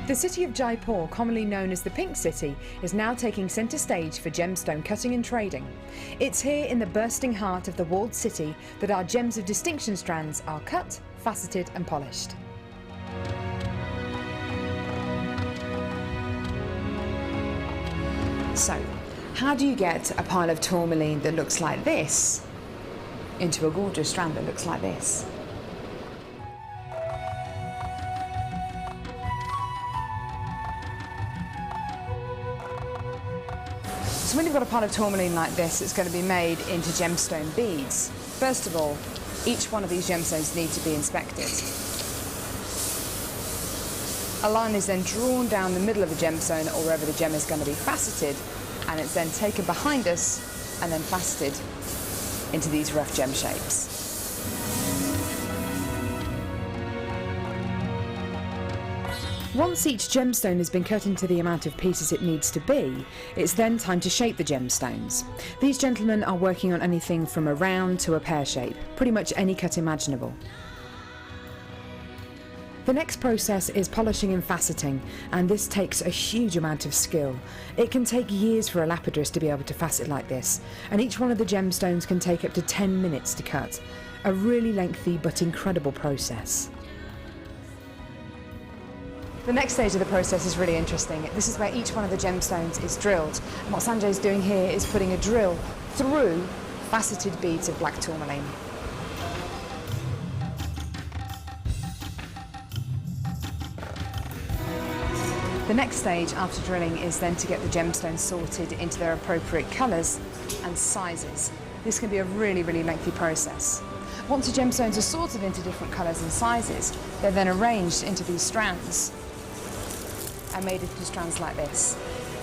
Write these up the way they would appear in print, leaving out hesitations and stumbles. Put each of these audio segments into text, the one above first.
The city of Jaipur, commonly known as the Pink City, is now taking centre stage for gemstone cutting and trading. It's here in the bursting heart of the walled city that our gems of distinction strands are cut, faceted and polished. So, how do you get a pile of tourmaline that looks like this into a gorgeous strand that looks like this? So when you've got a pile of tourmaline like this, it's going to be made into gemstone beads. First of all, each one of these gemstones need to be inspected. A line is then drawn down the middle of the gemstone or wherever the gem is going to be faceted, and it's then taken behind us and then faceted into these rough gem shapes. Once each gemstone has been cut into the amount of pieces it needs to be, it's then time to shape the gemstones. These gentlemen are working on anything from a round to a pear shape, pretty much any cut imaginable. The next process is polishing and faceting, and this takes a huge amount of skill. It can take years for a lapidurist to be able to facet like this, and each one of the gemstones can take up to 10 minutes to cut. A really lengthy but incredible process. The next stage of the process is really interesting. This is where each one of the gemstones is drilled. And what Sanjay's doing here is putting a drill through faceted beads of black tourmaline. The next stage after drilling is then to get the gemstones sorted into their appropriate colours and sizes. This can be a really, really lengthy process. Once the gemstones are sorted into different colours and sizes, they're then arranged into these strands and made into strands like this.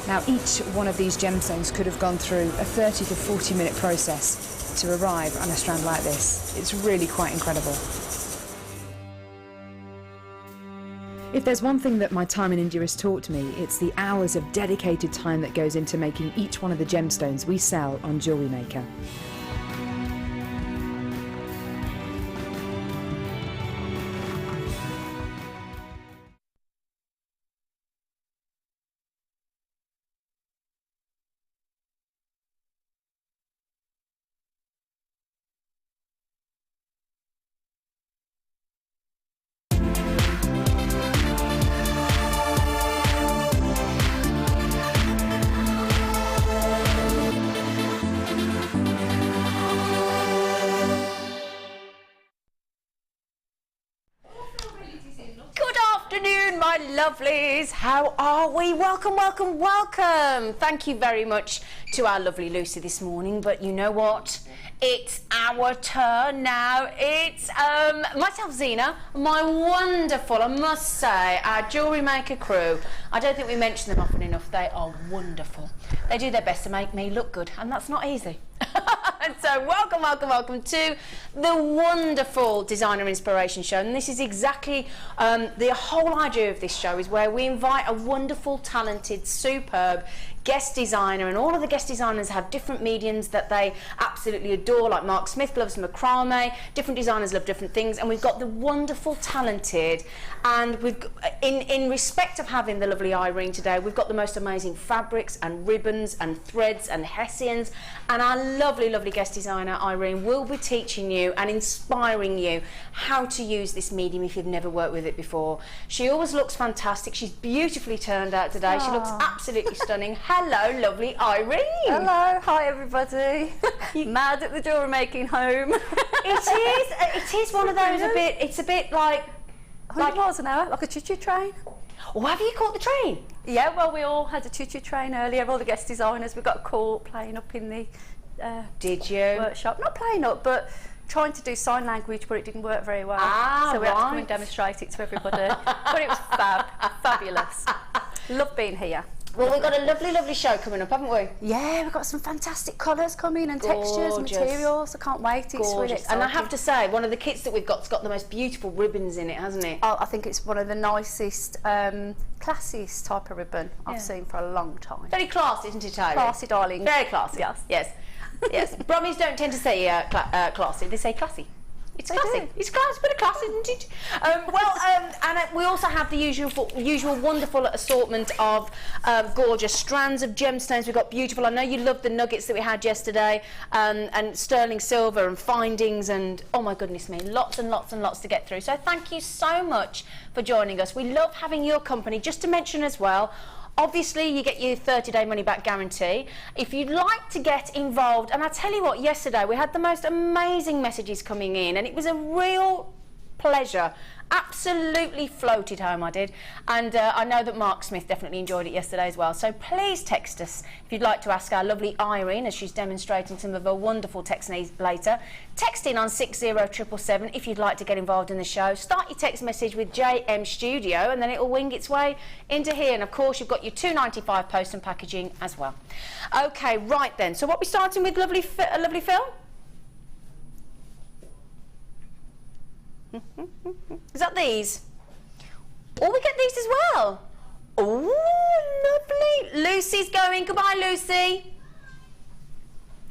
Now each one of these gemstones could have gone through a 30 to 40 minute process to arrive on a strand like this. It's really quite incredible. If there's one thing that my time in India has taught me, it's the hours of dedicated time that goes into making each one of the gemstones we sell on Jewellery Maker. My lovelies, how are we? Welcome, welcome, welcome. Thank you very much to our lovely Lucy this morning, but you know what? It's our turn now. It's myself, Zena, my wonderful, I must say, our Jewellery Maker crew. I don't think we mention them often enough. They are wonderful. They do their best to make me look good, and that's not easy. And so welcome, welcome, welcome to the wonderful Designer Inspiration Show. And this is exactly the whole idea of this show, is where we invite a wonderful, talented, superb guest designer, and all of the guest designers have different mediums that they absolutely adore. Like Mark Smith loves macrame, different designers love different things, and we've got the wonderful, talented, and we've in respect of having the lovely Irene today, we've got the most amazing fabrics and ribbons and threads and Hessians, and our lovely, lovely guest designer Irene will be teaching you and inspiring you how to use this medium if you've never worked with it before. She always looks fantastic. She's beautifully turned out today. She looks absolutely stunning. Hello, lovely Irene. Hello, hi everybody. Mad at the jewellery making home. It is one of those it's a bit like 100 miles an hour, like a choo-choo train. Oh, have you caught the train? Yeah, well, we all had a choo-choo train earlier, all the guest designers. We got caught playing up in the Did you? workshop. Not playing up, but trying to do sign language, but it didn't work very well. So we had to come and demonstrate it to everybody. But it was fabulous. Love being here. Well, we've got a lovely, lovely show coming up, haven't we? Yeah, we've got some fantastic colours coming and textures and materials. I can't wait. It's really exciting. And I have to say, one of the kits that we've got's got the most beautiful ribbons in it, hasn't it? Oh, I think it's one of the nicest, classiest type of ribbon I've seen for a long time. Very classy, isn't it, Irene? Classy, darling. Very classy. Yes. Yes. Yes. Brummies don't tend to say classy, they say classy. It's classy. It's class, a bit of class, isn't it? And we also have the usual wonderful assortment of gorgeous strands of gemstones. We've got beautiful. I know you loved the nuggets that we had yesterday, and sterling silver and findings, and oh my goodness me, lots and lots and lots to get through. So thank you so much for joining us. We love having your company. Just to mention as well, obviously, you get your 30-day money-back guarantee. If you'd like to get involved, and I tell you what, yesterday we had the most amazing messages coming in, and it was a real pleasure. Absolutely floated home, I did. And I know that Mark Smith definitely enjoyed it yesterday as well. So please text us if you'd like to ask our lovely Irene, as she's demonstrating some of her wonderful techniques later. Text in on 60777 if you'd like to get involved in the show. Start your text message with JM Studio, and then it'll wing its way into here. And of course, you've got your $2.95 post and packaging as well. Okay, right then. So what are we starting with, lovely Phil? Is that these? Oh, we get these as well. Oh, lovely. Lucy's going. Goodbye, Lucy.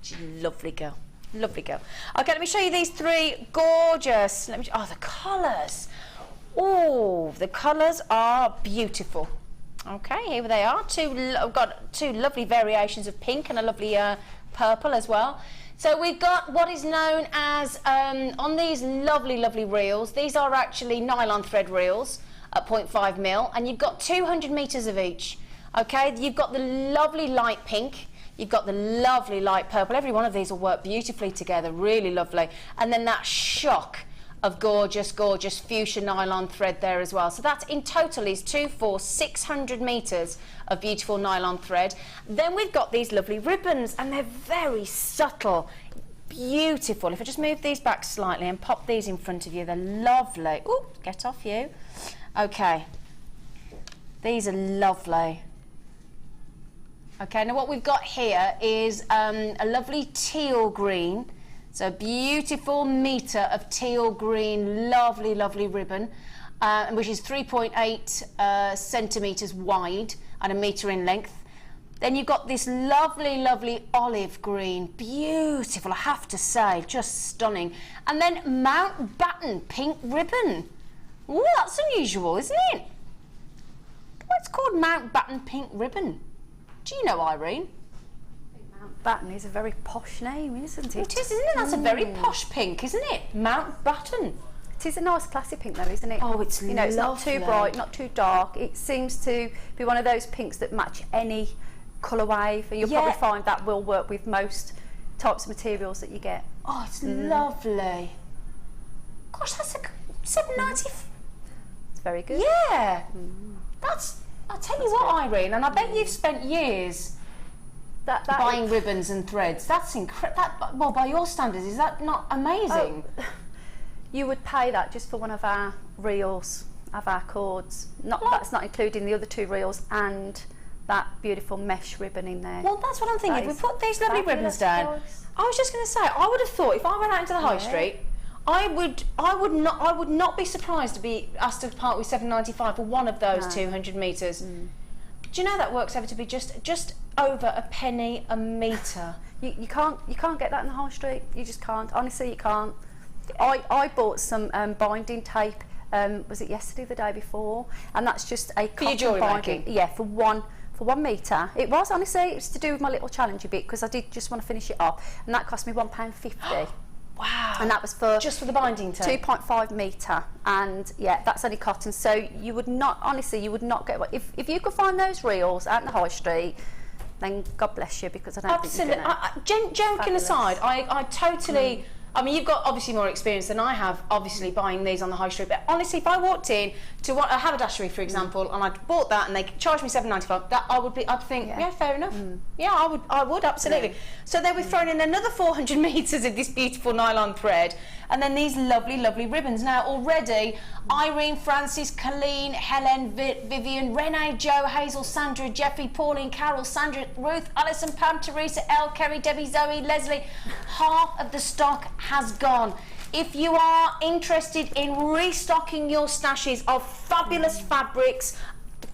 She's a lovely girl. Lovely girl. Okay, let me show you these three gorgeous. Oh, the colours. Oh, the colours are beautiful. Okay, here they are. I've got two lovely variations of pink and a lovely purple as well. So we've got what is known as, on these lovely reels, these are actually nylon thread reels at 0.5 mil, and you've got 200 metres of each. Okay, you've got the lovely light pink, you've got the lovely light purple. Every one of these will work beautifully together, really lovely. And then that shock of gorgeous fuchsia nylon thread there as well. So that in total is 600 metres of beautiful nylon thread. Then we've got these lovely ribbons, and they're very subtle, beautiful. If I just move these back slightly and pop these in front of you, they're lovely. Ooh, get off you. Okay, these are lovely. Okay, now what we've got here is a lovely teal green. So beautiful metre of teal green, lovely ribbon, which is 3.8 centimetres wide and a metre in length. Then you've got this lovely olive green, beautiful, I have to say, just stunning. And then Mountbatten pink ribbon. Ooh, that's unusual, isn't it? What's called Mountbatten pink ribbon? Do you know, Irene? Mountbatten is a very posh name, isn't it? It is, isn't it? That's a very posh pink, isn't it? Mountbatten. It is a nice classy pink though, isn't it? Oh, it's it's not too bright, not too dark. It seems to be one of those pinks that match any colour wave, and you'll probably find that will work with most types of materials that you get. Oh, it's lovely. Gosh, that's a $7.90. It's very good. Yeah. I'll tell you what, Irene, and I bet you've spent years that buying ribbons and threads. That's incredible. Well, by your standards, is that not amazing? Oh, you would pay that just for one of our reels, of our cords. That's not including the other two reels and that beautiful mesh ribbon in there. Well, that's what I'm thinking. If we put these lovely ribbons down, I was just going to say, I would have thought if I went out into the high street, I would not be surprised to be asked to part with $7.95 for one of those 200 metres. Do you know that works out to be just over a penny a metre? You can't get that in the high street. You just can't. Honestly, you can't. I bought some binding tape. Was it yesterday, the day before? And that's just a cotton jewellery binding. making? Yeah, for 1 metre. It was, honestly, it's to do with my little challenge a bit, because I did just want to finish it off, and that cost me £1.50. Wow. And that was for just for the binding tape? 2.5 metre, and yeah, that's only cotton. So you would not, honestly, you would not get, if you could find those reels out in the high street, then God bless you, because I don't think you're gonna. Joking aside, I totally. I mean, you've got obviously more experience than I have, obviously, buying these on the high street. But honestly, if I walked in to a haberdashery, for example, and I'd bought that and they charged me $7.95, that I'd think, yeah, fair enough. Yeah, I would absolutely. So they were throwing in another 400 metres of this beautiful nylon thread, and then these lovely ribbons. Now already, Irene, Francis, Colleen, Helen, Vivian, Renee, Joe, Hazel, Sandra, Jeffrey, Pauline, Carol, Sandra, Ruth, Alison, Pam, Teresa, Elle, Kerry, Debbie, Zoe, Leslie, half of the stock has gone. If you are interested in restocking your stashes of fabulous fabrics,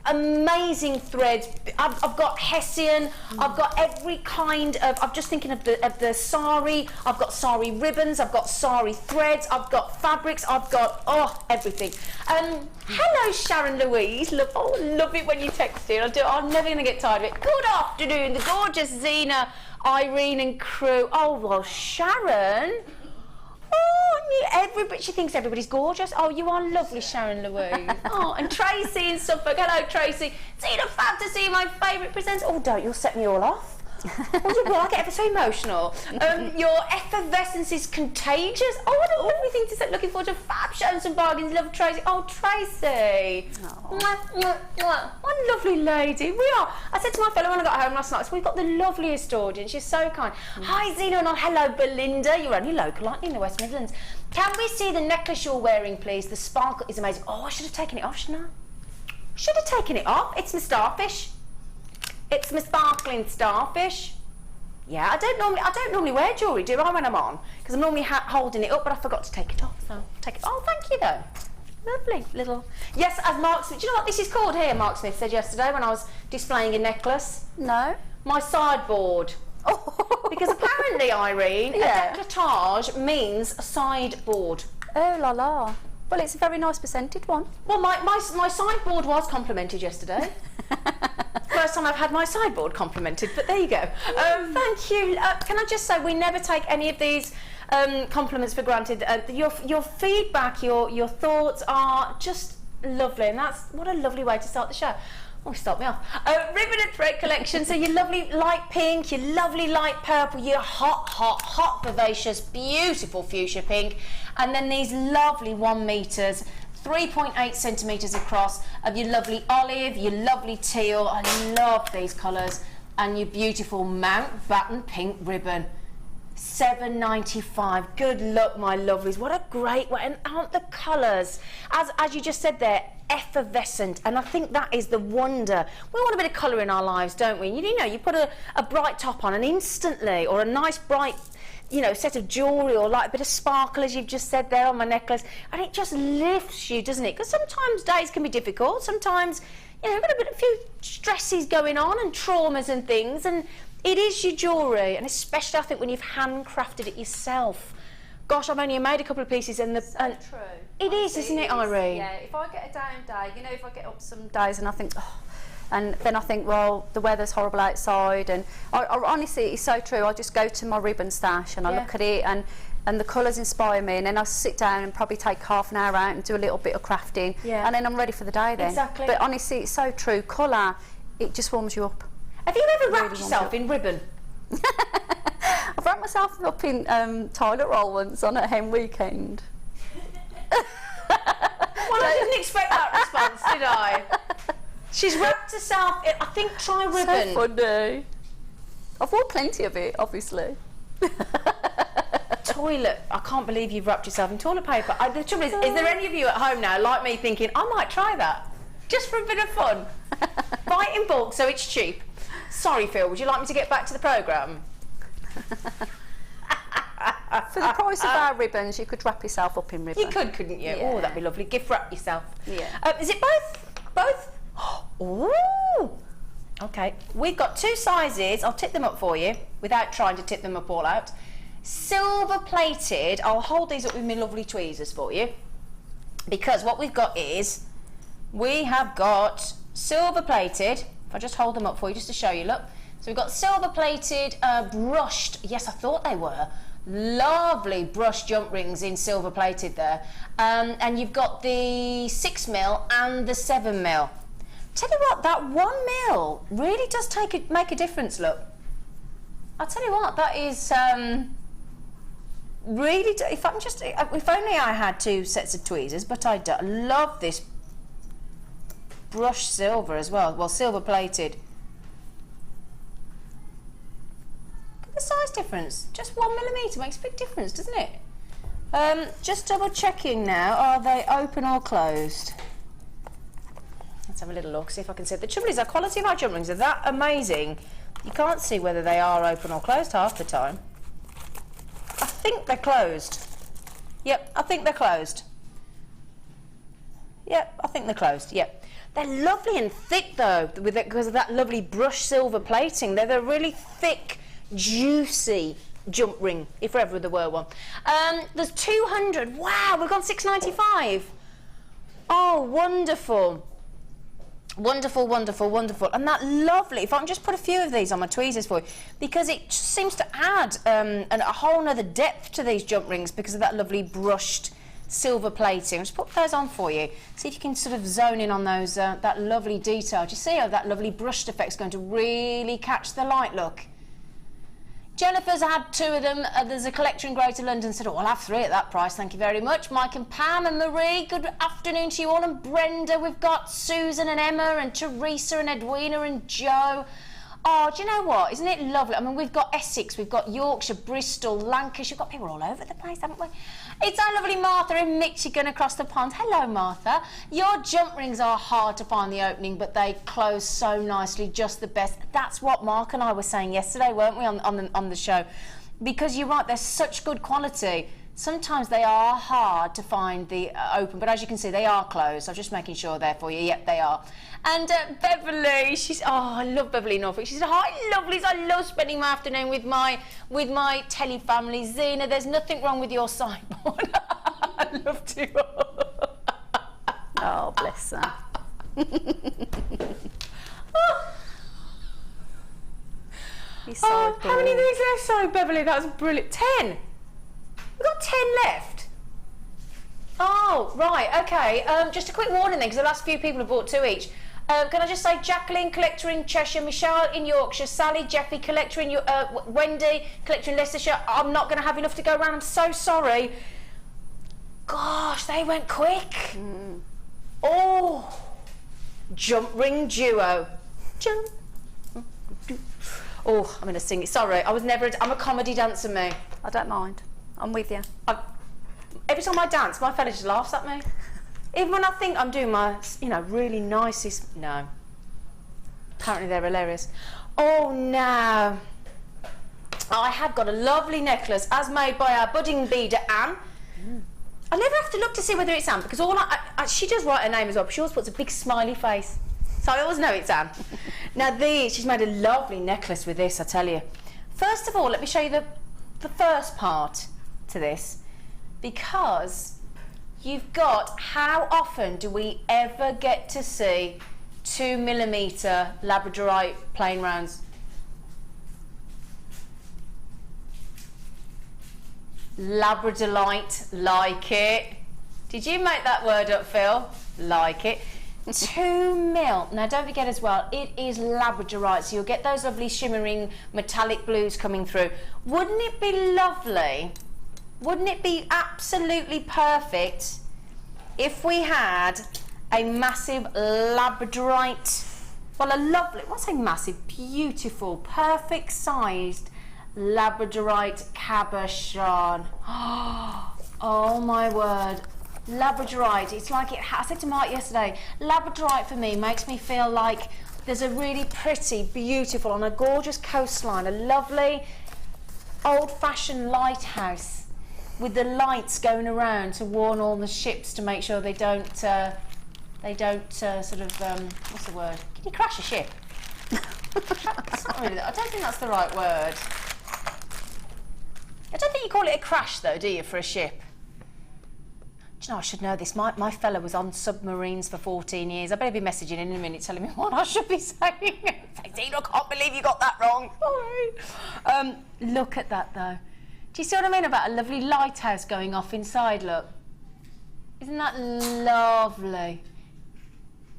amazing threads. I've got Hessian, I've got every kind of, I'm just thinking of the sari, I've got sari ribbons, I've got sari threads, I've got fabrics, I've got, everything. Hello Sharon Louise, love it when you text in, I'm never going to get tired of it. Good afternoon, the gorgeous Zena, Irene and crew. Oh, well, Sharon. Oh, everybody, she thinks everybody's gorgeous. Oh, you are lovely, Sharon Louise. Oh, and Tracy in Suffolk. Hello, Tracy. Zena, fab to see my favourite presenter. Oh, don't, you'll set me all off. Oh, you will. I get ever so emotional. Your effervescence is contagious. Oh, what a lovely thing to say. Looking forward to fab showing some bargains. Love Tracy. Oh, Tracy. Oh. Mwah, mwah, mwah. What a lovely lady. We are. I said to my fellow when I got home last night, so we've got the loveliest audience. She's so kind. Hi, Zena, and hello, Belinda. You're only local, aren't you, in the West Midlands? Can we see the necklace you're wearing, please? The sparkle is amazing. Oh, I should have taken it off, shouldn't I? Should have taken it off. It's my starfish. It's my sparkling starfish. Yeah, I don't normally wear jewellery, do I, when I'm on? Because I'm normally holding it up, but I forgot to take it off. So take it. Oh, thank you though. Lovely little. Yes, as Mark Smith. Do you know what this is called here? Mark Smith said yesterday when I was displaying a necklace. No. My sideboard. Oh. Because apparently, Irene, a decolletage means a sideboard. Oh la la. Well, it's a very nice percentage one. Well, my sideboard was complimented yesterday. First time I've had my sideboard complimented, but there you go. Thank you. Can I just say, we never take any of these compliments for granted. Your feedback, your thoughts are just lovely, and that's what a lovely way to start the show. Oh, start me off. Ribbon and thread collection. So your lovely light pink, your lovely light purple, your hot, vivacious, beautiful fuchsia pink, and then these lovely 1 meters, 3.8 centimeters across of your lovely olive, your lovely teal. I love these colours, and your beautiful Mountbatten pink ribbon. £7.95. Good luck, my lovelies. What a great way. And aren't the colours, as you just said there, effervescent? And I think that is the wonder. We want a bit of colour in our lives, don't we? You know, you put a bright top on and instantly, or a nice bright, you know, set of jewellery, or like a bit of sparkle, as you've just said there on my necklace, and it just lifts you, doesn't it? Because sometimes days can be difficult. Sometimes, you know, we've got a few stresses going on and traumas and things, and it is your jewellery, and especially I think when you've handcrafted it yourself. Gosh, I've only made a couple of pieces, and true. It is, isn't it, Irene? Yeah. If I get a down day, you know, if I get up some days and I think, and then I think, well, the weather's horrible outside, and I honestly, it's so true. I just go to my ribbon stash and I look at it, and the colours inspire me, and then I sit down and probably take half an hour out and do a little bit of crafting, and then I'm ready for the day then. Exactly. But honestly, it's so true. Colour, it just warms you up. Have you ever wrapped yourself in ribbon? I've wrapped myself up in toilet roll once on a hen weekend. Well, I didn't expect that response, did I? She's wrapped herself in, I think, try ribbon. So funny. I've worn plenty of it, obviously. Toilet. I can't believe you've wrapped yourself in toilet paper. The trouble is there any of you at home now, like me, thinking, I might try that? Just for a bit of fun. Buy it in bulk so it's cheap. Sorry, Phil, would you like me to get back to the programme? For the price of our ribbons, you could wrap yourself up in ribbon. You could, couldn't you? Yeah. Oh, that'd be lovely. Gift wrap yourself. Yeah. Is it both? Ooh. Okay. We've got 2 sizes. I'll tip them up for you without trying to tip them up all out. Silver plated. I'll hold these up with my lovely tweezers for you, because what we've got is, we have got silver plated. If I just hold them up for you just to show you, look. So we've got silver plated, brushed, yes, I thought they were, lovely brushed jump rings in silver plated there. And you've got the 6mm and the 7mm. Tell you what, that 1mm really does make a difference, look. I'll tell you what, that is really, if only I had 2 sets of tweezers, but I do love this brushed silver as well silver plated. The size difference, just 1mm makes a big difference, doesn't it? Just double checking now, are they open or closed? Let's have a little look, see if I can see. The trouble is, the quality of our jump rings are that amazing, you can't see whether they are open or closed half the time. I think they're closed. Yep, I think they're closed. Yep, I think they're closed. Yep. They're lovely and thick though, with it because of that lovely brushed silver plating. They're really thick, juicy jump ring, if ever there were one. There's 200. Wow, we've gone 695. Oh, wonderful. Wonderful, wonderful, wonderful. And that lovely, if I can just put a few of these on my tweezers for you, because it just seems to add a whole nother depth to these jump rings because of that lovely brushed silver plating. I'll just put those on for you. See if you can sort of zone in on those, that lovely detail. Do you see how that lovely brushed effect's going to really catch the light look? Jennifer's had 2 of them. There's a collector in Greater London said, oh, I'll have 3 at that price, thank you very much. Mike and Pam and Marie, good afternoon to you all. And Brenda, we've got Susan and Emma and Teresa and Edwina and Joe. Oh, do you know what? Isn't it lovely? I mean, we've got Essex, we've got Yorkshire, Bristol, Lancashire. We've got people all over the place, haven't we? It's our lovely Martha in Michigan across the pond. Hello, Martha. Your jump rings are hard to find the opening, but they close so nicely, just the best. That's what Mark and I were saying yesterday, weren't we, on the show? Because you're right, they're such good quality. Sometimes they are hard to find the open, but as you can see, they are closed. I'm just making sure there for you. Yep, they are. And Beverly, I love Beverly Norfolk. She said, hi, lovelies. I love spending my afternoon with my telly family. Zena, there's nothing wrong with your sideboard. I love to. Oh, bless her. He's so how many of these left? Sorry, Beverly, that was brilliant. 10. We've got 10 left. Oh, right, okay. Just a quick warning then, because the last few people have bought 2 each. Can I just say, Jacqueline, collector in Cheshire, Michelle in Yorkshire, Sally, Jeffy, collector in Wendy, collector in Leicestershire. I'm not going to have enough to go around. I'm so sorry. Gosh, they went quick. Oh, jump ring duo. Jump. Oh, I'm going to sing it. Sorry, I'm a comedy dancer, me. I don't mind. I'm with you. Every time I dance, my fella just laughs at me. Even when I think I'm doing my, really nicest... No. Apparently they're hilarious. Oh, no. I have got a lovely necklace, as made by our budding beader, Anne. I never have to look to see whether it's Anne, because she does write her name as well, but she always puts a big smiley face. So I always know it's Anne. Now, she's made a lovely necklace with this, I tell you. First of all, let me show you the first part to this, because you've got, how often do we ever get to see 2mm Labradorite plain rounds? Labradorite, like it. Did you make that word up, Phil? Like it. 2mm. Now don't forget as well, it is Labradorite, so you'll get those lovely shimmering metallic blues coming through. Wouldn't it be lovely? Wouldn't it be absolutely perfect if we had a massive Labradorite, well, a lovely, I won't say massive, beautiful, perfect sized Labradorite cabochon. Oh my word. Labradorite, it's like I said to Mark yesterday, Labradorite for me makes me feel like there's a really pretty, beautiful, on a gorgeous coastline, a lovely old-fashioned lighthouse with the lights going around to warn all the ships to make sure they don't sort of, what's the word? Can you crash a ship? It's not really, I don't think that's the right word. I don't think you call it a crash though, do you, for a ship? Do you know, I should know this. My fella was on submarines for 14 years. I better be messaging in a minute telling me what I should be saying. Zena, I can't believe you got that wrong. Sorry. Look at that though. Do you see what I mean about a lovely lighthouse going off inside, look? Isn't that lovely?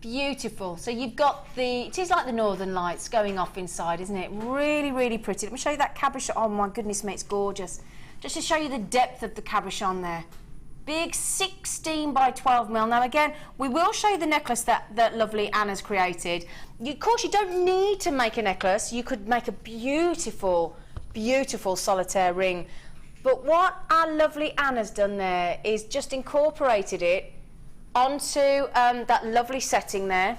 Beautiful. So you've got it is like the Northern Lights going off inside, isn't it? Really, really pretty. Let me show you that cabochon. Oh my goodness me, it's gorgeous. Just to show you the depth of the cabochon there. Big 16 by 12mm. Now again, we will show you the necklace that lovely Anna's created. Of course, you don't need to make a necklace. You could make a beautiful, beautiful solitaire ring. But what our lovely Anna's done there is just incorporated it onto that lovely setting there.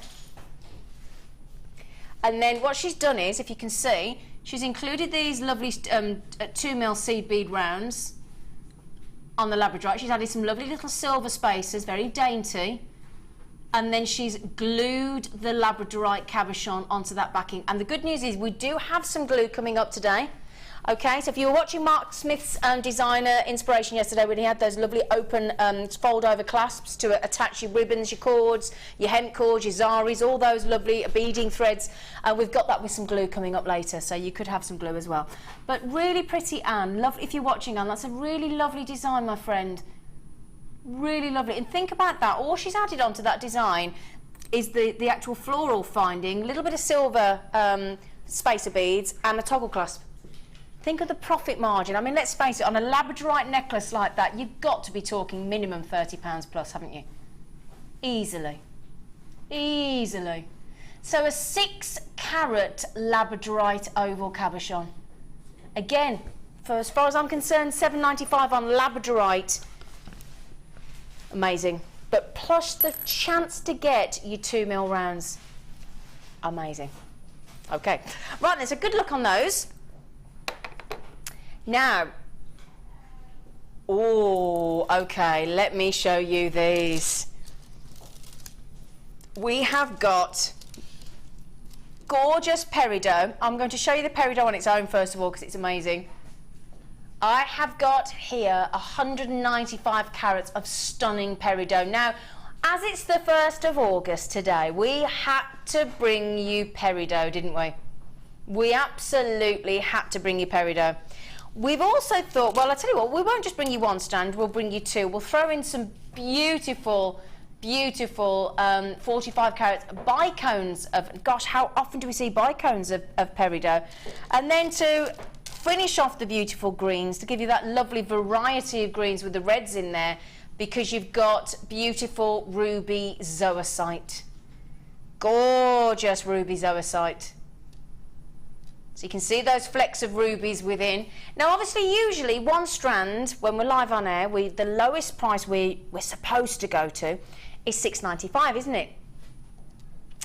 And then what she's done is, if you can see, she's included these lovely 2mm seed bead rounds on the Labradorite. She's added some lovely little silver spacers, very dainty. and then she's glued the Labradorite cabochon onto that backing. And the good news is we do have some glue coming up today. Okay, so if you were watching Mark Smith's designer inspiration yesterday when he had those lovely open fold-over clasps to attach your ribbons, your cords, your hem cords, your zaris, all those lovely beading threads, we've got that with some glue coming up later, so you could have some glue as well. But really pretty, Anne. Love, if you're watching, Anne, that's a really lovely design, my friend. Really lovely. And think about that. All she's added onto that design is the actual floral finding, a little bit of silver spacer beads and a toggle clasp. Think of the profit margin. I mean, let's face it, on a Labradorite necklace like that, you've got to be talking minimum £30 plus, haven't you? Easily. Easily. So a 6-carat Labradorite oval cabochon. Again, for as far as I'm concerned, £7.95 on Labradorite. Amazing. But plus the chance to get your 2mm rounds. Amazing. Okay. Right, there's a good look on those. Now, oh, okay, let me show you these. We have got gorgeous Peridot. I'm going to show you the Peridot on its own first of all because it's amazing. I have got here 195 carats of stunning Peridot. Now, as it's the 1st of August today, we had to bring you Peridot, didn't we? We absolutely had to bring you Peridot. We've also thought, well, I'll tell you what, we won't just bring you 1 strand, we'll bring you 2. We'll throw in some beautiful, beautiful 45 carat bicones of, gosh, how often do we see bicones of Peridot? And then to finish off the beautiful greens, to give you that lovely variety of greens with the reds in there, because you've got beautiful ruby zoisite. Gorgeous ruby zoisite. So you can see those flecks of rubies within. Now, obviously, usually 1 strand, when we're live on air, the lowest price we're supposed to go to is £6.95, isn't it?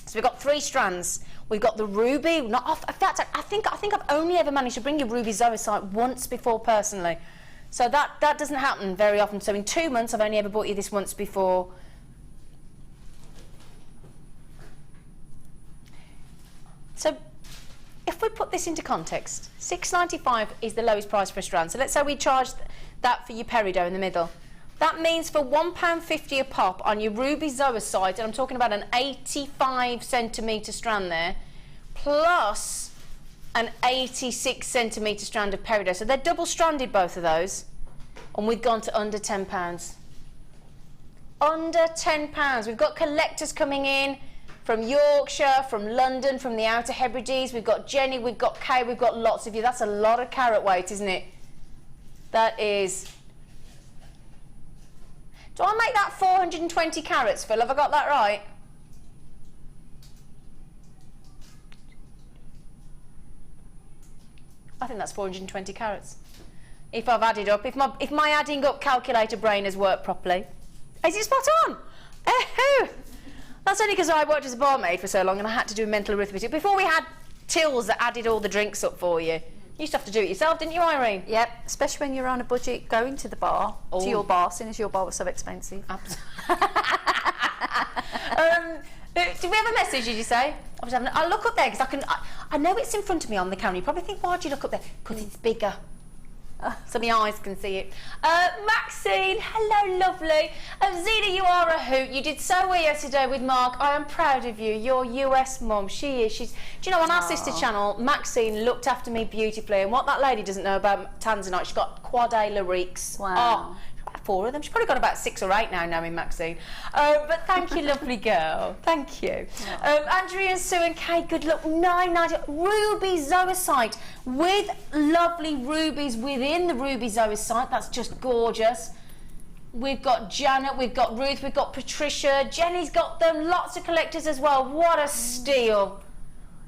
So we've got 3 strands. We've got the ruby. Not off. In fact, I think I've only ever managed to bring you ruby zoisite once before personally. So that doesn't happen very often. So in 2 months, I've only ever bought you this once before. So if we put this into context, £6.95 is the lowest price for a strand. So let's say we charge that for your Peridot in the middle. That means for £1.50 a pop on your ruby zoisite, and I'm talking about an 85 centimetre strand there, plus an 86 centimetre strand of Peridot. So they're double stranded, both of those, and we've gone to under £10. Under £10. We've got collectors coming in from Yorkshire, from London, from the Outer Hebrides. We've got Jenny, we've got Kay, we've got lots of you. That's a lot of carat weight, isn't it? That is. Do I make that 420 carats, Phil? Have I got that right? I think that's 420 carats. If I've added up, if my adding up calculator brain has worked properly. Is it spot on? Oh, that's only because I worked as a barmaid for so long and I had to do mental arithmetic. Before we had tills that added all the drinks up for you. You used to have to do it yourself, didn't you, Irene? Yep, especially when you're on a budget going to the bar, to your bar, seeing as your bar was so expensive. Did we have a message, did you say? I'll look up there because I know it's in front of me on the camera. You probably think, why do you look up there? Because it's bigger. So my eyes can see it. Maxine, hello, lovely. Zena, you are a hoot. You did so well yesterday with Mark. I am proud of you. Your US mum, she is. Do you know, on our sister channel, Maxine looked after me beautifully. And what that lady doesn't know about Tanzanite, she's got quadrilatex. Wow. Oh, 4 of them. She's probably got about 6 or 8 now, knowing Maxine. But thank you, lovely girl. Thank you. Andrea and Sue and Kate, good luck. $9.90. Ruby zoisite with lovely rubies within the ruby zoisite. That's just gorgeous. We've got Janet, we've got Ruth, we've got Patricia. Jenny's got them. Lots of collectors as well. What a steal.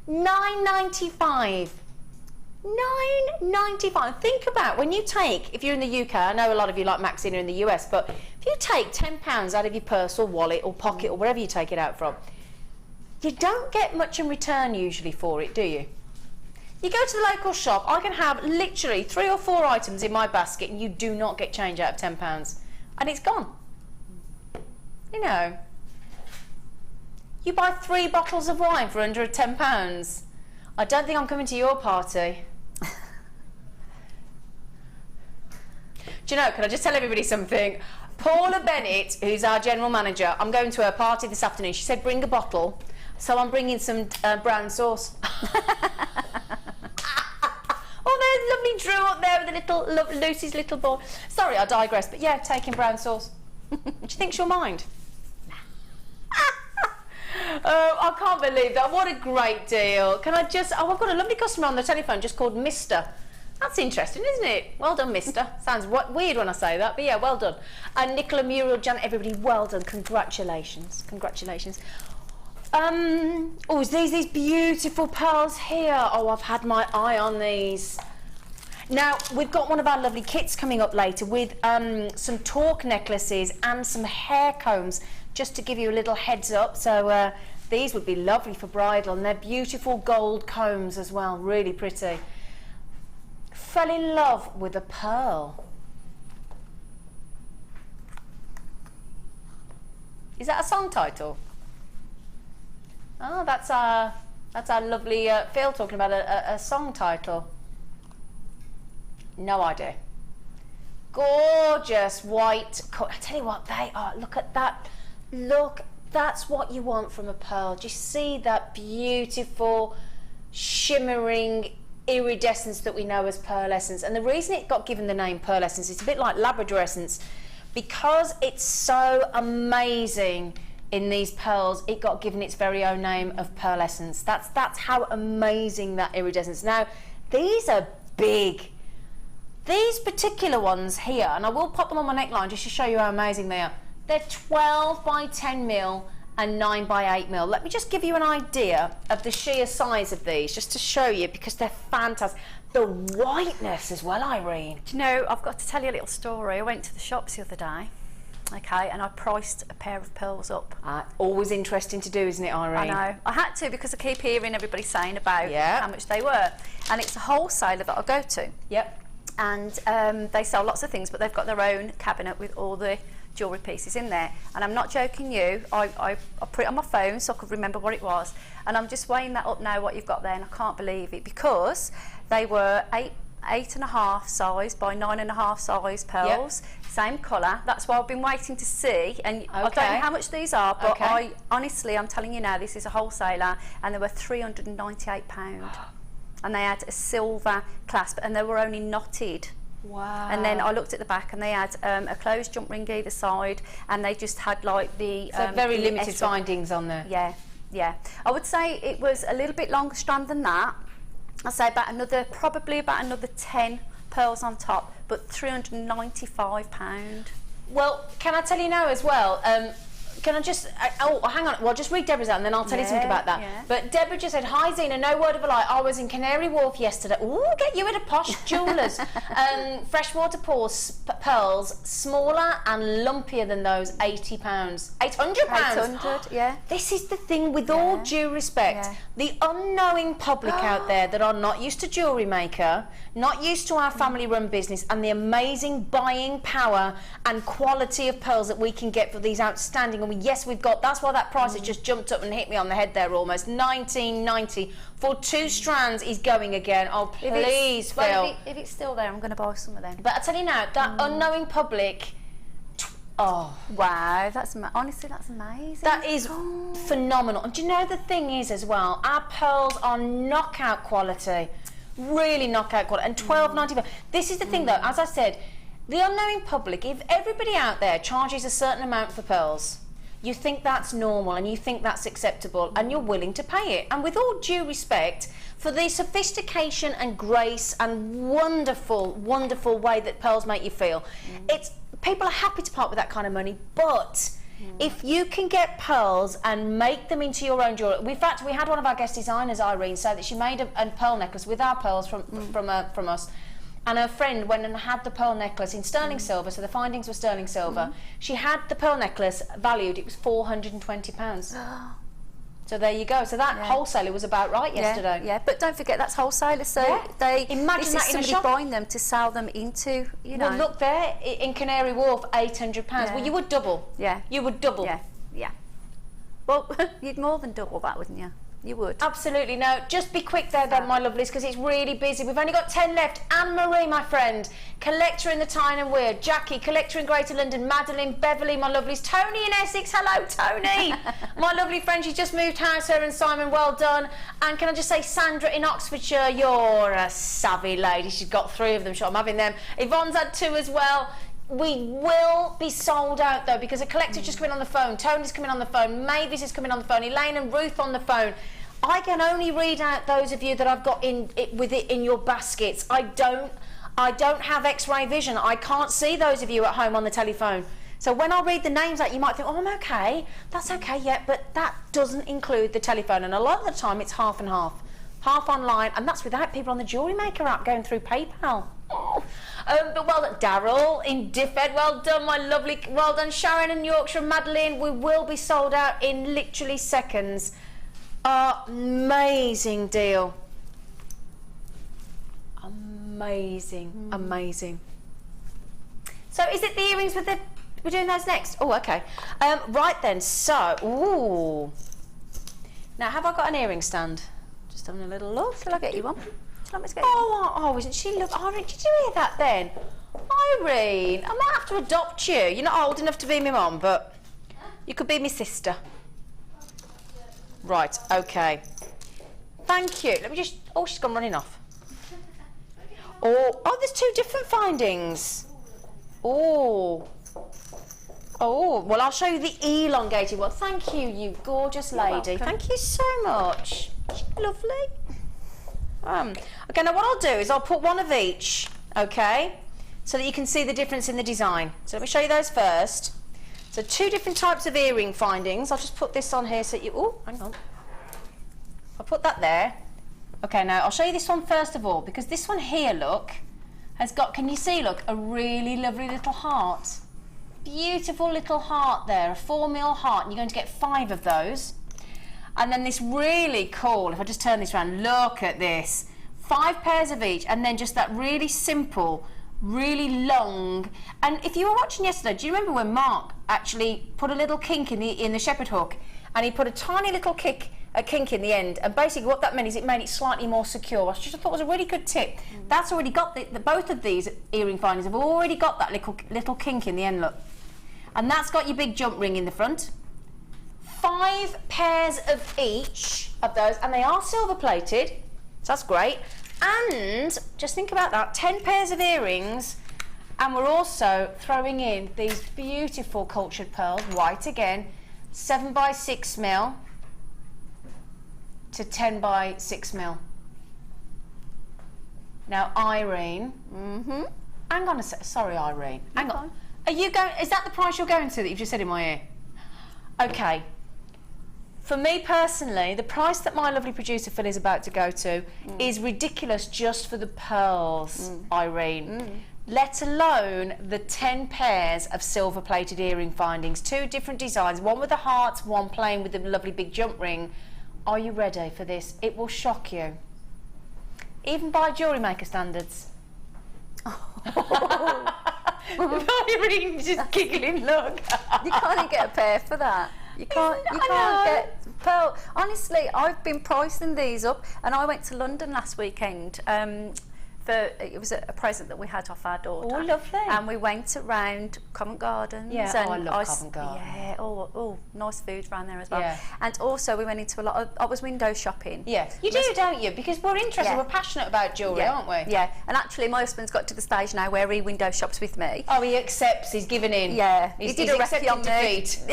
$9.95. $9.95. Think about when you take, if you're in the UK, I know a lot of you like Maxine are in the US, but if you take £10 out of your purse or wallet or pocket or wherever you take it out from, you don't get much in return usually for it, do you? You go to the local shop, I can have literally 3 or 4 items in my basket and you do not get change out of £10 and it's gone. You know. You buy 3 bottles of wine for under £10. I don't think I'm coming to your party. Do you know, can I just tell everybody something? Paula Bennett, who's our general manager, I'm going to her party this afternoon. She said bring a bottle, so I'm bringing some brown sauce. Oh, there's lovely Drew up there with a little Lucy's little ball. Sorry, I digress, but yeah, taking brown sauce. Do you think she'll mind? Oh, I can't believe that. What a great deal. Can I just... Oh, I've got a lovely customer on the telephone just called Mr. That's interesting, isn't it? Well done, Mr. Sounds weird when I say that, but yeah, well done. And Nicola, Muriel, Janet, everybody, well done. Congratulations. Congratulations. Oh, these beautiful pearls here. Oh, I've had my eye on these. Now, we've got one of our lovely kits coming up later with some torque necklaces and some hair combs, just to give you a little heads up. So these would be lovely for bridal, and they're beautiful gold combs as well, really pretty. Fell in love with a pearl. Is that a song title? Oh, that's our lovely Phil talking about a song title. No idea. Gorgeous white cut. I tell you what, they are. Look at that. Look, that's what you want from a pearl. Do you see that beautiful, shimmering iridescence that we know as pearl essence? And the reason it got given the name pearl essence, it's a bit like Labrador essence, because it's so amazing in these pearls, it got given its very own name of pearl essence. That's how amazing that iridescence. Now, these are big. These particular ones here, and I will pop them on my neckline just to show you how amazing they are. They're 12 by 10 mil and 9 by 8 mil. Let me just give you an idea of the sheer size of these, just to show you, because they're fantastic. The whiteness as well, Irene. Do you know, I've got to tell you a little story. I went to the shops the other day, okay, and I priced a pair of pearls up. Always interesting to do, isn't it, Irene? I know. I had to, because I keep hearing everybody saying about how much they were. And it's a wholesaler that I go to. Yep. And they sell lots of things, but they've got their own cabinet with all the jewellery pieces in there. And I'm not joking you, I put it on my phone so I could remember what it was. And I'm just weighing that up now, what you've got there, and I can't believe it, because they were 8.5 size by 9.5 size pearls, same colour. That's why I've been waiting to see, and I don't know how much these are, but I honestly, I'm telling you now, this is a wholesaler, and they were £398. And they had a silver clasp, and they were only knotted. Wow. And then I looked at the back, and they had a closed jump ring either side, and they just had like the... So very limited findings on there. Yeah, yeah. I would say it was a little bit longer strand than that. I'd say probably about another 10 pearls on top, but £395. Well, can I tell you now as well, can I just, hang on, well, just read Deborah's out and then I'll tell you something about that. Yeah. But Deborah just said, hi Zena, no word of a lie, I was in Canary Wharf yesterday. Ooh, get you at a posh jewellers. Freshwater pearls, smaller and lumpier than those, £80. £800? 800, yeah. This is the thing, with all due respect, the unknowing public out there that are not used to Jewellery Maker, not used to our family-run business, and the amazing buying power and quality of pearls that we can get for these outstanding, and we've got, that's why that price has just jumped up and hit me on the head there almost. $19.90 for 2 strands is going again. Oh, please, Phil. Well, if it's still there, I'm going to buy some of them. But I tell you now, that unknowing public, oh. Wow, honestly, that's amazing. That is phenomenal. And do you know the thing is as well, our pearls are knockout quality, really knockout quality, and £12.95. This is the thing though, as I said, the unknowing public, if everybody out there charges a certain amount for pearls, you think that's normal and you think that's acceptable and you're willing to pay it. And with all due respect for the sophistication and grace and wonderful, wonderful way that pearls make you feel, people are happy to part with that kind of money, but if you can get pearls and make them into your own jewellery. In fact, we had one of our guest designers, Irene, say that she made a pearl necklace with our pearls from us. And her friend went and had the pearl necklace in sterling silver, so the findings were sterling silver. She had the pearl necklace valued, it was £420. So there you go. So that wholesaler was about right yesterday. Yeah, but don't forget that's wholesalers, so they imagine this that is in a somebody shop buying them to sell them into, you know. Well, look there in Canary Wharf, £800. Well, you would double. Yeah. You would double. Yeah, yeah. Well, you'd more than double that, wouldn't you? You would. Absolutely. No, just be quick there then, my lovelies, because it's really busy. We've only got 10 left. Anne-Marie, my friend, collector in the Tyne and Weir. Jackie, collector in Greater London. Madeline, Beverly, my lovelies. Tony in Essex. Hello, Tony. My lovely friend, she's just moved house, her and Simon, well done. And can I just say, Sandra in Oxfordshire, you're a savvy lady. She's got 3 of them, so I'm having them. Yvonne's had 2 as well. We will be sold out though, because a collector's just coming on the phone, Tony's coming on the phone, Mavis is coming on the phone, Elaine and Ruth on the phone. I can only read out those of you that I've got with it in your baskets. I don't have X-ray vision. I can't see those of you at home on the telephone. So when I read the names out, you might think, oh, I'm okay, that's okay, yeah, but that doesn't include the telephone, and a lot of the time it's half and half. Half online, and that's without people on the Jewellery Maker app going through PayPal. But well done, Daryl in Diffed, well done, my lovely, well done, Sharon in Yorkshire, Madeline. We will be sold out in literally seconds. Amazing deal. Amazing, amazing. So is it the earrings with the, we're doing those next? Oh, okay. Right then, so, ooh. Now, have I got an earring stand? Just having a little look. Shall I get you one? Oh, isn't she lovely? Irene, did you hear that then? Irene, I might have to adopt you. You're not old enough to be my mum, but you could be my sister. Right, okay. Thank you. Let me just, oh, she's gone running off. Oh, there's 2 different findings. Oh, well, I'll show you the elongated one. Thank you, you gorgeous lady. Thank you so much. Lovely. Okay, now what I'll do is I'll put one of each, okay, so that you can see the difference in the design. So let me show you those first. So 2 different types of earring findings. I'll just put this on here so you, oh, hang on. I'll put that there. Okay, now I'll show you this one first of all, because this one here, look, has got, can you see, look, a really lovely little heart. Beautiful little heart there, a 4mm heart, and you're going to get 5 of those. And then this really cool, if I just turn this around, look at this. 5 pairs of each, and then just that really simple, really long. And if you were watching yesterday, do you remember when Mark actually put a little kink in the shepherd hook, and he put a tiny little kink in the end, and basically what that meant is it made it slightly more secure. I just thought it was a really good tip. That's already got both of these earring findings have already got that little kink in the end, look. And that's got your big jump ring in the front. 5 pairs of each of those, and they are silver plated, so that's great. And just think about that, 10 pairs of earrings, and we're also throwing in these beautiful cultured pearls, white again, 7 by 6mm to 10 by 6mm. Now, Irene, hang on a sec, sorry Irene, hang on. Are you going, is that the price you're going to that you've just said in my ear? Okay. For me personally, the price that my lovely producer Phil is about to go to is ridiculous just for the pearls, Irene. Let alone the 10 pairs of silver plated earring findings, 2 different designs, one with a heart, one plain with a lovely big jump ring. Are you ready for this? It will shock you. Even by Jewellery Maker standards. Irene just giggling, look. You can't get a pair for that. You can't get pearl. Honestly, I've been pricing these up, and I went to London last weekend. It was a present that we had off our daughter. Oh, lovely. And we went around Covent Gardens. Yeah, and I love Covent Garden. Yeah, nice food around there as well. Yeah. And also we went into a lot of, I was window shopping. Yeah, you do, don't you? Because we're interested, we're passionate about jewellery, aren't we? Yeah, and actually my husband's got to the stage now where he window shops with me. Oh, he accepts, he's given in. Yeah, he did a recce on defeat.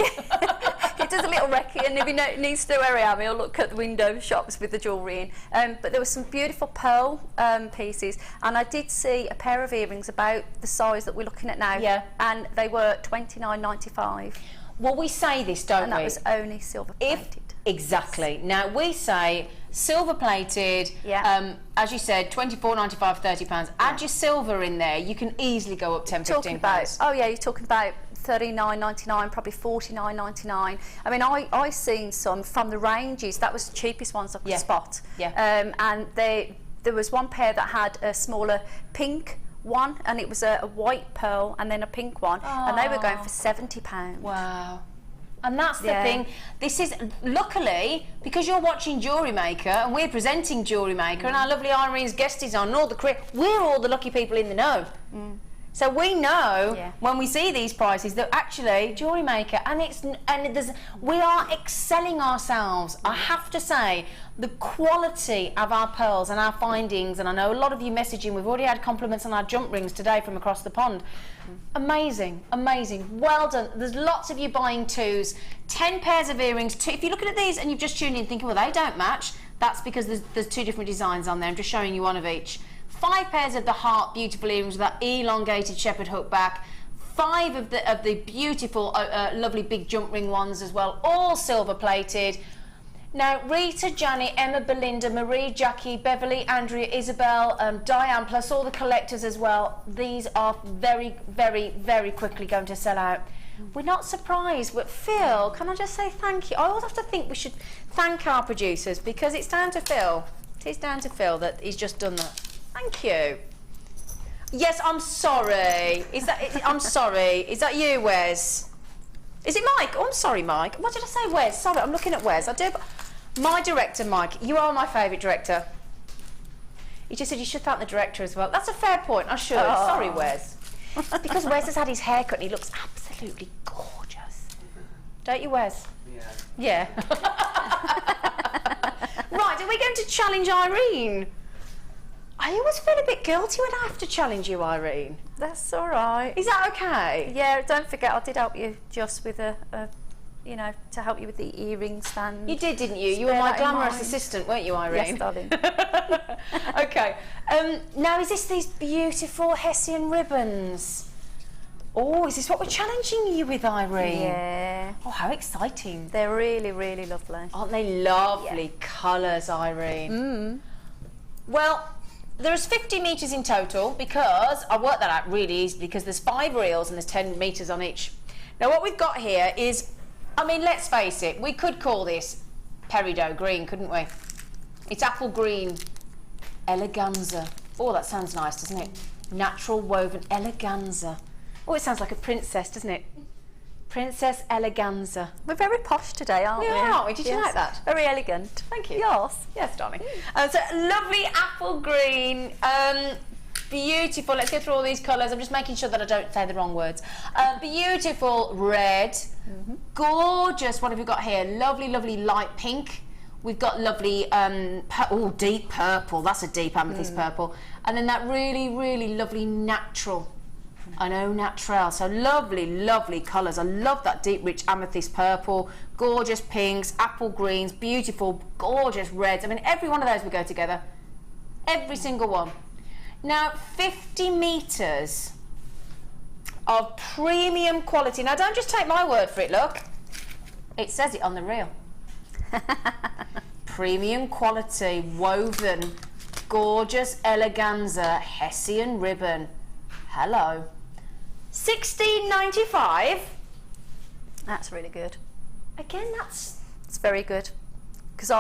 He does a little recce, and if he needs to know where I am, he'll look at the window shops with the jewellery in. But there were some beautiful pearl pieces, and I did see a pair of earrings about the size that we're looking at now. Yeah. And they were $29.95. Well, we say this, don't we? And that was only silver plated. Exactly. Now we say silver plated. Yeah. As you said, £24.95, £30. Add your silver in there, you can easily go up 10, 15 pounds. Oh yeah, you're talking about $39.99, probably $49.99. I mean, I seen some from the ranges. That was the cheapest ones I could spot. Yeah. And there was one pair that had a smaller pink one, and it was a white pearl and then a pink one, and they were going for £70. Wow. And that's the Yeah. thing. This is, luckily, because you're watching Jewellery Maker and we're presenting Jewellery Maker and our lovely Irene's guest is on and all the we're all the lucky people in the know. So we know when we see these prices that actually Jewellery Maker we are excelling ourselves. I have to say, the quality of our pearls and our findings, and I know a lot of you messaging, we've already had compliments on our jump rings today from across the pond. Amazing, amazing, well done. There's lots of you buying 2s, 10 pairs of earrings. If you're looking at these and you've just tuned in thinking, well, they don't match, that's because there's 2 different designs on there. I'm just showing you one of each. 5 pairs of the heart beautiful earrings with that elongated shepherd hook back. 5 of the beautiful, lovely big jump ring ones as well, all silver plated. Now, Rita, Janet, Emma, Belinda, Marie, Jackie, Beverly, Andrea, Isabel, Diane, plus all the collectors as well. These are very, very, very quickly going to sell out. We're not surprised, but Phil, can I just say thank you? I always have to think we should thank our producers because it's down to Phil. It is down to Phil that he's just done that. Thank you. Yes, I'm sorry. I'm sorry. Is that you, Wes? Is it Mike? Oh, I'm sorry, Mike. What did I say, Wes? Sorry, I'm looking at Wes. I do. My director, Mike. You are my favourite director. He just said you should thank the director as well. That's a fair point. I should. Oh. Sorry, Wes. Because Wes has had his hair cut and he looks absolutely gorgeous. Don't you, Wes? Yeah. Right, are we going to challenge Irene? I always feel a bit guilty when I have to challenge you, Irene. That's all right. Is that okay? Yeah, don't forget I did help you just with you know, to help you with the earring stand. You did, didn't you? You were my glamorous assistant, weren't you, Irene? Yes, darling. Okay. Now, is this these beautiful Hessian ribbons? Oh, is this what we're challenging you with, Irene? Yeah. Oh, how exciting. They're really, really lovely. Aren't they lovely colours, Irene? Well, there's 50 metres in total because I worked that out really easily because there's 5 reels and there's 10 metres on each. Now what we've got here is, I mean, let's face it, we could call this Peridot green, couldn't we? It's apple green, eleganza. Oh, that sounds nice, doesn't it? Natural woven eleganza. Oh, it sounds like a princess, doesn't it? Princess eleganza. We're very posh today, aren't we? Yeah, aren't we? Did you like that? Very elegant. Thank you. Yes. Yes, darling. So lovely apple green, beautiful. Let's go through all these colours. I'm just making sure that I don't say the wrong words. Beautiful red, gorgeous. What have we got here? Lovely, lovely light pink. We've got lovely, deep purple. That's a deep amethyst purple. And then that really, really lovely natural. I know, natural. So lovely, lovely colours. I love that deep, rich amethyst purple, gorgeous pinks, apple greens, beautiful, gorgeous reds. I mean, every one of those would go together. Every single one. Now, 50 metres of premium quality. Now, don't just take my word for it, look. It says it on the reel. Premium quality, woven, gorgeous eleganza, Hessian ribbon. Hello. $16.95. That's really good. Again, it's very good because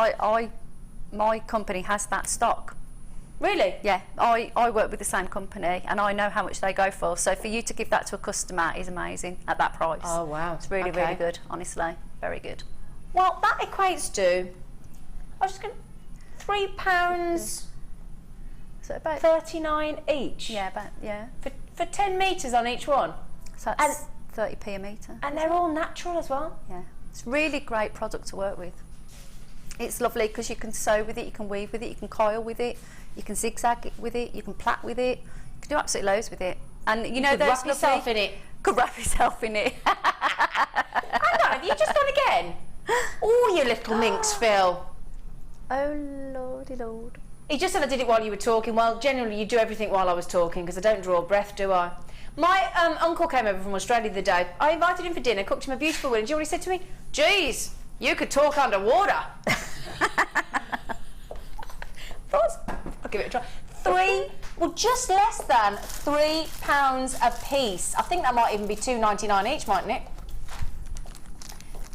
my company has that stock. Really? Yeah, I work with the same company and I know how much they go for. So for you to give that to a customer is amazing at that price. Oh wow, it's really really good. Honestly, very good. Well, that equates to, I was just going £3. So about 39 each. Yeah, about For 10 metres on each one. So that's 30p a metre. And they're all natural as well. Yeah, it's really great product to work with. It's lovely because you can sew with it, you can weave with it, you can coil with it, you can zigzag it with it, you can plait with it, you can do absolutely loads with it. And you know, could wrap yourself in it. Could wrap yourself in it. Hang on, have you just gone again? Oh, you little minx, Phil. Oh, lordy lord. He just said I did it while you were talking. Well, generally you do everything while I was talking because I don't draw a breath, do I? My uncle came over from Australia the other day. I invited him for dinner, cooked him a beautiful meal, and Jewellery said to me, geez, you could talk underwater. I'll give it a try. Just less than £3 a piece. I think that might even be $2.99 each, mightn't it?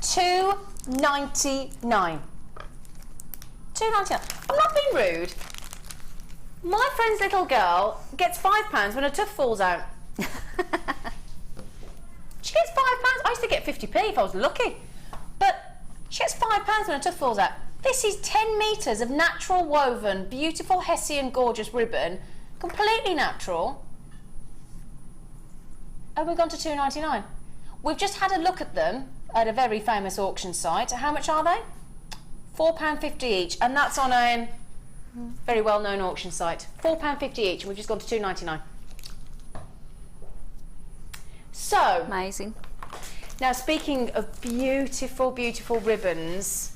$2.99. $2.99. I'm not being rude. My friend's little girl gets £5 when her tooth falls out. She gets £5. I used to get 50p if I was lucky. £5 when a tooth falls out. This is 10 metres of natural woven, beautiful Hessian gorgeous ribbon, completely natural. And we've gone to £2.99. We've just had a look at them at a very famous auction site. How much are they? £4.50 each, and that's on a very well-known auction site. £4.50 each, and we've just gone to £2.99. So, Amazing. now speaking of beautiful, beautiful ribbons,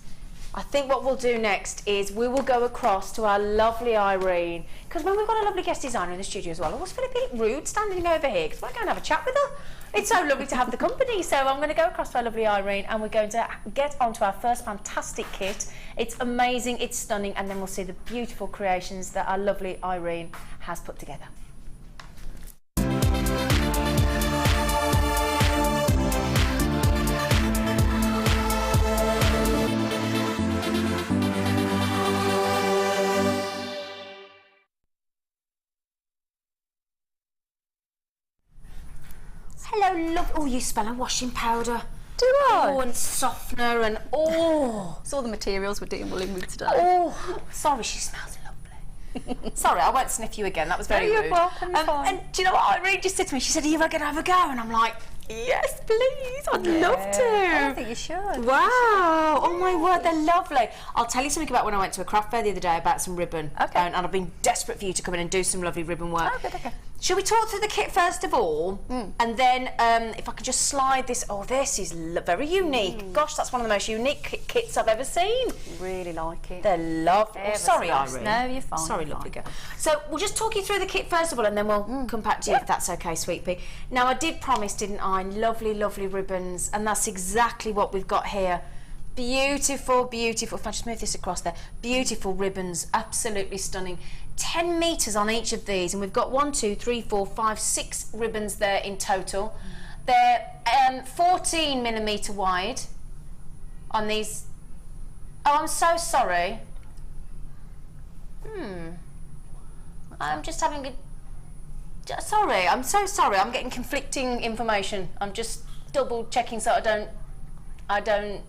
I think what we'll do next is we will go across to our lovely Irene, because when we've got a lovely guest designer in the studio as well, I always feel a bit rude standing over here because we're going to have a chat with her. It's so lovely to have the company. So I'm going to go across to our lovely Irene and we're going to get onto our first fantastic kit. It's amazing, it's stunning, and then we'll see the beautiful creations that our lovely Irene has put together. Hello, love. Oh, you smell a washing powder. Do I? Oh, and softener and It's all the materials we're dealing with today. Oh, sorry, she smells lovely. Sorry, I won't sniff you again. That was very No, you're rude. welcome, you're fine. And do you know what Irene just said to me? She said, "Are you ever going to have a go?" And I'm like, "Yes, please. I'd love to." I think you should. Wow! Oh my word, they're lovely. I'll tell you something about when I went to a craft fair the other day about some ribbon. Okay. And I've been desperate for you to come in and do some lovely ribbon work. Oh, good, okay. Shall we talk through the kit first of all? And then if I could just slide this. Oh, this is very unique. Gosh, that's one of the most unique kits I've ever seen. Really like it. They're lovely. Oh, sorry, nice. Irene. No, you're fine. Sorry, you're lovely fine. girl. So we'll just talk you through the kit first of all, and then we'll come back to you if that's okay, sweet pea. Now, I did promise, didn't I? Lovely, lovely ribbons, and that's exactly what we've got here. Beautiful, beautiful. If I just move this across there, beautiful ribbons, absolutely stunning. 10 metres on each of these, and we've got 1, 2, 3, 4, 5, 6 ribbons there in total. They're 14mm wide on these. Oh, I'm so sorry. I'm just having a. Sorry, I'm so sorry. I'm getting conflicting information. I'm just double checking so I don't.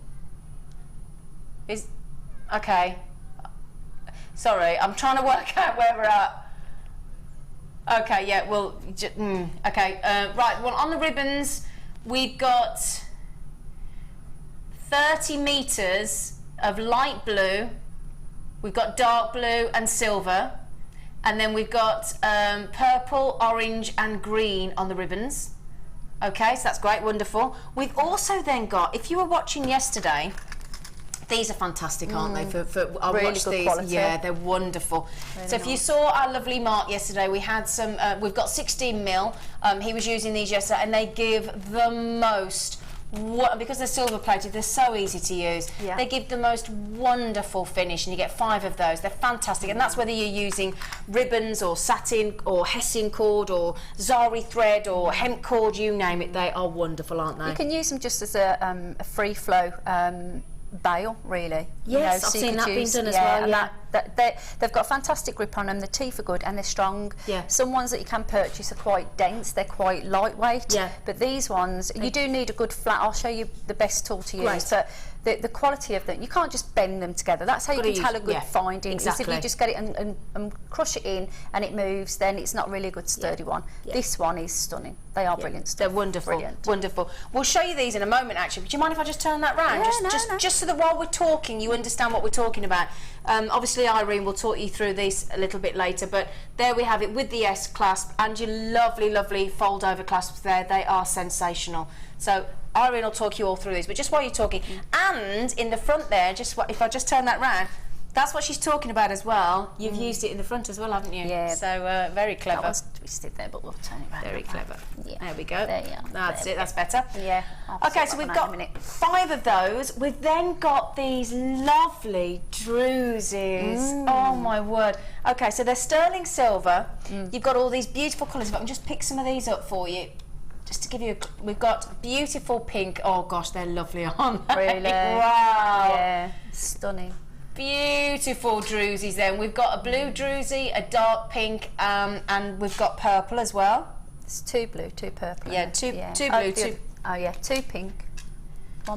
Is okay. Sorry, I'm trying to work out where we're at. Okay, yeah, well, okay. Right, well, on the ribbons, we've got 30 metres of light blue. We've got dark blue and silver. And then we've got purple, orange and green on the ribbons. Okay, so that's great, wonderful. We've also then got, if you were watching yesterday, these are fantastic, aren't they? I really watched good these. quality. Yeah, they're wonderful. Really so if you nice. saw our lovely Mark yesterday, we had some. We've got 16mm. He was using these yesterday, and they give the most. Because they're silver plated, they're so easy to use. Yeah. They give the most wonderful finish, and you get 5 of those. They're fantastic, and that's whether you're using ribbons or satin or Hessian cord or zari thread or hemp cord, you name it. They are wonderful, aren't they? You can use them just as a free flow bail, really. Yes, I've so you seen could that being use- done as well, and yeah. They've got a fantastic grip on them. The teeth are good and they're strong. Yeah. Some ones that you can purchase are quite dense. They're quite lightweight. Yeah. But these ones, you do need a good flat. I'll show you the best tool to use. Great. But the quality of them, you can't just bend them together. That's how you Gotta can tell a use- good yeah, finding. Is if exactly. you just get it and crush it in and it moves, then it's not really a good sturdy one. Yeah. This one is stunning. They are brilliant stuff. They're wonderful, Brilliant. wonderful. We'll show you these in a moment, actually. Do you mind if I just turn that round? Yeah, just so that while we're talking, you understand what we're talking about. Obviously, Irene will talk you through these a little bit later, but there we have it with the S clasp and your lovely, lovely fold-over clasps there. They are sensational. So Irene will talk you all through these, but just while you're talking, and in the front there, if I just turn that round, that's what she's talking about as well. You've used it in the front as well, haven't you? Yeah. So very clever. That was twisted there, but we'll turn it back. Very clever. Yeah. There we go. There you are. That's There it. That's better. Yeah. I'll Okay, sort so that we've one out got in a minute. 5 of those. We've then got these lovely drusies. Oh my word. Okay, so they're sterling silver. You've got all these beautiful colours. If I can just pick some of these up for you. Just to give you we've got beautiful pink. Oh gosh, they're lovely, aren't they? Really? Wow. Yeah, stunning. Beautiful drusies then. We've got a blue druzy, a dark pink, and we've got purple as well. It's 2 blue, 2 purple. Yeah, isn't it? two blue, two- Oh yeah, 2 pink.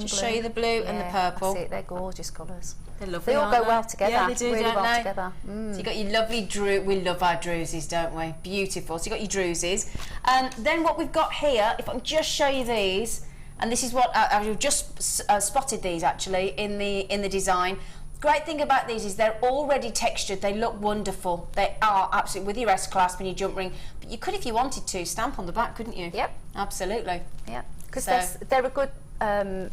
Just show you the blue and the purple. That's it. They're gorgeous colours. They're lovely. They all go well together. Yeah, they do, really don't well they? together. So you got your lovely we love our druses, don't we? Beautiful. So you got your druses. Then what we've got here, if I can just show you these, and this is what I've just spotted these actually in the design. Great thing about these is they're already textured. They look wonderful. They are absolutely with your S clasp and your jump ring. But you could, if you wanted to, stamp on the back, couldn't you? Yep. Absolutely. Yep. Because So- they're a good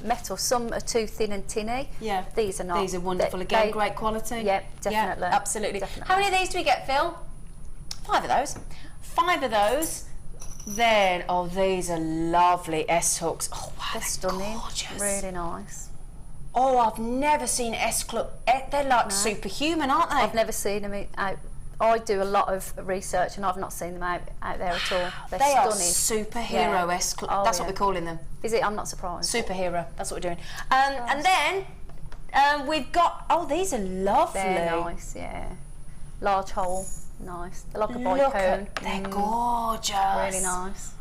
metal. Some are too thin and tinny. Yeah. These are not. These are wonderful. Again, great quality. Yep, definitely. Yeah, absolutely. Definitely. How many of these do we get, Phil? 5 of those. 5 of those. Then, oh, these are lovely S hooks. Oh wow, They're stunning. gorgeous. Really nice. Oh, I've never seen S club. They're like superhuman, aren't they? I've never seen them out. I do a lot of research and I've not seen them out there at all. They're they are stunning. superhero S club. Oh, That's what yeah. we're calling them. Is it? I'm not surprised. Superhero. That's what we're doing. And then we've got. Oh, these are lovely. They're nice, yeah. Large hole, nice. They're like a Look bicone. at, they're gorgeous. Really nice.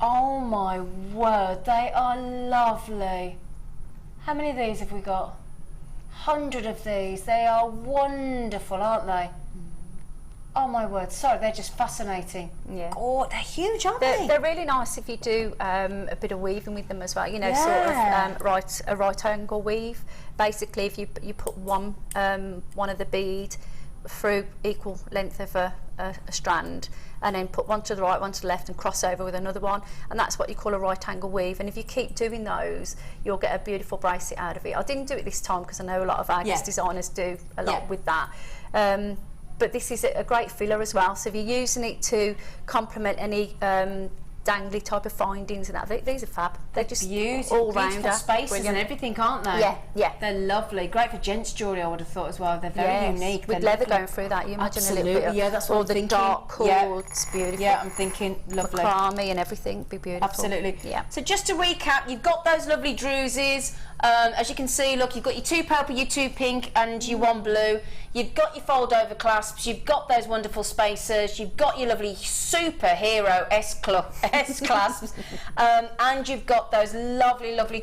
Oh my word, they are lovely. How many of these have we got? 100 of these. They are wonderful, aren't they? Oh my word, sorry, they're just fascinating. Yeah. Oh, they're huge, aren't they? They're really nice if you do a bit of weaving with them as well. You know, Yeah. sort of a right angle weave. Basically, if you put one of the bead through equal length of a strand, and then put one to the right, one to the left, and cross over with another one, and that's what you call a right angle weave. And if you keep doing those, you'll get a beautiful bracelet out of it. I didn't do it this time because I know a lot of our guest designers do a lot with that. But this is a great filler as well. So if you're using it to complement any dangly type of findings and that, these are fab. They're just beautiful, all beautiful rounder. spaces Brilliant. and everything, aren't they? Yeah, yeah. They're lovely. Great for gents jewellery, I would have thought as well. They're very unique. With They're leather lovely. going through that, you imagine Absolutely. a little bit of Yeah, that's what all I'm the thinking. dark Yeah. cords, beautiful. Yeah, I'm thinking lovely. Macrame and everything, be beautiful. Absolutely. Yeah. So just to recap, you've got those lovely druses. As you can see, look, you've got your 2 purple, your 2 pink, and your 1 blue. You've got your fold-over clasps. You've got those wonderful spacers. You've got your lovely superhero S clasps, and you've got those lovely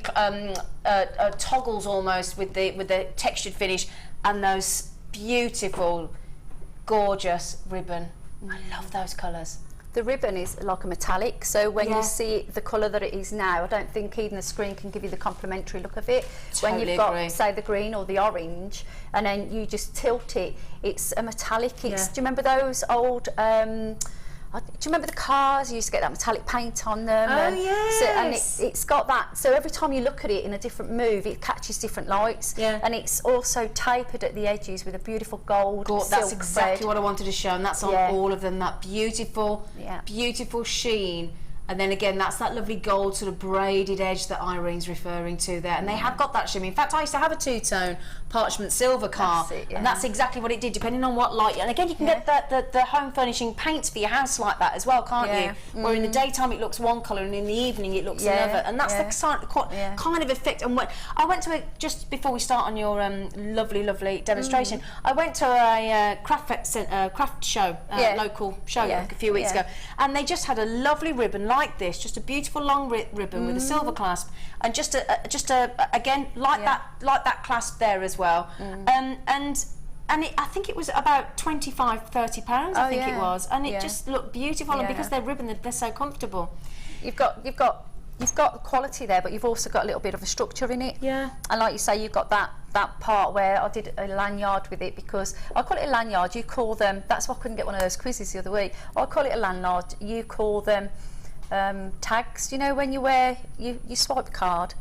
toggles almost with the textured finish, and those beautiful, gorgeous ribbon. I love those colours. The ribbon is like a metallic, so when you see the colour that it is now, I don't think even the screen can give you the complementary look of it. When Totally you've got, agree. say, the green or the orange, and then you just tilt it, it's a metallic. Do you remember those old... do you remember the cars? You used to get that metallic paint on them. Oh, and yes. So, and it's got that. So every time you look at it in a different move, it catches different lights. Yeah. And it's also tapered at the edges with a beautiful gold silk That's exactly thread. what I wanted to show, and that's on all of them. That beautiful, beautiful sheen. And then again, that's that lovely gold sort of braided edge that Irene's referring to there. And they have got that shimmy. In fact, I used to have a 2-tone parchment silver car. That's it, and that's exactly what it did, depending on what light. And again, you can get the home furnishing paints for your house like that as well, can't you? Where in the daytime it looks one colour and in the evening it looks another. And that's the kind of effect. And when I went to just before we start on your lovely demonstration, I went to a craft show, local show like a few weeks ago. And they just had a lovely ribbon like this, just a beautiful long ribbon with a silver clasp, and just again like that clasp there as well. And I think it was about £25–30. I think it was, and it just looked beautiful. And because they're ribbon, they're so comfortable. You've got the quality there, but you've also got a little bit of a structure in it. Yeah. And like you say, you've got that part where I did a lanyard with it, because I call it a lanyard. You call them. That's why I couldn't get one of those quizzes the other week. I call it a lanyard. You call them tags. You know, when you swipe a card.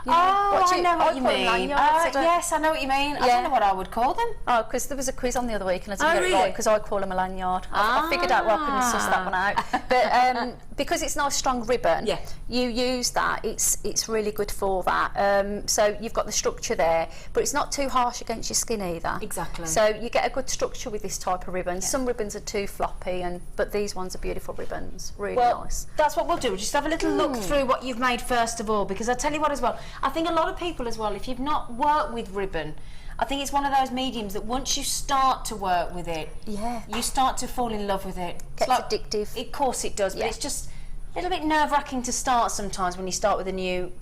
You know, I know what you mean. Yes, I know what you mean. I don't know what I would call them. Oh, because there was a quiz on the other week and I didn't get it right, because I call them a lanyard. I figured out why I couldn't suss that one out. But because it's nice strong ribbon, you use that. It's really good for that. So you've got the structure there, but it's not too harsh against your skin either. Exactly. So you get a good structure with this type of ribbon. Some ribbons are too floppy, but these ones are beautiful ribbons. Really nice. That's what we'll do. We'll just have a little look through what you've made first of all, because I tell you what as well, I think a lot of people as well, if you've not worked with ribbon, I think it's one of those mediums that once you start to work with it, you start to fall in love with it. Gets addictive. Of course it does, but it's just a little bit nerve-wracking to start sometimes when you start with a new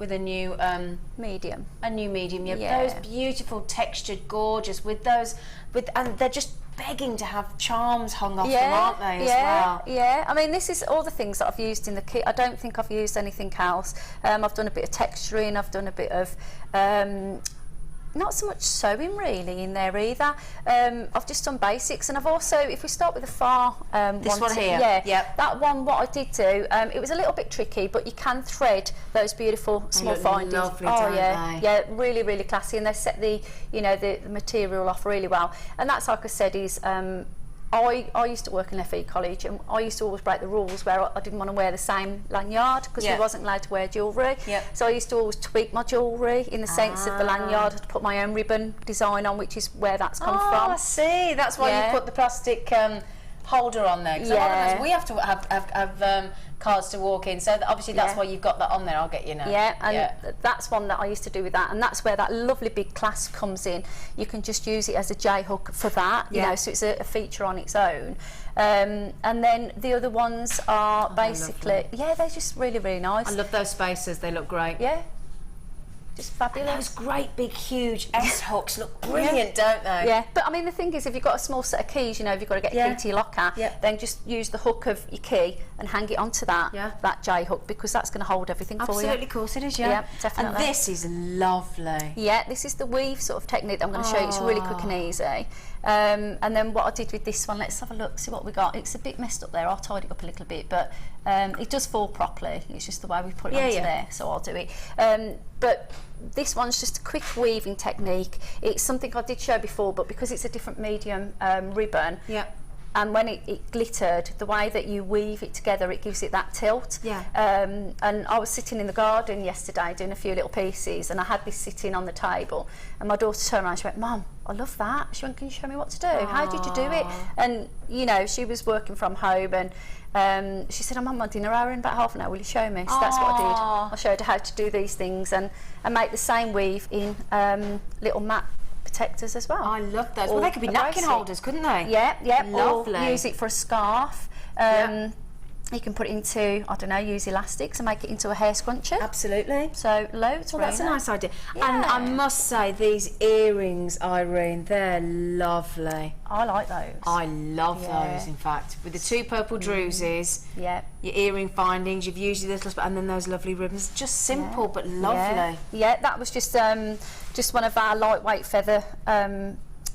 medium. A new medium. Yeah. Those beautiful textured, gorgeous and they're just begging to have charms hung off them, aren't they, as well? Yeah, I mean, this is all the things that I've used in the kit. I don't think I've used anything else. I've done a bit of texturing, I've done a bit of not so much sewing really in there either. I've just done basics, and I've also, if we start with the far this one here, that one, what I did do, it was a little bit tricky, but you can thread those beautiful small findings. Lovely, yeah, really, really classy, and they set the, you know, the material off really well. And that's, like I said, is I used to work in FE college, and I used to always break the rules where I didn't want to wear the same lanyard because we wasn't allowed to wear jewellery. So I used to always tweak my jewellery in the sense of the lanyard to put my own ribbon design on, which is where that's come from. I see. That's why you put the plastic holder on there. Because a lot of us, we have to have cards to walk in, so obviously that's why you've got that on there. I'll get you now. That's one that I used to do with that, and that's where that lovely big clasp comes in. You can just use it as a J hook for that, you know, so it's a feature on its own. And then the other ones are basically, they're just really, really nice. I love those spacers, they look great. Yeah, just fabulous. And those great big huge S hooks look brilliant, don't they? Yeah, but I mean the thing is, if you've got a small set of keys, you know, if you've got to get a key to your locker, then just use the hook of your key and hang it onto that that J hook, because that's going to hold everything for you. Absolutely, of course it is, yeah, definitely. And this is lovely. Yeah, this is the weave sort of technique that I'm going to show you. It's really quick and easy. And then what I did with this one, let's have a look, see what we got. It's a bit messed up there, I'll tidy it up a little bit, but it does fall properly. It's just the way we put it onto there, so I'll do it. But this one's just a quick weaving technique. It's something I did show before, but because it's a different medium ribbon, and when it glittered, the way that you weave it together, it gives it that tilt. And I was sitting in the garden yesterday doing a few little pieces, and I had this sitting on the table, and my daughter turned around and she went, "Mum, I love that." She went, "Can you show me what to do? How did you do it?" And you know, she was working from home, and she said, "I'm on my dinner hour in about half an hour, will you show me?" So that's what I did. I showed her how to do these things and make the same weave in little matte protectors as well. I love those. Well, they could be napkin holders, couldn't they? Yeah, Lovely. Or use it for a scarf. You can put it into, I don't know, use elastics and make it into a hair scrunchie. Absolutely. So loads. Well, that's a nice idea. And I must say, these earrings, Irene, they're lovely. I like those. I love those, in fact. With the two purple druses, your earring findings, you've used your little, and then those lovely ribbons. Just simple but lovely. Yeah, that was just one of our lightweight feather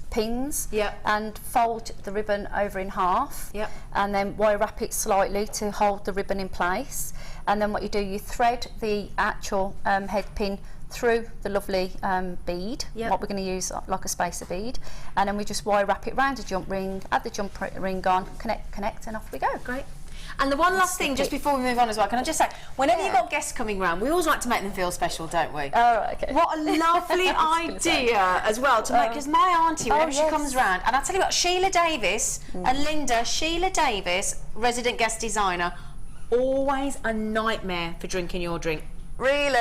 pins, and fold the ribbon over in half, and then wire wrap it slightly to hold the ribbon in place, and then what you do, you thread the actual head pin through the lovely bead, what we're going to use like a spacer bead, and then we just wire wrap it round a jump ring, add the jump ring on, connect, and off we go. Great. And the one last thing, just before we move on as well, can I just say, whenever you've got guests coming round, we always like to make them feel special, don't we? Oh, right, okay. What a lovely idea as well to make, because my auntie, whenever she comes round, and I tell you what, Sheila Davis and Linda, Sheila Davis, resident guest designer, always a nightmare for drinking your drink. Really?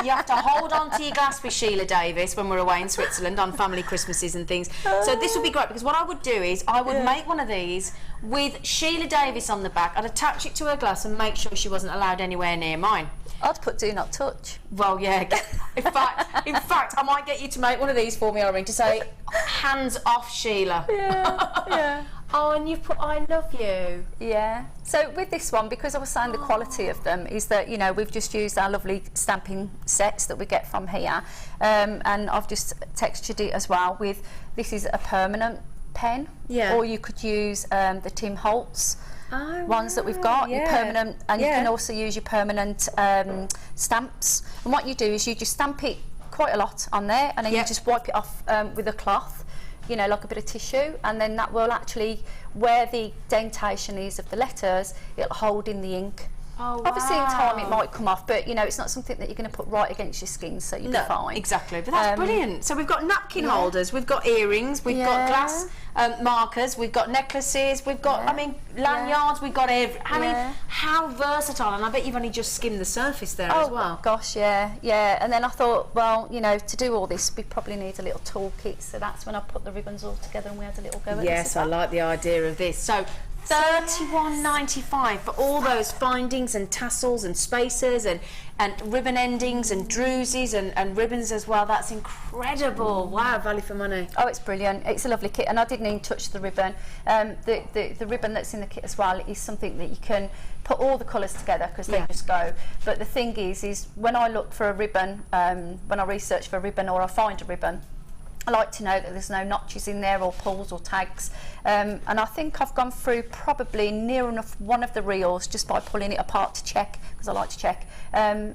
You have to hold on to your glass with Sheila Davis when we're away in Switzerland on family Christmases and things. So this would be great, because what I would do is I would make one of these with Sheila Davis on the back. I'd attach it to her glass and make sure she wasn't allowed anywhere near mine. I'd put do not touch. Well, yeah. In fact, I might get you to make one of these for me, Irene, to say, hands off, Sheila. Yeah. Oh, and you've put I love you. Yeah. So with this one, because I was saying the quality of them is that, you know, we've just used our lovely stamping sets that we get from here, and I've just textured it as well with, this is a permanent pen, or you could use the Tim Holtz ones that we've got, your permanent, and you can also use your permanent stamps. And what you do is you just stamp it quite a lot on there, and then you just wipe it off with a cloth, you know, like a bit of tissue, and then that will actually, where the dentation is of the letters, it'll hold in the ink. Oh, obviously in time it might come off, but you know, it's not something that you're going to put right against your skin, so you'll be fine. Exactly, but that's brilliant. So we've got napkin holders, we've got earrings, we've got glass markers, we've got necklaces, we've got, I mean, lanyards, we've got every. I mean, how versatile, and I bet you've only just skimmed the surface there as well. Oh gosh, yeah. And then I thought, well, you know, to do all this, we probably need a little toolkit, so that's when I put the ribbons all together and we had a little go at this. Yes, I like the idea of this. So, $31.95 for all those findings and tassels and spacers and ribbon endings and druses and ribbons as well. That's incredible. Wow, value for money. Oh, it's brilliant. It's a lovely kit, and I didn't even touch the ribbon. The ribbon that's in the kit as well is something that you can put all the colours together because they just go. But the thing is when I look for a ribbon, when I research for a ribbon or I find a ribbon, I like to know that there's no notches in there or pulls or tags, and I think I've gone through probably near enough one of the reels just by pulling it apart to check, because I like to check, and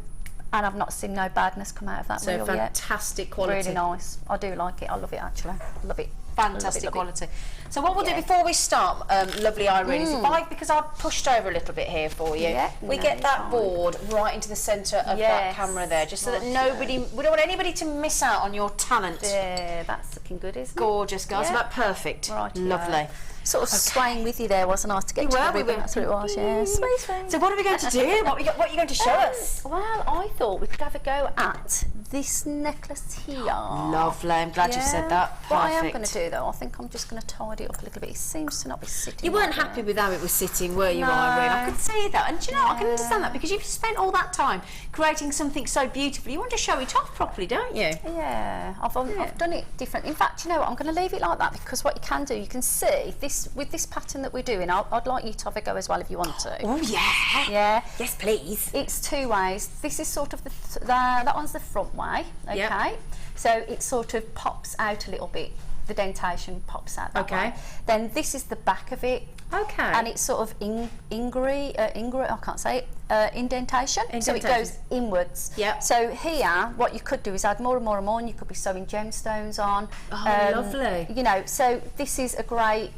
I've not seen no badness come out of that reel yet. So fantastic quality. Really nice. I do like it. I love it actually. I love it. Fantastic love quality. So what we'll do before we start, lovely Irene, is because I've pushed over a little bit here for you, we get that board right into the centre of that camera there, just so that we don't want anybody to miss out on your talent. Yeah, that's looking good, isn't it? Gorgeous, girls. About perfect. Right, lovely. Sort of swaying with you there, wasn't I, to get to the ribbon? That's what it was, yeah. Sway. So what are we going to do? What are you going to show us? Well, I thought we could have a go at this necklace here. Lovely, I'm glad you said that. Perfect. What I am going to do though, I think I'm just going to tidy it up a little bit. It seems to not be sitting. You weren't happy with how it was sitting, were you, Irene? I could see that. And do you know, I can understand that because you've spent all that time creating something so beautiful. You want to show it off properly, don't you? Yeah, I've done it different. In fact, you know what, I'm going to leave it like that because what you can do, you can see this with this pattern that we're doing. I'd like you to have a go as well if you want to. Oh yeah. Yeah. Yes, please. It's two ways. This is sort of that one's the front way. Okay. Yep. So it sort of pops out a little bit. The dentation pops out that way. Then this is the back of it. Okay. And it's sort of I can't say it, indentation. So it goes inwards. Yep. So here, what you could do is add more and more and more, and you could be sewing gemstones on. Oh, lovely. You know, so this is a great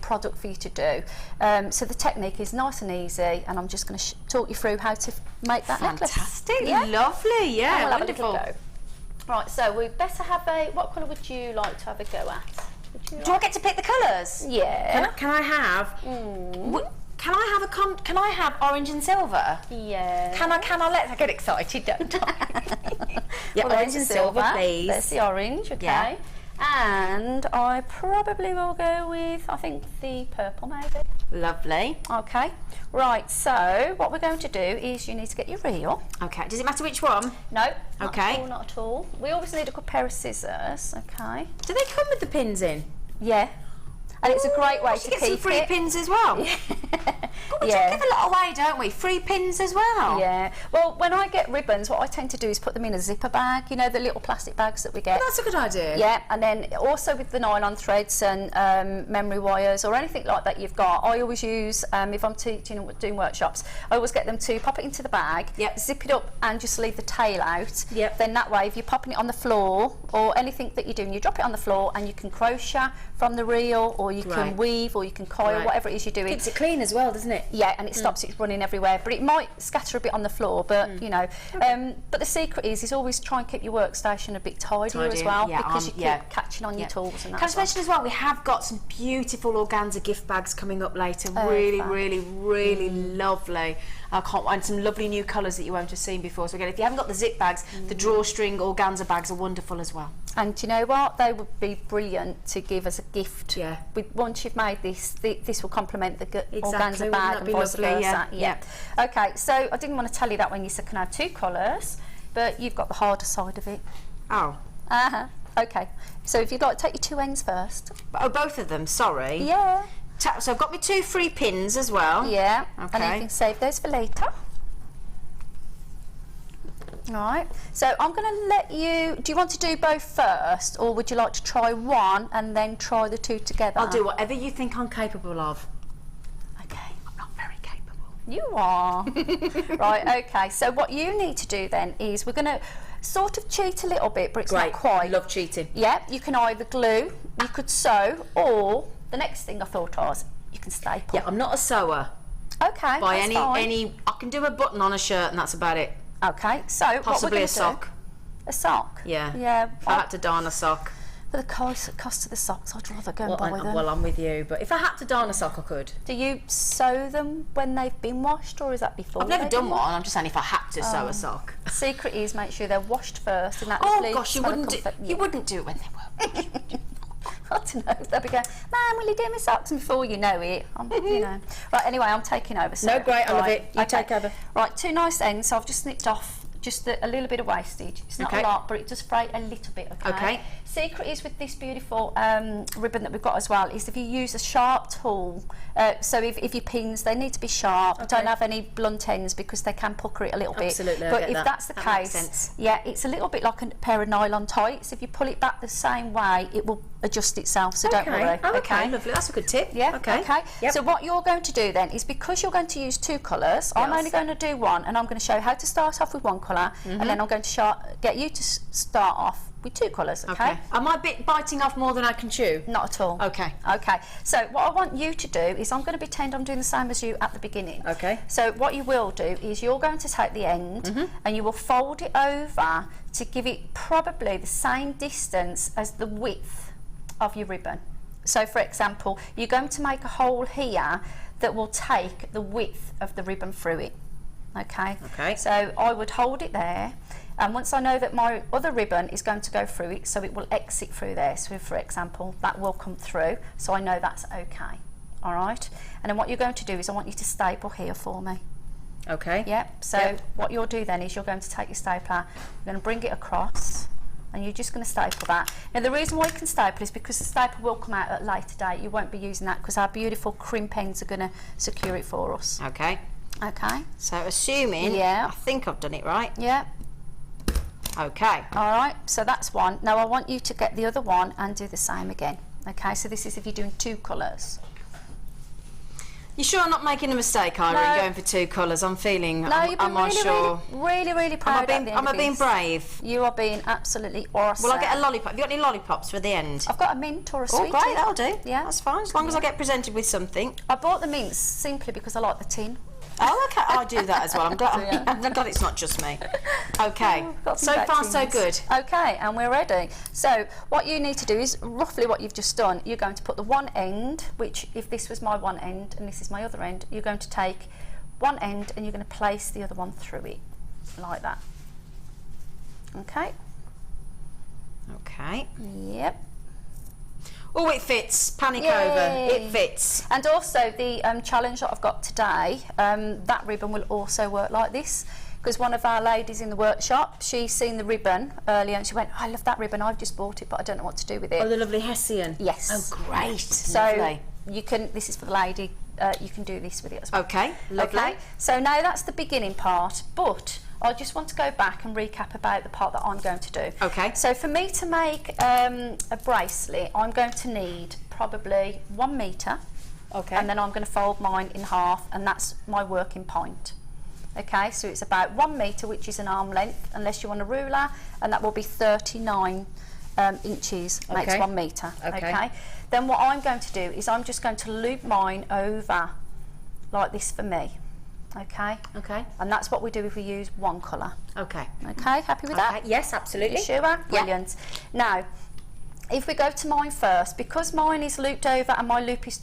product for you to do. So the technique is nice and easy, and I'm just going to talk you through how to make that necklace. Fantastic. Lovely. Yeah. And we'll wonderful. have a little go. Right, so we better have what colour would you like to have a go at? Do I get to pick the colours? Yeah. Can I have? Can I have orange and silver? Yeah. Can I let get excited? Don't I? Well, orange and silver, please. There's the orange. Okay. Yeah. And I probably will go with, I think, the purple maybe. Lovely. Okay. Right, so what we're going to do is you need to get your reel. Okay. Does it matter which one? No. Okay. Not at all. We always need a good pair of scissors. Okay. Do they come with the pins in? Yeah. And it's a great way to get keep some free it. pins as well. We give a lot away, don't we? Free pins as well. Yeah. Well, when I get ribbons, what I tend to do is put them in a zipper bag. You know, the little plastic bags that we get. Well, that's a good idea. Yeah, and then also with the nylon threads and memory wires or anything like that you've got, I always use, if I'm teaching and doing workshops, I always get them to pop it into the bag, zip it up and just leave the tail out. Then that way, if you're popping it on the floor or anything that you're doing, you drop it on the floor and you can crochet from the reel, or you can weave, or you can coil, whatever it is you're doing. Keeps it clean as well, doesn't it? Yeah, and it stops it running everywhere, but it might scatter a bit on the floor, but you know. But the secret is always try and keep your workstation a bit tidier as well, because you keep catching on your tools and that. Can I mention as well, we have got some beautiful organza gift bags coming up later. Really lovely. I can't find some lovely new colours that you won't have seen before. So again, if you haven't got the zip bags, the drawstring organza bags are wonderful as well. And do you know what? They would be brilliant to give as a gift. Yeah. Once you've made this, this will complement the organza Wouldn't bag that and be vice lovely? versa. Yeah. Okay, so I didn't want to tell you that when you said can I have two colours, but you've got the harder side of it. Oh. Okay, so if you'd like to take your two ends first. Oh, both of them, sorry. Yeah. So I've got my two free pins as well. Yeah. Okay. And you can save those for later. Right, so I'm going to let you, do you want to do both first, or would you like to try one and then try the two together? I'll do whatever you think I'm capable of. Okay. I'm not very capable. You are. Right, okay, so what you need to do then is we're going to sort of cheat a little bit, but it's not quite. Love cheating. Yeah, you can either glue, you could sew, or the next thing I thought was, you can staple. Yeah, I'm not a sewer. Okay, By that's fine. any, I can do a button on a shirt and that's about it. Okay, so Possibly what we're a sock. A sock? Yeah. Yeah. I had to darn a sock. For the cost of the socks, I'd rather go and buy them. Well, I'm with you, but if I had to darn a sock, I could. Do you sew them when they've been washed, or is that before? I've never done one. I'm just saying if I had to sew a sock. The secret is make sure they're washed first, and that Oh gosh, you wouldn't do it when they were. I don't know. They'll be going, Mum, will you do my socks? And before you know it, you know. Right, anyway, I'm taking over. So, no, great, I love it. You take over. Right, 2 nice ends. So I've just snipped off just a little bit of wastage. It's not a lot, but it does fray a little bit, okay? Secret is with this beautiful ribbon that we've got as well, is if you use a sharp tool, so if your pins, they need to be sharp, don't have any blunt ends because they can pucker it a little bit. Absolutely, but if that's the case, yeah, it's a little bit like a pair of nylon tights. If you pull it back the same way, it will adjust itself, so don't worry. Okay, lovely, that's a good tip. Yeah, okay. Yep. So what you're going to do then is, because you're going to use 2 colours, I'm only going to do one, and I'm going to show you how to start off with one colour, and then I'm going to get you to start off with 2 colours, okay? Am I biting off more than I can chew? Not at all. Okay. Okay, so what I want you to do is, I'm going to pretend I'm doing the same as you at the beginning. Okay. So what you will do is, you're going to take the end and you will fold it over to give it probably the same distance as the width of your ribbon. So for example, you're going to make a hole here that will take the width of the ribbon through it. Okay. So I would hold it there, and once I know that my other ribbon is going to go through it, so it will exit through there. So for example, that will come through, so I know that's okay. All right. And then what you're going to do is, I want you to staple here for me. Okay. Yep. So what you'll do then is, you're going to take your stapler, you're going to bring it across, and you're just going to staple that. Now the reason why you can staple is because the staple will come out at a later date. You won't be using that because our beautiful crimp ends are going to secure it for us. Okay. Okay. So assuming, I think I've done it right. Yeah. Okay. All right, so that's one. Now I want you to get the other one and do the same again. Okay, so this is if you're doing 2 colours. You sure I'm not making a mistake, Irene, going for 2 colours? I'm feeling, I'm unsure. Really proud of Am I being brave? You are being absolutely awesome. Will I get a lollipop? Have you got any lollipops for the end? I've got a mint or a sweetie. Oh, great, that'll do. Yeah. That's fine, as long as I get presented with something. I bought the mints simply because I like the tin. Oh, okay, I do that as well. I'm glad, I'm glad it's not just me. Okay, so far so good. Okay, and we're ready. So what you need to do is, roughly what you've just done, you're going to put the one end, which if this was my one end and this is my other end, you're going to take one end and you're going to place the other one through it, like that. Okay. Okay. Yep. Oh, it fits. Panic Yay. over. It fits. And also the challenge that I've got today, that ribbon will also work like this, because one of our ladies in the workshop, she's seen the ribbon earlier and she went, I love that ribbon, I've just bought it but I don't know what to do with it. Oh, the lovely Hessian. Yes. Oh, great. So lovely. You can, this is for the lady, you can do this with it as well. Okay, lovely. Okay, so now that's the beginning part, but I just want to go back and recap about the part that I'm going to do. Okay. So for me to make a bracelet, I'm going to need probably 1 metre. Okay. And then I'm going to fold mine in half, and that's my working point. Okay, so it's about 1 metre, which is an arm length, unless you want a ruler, and that will be 39 inches, makes 1 metre. Okay. Then what I'm going to do is, I'm just going to loop mine over like this for me. Okay. Okay. And that's what we do if we use 1 colour. Okay. Okay, happy with that? Yes, absolutely. You sure? Brilliant. Now, if we go to mine first, because mine is looped over and my loop is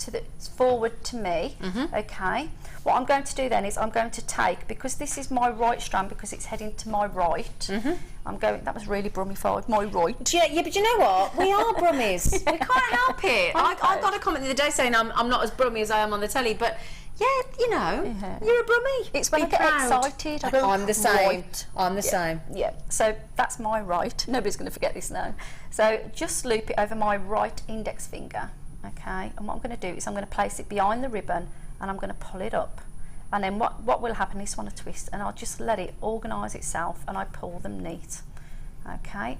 forward to me, okay, what I'm going to do then is, I'm going to take, because this is my right strand, because it's heading to my right, I'm going, that was really brummified, my right. Yeah, but you know what? We are brummies. We can't help it. I got a comment the other day saying I'm not as brummy as I am on the telly, but yeah, you know, you're a brummy. It's when I get excited. I go, I'm the same. Right. I'm the same. Yeah, so that's my right. Nobody's going to forget this now. So just loop it over my right index finger, okay? And what I'm going to do is, I'm going to place it behind the ribbon and I'm going to pull it up. And then what will happen is, I want to twist and I'll just let it organise itself and I pull them neat, okay?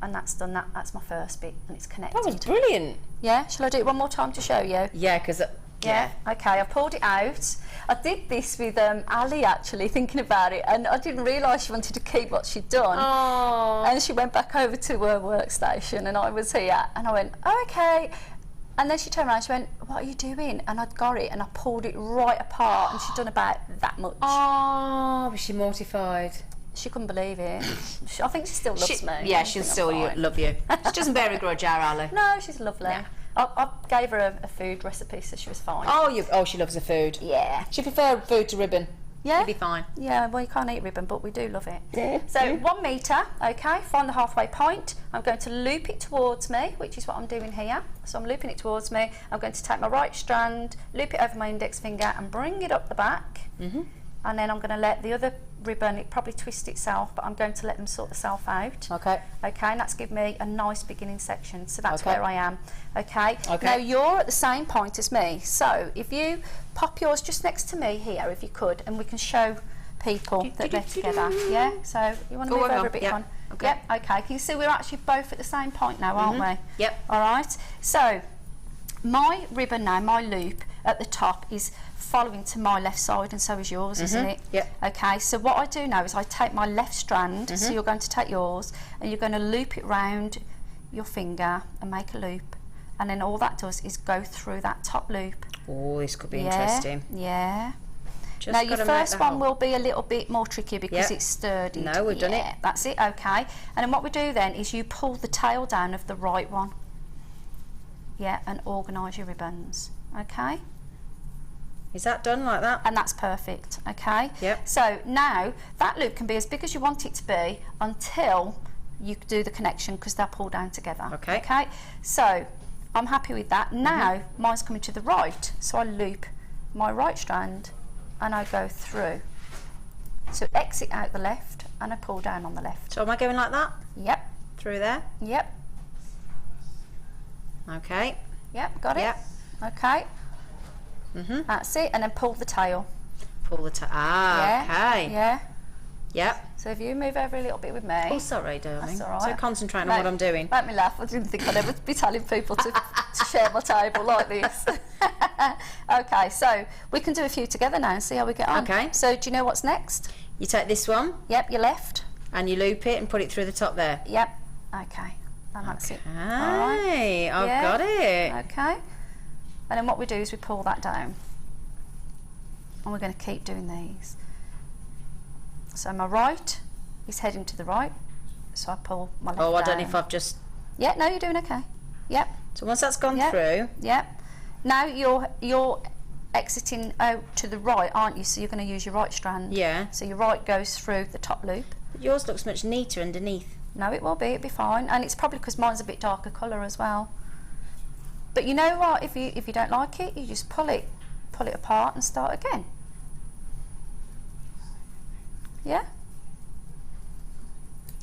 And that's done. That's my first bit, and it's connected. That was brilliant. Yeah, shall I do it one more time to show you? Yeah, because yeah. Okay, I pulled it out. I did this with Ali, actually, thinking about it, and I didn't realise she wanted to keep what she'd done. Oh. And she went back over to her workstation, and I was here, and I went, oh, okay. And then she turned around and she went, what are you doing? And I'd got it and I pulled it right apart, and she'd done about that much. Oh, was she mortified? She couldn't believe it. I think she still loves me. Yeah, she'll still love you. She doesn't bear a grudge, our Ali. No, she's lovely. Yeah. I gave her a food recipe, so she was fine. Oh, she loves the food. Yeah. She prefer food to ribbon. Yeah. She'll be fine. Yeah, well, you can't eat ribbon, but we do love it. Yeah. So 1 metre, okay, find the halfway point. I'm going to loop it towards me, which is what I'm doing here. So I'm looping it towards me. I'm going to take my right strand, loop it over my index finger and bring it up the back. And then I'm going to let the other ribbon, it probably twist itself, but I'm going to let them sort themselves out. Okay. Okay, and that's give me a nice beginning section. So that's Okay. where I am. Okay. Okay. Now you're at the same point as me. So if you pop yours just next to me here, if you could, and we can show people that they're together. Yeah. So you want to move over a bit, on? Okay. Yep. Okay. Can you see we're actually both at the same point now, aren't we? Yep. All right. So my ribbon now, my loop at the top is following to my left side, and so is yours, isn't it? Yep. Okay, so what I do now is I take my left strand, so you're going to take yours, and you're going to loop it round your finger and make a loop, and then all that does is go through that top loop. Oh, this could be interesting. Yeah. Just Now your gotta make first the one hole. will be a little bit more tricky because Yep. it's sturdy. No, we've done it. That's it, okay. And then what we do then is you pull the tail down of the right one. Yeah, and organise your ribbons, okay? Is that done like that? And that's perfect, okay? Yep. So now that loop can be as big as you want it to be until you do the connection, because they'll pull down together. Okay. Okay. So I'm happy with that. Now mine's coming to the right, so I loop my right strand and I go through. So exit out the left and I pull down on the left. So am I going like that? Yep. Through there? Yep. Okay. Yep. Got it. Yep. Okay. That's it, and then pull the tail. Pull the tail. Yeah. Okay. Yeah. Yep. So if you move over a little bit with me. Oh, sorry, darling. That's all right. So concentrating on what I'm doing. Make me laugh. I didn't think I'd ever be telling people to share my table like this. Okay, so we can do a few together now and see how we get on. Okay. So do you know what's next? You take this one Yep, your left. and you loop it and put it through the top there. Yep. Okay. And that's it. Hey, I've Yeah. got it. Okay. And then what we do is we pull that down. And we're going to keep doing these. So my right is heading to the right. So I pull my left Oh, I don't know down. if I've just... Yeah, no, you're doing okay. Yep. So once that's gone Yep. through, Yep. Now you're exiting out to the right, aren't you? So you're going to use your right strand. yeah. So your right goes through the top loop. Yours looks much neater underneath. No, it will be. It'll be fine. And it's probably because mine's a bit darker colour as well. But you know what? If you don't like it, you just pull it apart and start again. Yeah.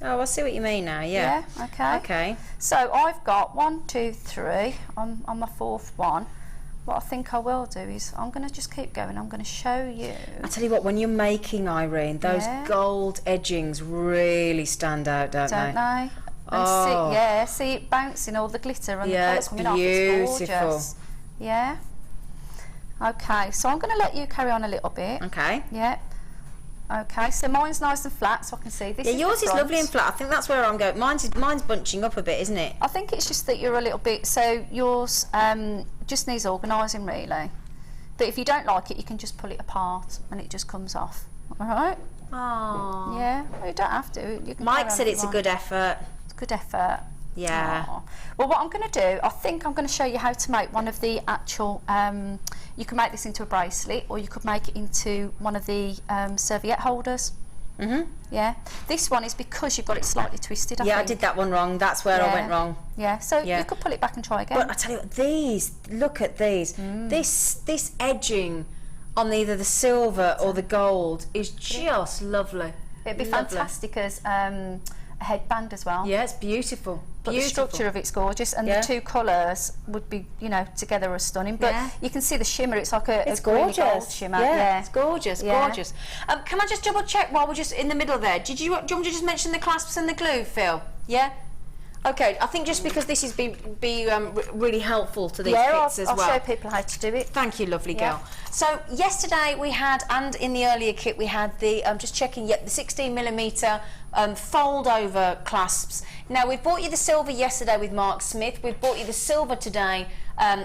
Oh, I see what you mean now, yeah. Yeah. Okay. Okay. So I've got 1, 2, 3 on my fourth one. What I think I will do is I'm going to just keep going. I'm going to show you. I tell you what, when you're making, Irene, those Yeah. gold edgings really stand out, don't Don't they? they? And Oh. see it bouncing, all the glitter and Yeah, the it's colours coming off. It's beautiful. gorgeous. Yeah. Okay, so I'm going to let you carry on a little bit. Okay. Yeah. Okay, so mine's nice and flat, so I can see this. Yeah, is yours the is front. lovely and flat. I think that's where I'm going. Mine's bunching up a bit, isn't it? I think it's just that you're a little bit. So yours just needs organising, really. But if you don't like it, you can just pull it apart and it just comes off. All right. Oh. Yeah. Well, you don't have to. You can Mike carry on said if it's you a want. good effort. It's a good effort. Yeah. Aw. Well, what I'm going to do, I think I'm going to show you how to make one of the actual. You can make this into a bracelet, or you could make it into one of the serviette holders. Yeah. This one is because you've got it slightly twisted. Yeah, I think. did that one wrong. That's where I Yeah. went wrong. Yeah. So Yeah. you could pull it back and try again. But I tell you what, these, look at these. This edging on either the silver or the gold is just lovely. It'd be Lovely. fantastic as a headband as well. Yeah, it's beautiful. But the Beautiful. structure of it's gorgeous, and Yeah. the two colours would be, together as stunning. But Yeah. you can see the shimmer; it's like a It's greeny gold gorgeous. shimmer. Yeah, it's gorgeous, Yeah. gorgeous. Can I just double check while we're just in the middle there? Do you want me to just mention the clasps and the glue, Phil? Yeah. Okay, I think just because this is really helpful to these kits as I'll well. show people how to do it. Thank you, lovely Yeah. girl. So yesterday we had, and in the earlier kit we had the, just checking, the 16mm fold over clasps. Now we've bought you the silver yesterday with Mark Smith, we've bought you the silver today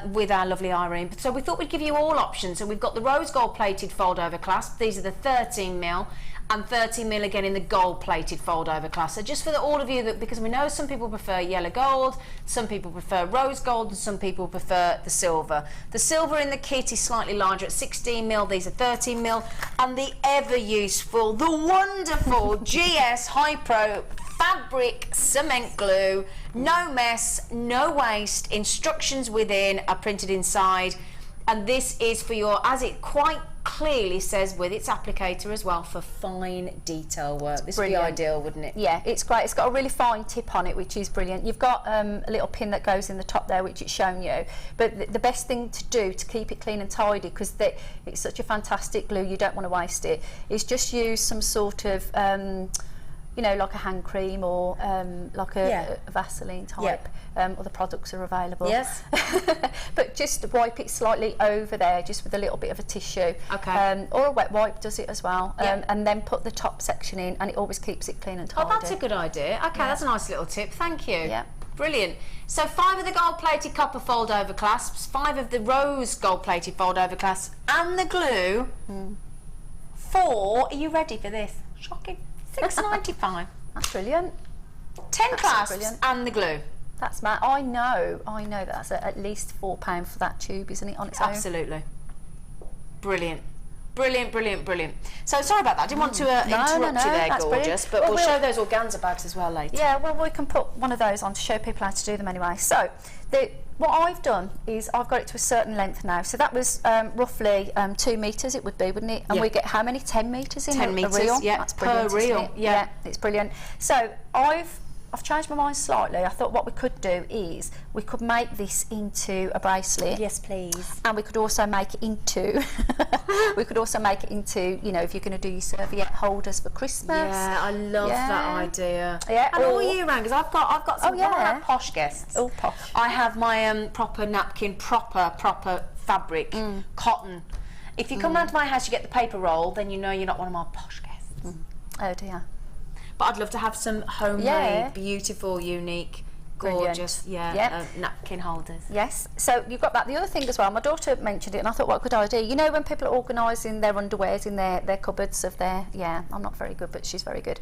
with our lovely Irene. So we thought we'd give you all options. So we've got the rose gold plated fold over clasp, these are the 13mm, and 30mm again in the gold-plated fold-over class. So just for all of you, that because we know some people prefer yellow gold, some people prefer rose gold, and some people prefer the silver. The silver in the kit is slightly larger at 16mm, these are 13mm, and the ever-useful, the wonderful GS High Pro fabric cement glue. No mess, no waste, instructions within are printed inside, and this is for your, as it quite clearly says with its applicator as well, for fine detail work. This would be ideal, wouldn't it? Yeah, it's great. It's got a really fine tip on it, which is brilliant. You've got a little pin that goes in the top there, which it's shown you, but the best thing to do to keep it clean and tidy, because it's such a fantastic glue, you don't want to waste it, is just use some sort of you know, like a hand cream or like a Vaseline type. Other products are available. Yes. But just wipe it slightly over there, just with a little bit of a tissue. Okay. Or a wet wipe does it as well. And then put the top section in, and it always keeps it clean and tidy. Oh, that's a good idea. Okay, that's a nice little tip. Thank you. Yeah. Brilliant. So 5 of the gold-plated copper fold-over clasps, 5 of the rose gold-plated fold-over clasps, and the glue. 4. Are you ready for this? Shocking. £6.95. That's brilliant. 10 clasps and the glue. That's mad. I know that's at least £4 for that tube, isn't it, on its own? Absolutely. Brilliant. Brilliant, brilliant, brilliant. So sorry about that. I didn't want to interrupt you there, gorgeous, but we'll show those organza bags as well later. Yeah, well, we can put one of those on to show people how to do them anyway. So what I've done is I've got it to a certain length now. So that was roughly 2 metres it would be, wouldn't it? And we get how many? 10 metres in 10 metres, reel? yeah, That's brilliant, per reel. Yeah, it's brilliant. So I've changed my mind slightly. I thought what we could do is we could make this into a bracelet. Yes, please. And we could also make it into you know, if you're going to do your serviette holders for Christmas. Yeah, I love that idea. Yeah, and all year round, because I've got some posh guests. All posh. I have my proper napkin, proper fabric, cotton. If you come round to my house, you get the paper roll, then you know you're not one of my posh guests. Oh dear. But I'd love to have some homemade, beautiful, unique, gorgeous, napkin holders. Yes. So you've got that. The other thing as well, my daughter mentioned it, and I thought, what a good idea. You know, when people are organising their underwears in their cupboards of their, I'm not very good, but she's very good.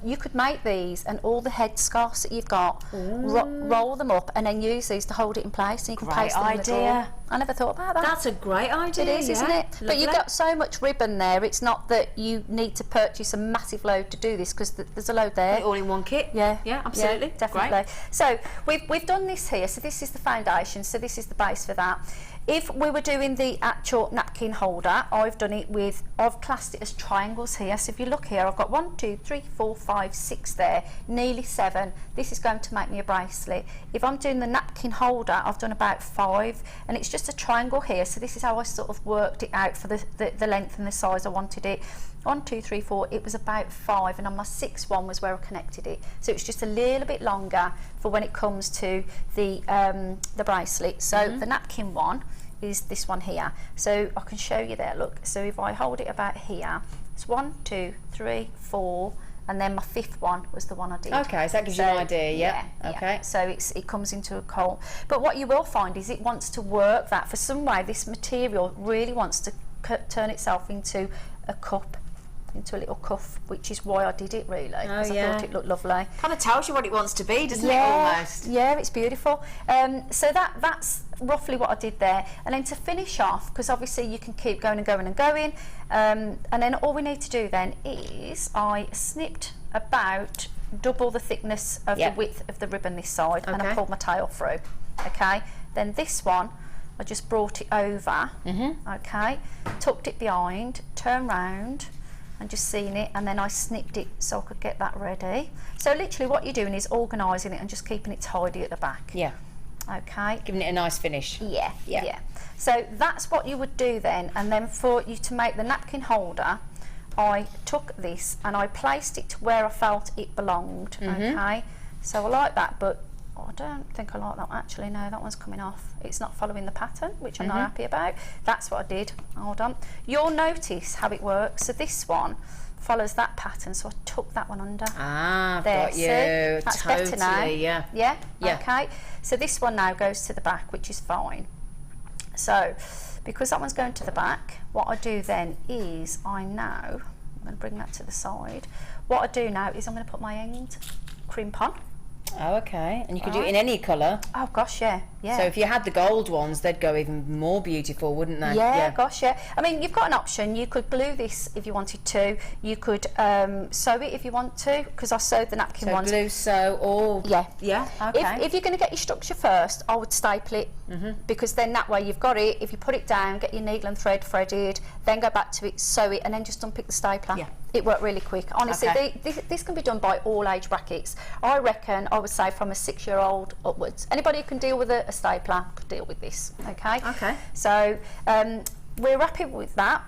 You could make these, and all the headscarves that you've got, roll them up, and then use these to hold it in place, and you can place them in the drawer. I never thought about that. That's a great idea. It is, isn't it? Lovely. But you've got so much ribbon there. It's not that you need to purchase a massive load to do this, because there's a load there. All in one kit. Yeah, absolutely. Yeah, definitely. Great. So we've done this here. So this is the foundation. So this is the base for that. If we were doing the actual napkin holder, I've classed it as triangles here. So if you look here, I've got 1, 2, 3, 4, 5, 6 there, nearly 7. This is going to make me a bracelet. If I'm doing the napkin holder, I've done about 5, and it's just a triangle here. So this is how I sort of worked it out for the length and the size I wanted it. 1, 2, 3, 4, it was about 5, and on my 6th one was where I connected it. So it's just a little bit longer for when it comes to the bracelet. So the napkin one is this one here. So I can show you there, look. So if I hold it about here, it's 1, 2, 3, 4, and then my 5th one was the one I did. Okay, so that gives you an idea, yeah. Okay. So it comes into a cowl. But what you will find is it wants to work that for some way. This material really wants to turn itself into a cup, into a little cuff, which is why I did it really, because I thought it looked lovely. Kind of tells you what it wants to be, doesn't it, almost? Yeah, it's beautiful. So that's roughly what I did there. And then to finish off, because obviously you can keep going and going and going, and then all we need to do then is I snipped about double the thickness of the width of the ribbon this side, and I pulled my tail through. Okay, then this one I just brought it over, okay, tucked it behind, turned round, and just seen it, and then I snipped it so I could get that ready. So literally what you're doing is organising it and just keeping it tidy at the back. Yeah. Okay. Giving it a nice finish. Yeah. So that's what you would do then, and then for you to make the napkin holder, I took this and I placed it to where I felt it belonged. Okay. So I like that, but I don't think I like that actually. No, that one's coming off. It's not following the pattern, which I'm not happy about. That's what I did. Hold on. You'll notice how it works. So this one follows that pattern, so I tuck that one under. Ah, there. Got you. See? That's totally, better now. Yeah. Okay. So this one now goes to the back, which is fine. So because that one's going to the back, what I do then is I now I'm going to bring that to the side. What I do now is I'm going to put my end crimp on. Oh, okay. And you could do it in any colour. Oh gosh, yeah. So if you had the gold ones, they'd go even more beautiful, wouldn't they? Yeah, gosh, yeah. I mean, you've got an option. You could glue this if you wanted to. You could sew it if you want to, because I sewed the napkin ones. Glue, sew, or... Yeah, okay. If you're going to get your structure first, I would staple it, because then that way you've got it. If you put it down, get your needle and thread threaded, then go back to it, sew it, and then just unpick the stapler. Yeah. It worked really quick. Honestly, this can be done by all age brackets. I reckon, I would say from a 6-year-old upwards. Anybody who can deal with a stapler could deal with this, okay? Okay. So we're happy with that.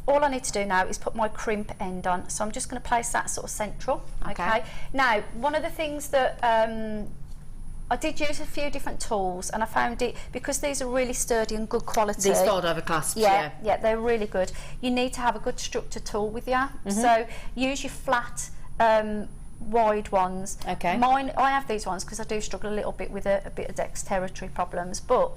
All I need to do now is put my crimp end on. So I'm just going to place that sort of central, okay? Now, one of the things that I did use a few different tools, and I found it, because these are really sturdy and good quality. These fold over clasps, yeah, they're really good. You need to have a good structure tool with you. So use your flat, wide ones. Okay. Mine, I have these ones because I do struggle a little bit with a bit of dexterity problems, but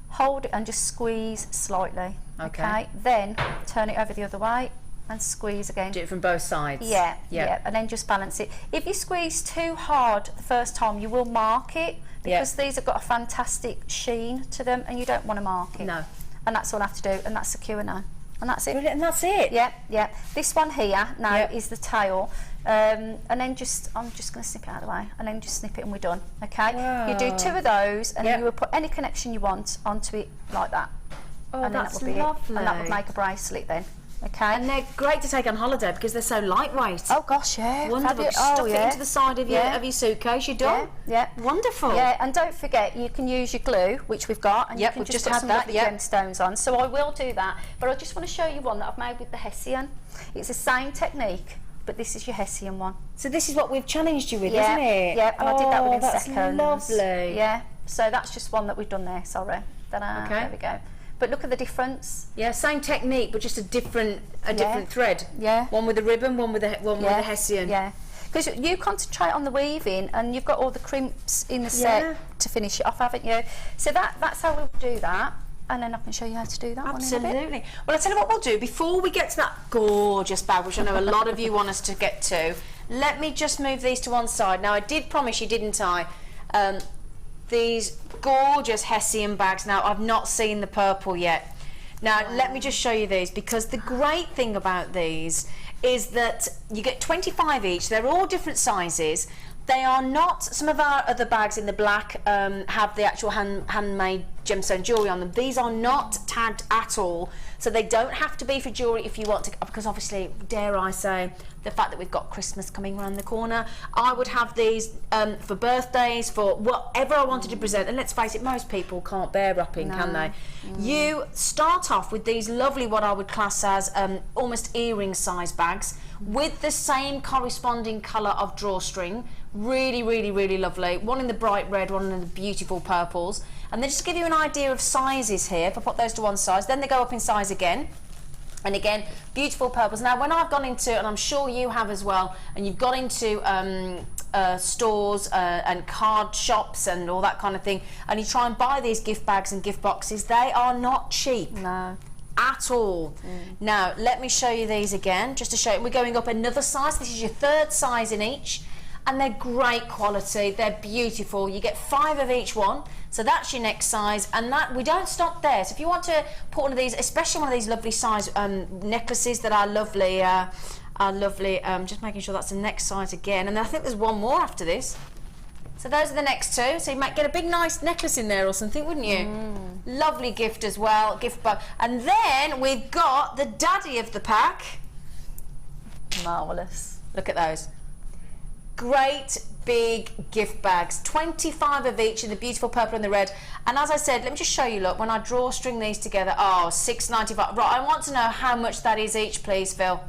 hold it and just squeeze slightly. Okay. Then turn it over the other way and squeeze again. Do it from both sides. Yeah, and then just balance it. If you squeeze too hard the first time, you will mark it, because these have got a fantastic sheen to them, and you don't want to mark it. No. And that's all I have to do, and that's secure now. And that's it. Brilliant, and that's it. Yeah. This one here now is the tail, and then I'm just going to snip it out of the way, and then just snip it, and we're done. Okay. Wow. You do 2 of those, and then you will put any connection you want onto it like that. Oh, and that's then lovely. And that would make a bracelet then. Okay. And they're great to take on holiday because they're so lightweight. Oh gosh, yeah. Wonderful. Stuff it into the side of your suitcase, you're done. Yeah. Wonderful. Yeah, and don't forget, you can use your glue, which we've got, and you can just put some lovely gemstones on. So I will do that, but I just want to show you one that I've made with the Hessian. It's the same technique, but this is your Hessian one. So this is what we've challenged you with, isn't it? Yeah, and I did that within that's seconds. Lovely. Yeah, so that's just one that we've done there, sorry. There we go. But look at the difference. Yeah, same technique, but just a different thread. Yeah. One with a ribbon, one with a Hessian. Yeah. Because you concentrate on the weaving, and you've got all the crimps in the set to finish it off, haven't you? So that's how we'll do that. And then I can show you how to do that. Absolutely. One in a bit. Well, I'll tell you what we'll do. Before we get to that gorgeous bag, which I know a lot of you want us to get to, let me just move these to one side. Now, I did promise you, didn't I? These gorgeous Hessian bags. Now, I've not seen the purple yet. Now, let me just show you these, because the great thing about these is that you get 25 each. They're all different sizes. They are not, some of our other bags in the black have the actual handmade gemstone jewellery on them. These are not tagged at all, so they don't have to be for jewellery if you want to, because obviously, dare I say, the fact that we've got Christmas coming around the corner, I would have these for birthdays, for whatever I wanted to present. And let's face it, most people can't bear wrapping, can they? You start off with these lovely, what I would class as almost earring size bags, with the same corresponding colour of drawstring. Really, really, really lovely. One in the bright red, one in the beautiful purples. And then just to give you an idea of sizes here, if I put those to one size, then they go up in size again. And again, beautiful purples. Now, when I've gone into, and I'm sure you have as well, and you've got into stores and card shops and all that kind of thing, and you try and buy these gift bags and gift boxes, they are not cheap. No. At all. Now, let me show you these again, just to show you. We're going up another size. This is your 3rd size in each, and they're great quality. They're beautiful. You get 5 of each one, so that's your next size. And that, we don't stop there. So if you want to put one of these, especially one of these lovely size necklaces that are lovely, just making sure that's the next size again. And then I think there's one more after this. So those are the next 2. So you might get a big nice necklace in there or something, wouldn't you? Lovely gift as well, gift bag. And then we've got the daddy of the pack. Marvellous. Look at those. Great big gift bags, 25 of each in the beautiful purple and the red. And as I said, let me just show you, look, when I drawstring these together, $6.95. Right, I want to know how much that is each, please, Phil.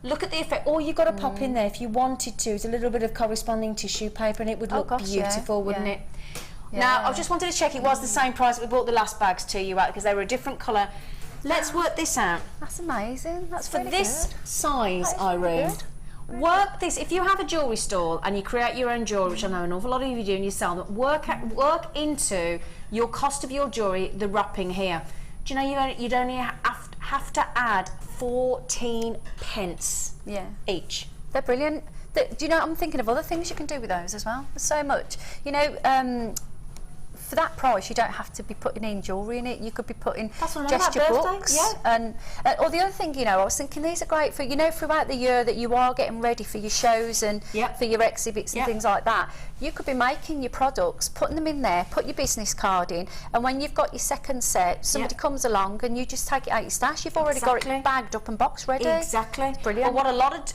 Look at the effect. All you've got to pop in there if you wanted to is a little bit of corresponding tissue paper, and it would look beautiful, wouldn't it? Yeah. Now, I just wanted to check it was the same price that we bought the last bags to you at, because they were a different colour. Let's work this out. That's amazing. That's for really this good. Size, Irene. Work this. If you have a jewellery store and you create your own jewellery, which I know an awful lot of you do, and you sell them, work into your cost of your jewellery the wrapping here. Do you know you'd only have to add 14 pence each. They're brilliant. Do you know, I'm thinking of other things you can do with those as well. There's so much. You know, for that price, you don't have to be putting in jewellery in it. You could be putting gesture books. And or the other thing, you know, I was thinking these are great for, you know, throughout the year that you are getting ready for your shows and for your exhibits and things like that. You could be making your products, putting them in there, put your business card in, and when you've got your second set, somebody comes along and you just take it out your stash. You've already got it bagged up and box ready. Exactly. Brilliant. But what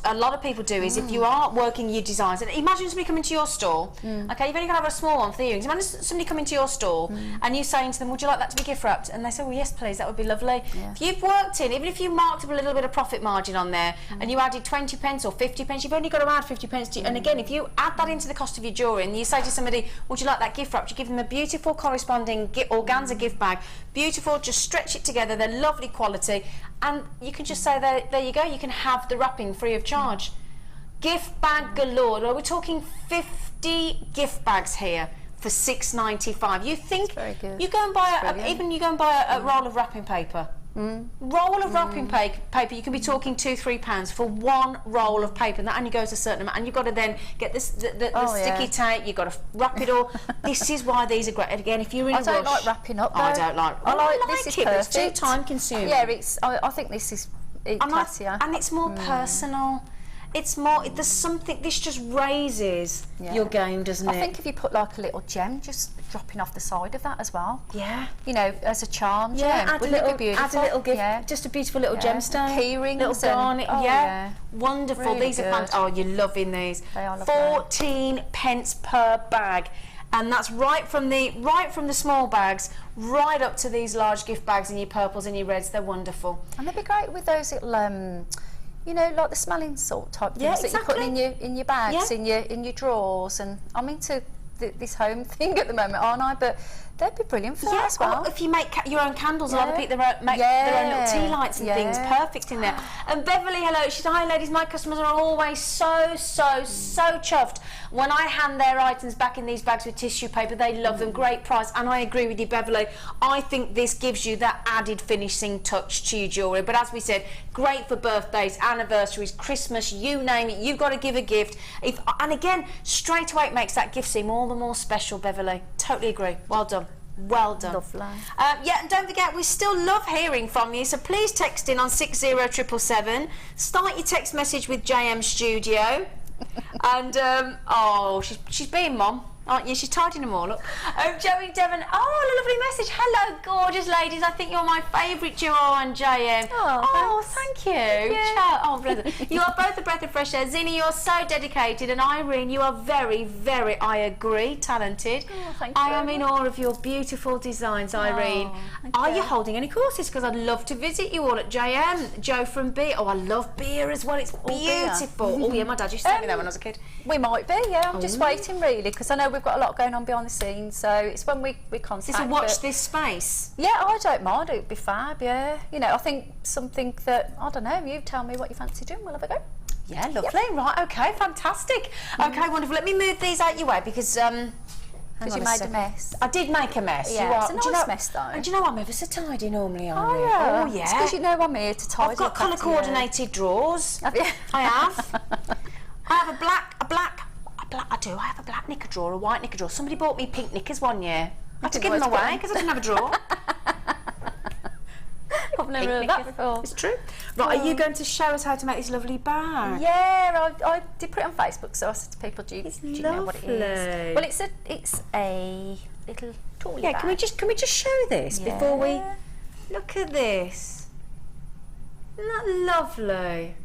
a lot of people do is if you are working your designs, and imagine somebody coming to your stall. Okay, you've only got to have a small one for the earrings. Imagine somebody coming to your stall and you saying to them, would you like that to be gift wrapped? And they say, well, yes, please, that would be lovely. If you've worked in, even if you marked up a little bit of profit margin on there and you added 20 pence or 50 pence, you've only got to add 50 pence to, and again, if you add that into the cost of your jewellery and you say to somebody, would you like that gift wrapped? You give them a beautiful corresponding organza gift bag, beautiful, just stretch it together, they're lovely quality, and you can just say, there you go, you can have the wrapping free of charge. Gift bag galore. Well, we're talking 50 gift bags here for £6.95. You think you go and buy a roll of wrapping paper. Roll of wrapping paper, you can be talking £2-3 for one roll of paper, and that only goes a certain amount, and you've got to then get the sticky tape, you've got to wrap it all. This is why these are great. And again, if you're in a rush, I don't like wrapping up though. I don't like this is it, but perfect. it's too time consuming. Yeah, I think this is classier. And it's more personal. It's more, there's something, this just raises your game, doesn't it? I think if you put like a little gem just dropping off the side of that as well. Yeah. You know, as a charm gem. Add a little gift, yeah. just a beautiful little gemstone. Key rings. Little garnet, wonderful. Really these are fantastic. Oh, you're loving these. They are lovely. 14 pence per bag. And that's right from the small bags right up to these large gift bags in your purples and your reds. They're wonderful. And they'd be great with those little you know, like the smelling salt type things that you're putting in your bags, in your drawers. And I'm into this home thing at the moment, aren't I? But they'd be brilliant for that as well. If you make your own candles, a lot of people make their own little tea lights and things, perfect in there. And Beverly, hello, she said, hi ladies, my customers are always so chuffed when I hand their items back in these bags with tissue paper. They love them, great price. And I agree with you, Beverly. I think this gives you that added finishing touch to your jewellery. But as we said, great for birthdays, anniversaries, Christmas, you name it, you've got to give a gift. And again, straight away it makes that gift seem all the more special, Beverly. Totally agree. Well done. Well done. Lovely. And don't forget, we still love hearing from you, so please text in on 60777. Start your text message with JM Studio. And, she's being mom, aren't you? She's tidying them all up. Joey Devon, a lovely message. Hello, gorgeous ladies. I think you're my favourite duo on JM. Thank you. Yeah. Brother. You are both a breath of fresh air. Zena, you're so dedicated. And Irene, you are very, very, I agree, talented. Thank you. I am in awe of your beautiful designs, Irene. Are you holding any courses? Because I'd love to visit you all at JM. Joe from Beer. I love beer as well. It's beautiful. My dad used to tell me that when I was a kid. We might be, I'm just waiting really, because I know we've got a lot going on behind the scenes, so it's when we contact. So watch this space. Yeah, I don't mind, it would be fab, You know, I think something that, I don't know, you tell me what you fancy doing, we'll have a go. Yeah, lovely. Right, okay, fantastic. Okay, wonderful. Let me move these out your way because because you made a mess. I did make a mess. Yeah, it's a nice mess though. And do you know I'm ever so tidy normally, aren't you? Oh yeah. It's because you know I'm here to tidy. I've got colour coordinated drawers. Have you? I have. I have a black. I do. I have a black knicker drawer, a white knicker drawer. Somebody bought me pink knickers one year. I had to give them away because I didn't have a drawer. I've never heard that before. It's true. Right, are you going to show us how to make this lovely bag? Yeah, I did put it on Facebook, so I said to people, do you know what it is? Well, it's a little tool bag. Can we just show this before we look at this? Isn't that lovely?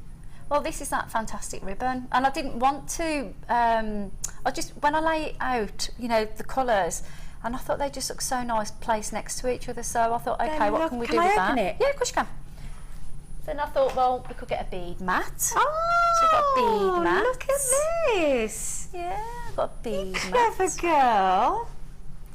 Well, this is that fantastic ribbon, and I didn't want to. I just when I lay it out, you know, the colours. And I thought they just look so nice placed next to each other, so I thought, okay, what can we do with that? Can I open it? Yeah, of course you can. Then I thought, well, we could get a bead mat. Oh, so we've got a bead mat. Look at this. Yeah, I've got a bead mat. Clever girl.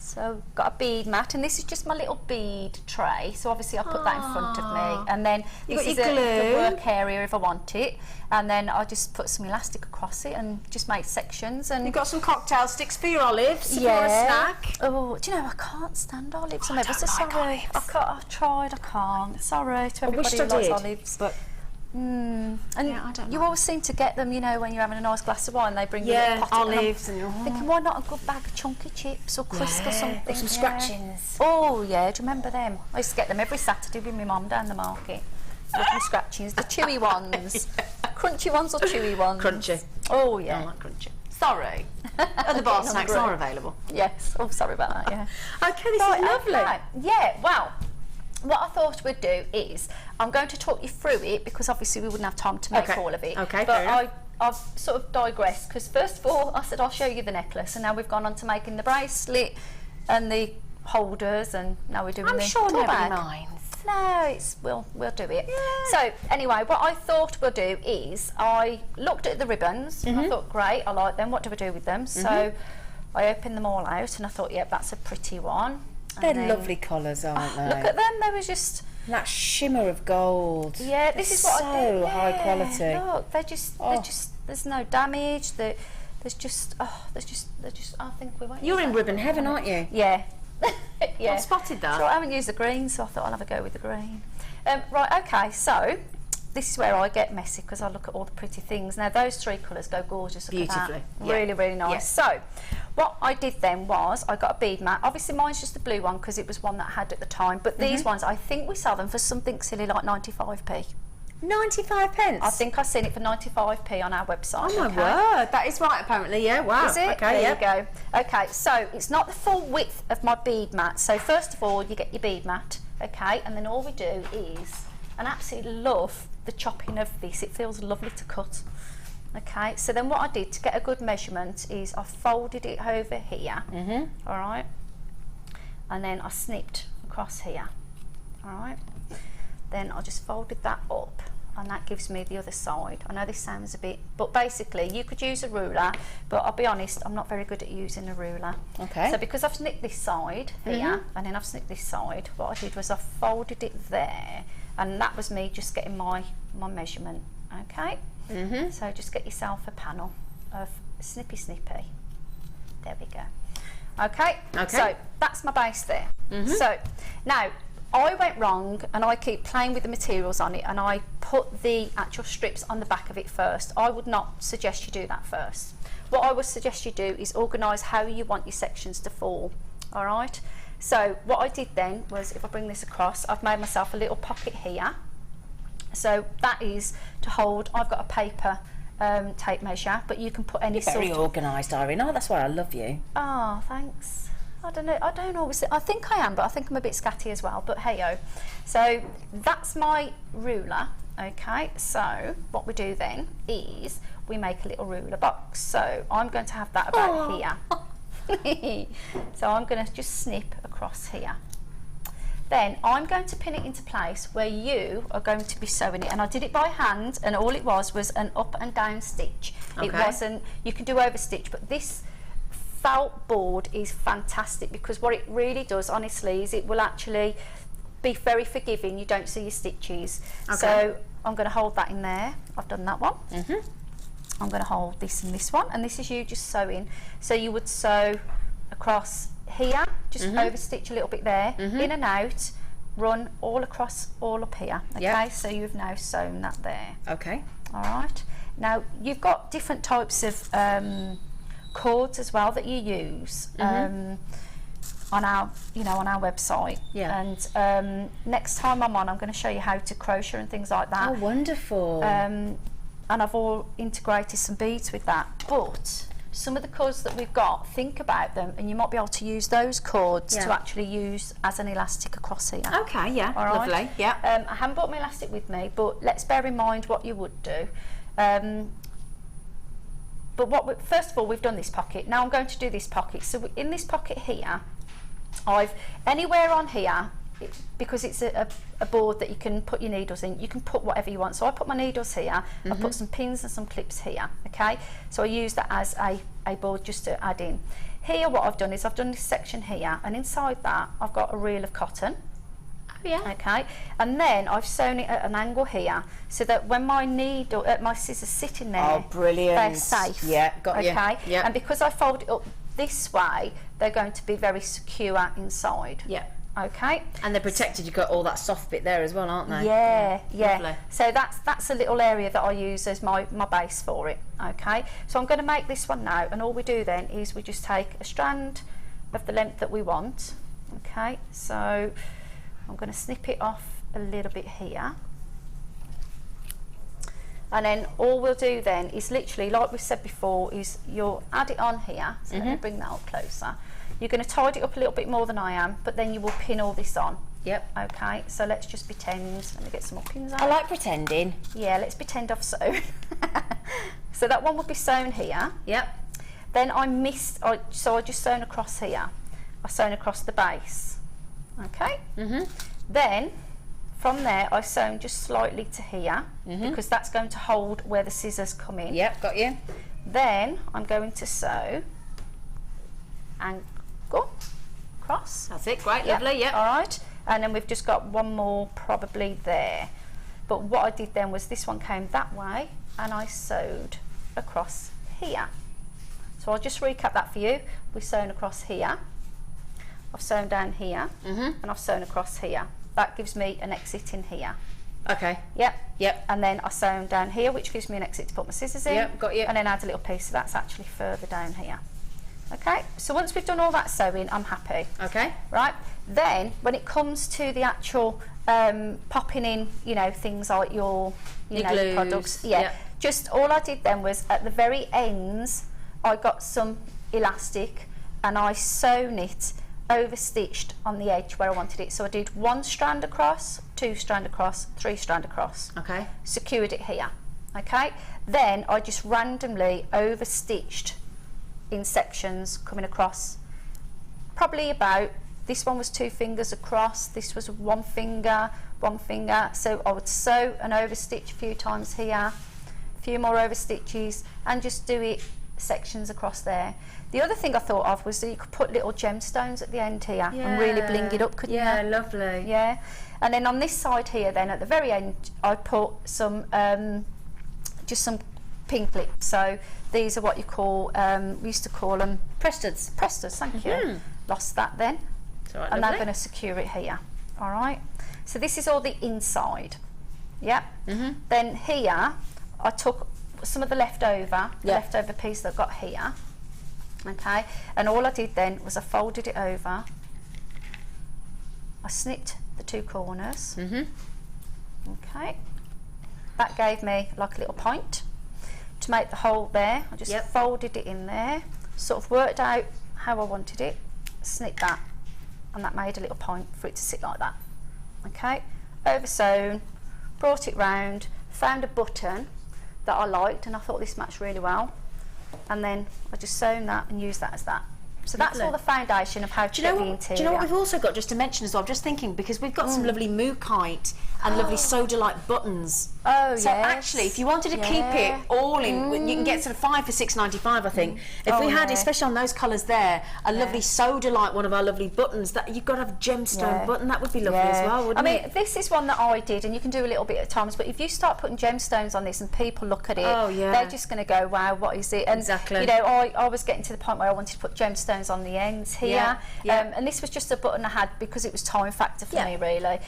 So got a bead mat, and this is just my little bead tray. So obviously I put that in front of me, and then this is the work area if I want it. And then I just put some elastic across it and just make sections. And you've got some cocktail sticks for your olives for a snack. Oh, do you know, I can't stand olives. I'm ever so sorry. I've tried, I can't. Sorry to everybody who likes olives. But and yeah, I don't you know. always seem to get them, you know, when you're having a nice glass of wine, they bring you a little pot olives and I'm thinking, why not a good bag of chunky chips or crisp or something? Or some scratchings. Oh yeah, do you remember them? I used to get them every Saturday with my mum down the market. Lovely scratchings, the chewy ones. Crunchy ones or chewy ones? Crunchy. Oh yeah. I like crunchy. Sorry. Other bar snacks are available. Yes. Oh, sorry about that, yeah. Okay, this is lovely. Okay. Yeah, well, what I thought we'd do is, I'm going to talk you through it because obviously we wouldn't have time to make all of it. Okay, but I've sort of digressed because first of all I said I'll show you the necklace, and now we've gone on to making the bracelet and the holders, and now we're doing the tool bag. Minds. No, we'll do it. Yeah. So anyway, what I thought we'll do is I looked at the ribbons and I thought, great, I like them. What do I do with them? So I opened them all out and I thought, yep, that's a pretty one. They're lovely colours, aren't they? Look at them. They were just that shimmer of gold. Yeah, this is what I think. So high quality. Look, they're just there's no damage. There's just I think we won't. You're in ribbon heaven, aren't you? Yeah. Yeah. I spotted that. So I haven't used the green, so I thought I'll have a go with the green. Right, okay, so this is where I get messy because I look at all the pretty things. Now those three colours go gorgeous. Look Beautifully. at that. Really, really nice. Yeah. So what I did then was I got a bead mat. Obviously mine's just the blue one because it was one that I had at the time. But these ones, I think we sell them for something silly like 95p. 95 pence? I think I've seen it for 95p on our website. Oh my word, that is right apparently, yeah, wow. Is it? Okay, there you go. Okay, so it's not the full width of my bead mat. So first of all, you get your bead mat, okay, and then all we do is, and I absolutely love the chopping of this, it feels lovely to cut. Okay, so then what I did to get a good measurement is I folded it over here, all right, and then I snipped across here, all right. Then I just folded that up, and that gives me the other side. I know this sounds a bit, but basically you could use a ruler, but I'll be honest, I'm not very good at using a ruler. Okay. So because I've snipped this side here, and then I've snipped this side, what I did was I folded it there, and that was me just getting my measurement, okay? So just get yourself a panel of snippy. There we go. Okay, so that's my base there. So now, I went wrong and I keep playing with the materials on it and I put the actual strips on the back of it first. I would not suggest you do that first. What I would suggest you do is organise how you want your sections to fall, all right? So what I did then was, if I bring this across, I've made myself a little pocket here. So that is to hold, I've got a paper tape measure, but you can put any sort of... Very organised, Irene. Oh, that's why I love you. Oh, thanks. I don't know, I don't always, I think I am, but I think I'm a bit scatty as well, but hey-o. So that's my ruler, okay? So what we do then is we make a little ruler box. So I'm going to have that about here. So I'm going to just snip across here. Then I'm going to pin it into place where you are going to be sewing it. And I did it by hand, and all it was an up and down stitch. Okay. It wasn't, you can do over stitch, but this felt board is fantastic because what it really does, honestly, is it will actually be very forgiving. You don't see your stitches. Okay. So I'm going to hold that in there. I've done that one. I'm going to hold this and this one, and this is you just sewing. So you would sew across here, just over stitch a little bit there, in and out, run all across, all up here. Okay, so you've now sewn that there. Okay. All right. Now you've got different types of cords as well that you use on our website. And next time I'm going to show you how to crochet and things like that. Oh, wonderful. And I've all integrated some beads with that, but some of the cords that we've got, think about them, and you might be able to use those cords to actually use as an elastic across here. Okay, yeah, all right. Lovely. Yeah. I haven't brought my elastic with me, but let's bear in mind what you would do. But first of all, we've done this pocket. Now I'm going to do this pocket. So in this pocket here, anywhere on here, because it's a board that you can put your needles in, you can put whatever you want. So I put my needles here, I put some pins and some clips here, okay? So I use that as a board just to add in. Here what I've done is I've done this section here, and inside that I've got a reel of cotton. Oh yeah. Okay, and then I've sewn it at an angle here, so that when my needle, my scissors sit in there, oh brilliant, they're safe. Yeah, got you. Okay, yeah. And because I fold it up this way, they're going to be very secure inside. Yeah. Okay. And they're protected. You've got all that soft bit there as well, aren't they? Yeah, yeah. Lovely. So that's a little area that I use as my base for it. Okay. So I'm going to make this one now, and all we do then is we just take a strand of the length that we want. Okay. So I'm going to snip it off a little bit here. And then all we'll do then is literally, like we said before, is you'll add it on here. So let me bring that up closer. You're going to tidy it up a little bit more than I am, but then you will pin all this on. Yep. Okay, so let's just pretend. Let me get some more pins out. I like pretending. Yeah, let's pretend I've sewn. So that one would be sewn here. Yep. Then I missed, so I just sewn across here. I sewn across the base. Okay. Then from there I sewn just slightly to here, because that's going to hold where the scissors come in. Yep, got you. Then I'm going to sew and go across. That's it, great, lovely, yep. All right, and then we've just got one more probably there. But what I did then was this one came that way, and I sewed across here. So I'll just recap that for you. We've sewn across here, I've sewn down here, and I've sewn across here. That gives me an exit in here. Okay. Yep. Yep. And then I sewn down here, which gives me an exit to put my scissors in. Yep, got you. And then add a little piece, so that's actually further down here. Okay, so once we've done all that sewing, I'm happy. Okay. Right, then when it comes to the actual popping in, you know, things like your glues, products, yep. Just all I did then was at the very ends, I got some elastic and I sewn it over stitched on the edge where I wanted it. So I did 1 strand across, 2 strand across, 3 strand across. Okay. Secured it here. Okay. Then I just randomly over stitched in sections coming across. Probably about, this one was 2 fingers across, this was 1 finger, 1 finger. So I would sew and over stitch a few times here, a few more over stitches, and just do it sections across there. The other thing I thought of was that you could put little gemstones at the end here and really bling it up, couldn't you? Yeah, lovely. Yeah. And then on this side here then at the very end I put some just some pink lips. So these are what you call we used to call them Presteds. Presteds, thank you. Lost that then. It's all right, and lovely. I'm going to secure it here. All right. So this is all the inside. Yeah. Then here I took some of the leftover piece that I've got here. Okay, and all I did then was I folded it over, I snipped the 2 corners. Okay, that gave me like a little point to make the hole there. I just folded it in there, sort of worked out how I wanted it, snipped that, and that made a little point for it to sit like that. Okay, over sewn, brought it round, found a button that I liked and I thought this matched really well, and then I just sewn that and used that as that. So that's all the foundation of how to get the interior. Do you know what we've also got, just to mention as well, I'm just thinking, because we've got some lovely Malachite and lovely sodalite buttons. Oh, so actually, if you wanted to keep it all in, you can get sort of 5 for $6.95, I think. If we had, especially on those colours there, a lovely sodalite, one of our lovely buttons, that you've got to have a gemstone button, that would be lovely as well, wouldn't it? I mean, this is one that I did, and you can do a little bit at times, but if you start putting gemstones on this and people look at it, they're just going to go, wow, what is it? And, exactly. You know, I was getting to the point where I wanted to put gemstones on the ends here, and this was just a button I had because it was time factor for me, really.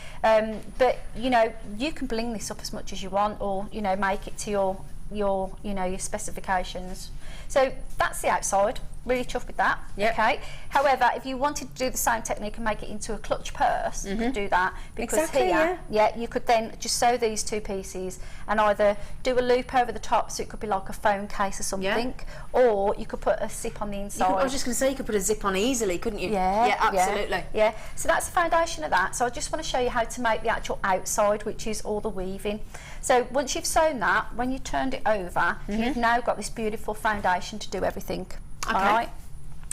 But, you know, you can bling this up as much as you want, or, you know, make it to your specifications. So that's the outside. Really chuffed with that. Okay. However, if you wanted to do the same technique and make it into a clutch purse, you could do that, because here, you could then just sew these 2 pieces and either do a loop over the top, so it could be like a phone case or something, or you could put a zip on the inside. I was just going to say, you could put a zip on easily, couldn't you? Yeah, absolutely. Yeah. So that's the foundation of that. So I just want to show you how to make the actual outside, which is all the weaving. So once you've sewn that, when you turned it over, you've now got this beautiful foundation to do everything. Okay. All right.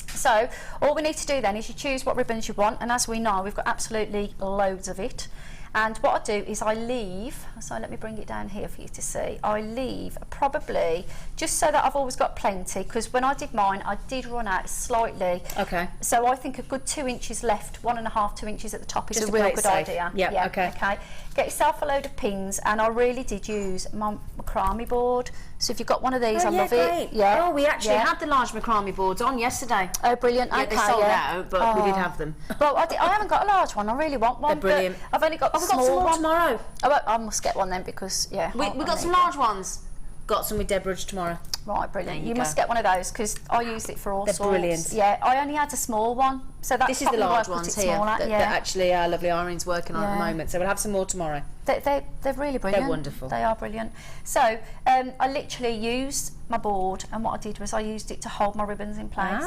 So all we need to do then is you choose what ribbons you want, and as we know, we've got absolutely loads of it. And what I do is I leave, so let me bring it down here for you to see. I leave probably, just so that I've always got plenty, because when I did mine, I did run out slightly. Okay. So I think a good 2 inches left, 1.5, 2 inches at the top is Just a to play real it good safe. idea. Yep, Yeah, okay. Okay. Get yourself a load of pins, and I really did use my macrame board. So if you've got one of these, I love it. Yeah. Oh, we actually Yeah. had the large macrame boards on yesterday. Oh, brilliant. Yeah, Okay, they sold yeah. out, but we did have them. Well, I haven't got a large one. I really want one. They're brilliant. But I've only got Oh, the we've got some small more one. tomorrow. I must get one then because, yeah. We got some large ones. Got some with Deborah's tomorrow. Right, brilliant. There you You go. must get one of those because I use it for all They're sorts. brilliant. Yeah, I only had a small one. So that's This is the probably why I large put ones it here smaller. that actually our lovely Irene's working on at the Yeah. moment. So we'll have some more tomorrow. They're really brilliant. wonderful. They are brilliant. So I literally used my board, and what I did was I used it to hold my ribbons in place.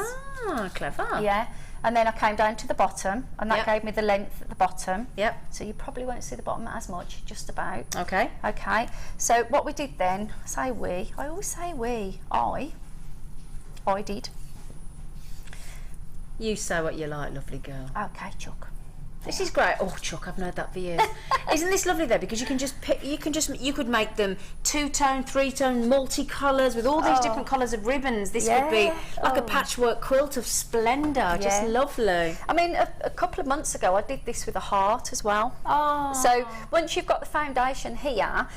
Ah, clever. Yeah, and then I came down to the bottom, and that Yep. gave me the length at the bottom. Yep. So you probably won't see the bottom as much, just about. Okay. Okay, so what we did then, I always say we, I did. You say what you like, lovely girl. Okay, Chuck. This is great. Oh, Chuck, I've heard that for years. Isn't this lovely though? Because you can just pick, you could make them 2-tone, 3-tone, multicolours with all these different colours of ribbons. This would be like a patchwork quilt of splendour. Just lovely. I mean, a couple of months ago, I did this with a heart as well. Oh. So once you've got the foundation here,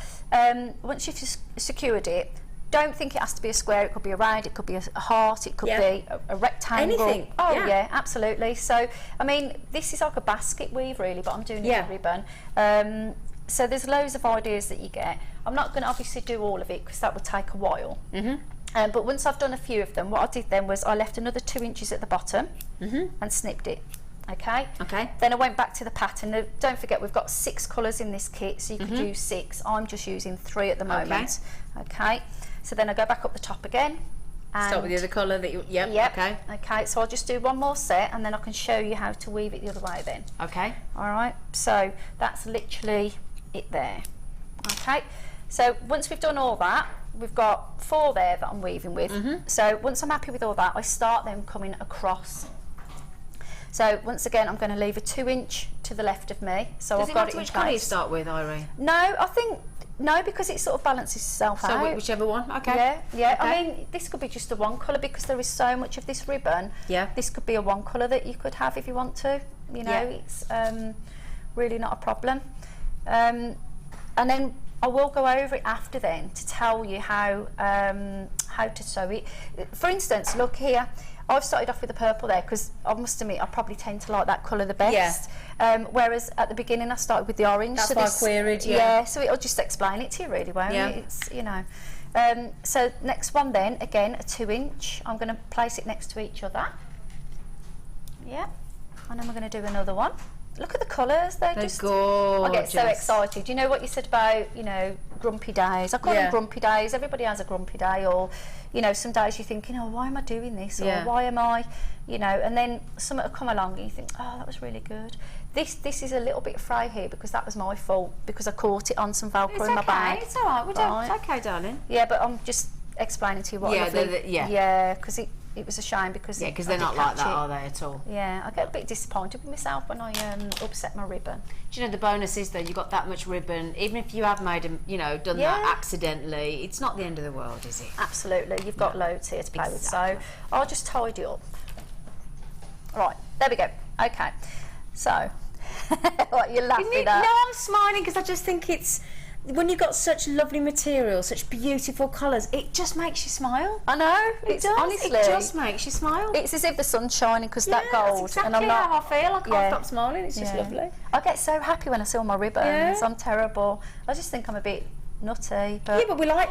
once you've secured it, don't think it has to be a square. It could be a round, it could be a heart, it could be a rectangle. Anything. Oh Yeah. yeah, absolutely. So I mean, this is like a basket weave really, but I'm doing it with ribbon. So there's loads of ideas that you get. I'm not going to obviously do all of it because that would take a while. But once I've done a few of them, what I did then was I left another 2 inches at the bottom and snipped it. Okay. Then I went back to the pattern. Now, don't forget, we've got 6 colours in this kit, so you could use 6. I'm just using 3 at the moment. Okay. So then I go back up the top again. And Start with the other colour that you. Yep. Okay. Okay. So I'll just do one more set, and then I can show you how to weave it the other way. Then. Okay. All right. So that's literally it there. Okay. So once we've done all that, we've got 4 there that I'm weaving with. So once I'm happy with all that, I start them coming across. So once again, I'm going to leave a 2 inch to the left of me. So Does I've got it it in matter which colour you place. start with, Irene? No, I think no, because it sort of balances itself So out. whichever one. Okay. Yeah. Okay. I mean, this could be just a one colour because there is so much of this ribbon. Yeah. This could be a one colour that you could have if you want to. You know, it's really not a problem. And then I will go over it after then to tell you how to sew it. For instance, look here. I've started off with the purple there because I must admit I probably tend to like that colour the best. Whereas at the beginning I started with the orange. That's so why I this, queried, so it'll just explain it to you really, won't Yeah. it? It's, you know. So next one then, again a 2 inch. I'm going to place it next to each other. Yeah. And then we're going to do another one. Look at the colours, they're just gorgeous. I get so excited. You know what you said about, you know, grumpy days. I call them grumpy days. Everybody has a grumpy day, or, you know, some days you're thinking, oh, why am I doing this? Or why am I, you know, and then something will come along and you think, oh, that was really good. This is a little bit fray here because that was my fault because I caught it on some Velcro in my bag. It's all right. It's okay, darling. Yeah, but I'm just explaining to you what I love. Yeah, because it was a shame because because they're not like that, are they, at all? Yeah, I get a bit disappointed with myself when I upset my ribbon. Do you know the bonus is though you got that much ribbon, even if you have made them, you know, done that accidentally, it's not the end of the world, is it? Absolutely, you've got loads here to play with. So I'll just tidy up. Right, there we go. Okay, so what you're laughing at? No, I'm smiling because I just think it's when you've got such lovely material, such beautiful colours, it just makes you smile. I know. It does. Honestly, it just makes you smile. It's as if the sun's shining because that gold. That's exactly and I'm not, how I feel. I can't stop smiling. It's just lovely. I get so happy when I see all my ribbons. I'm terrible. I just think I'm a bit nutty. But yeah, but we like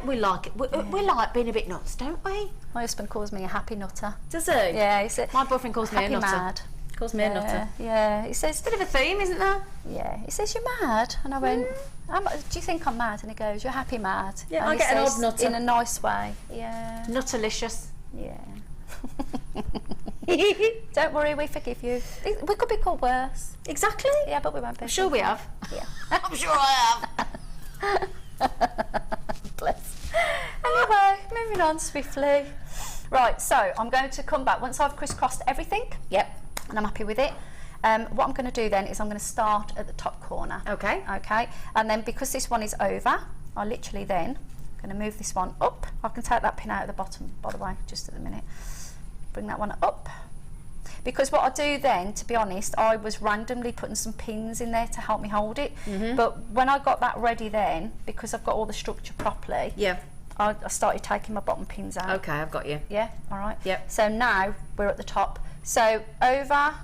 it. We like being a bit nuts, don't we? My husband calls me a happy nutter. Does he? Yeah, he said. My boyfriend calls me a nutter. Mad. Calls me a nutter. Yeah, he says. Bit of a theme, isn't there? Yeah, he says you're mad, and I went. Do you think I'm mad? And he goes, you're happy mad. Yeah, and I get an odd nutter. In a nice way. Yeah. Nutterlicious. Yeah. Don't worry, we forgive you. We could be called worse. Exactly. Yeah, but we won't be. I'm sure we have. Yeah. I'm sure I have. Bless. Anyway, moving on swiftly. Right, so I'm going to come back once I've crisscrossed everything. Yep. And I'm happy with it. What I'm going to do then is I'm going to start at the top corner. Okay. Okay, and then because this one is over, I literally then going to move this one up. I can take that pin out at the bottom, by the way, just at the minute. Bring that one up. Because what I do then, to be honest, I was randomly putting some pins in there to help me hold it. But when I got that ready then, because I've got all the structure properly, I started taking my bottom pins out. Okay, I've got you. Yeah, all right. Yep. So now we're at the top. So over,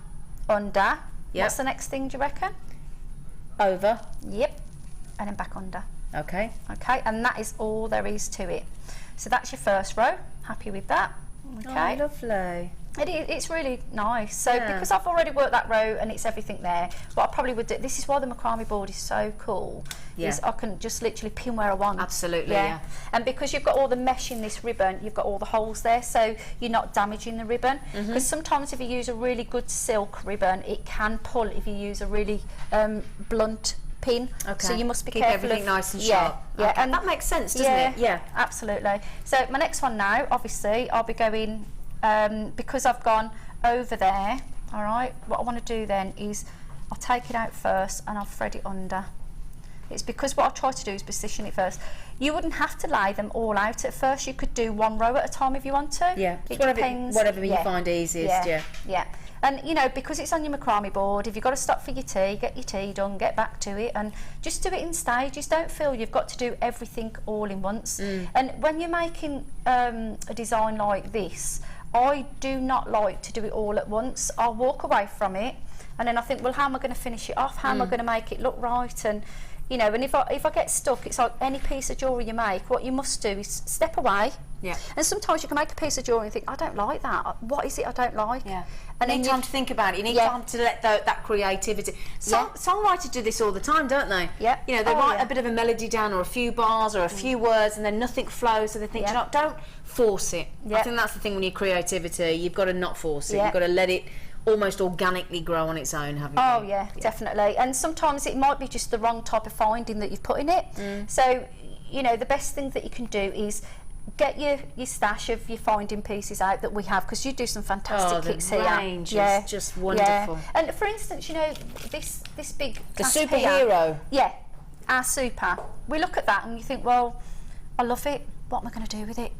under. Yep. What's the next thing, do you reckon? Over. Yep. And then back under. Okay. Okay, and that is all there is to it. So that's your first row. Happy with that? Okay. Oh, lovely. It's really nice. So because I've already worked that row and it's everything there, what I probably would do, this is why the macrame board is so cool, is I can just literally pin where I want. Absolutely, yeah. And because you've got all the mesh in this ribbon, you've got all the holes there, so you're not damaging the ribbon. Because sometimes if you use a really good silk ribbon, it can pull if you use a really blunt pin. Okay. So you must be Keep careful. Everything nice and sharp. Yeah, okay. And that makes sense, doesn't it? Yeah, absolutely. So my next one now, obviously, I'll be going, because I've gone over there, all right, what I want to do then is I'll take it out first and I'll thread it under. It's because what I try to do is position it first. You wouldn't have to lay them all out at first. You could do one row at a time if you want to. Yeah, it depends. Whatever you find easiest, Yeah. And you know, because it's on your macrame board, if you've got to stop for your tea, get your tea done, get back to it, and just do it in stages. Don't feel you've got to do everything all in once. And when you're making a design like this, I do not like to do it all at once. I'll walk away from it, and then I think, well, how am I going to finish it off? How am I going to make it look right? And you know, and if I get stuck, it's like any piece of jewellery you make, what you must do is step away. Yeah. And sometimes you can make a piece of jewellery and think, I don't like that. What is it I don't like? Yeah. And you need time to think about it. You need time to let that creativity. Songwriters do this all the time, don't they? Yeah. You know, they write a bit of a melody down, or a few bars, or a few words, and then nothing flows. So they think, you know, don't force it. I think that's the thing when you're creativity. You've got to not force it. You've got to let it almost organically grow on its own, haven't you? Oh yeah, definitely. And sometimes it might be just the wrong type of finding that you've put in it. So, you know, the best thing that you can do is get your stash of your finding pieces out that we have, because you do some fantastic kits here. Range is just wonderful. And for instance, you know, this big the superhero. Here, our super. We look at that and you think, well, I love it. What am I going to do with it?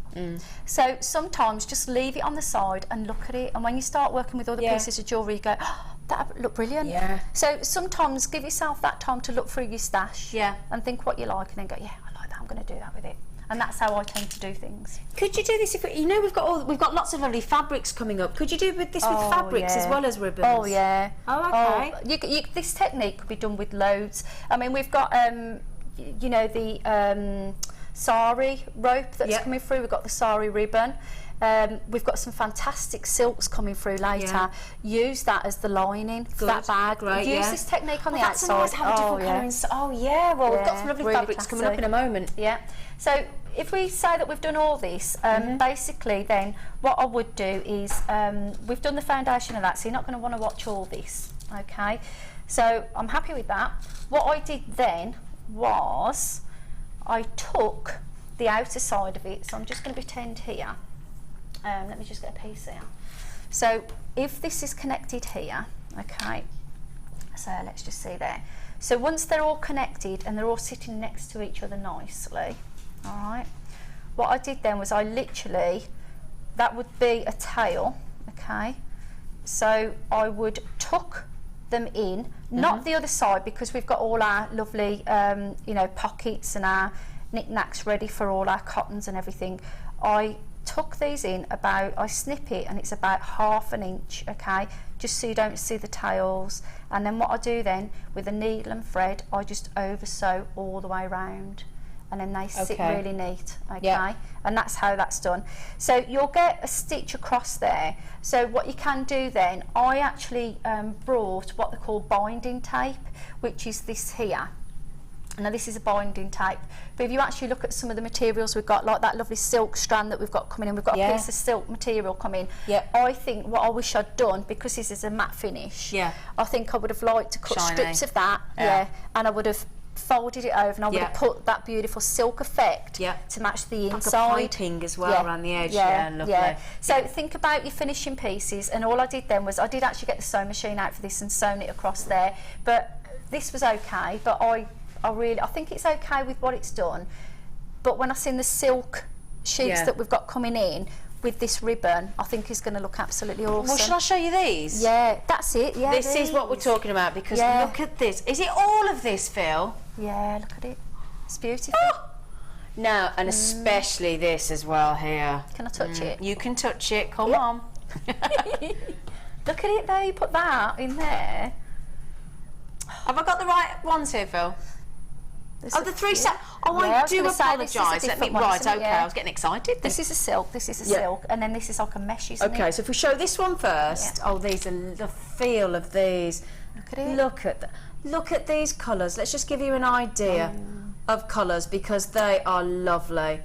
So sometimes just leave it on the side and look at it, and when you start working with other pieces of jewellery, you go, oh, that would look brilliant. So sometimes give yourself that time to look through your stash and think what you like, and then go, yeah, I like that, I'm going to do that with it. And that's how I tend to do things. Could you do this if you know we've got lots of lovely fabrics coming up? Could you do this with fabrics as well as ribbons? Oh yeah. Oh, okay. This technique could be done with loads. I mean, we've got you know, the sari rope that's coming through. We've got the sari ribbon. We've got some fantastic silks coming through later. Use that as the lining for that bag. Great, use this technique on the that's outside. Nice, have a different colour well, we've got some lovely really fabrics coming up in a moment. So if we say that we've done all this, basically then what I would do is, we've done the foundation of that, so you're not going to want to watch all this, okay? So I'm happy with that. What I did then was I took the outer side of it, so I'm just going to pretend here. Let me just get a piece here. So if this is connected here, okay, so let's just see there. So once they're all connected and they're all sitting next to each other nicely, all right, what I did then was I literally, that would be a tail, okay, so I would tuck them in, not the other side, because we've got all our lovely you know, pockets and our knickknacks ready for all our cottons and everything. I tuck these in about, I snip it and it's about 1/2 inch, okay, just so you don't see the tails. And then what I do then with a needle and thread, I just over sew all the way around, and then they sit really neat, okay? And that's how that's done. So you'll get a stitch across there. So what you can do then, I actually brought what they call binding tape, which is this here. Now this is a binding tape, but if you actually look at some of the materials we've got, like that lovely silk strand that we've got coming in, we've got a piece of silk material coming. I think what I wish I'd done, because this is a matte finish, I think I would have liked to cut strips of that, and I would have folded it over, and I would have put that beautiful silk effect to match the inside. Like a piping as well around the edge. Yeah, lovely. So think about your finishing pieces, and all I did then was I did actually get the sewing machine out for this and sewn it across there. But this was okay, but I think it's okay with what it's done. But when I seen the silk sheets that we've got coming in with this ribbon, I think it's going to look absolutely awesome. Well, shall I show you these? Yeah, that's it. Yeah, this is what we're talking about, because look at this. Is it all of this, Phil? Yeah, look at it. It's beautiful. Oh. No, and especially this as well here. Can I touch it? You can touch it. Come on. Look at it though. You put that in there. Have I got the right ones here, Phil? The three set. Oh, I do apologise. Let me. Right, okay. I was getting excited. This is a silk. This is a silk, and then this is like a mesh, isn't it? Okay, so if we show this one first. Oh, these are the feel of these. Look at it. Look at these colours. Let's just give you an idea of colours, because they are lovely.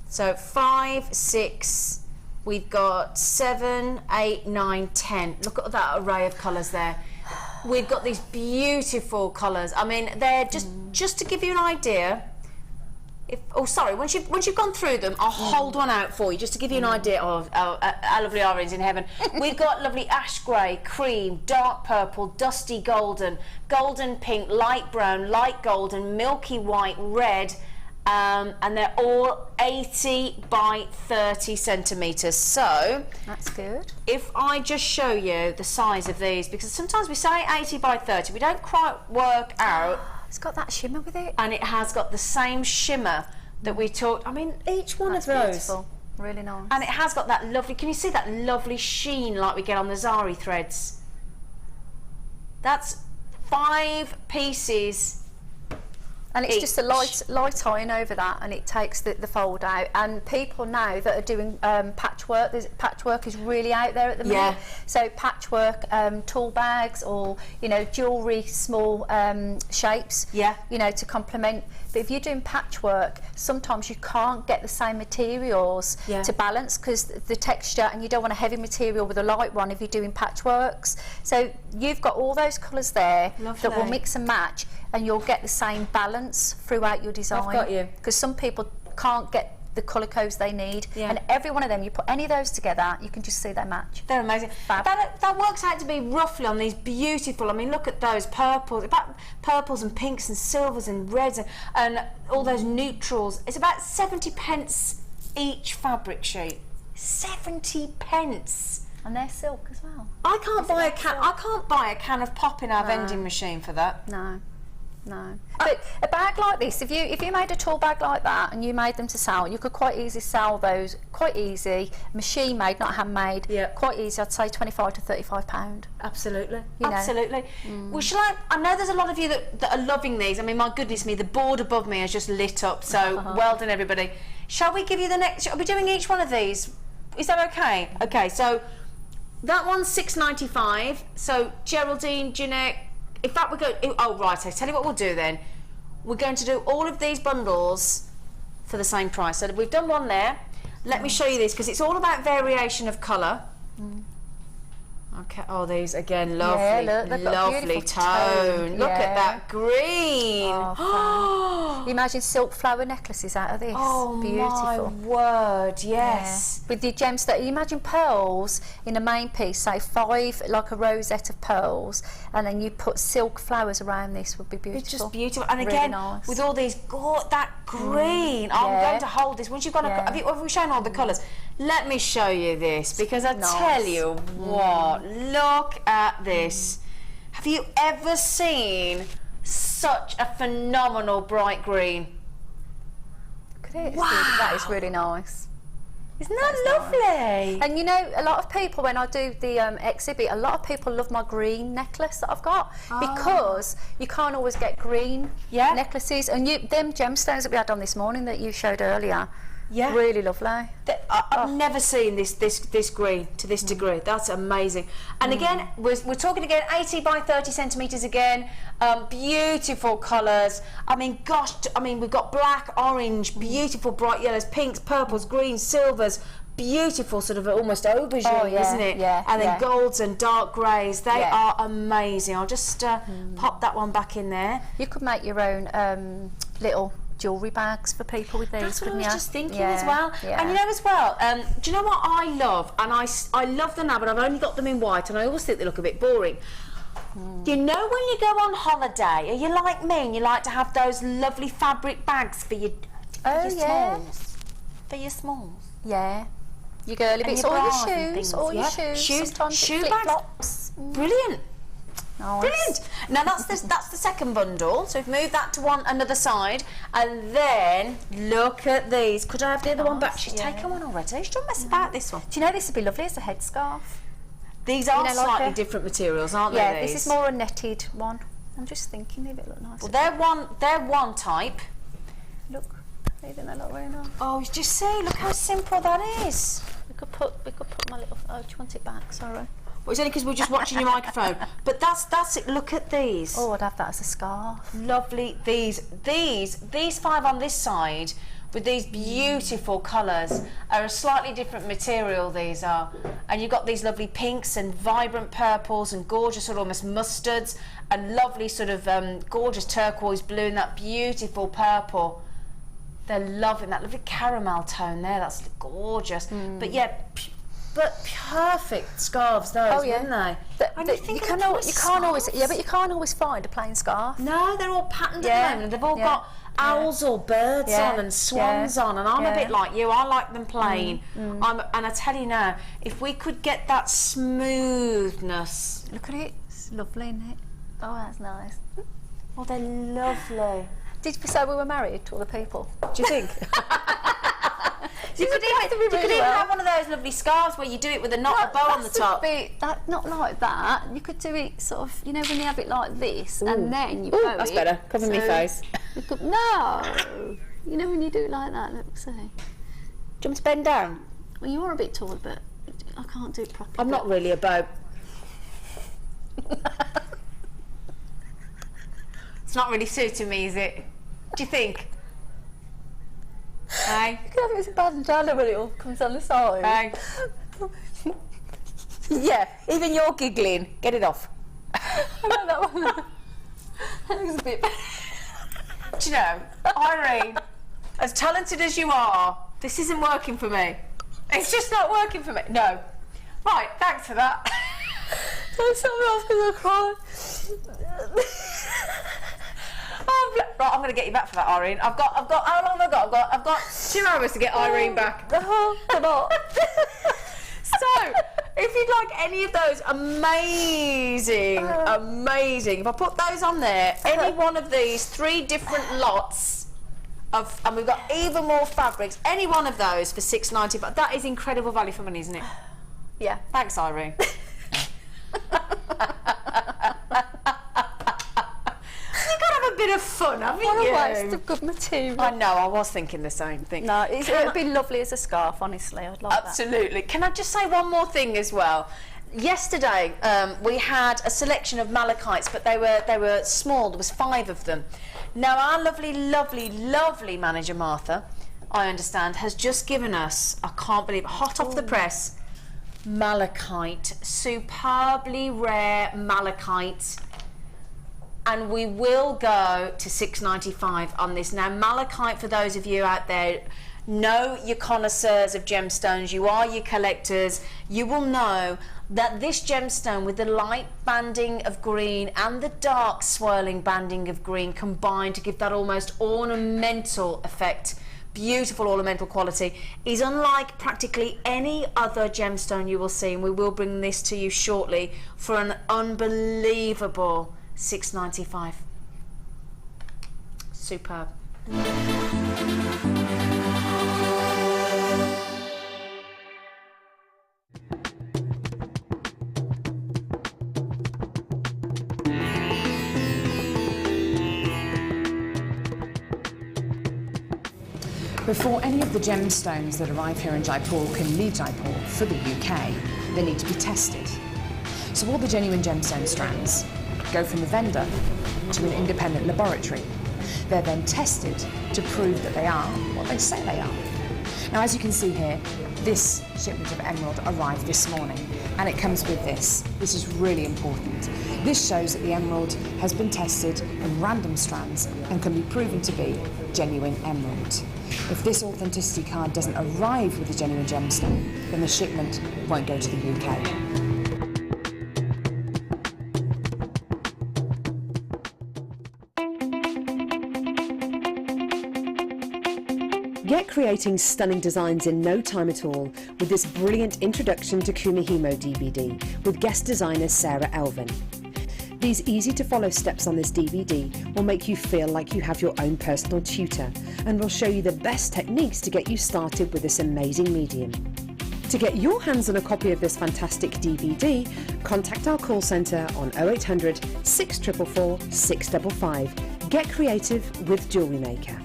So 5, 6. We've got 7, 8, 9, 10. Look at that array of colours there. We've got these beautiful colours. I mean, they're just to give you an idea. Once you've gone through them, I'll hold one out for you just to give you an idea of our lovely Irene's in heaven. We've got lovely ash grey, cream, dark purple, dusty golden, golden pink, light brown, light golden, milky white, red. And they're all 80 by 30 centimetres. So that's good. If I just show you the size of these, because sometimes we say 80 by 30, we don't quite work out. It's got that shimmer with it. And it has got the same shimmer that we talked. I mean, each one of those. Beautiful. Really nice. And it has got that lovely, can you see that lovely sheen like we get on the Zari threads? That's 5 pieces. And it's just a light iron over that, and it takes the fold out. And people now that are doing patchwork, patchwork is really out there at the minute. So patchwork, tool bags, or jewellery, small shapes. To complement. But if you're doing patchwork, sometimes you can't get the same materials to balance, because the texture, and you don't want a heavy material with a light one if you're doing patchworks. So you've got all those colours there that will mix and match, and you'll get the same balance throughout your design. I've got you. Because some people can't get the colour codes they need, and every one of them, you put any of those together, you can just see they match. They're amazing. That works out to be roughly on these beautiful, I mean, look at those purples, about purples and pinks and silvers and reds and all those neutrals. It's about 70 pence each fabric sheet. 70 pence. And they're silk as well. I can't buy a can of pop in our vending machine for that. No. But a bag like this, if you made a tool bag like that and you made them to sell, you could quite easily sell those, quite easy, machine made, not handmade, quite easy, I'd say £25 to £35. Absolutely. Absolutely. Well, I know there's a lot of you that are loving these. I mean, my goodness me, the board above me has just lit up, so well done everybody. Shall we give you the next, are we doing each one of these? Is that okay? Okay, so that one's £6.95, so Geraldine, Jeanette, in fact, we're going. Oh right, I tell you what we'll do then. We're going to do all of these bundles for the same price. So we've done one there. Let me show you this, because it's all about variation of colour. Okay. Oh, these again, lovely, lovely tone. Look at that green. You imagine silk flower necklaces out of this. Oh, beautiful. My word, yes. With the gemstone, you imagine pearls in a main piece, say 5, like a rosette of pearls, and then you put silk flowers around this, would be beautiful. It's just beautiful. And again, with all these, that green. I'm going to hold this. Once you've got have we shown all the colours? Let me show you this, because I tell you what, look at this. Have you ever seen such a phenomenal bright green? Look at it. Wow. That is really nice. Isn't that lovely? And a lot of people, when I do the exhibit, a lot of people love my green necklace that I've got, because you can't always get green necklaces. And them gemstones that we had on this morning that you showed earlier, really lovely. I've never seen this green to this degree. That's amazing. And again, we're talking again 80 by 30 centimetres again. Beautiful colours. I mean, gosh, we've got black, orange, beautiful bright yellows, pinks, purples, greens, silvers, beautiful sort of almost aubergine, isn't it? Yeah, and then golds and dark greys. They are amazing. I'll just pop that one back in there. You could make your own little jewellery bags for people with these. That's what I was just thinking yeah, as well. Yeah. And you know as well, do you know what I love? And I love them now, but I've only got them in white, and I always think they look a bit boring. You know when you go on holiday, are you like me and you like to have those lovely fabric bags for your smalls? For your smalls? Yeah. Your girly bits, your all your bras and shoes, things, all your shoes, sometimes shoe flip-flops. Brilliant. Nice. Brilliant. Now that's the second bundle. So we've moved that to another side, and then look at these. Could I have the other one back? She's taken one already. She don't mess about this one. Do you know this would be lovely as a headscarf? These are slightly different materials, aren't they? Yeah, this is more a netted one. I'm just thinking if it look nice. Well, they're one type. Look, even they look very nice. Oh, you just see, look how simple that is. We could put my little. Oh, do you want it back? Sorry. Well, it's only because we're just watching your microphone. But that's it. Look at these. Oh, I'd have that as a scarf. Lovely. These 5 on this side with these beautiful colours are a slightly different material. These are, and you've got these lovely pinks and vibrant purples and gorgeous sort of almost mustards and lovely sort of gorgeous turquoise blue and that beautiful purple. They're loving that lovely caramel tone there. That's gorgeous. But yeah. But perfect scarves, those, wouldn't they? You can't always find a plain scarf. No, they're all patterned at the moment. They've all got owls or birds on and swans on, and I'm a bit like you. I like them plain. And I tell you now, if we could get that smoothness. Look at it. It's lovely, isn't it? Oh, that's nice. Oh, they're lovely. Did we say we were married to other people? Do you think? You could even have one of those lovely scarves where you do it with a knot, a bow on the top. Not like that. You could do it sort of, you know, when you have it like this, and then you bow that's it. better. Cover me face. No. You know when you do it like that, look, see. Do you want me to bend down? Well, you are a bit tall, but I can't do it properly. I'm not really a bow. It's not really suiting me, is it? Do you think? Hey. You can have it as a bandana when it all comes on the side. Hey. Yeah, even you're giggling. Get it off. I like that one. That looks a bit better. Do you know, Irene, as talented as you are, this isn't working for me. It's just not working for me. No. Right, thanks for that. I'm sorry, I was going to cry. Right, I'm going to get you back for that, Irene. I've got. How long have I got? I've got 2 hours to get Irene back. Oh, come on. So, if you'd like any of those amazing, if I put those on there, any one of these 3 different lots of, and we've got even more fabrics, any one of those for $6.95. That is incredible value for money, isn't it? Yeah. Thanks, Irene. A bit of fun, haven't you? What a waste of good material. I know, I was thinking the same thing. No, it would be lovely as a scarf, honestly. I'd love that. Absolutely. Can I just say one more thing as well? Yesterday we had a selection of Malachites, but they were small. There was 5 of them. Now our lovely manager Martha, I understand, has just given us, I can't believe it, hot off the press, Malachite, superbly rare Malachite. And we will go to $6.95 on this. Now, Malachite, for those of you out there, know your connoisseurs of gemstones, you are your collectors, you will know that this gemstone with the light banding of green and the dark swirling banding of green combined to give that almost ornamental effect, beautiful ornamental quality, is unlike practically any other gemstone you will see, and we will bring this to you shortly for an unbelievable $6.95. Superb. Before any of the gemstones that arrive here in Jaipur can leave Jaipur for the UK, they need to be tested. So all the genuine gemstone strands go from the vendor to an independent laboratory. They're then tested to prove that they are what they say they are. Now, as you can see here, This shipment of emerald arrived this morning, and it comes with this. This is really important. This shows that the emerald has been tested in random strands and can be proven to be genuine emerald. If this authenticity card doesn't arrive with a genuine gemstone, then the shipment won't go to the UK. Get creating stunning designs in no time at all with this brilliant Introduction to Kumihimo DVD with guest designer Sarah Elvin. These easy to follow steps on this DVD will make you feel like you have your own personal tutor and will show you the best techniques to get you started with this amazing medium. To get your hands on a copy of this fantastic DVD, contact our call centre on 0800 644 655. Get creative with Jewellery Maker.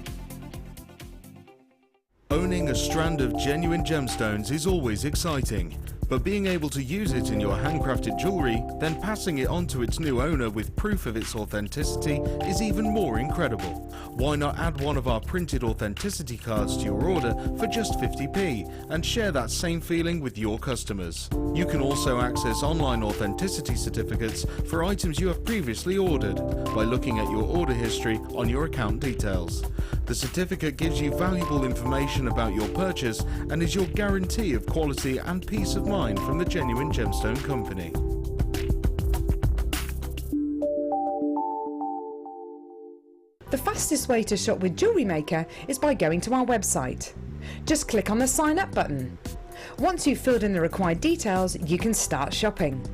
Owning a strand of genuine gemstones is always exciting, but being able to use it in your handcrafted jewellery, then passing it on to its new owner with proof of its authenticity is even more incredible. Why not add one of our printed authenticity cards to your order for just 50p and share that same feeling with your customers? You can also access online authenticity certificates for items you have previously ordered by looking at your order history on your account details. The certificate gives you valuable information about your purchase and is your guarantee of quality and peace of mind from the Genuine Gemstone Company. The fastest way to shop with Jewellery Maker is by going to our website. Just click on the Sign Up button. Once you've filled in the required details, you can start shopping.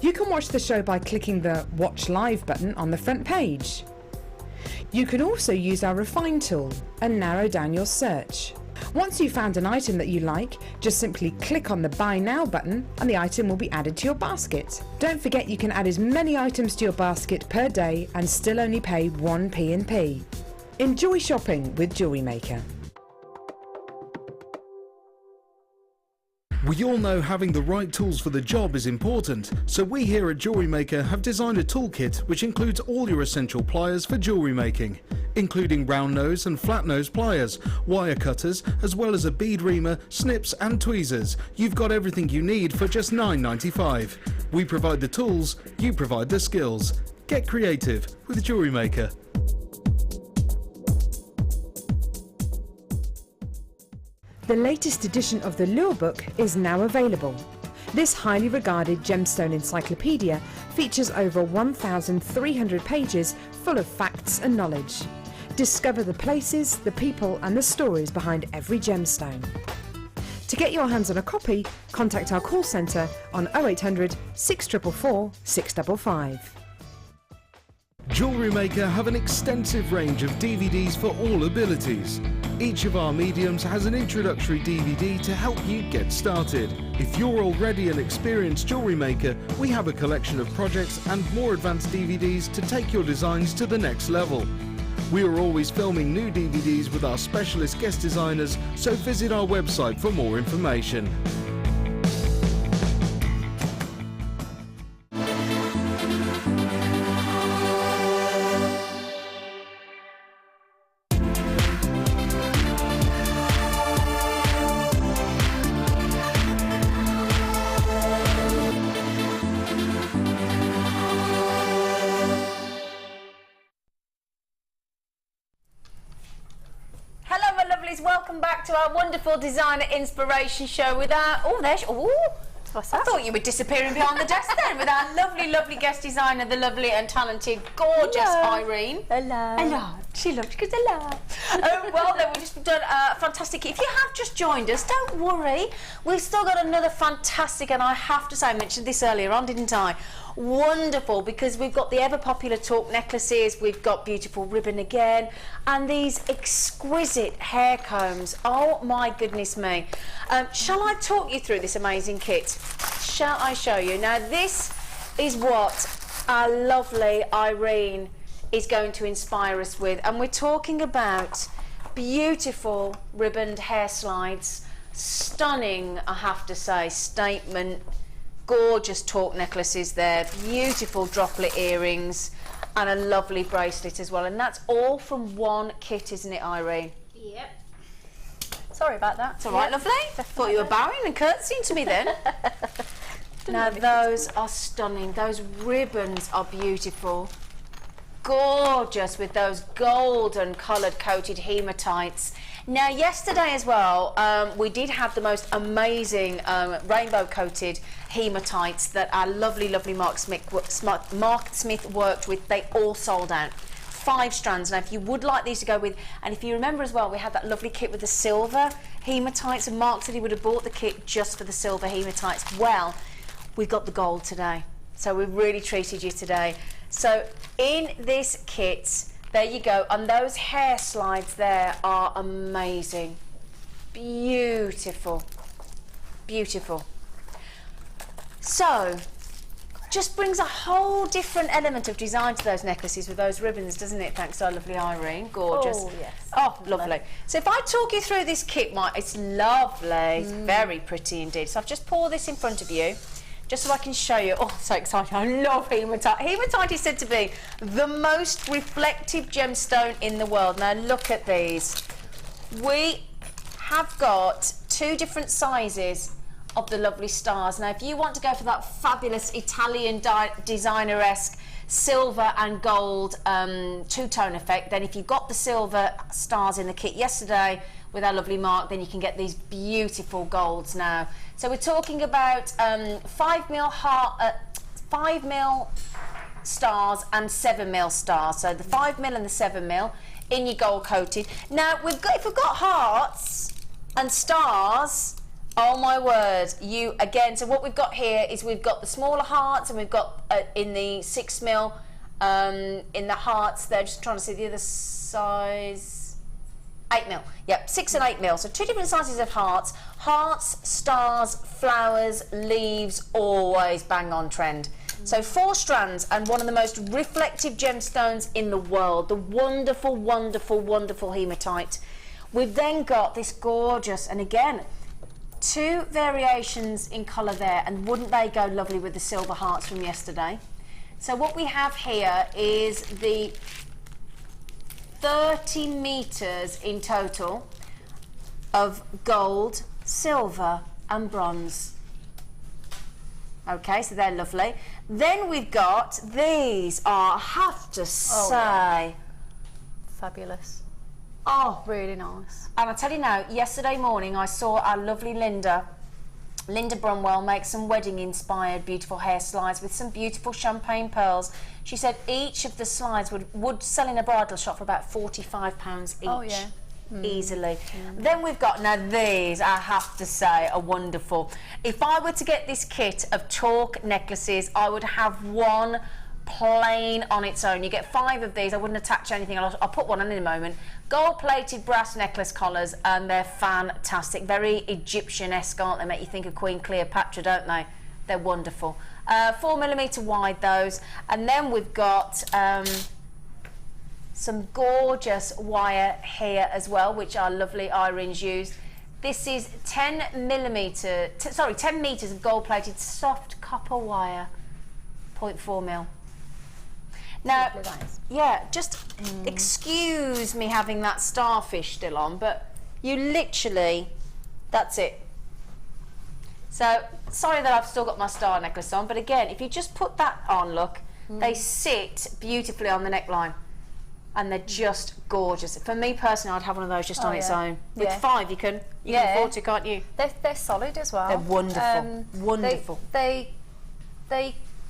You can watch the show by clicking the Watch Live button on the front page. You can also use our Refine tool and narrow down your search. Once you've found an item that you like, just simply click on the Buy Now button and the item will be added to your basket. Don't forget you can add as many items to your basket per day and still only pay 1 P&P. Enjoy shopping with Jewellery Maker. We all know having the right tools for the job is important, so we here at Jewellery Maker have designed a toolkit which includes all your essential pliers for jewellery making, including round nose and flat nose pliers, wire cutters, as well as a bead reamer, snips and tweezers. You've got everything you need for just $9.95. We provide the tools, you provide the skills. Get creative with Jewellery Maker. The latest edition of the Lure Book is now available. This highly regarded gemstone encyclopedia features over 1,300 pages full of facts and knowledge. Discover the places, the people and the stories behind every gemstone. To get your hands on a copy, contact our call centre on 0800 644 655. Jewellery Maker have an extensive range of DVDs for all abilities. Each of our mediums has an introductory DVD to help you get started. If you're already an experienced jewellery maker, we have a collection of projects and more advanced DVDs to take your designs to the next level. We are always filming new DVDs with our specialist guest designers, so visit our website for more information. Welcome back to our wonderful designer inspiration show with our I thought you were disappearing behind the desk then with our lovely guest designer, the lovely and talented, gorgeous Irene. Hello. She loves because hello. Well, then we've just done fantastic. If you have just joined us, don't worry. We've still got another fantastic, and I have to say, I mentioned this earlier on, didn't I? Wonderful, because we've got the ever popular talk necklaces, we've got beautiful ribbon again, and these exquisite hair combs. Oh my goodness me. Shall I talk you through this amazing kit? Shall I show you? Now this is what our lovely Irene is going to inspire us with, and we're talking about beautiful ribboned hair slides, stunning, I have to say, statement, gorgeous talk necklaces there, beautiful droplet earrings and a lovely bracelet as well, and that's all from one kit, isn't it, Irene? Yep. sorry about that. It's all right, lovely. Thought you were bowing and curtsying to me then. Now, those are stunning. Those ribbons are beautiful. Gorgeous with those golden coloured coated hematites. Now, yesterday as well, we did have the most amazing rainbow coated hematites that our lovely Mark Smith worked with. They all sold out. 5 strands. Now, if you would like these to go with, and if you remember as well, we had that lovely kit with the silver hematites, and Mark said he would have bought the kit just for the silver hematites. Well, we've got the gold today, so we've really treated you today. So in this kit, there you go, and those hair slides there are amazing. Beautiful, beautiful. So just brings a whole different element of design to those necklaces with those ribbons, doesn't it? Thanks to our lovely Irene. Gorgeous. Oh, yes. Oh, lovely. So if I talk you through this kit, it's lovely. It's very pretty indeed. So I've just poured this in front of you, just so I can show you. Oh, so exciting. I love hematite. Hematite is said to be the most reflective gemstone in the world. Now, look at these. We have got 2 different sizes of the lovely stars. Now, if you want to go for that fabulous Italian designer-esque silver and gold two-tone effect, then if you got the silver stars in the kit yesterday with our lovely Mark, then you can get these beautiful golds now. So we're talking about 5mm stars and 7mm stars. So the 5mm and the 7mm in your gold coated. Now, if we've got hearts and stars, oh my word, so what we've got here is we've got the smaller hearts, and we've got in the 6mm in the hearts there, just trying to see the other size, 8mm, yep, 6 and 8mm, so 2 different sizes of hearts. Hearts, stars, flowers, leaves, always bang on trend. So 4 strands and one of the most reflective gemstones in the world, the wonderful, wonderful, wonderful hematite. We've then got this gorgeous, and again, 2 variations in colour there, and wouldn't they go lovely with the silver hearts from yesterday? So what we have here is the 30 metres in total of gold, silver and bronze. Okay, so they're lovely. Then we've got these I have to say, yeah. Fabulous. Oh, really nice. And I'll tell you now, yesterday morning I saw our lovely Linda Brunwell make some wedding inspired beautiful hair slides with some beautiful champagne pearls. She said each of the slides would sell in a bridal shop for about £45 each. Oh yeah. Easily. Then we've got, now these I have to say are wonderful. If I were to get this kit of chalk necklaces, I would have one plain on its own. You get 5 of these. I wouldn't attach anything. I'll put one on in a moment. Gold plated brass necklace collars, and they're fantastic, very Egyptian-esque, aren't they? Make you think of Queen Cleopatra, don't they? They're wonderful. 4mm wide, those. And then we've got some gorgeous wire here as well, which our lovely Irene's used. This is 10 metres of gold plated soft copper wire, 0.4mm. Now, yeah, just excuse me having that starfish still on, but you literally, that's it. So, sorry that I've still got my star necklace on, but again, if you just put that on, look, they sit beautifully on the neckline, and they're just gorgeous. For me personally, I'd have one of those just on its own. With 5, you can afford to, can't you? They're solid as well. They're wonderful, wonderful. They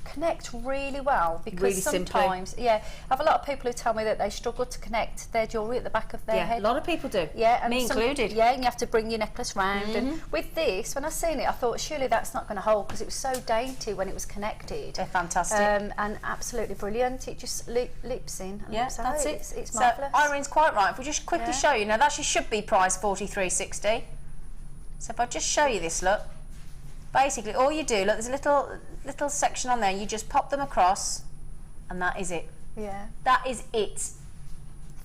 connect really well, because really sometimes, I have a lot of people who tell me that they struggle to connect their jewellery at the back of their head. A lot of people do. Yeah, and me included. Yeah, and you have to bring your necklace round. And with this, when I seen it, I thought surely that's not going to hold, because it was so dainty when it was connected. They're fantastic. And absolutely brilliant. It just leaps in. And that's it. It's so marvellous. Irene's quite right. If we just quickly show you, now that should be priced $43.60. So if I just show you this, look. Basically, all you do, look, there's a little section on there. You just pop them across, and that is it. Yeah. That is it.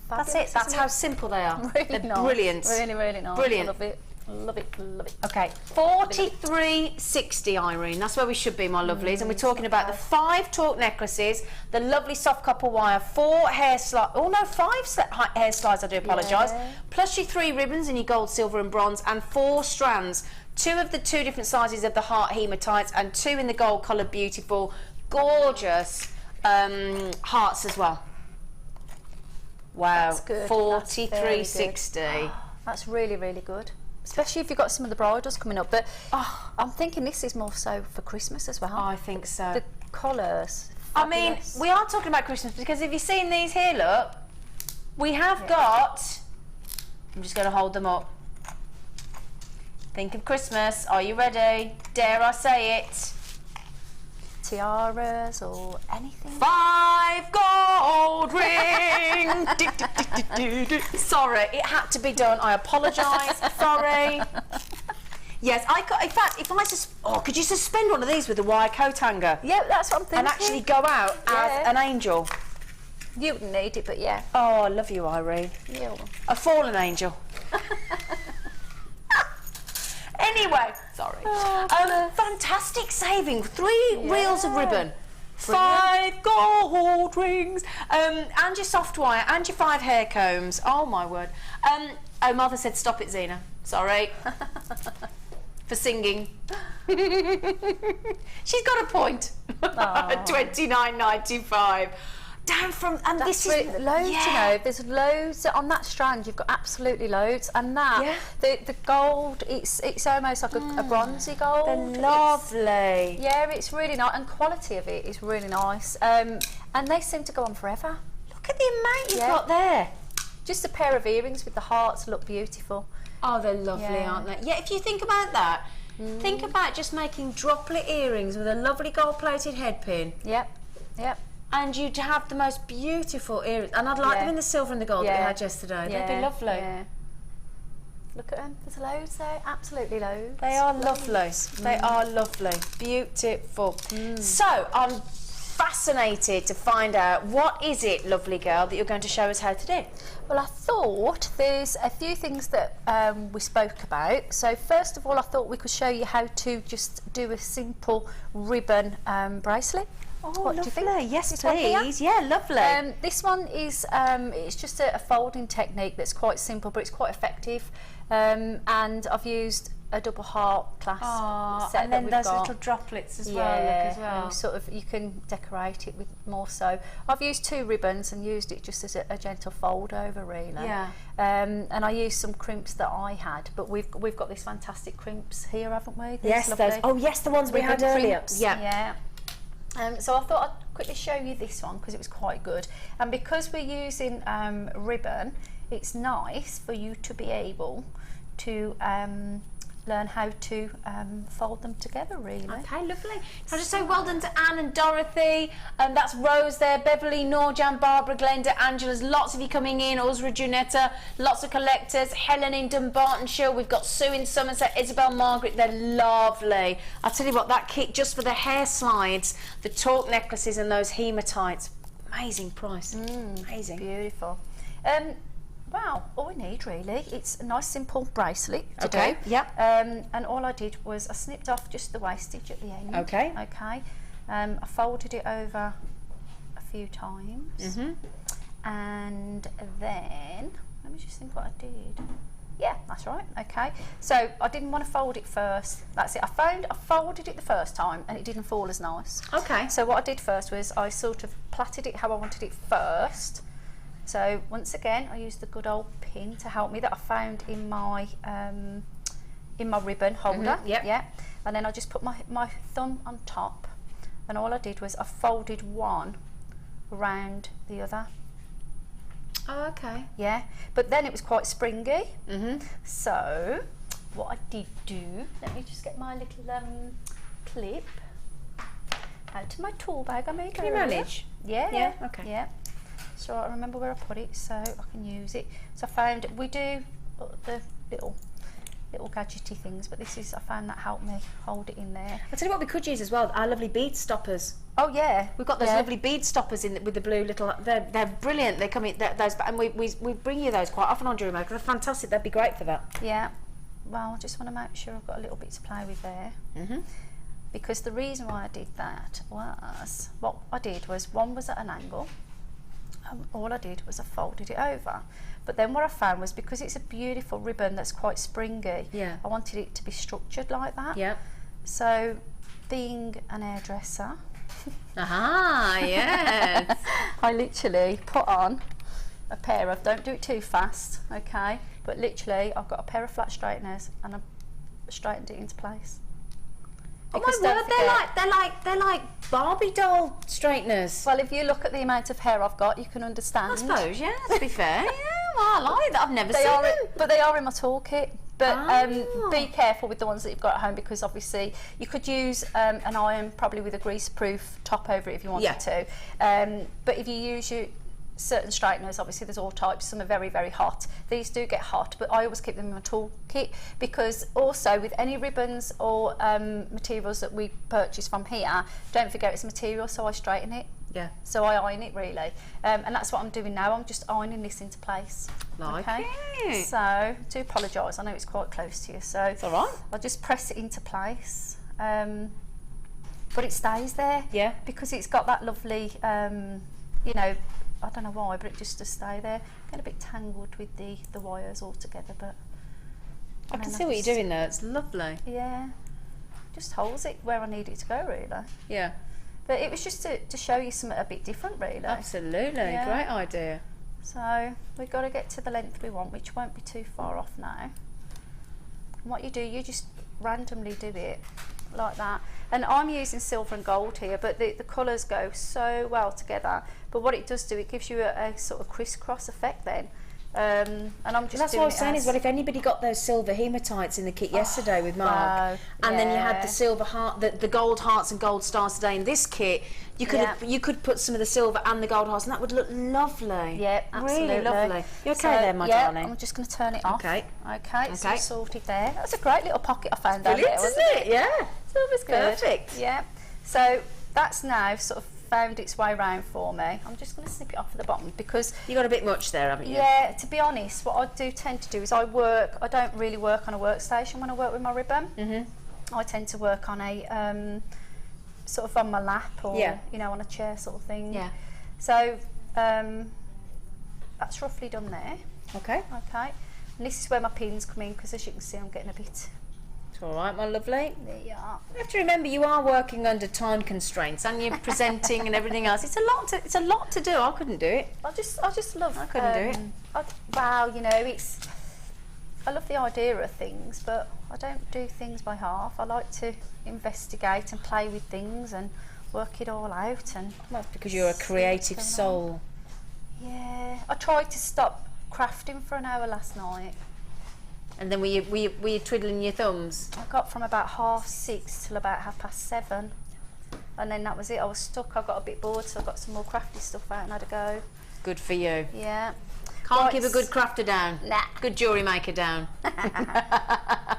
Fabulous, that's it. That's how simple they are. Really They're nice. brilliant. Really, really nice. Brilliant. I love it. Love it, love it. Okay, 43.60, Irene. That's where we should be, my lovelies. And we're talking about the 5 torque necklaces, the lovely soft copper wire, 4 hair slides. Oh no, 5 hair slides. I do apologise. Yeah. Plus your 3 ribbons in your gold, silver, and bronze, and 4 strands. 2 of the 2 different sizes of the heart hematites, and 2 in the gold colour, beautiful, gorgeous hearts as well. Wow, That's good. 43.60. That's really, really good. Especially if you've got some of the bridals coming up. But I'm thinking this is more so for Christmas as well. I think so. The colours. I mean, we are talking about Christmas because if you've seen these here, look, we have got, I'm just going to hold them up. Think of Christmas. Are you ready? Dare I say it? Tiaras or anything. 5 gold rings. Sorry, it had to be done. I apologise. Sorry. Yes, in fact, if I could you suspend one of these with a wire coat hanger? Yeah, that's what I'm thinking. And actually go out as an angel. You wouldn't need it, but yeah. Oh, I love you, Irene. Yeah. A fallen angel. Anyway, sorry. Fantastic saving. 3 reels of ribbon. 5 gold rings. And your soft wire and your 5 hair combs. Oh my word. Oh, Martha said stop it, Zena. Sorry. For singing. She's got a point. $29.95. Down from, and That's this is loads, you know. There's loads on that strand. You've got absolutely loads, and that the gold. It's almost like a bronzy gold. They're lovely. It's really nice, and quality of it is really nice. And they seem to go on forever. Look at the amount you've got there. Just a pair of earrings with the hearts look beautiful. Oh, they're lovely, aren't they? Yeah. If you think about that, think about just making droplet earrings with a lovely gold-plated head pin. Yep. And you'd have the most beautiful earrings. And I'd like them in the silver and the gold that we had yesterday. They'd be lovely. Yeah. Look at them. There's loads there. Absolutely loads. They are lovely. They are lovely. Beautiful. So, I'm fascinated to find out what is it, lovely girl, that you're going to show us how to do? Well, I thought there's a few things that we spoke about. So first of all, I thought we could show you how to just do a simple ribbon bracelet. Oh, what lovely. Do you think? Yes, this please. Yeah, lovely. This one is it's just a folding technique that's quite simple, but it's quite effective. And I've used a double heart clasp set, and then that we've those got. little droplets as well. Yeah, look as well. and sort of you can decorate it with more so. I've used 2 ribbons and used it just as a gentle fold over, really. Yeah. And I used some crimps that I had, but we've got these fantastic crimps here, haven't we? These Yes, lovely those. Oh, yes, the ones we ribbon had earlier. crimps. Yeah. So I thought I'd quickly show you this one because it was quite good. And because we're using ribbon, it's nice for you to be able to learn how to fold them together, really. Okay, lovely. Can I just say well done to Anne and Dorothy, that's Rose there, Beverly, Norjan, Barbara, Glenda, Angela's, lots of you coming in, Uzra, Junetta, lots of collectors, Helen in Dunbartonshire, we've got Sue in Somerset, Isabel, Margaret, they're lovely. I'll tell you what, that kit just for the hair slides, the torque necklaces and those hematites, amazing price, amazing. Beautiful. Well, all we need really, it's a nice simple bracelet to do. Yep. And all I did was I snipped off just the wastage at the end. Okay. I folded it over a few times. And then, let me just think what I did. Yeah, that's right. Okay. So I didn't want to fold it first. That's it. I folded it the first time and it didn't fall as nice. Okay. So what I did first was I sort of plaited it how I wanted it first. So once again, I used the good old pin to help me that I found in my ribbon holder. Yeah. And then I just put my thumb on top, and all I did was I folded one around the other. Oh, okay. Yeah. But then it was quite springy. So what I did do, let me just get my little clip out of my tool bag I made. Can you manage? Yeah. Okay. Yeah. So I remember where I put it, so I can use it. So I found we do the little gadgety things, but I found that helped me hold it in there. I'll tell you what we could use as well, our lovely bead stoppers. Oh yeah, We've got those lovely bead stoppers in with the blue little. They're brilliant. They come in those, and we bring you those quite often on Jewellery Maker. They're fantastic. They'd be great for that. Yeah. well, I just want to make sure I've got a little bit to play with there. Because the reason why I did that was, what I did was, one was at an angle, and all I did was I folded it over. But then what I found was, because it's a beautiful ribbon that's quite springy, Yeah. I wanted it to be structured like that. Yeah. So, being an hairdresser, Aha, yes. I literally put on a pair of, don't do it too fast, okay, but literally I've got a pair of flat straighteners and I straightened it into place. Oh Because my don't word, forget- they're like Barbie doll straighteners. Well, if you look at the amount of hair I've got, you can understand. I suppose, yeah, to be fair. Yeah, well, I like that. I've never They seen are, them. but they are in my toolkit. But Ah. be careful with the ones that you've got at home, because obviously you could use an iron probably with a grease-proof top over it if you wanted to. But if you use your certain straighteners, obviously there's all types. Some are very, very hot. These do get hot, but I always keep them in my toolkit, because also with any ribbons or materials that we purchase from here, don't forget it's a material, so I straighten it. Yeah. So I iron it really, and that's what I'm doing now. I'm just ironing this into place. Like okay. it. So I do apologise. I know it's quite close to you, so It's all right. I'll just press it into place. But it stays there. Yeah. Because it's got that lovely, you know, I don't know why, but it just does stay there. Get a bit tangled with the wires all together, but I can see what you're doing there. It's lovely. Yeah. Just holds it where I need it to go, really. Yeah. But it was just to show you something a bit different, really. Absolutely. Yeah. Great idea. So we've got to get to the length we want, which won't be too far off now. And what you do, you just randomly do it like that. And I'm using silver and gold here, but the colours go so well together. But what it does do, it gives you a sort of crisscross effect then. And I'm just That's doing what I was it saying as- as well. If anybody got those silver hematites in the kit yesterday with Mark, wow, and then you had yeah. the silver heart, the gold hearts and gold stars today in this kit, you could Yeah. you could put some of the silver and the gold hearts, and that would look lovely. Yeah, absolutely. Really lovely. You okay So, there, my yeah, darling? I'm just going to turn it off. Okay. Okay, so Okay. it's sorted there. That's a great little pocket I found down Brilliant, there, isn't wasn't it? Yeah. Silver's good. Perfect. Yeah. So that's now sort of found its way round for me. I'm just going to snip it off at the bottom because, You got a bit much there, haven't you? yeah, to be honest, what I do tend to do is I don't really work on a workstation when I work with my ribbon. I tend to work on a sort of on my lap or, Yeah. you know, on a chair sort of thing. Yeah. So that's roughly done there. Okay. Okay. And this is where my pins come in, because as you can see I'm getting a bit... It's all right, my lovely. There you are. You have to remember you are working under time constraints and you're presenting and everything else. It's a lot to do. I couldn't do it. I just love... I couldn't do it. Wow, you know, I love the idea of things, but I don't do things by half. I like to investigate and play with things and work it all out. And Well, because you're a creative what's going on. soul. Yeah, I tried to stop crafting for an hour last night. And then were you twiddling your thumbs? I got from about 6:30 till about 7:30, and then that was it. I was stuck. I got a bit bored, so I got some more crafty stuff out and had a go. Good for you. Yeah. Can't Right, keep a good crafter down. Nah. Good jewellery maker down.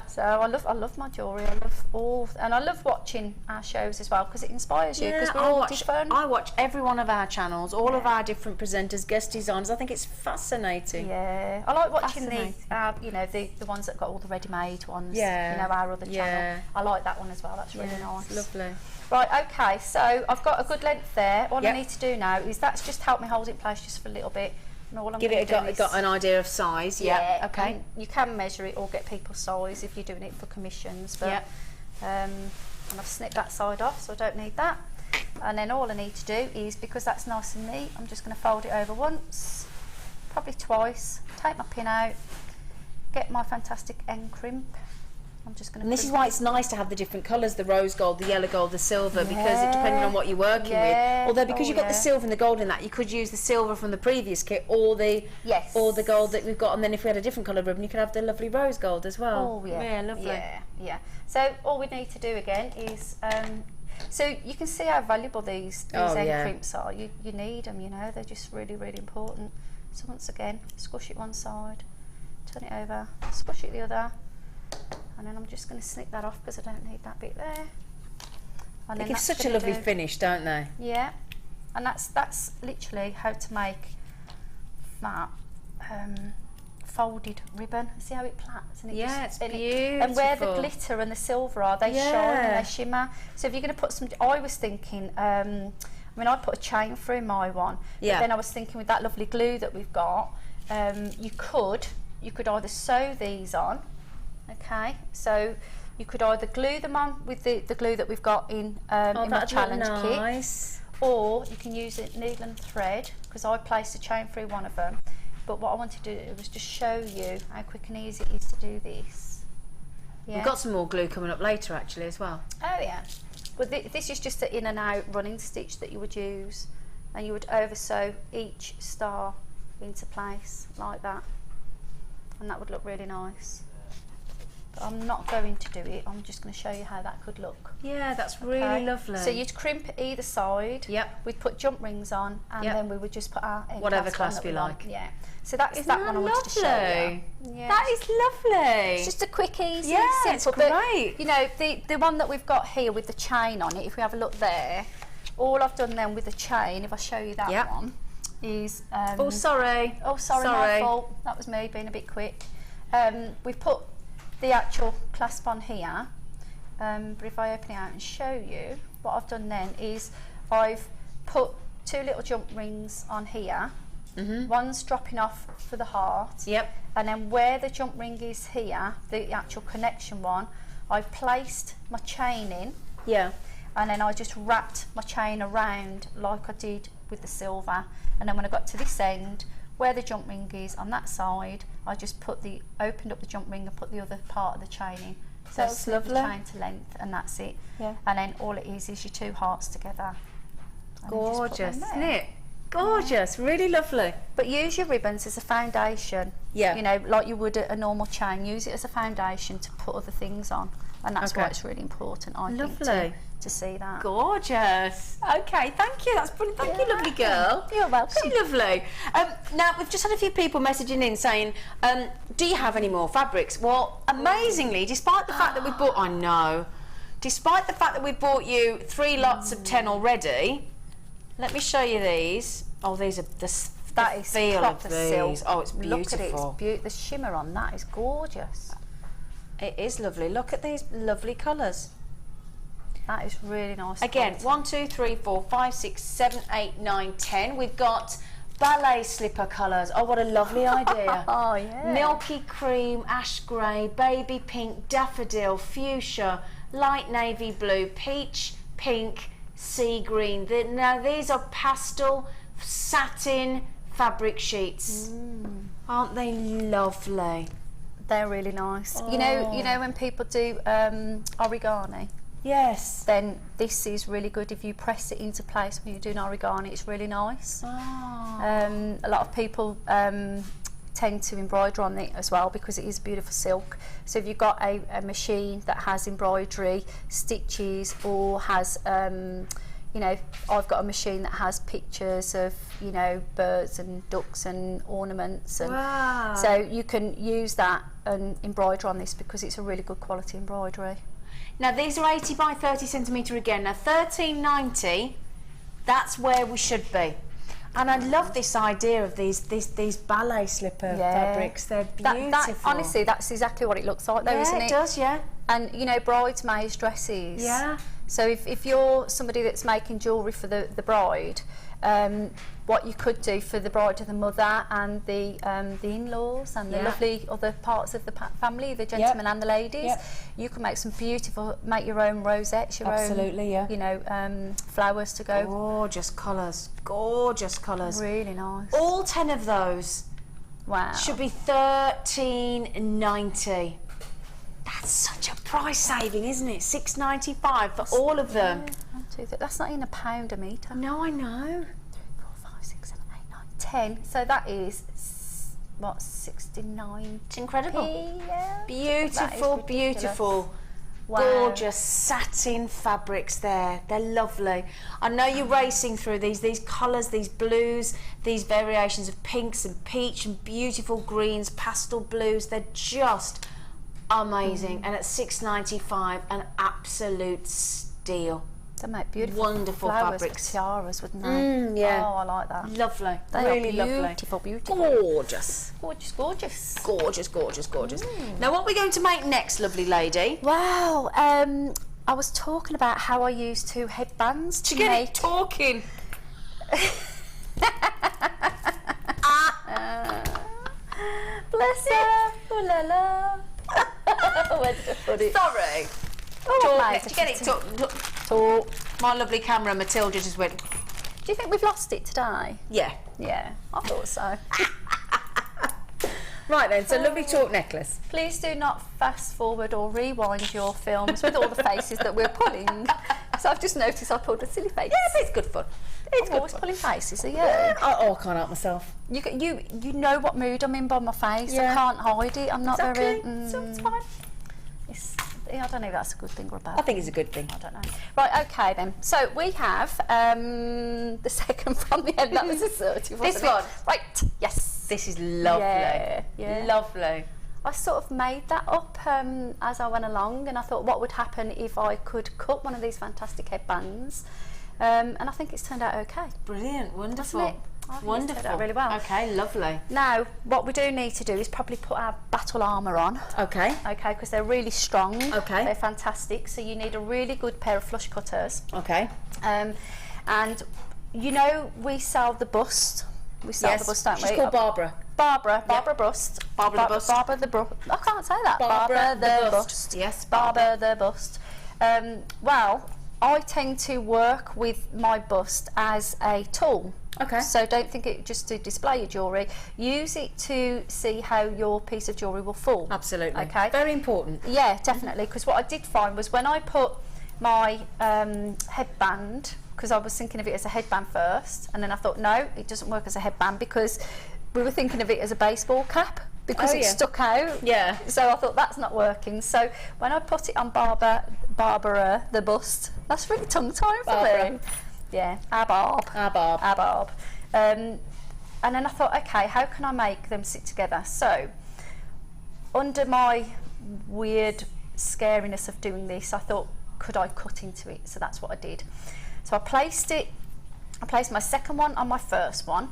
So I love my jewellery. I love watching our shows as well, because it inspires you. Because we're all different. I watch every one of our channels, all of our different presenters, guest designers. I think it's fascinating. Yeah, I like watching the Fascinating. you know, the ones that got all the ready-made ones. Yeah. You know, our other channel. Yeah. I like that one as well. That's really nice. It's lovely. Right, okay, so I've got a good length there. All Yep. I need to do now is that's just help me hold it in place just for a little bit. And all I'm Give gonna it do a is, got an idea of size. Yeah. Okay. and you can measure it or get people's size if you're doing it for commissions. But Yep. and I've snipped that side off, so I don't need that. And then all I need to do is, because that's nice and neat, I'm just going to fold it over once, probably twice, take my pin out, get my fantastic end crimp. I'm just going to. And this is why it's nice to have the different colours, the rose gold, the yellow gold, the silver, because it depending on what you're working with. Although because you've got the silver and the gold in that, you could use the silver from the previous kit or the gold that we've got, and then if we had a different colour ribbon, you could have the lovely rose gold as well. Oh yeah. Yeah, lovely. Yeah. So all we need to do again is so you can see how valuable these end crimps are. You need them, you know, they're just really, really important. So once again, squish it one side, turn it over, squish it the other, and then I'm just going to snip that off because I don't need that bit there. And They give such a lovely finish, don't they? Yeah, and that's literally how to make that folded ribbon. See how it plats? And it It's and beautiful. and where the glitter and the silver are, they shine and they shimmer. So if you're going to put some, I was thinking, I mean, I put a chain through my one. But then I was thinking with that lovely glue that we've got, you could either sew these on, okay? So you could either glue them on with the glue that we've got in my challenge kit, or you can use it needle and thread, because I placed a chain through one of them. But what I wanted to do was just show you how quick and easy it is to do this. Yeah. We've got some more glue coming up later actually as well. Oh yeah. But this is just the in and out running stitch that you would use, and you would over sew each star into place like that, and that would look really nice. But I'm not going to do it, I'm just going to show you how that could look. Yeah, that's really lovely. So you'd crimp either side. Yep. We'd put jump rings on, and then we would just put our end whatever clasp on clasp that you we want. like. Yeah. So that is that one I wanted to show you. Yeah. That is lovely. It's just a quick, easy, Yeah, simple. it's great. But, you know, the one that we've got here with the chain on it, if we have a look there, all I've done then with the chain, if I show you that one, is... oh, sorry. Oh, sorry, my fault. That was me being a bit quick. We've put the actual clasp on here, but if I open it out and show you, what I've done then is I've put 2 little jump rings on here. One's dropping off for the heart, and then where the jump ring is here, the actual connection one, I've placed my chain in, and then I just wrapped my chain around like I did with the silver, and then when I got to this end, where the jump ring is on that side, I just opened up the jump ring and put the other part of the chain in. So That's slip the lovely. chain to length, and that's it. And then all it is your 2 hearts together. And then just put them Gorgeous, there. isn't it? Gorgeous, really lovely. But use your ribbons as a foundation. You know, like you would a normal chain. Use it as a foundation to put other things on, and that's why it's really important, I think, to see that. Gorgeous. Okay, thank you. That's brilliant. Thank you, lovely girl. You're welcome. So lovely. Now, we've just had a few people messaging in saying, do you have any more fabrics? Well, amazingly, despite the fact that we bought... I know. Despite the fact that we bought you 3 lots of 10 already, let me show you these. Oh, these are That is feel of proper these. silk. Oh, it's beautiful. Look at it. It's beautiful. The shimmer on that is gorgeous. It is lovely. Look at these lovely colours. That is really nice. Again, quality. 1, 2, 3, 4, 5, 6, 7, 8, 9, 10. We've got ballet slipper colours. Oh, what a lovely idea. Oh, yeah. Milky cream, ash grey, baby pink, daffodil, fuchsia, light navy blue, peach, pink, sea green. Now, these are pastel satin fabric sheets. Aren't they lovely? They're really nice. Oh. You know when people do origami? Yes. Then this is really good if you press it into place when you're doing origami. It's really nice. Oh. A lot of people tend to embroider on it as well because it is beautiful silk. So if you've got a machine that has embroidery, stitches, or has, you know, I've got a machine that has pictures of, you know, birds and ducks and ornaments, and so you can use that and embroider on this because it's a really good quality embroidery. Now these are 80 by 30 centimetre again. Now 13.90, that's where we should be. And I love this idea of these ballet slipper fabrics. They're beautiful. Honestly, that's exactly what it looks like, though, isn't it? It does, yeah. And you know, bridesmaids' dresses. Yeah. So if you're somebody that's making jewellery for the bride, what you could do for the bride and the mother and the in-laws and the lovely other parts of the family, the gentlemen and the ladies, you can make some beautiful, make your own rosettes, your own, you know, flowers to go. Gorgeous colours, gorgeous colours. Really nice. All 10 of those should be $13.90. That's such a price saving, isn't it? $6.95 for all of them. That's not even a pound a metre. No, I know. 3, 4, 5, 6, 7, 8, 9, 10. So that is what, 69. It's incredible. Yeah. Beautiful, beautiful. Wow. Gorgeous satin fabrics there. They're lovely. I know you're racing through these colours, these blues, these variations of pinks and peach and beautiful greens, pastel blues. They're just amazing. And at $6.95, an absolute steal. They make beautiful Wonderful flowers fabrics. for tiaras, wouldn't they? Yeah. Oh, I like that. Lovely. They really are lovely. beautiful, beautiful. Gorgeous. Gorgeous, gorgeous. Gorgeous, gorgeous, gorgeous. Now, what are we going to make next, lovely lady? Wow. I was talking about how I use 2 headbands to Get make. it talking. Bless her. Oh la la. Where's the footy? Sorry. Oh, Talk mate, next. Get it talk. Talk. My lovely camera, Matilda, just went. Do you think we've lost it today? Yeah. Yeah, I thought so. Right then, so lovely talk necklace. Please do not fast forward or rewind your films with all the faces that we're pulling. So I've just noticed I pulled a silly face. Yes, it's good fun. I'm always pulling faces, are you? Oh, I can't help myself. You know what mood I'm in by my face. Yeah. I can't hide it. I'm not Exactly. very. So it's fine. I don't know if that's a good thing or a bad I think it's a good thing. I don't know. Right, okay then. So we have the second from the end. That was assertive, wasn't This it? one? Right, yes. This is lovely. Yeah. Lovely. I sort of made that up as I went along, and I thought what would happen if I could cut one of these fantastic headbands, and I think it's turned out okay. Brilliant. Wonderful. Doesn't it? I think it's Wonderful. turned out really well. Okay, lovely. Now, what we do need to do is probably put our battle armour on. Okay. Okay, because they're really strong. Okay. They're fantastic. So you need a really good pair of flush cutters. Okay. And you know we sell the bust. We sell the bust, don't we? She's called Barbara. Barbara Bust. Barbara the Bust. Barbara the Bust. I can't say that. Barbara the Bust. Bust. Yes, Barbara the Bust. Well, I tend to work with my bust as a tool. Okay. So don't think it just to display your jewellery. Use it to see how your piece of jewellery will fall. Absolutely. Okay. Very important. Yeah, definitely. Because what I did find was when I put my headband, because I was thinking of it as a headband first, and then I thought, no, it doesn't work as a headband because we were thinking of it as a baseball cap because it stuck out. Yeah. So I thought that's not working. So when I put it on Barbara the Bust, that's really tongue-tied for Barbara. me. Yeah, our Barb. And then I thought, okay, how can I make them sit together? So under my weird scariness of doing this, I thought, could I cut into it? So that's what I did. So I placed my second one on my first one,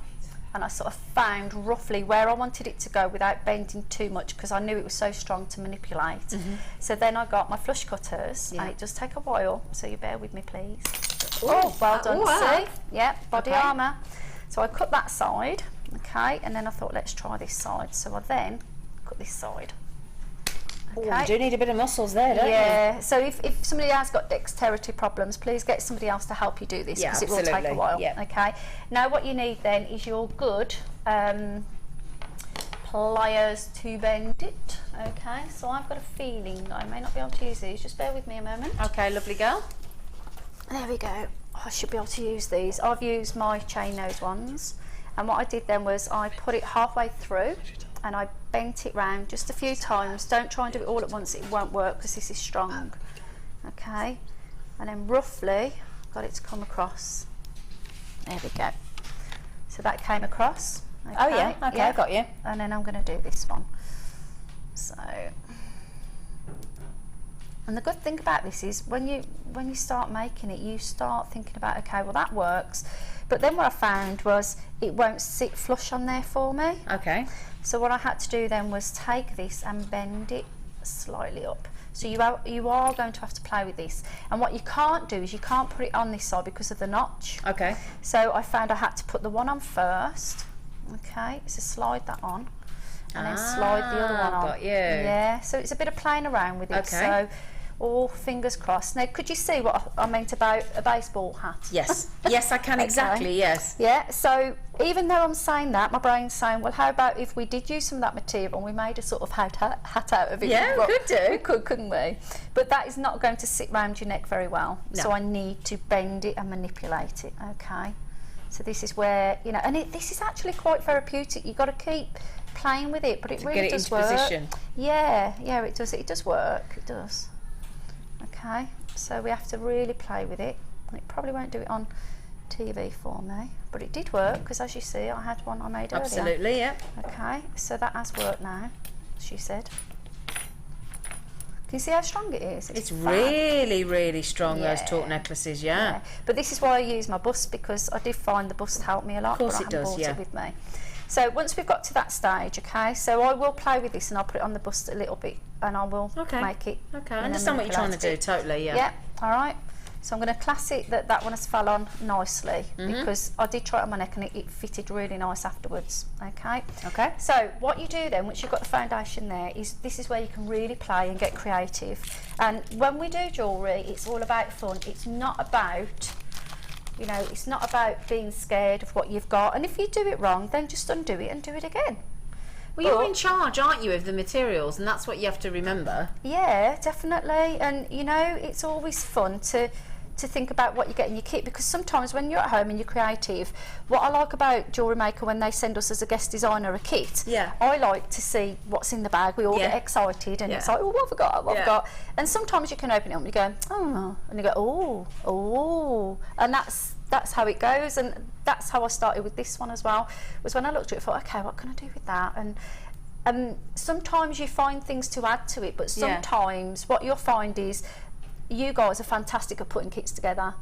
and I sort of found roughly where I wanted it to go without bending too much because I knew it was so strong to manipulate. So then I got my flush cutters, and it does take a while, so you bear with me please. Oh, well done, see? Yeah, body armour. So I cut that side, okay, and then I thought let's try this side. So I then cut this side. Okay. Ooh, you do need a bit of muscles there, don't you? Yeah, so if somebody has got dexterity problems, please get somebody else to help you do this because it will take a while. Yeah. Okay. Now what you need then is your good pliers to bend it. Okay, so I've got a feeling I may not be able to use these. Just bear with me a moment. Okay, lovely girl. There we go. I should be able to use these. I've used my chain nose ones, and what I did then was I put it halfway through and I bent it round just a few times. Don't try and do it all at once, it won't work because this is strong. Okay, and then roughly got it to come across. There we go. So that came across. Okay. Oh yeah, okay, I got you. And then I'm going to do this one. So, and the good thing about this is when you start making it, you start thinking about, okay, well that works. But then what I found was it won't sit flush on there for me. Okay. So what I had to do then was take this and bend it slightly up. So you are going to have to play with this. And what you can't do is you can't put it on this side because of the notch. Okay. So I found I had to put the one on first. Okay, so slide that on. And then slide the other one on. Got you. Yeah, so it's a bit of playing around with it. Okay. So all fingers crossed. Now, could you see what I meant about a baseball hat? Yes. Yes, I can, Okay. exactly, yes. Yeah, so even though I'm saying that, my brain's saying, well, how about if we did use some of that material and we made a sort of hat out of it? Yeah, we could do. We could, couldn't we? But that is not going to sit round your neck very well. No. So I need to bend it and manipulate it, okay? So this is where, you know, and this is actually quite therapeutic. You've got to keep playing with it, but it really does work. Get it into position. Yeah, it does. It does work. It does. Okay, so we have to really play with it. And it probably won't do it on TV for me, but it did work because, as you see, I had one I made earlier. Absolutely, yeah. Okay, so that has worked now, she said. Can you see how strong it is? It's fab. really, really strong, those taut necklaces, yeah. But this is why I use my bust, because I did find the bust helped me a lot, Of course but I haven't brought yeah. it with me. So once we've got to that stage, okay, so I will play with this and I'll put it on the bust a little bit and I will make it. Okay, I understand what you're trying to do, totally, yeah. Yeah, all right. So I'm going to class it that one has fell on nicely because I did try it on my neck and it fitted really nice afterwards, okay? Okay. So what you do then, once you've got the foundation there, is this is where you can really play and get creative. And when we do jewellery, it's all about fun. It's not about, you know, it's not about being scared of what you've got. And if you do it wrong, then just undo it and do it again. Well, you're in charge, aren't you, of the materials, and that's what you have to remember. Yeah, definitely. And, you know, it's always fun to think about what you get in your kit, because sometimes when you're at home and you're creative, what I like about Jewellery Maker when they send us as a guest designer a kit, I like to see what's in the bag. We all get excited and it's like, oh, what have I got, what have I got? And sometimes you can open it up and you go, oh, and you go, oh, and that's how it goes. And that's how I started with this one as well, was when I looked at it, I thought, okay, what can I do with that? And sometimes you find things to add to it, but sometimes what you'll find is you guys are fantastic at putting kits together,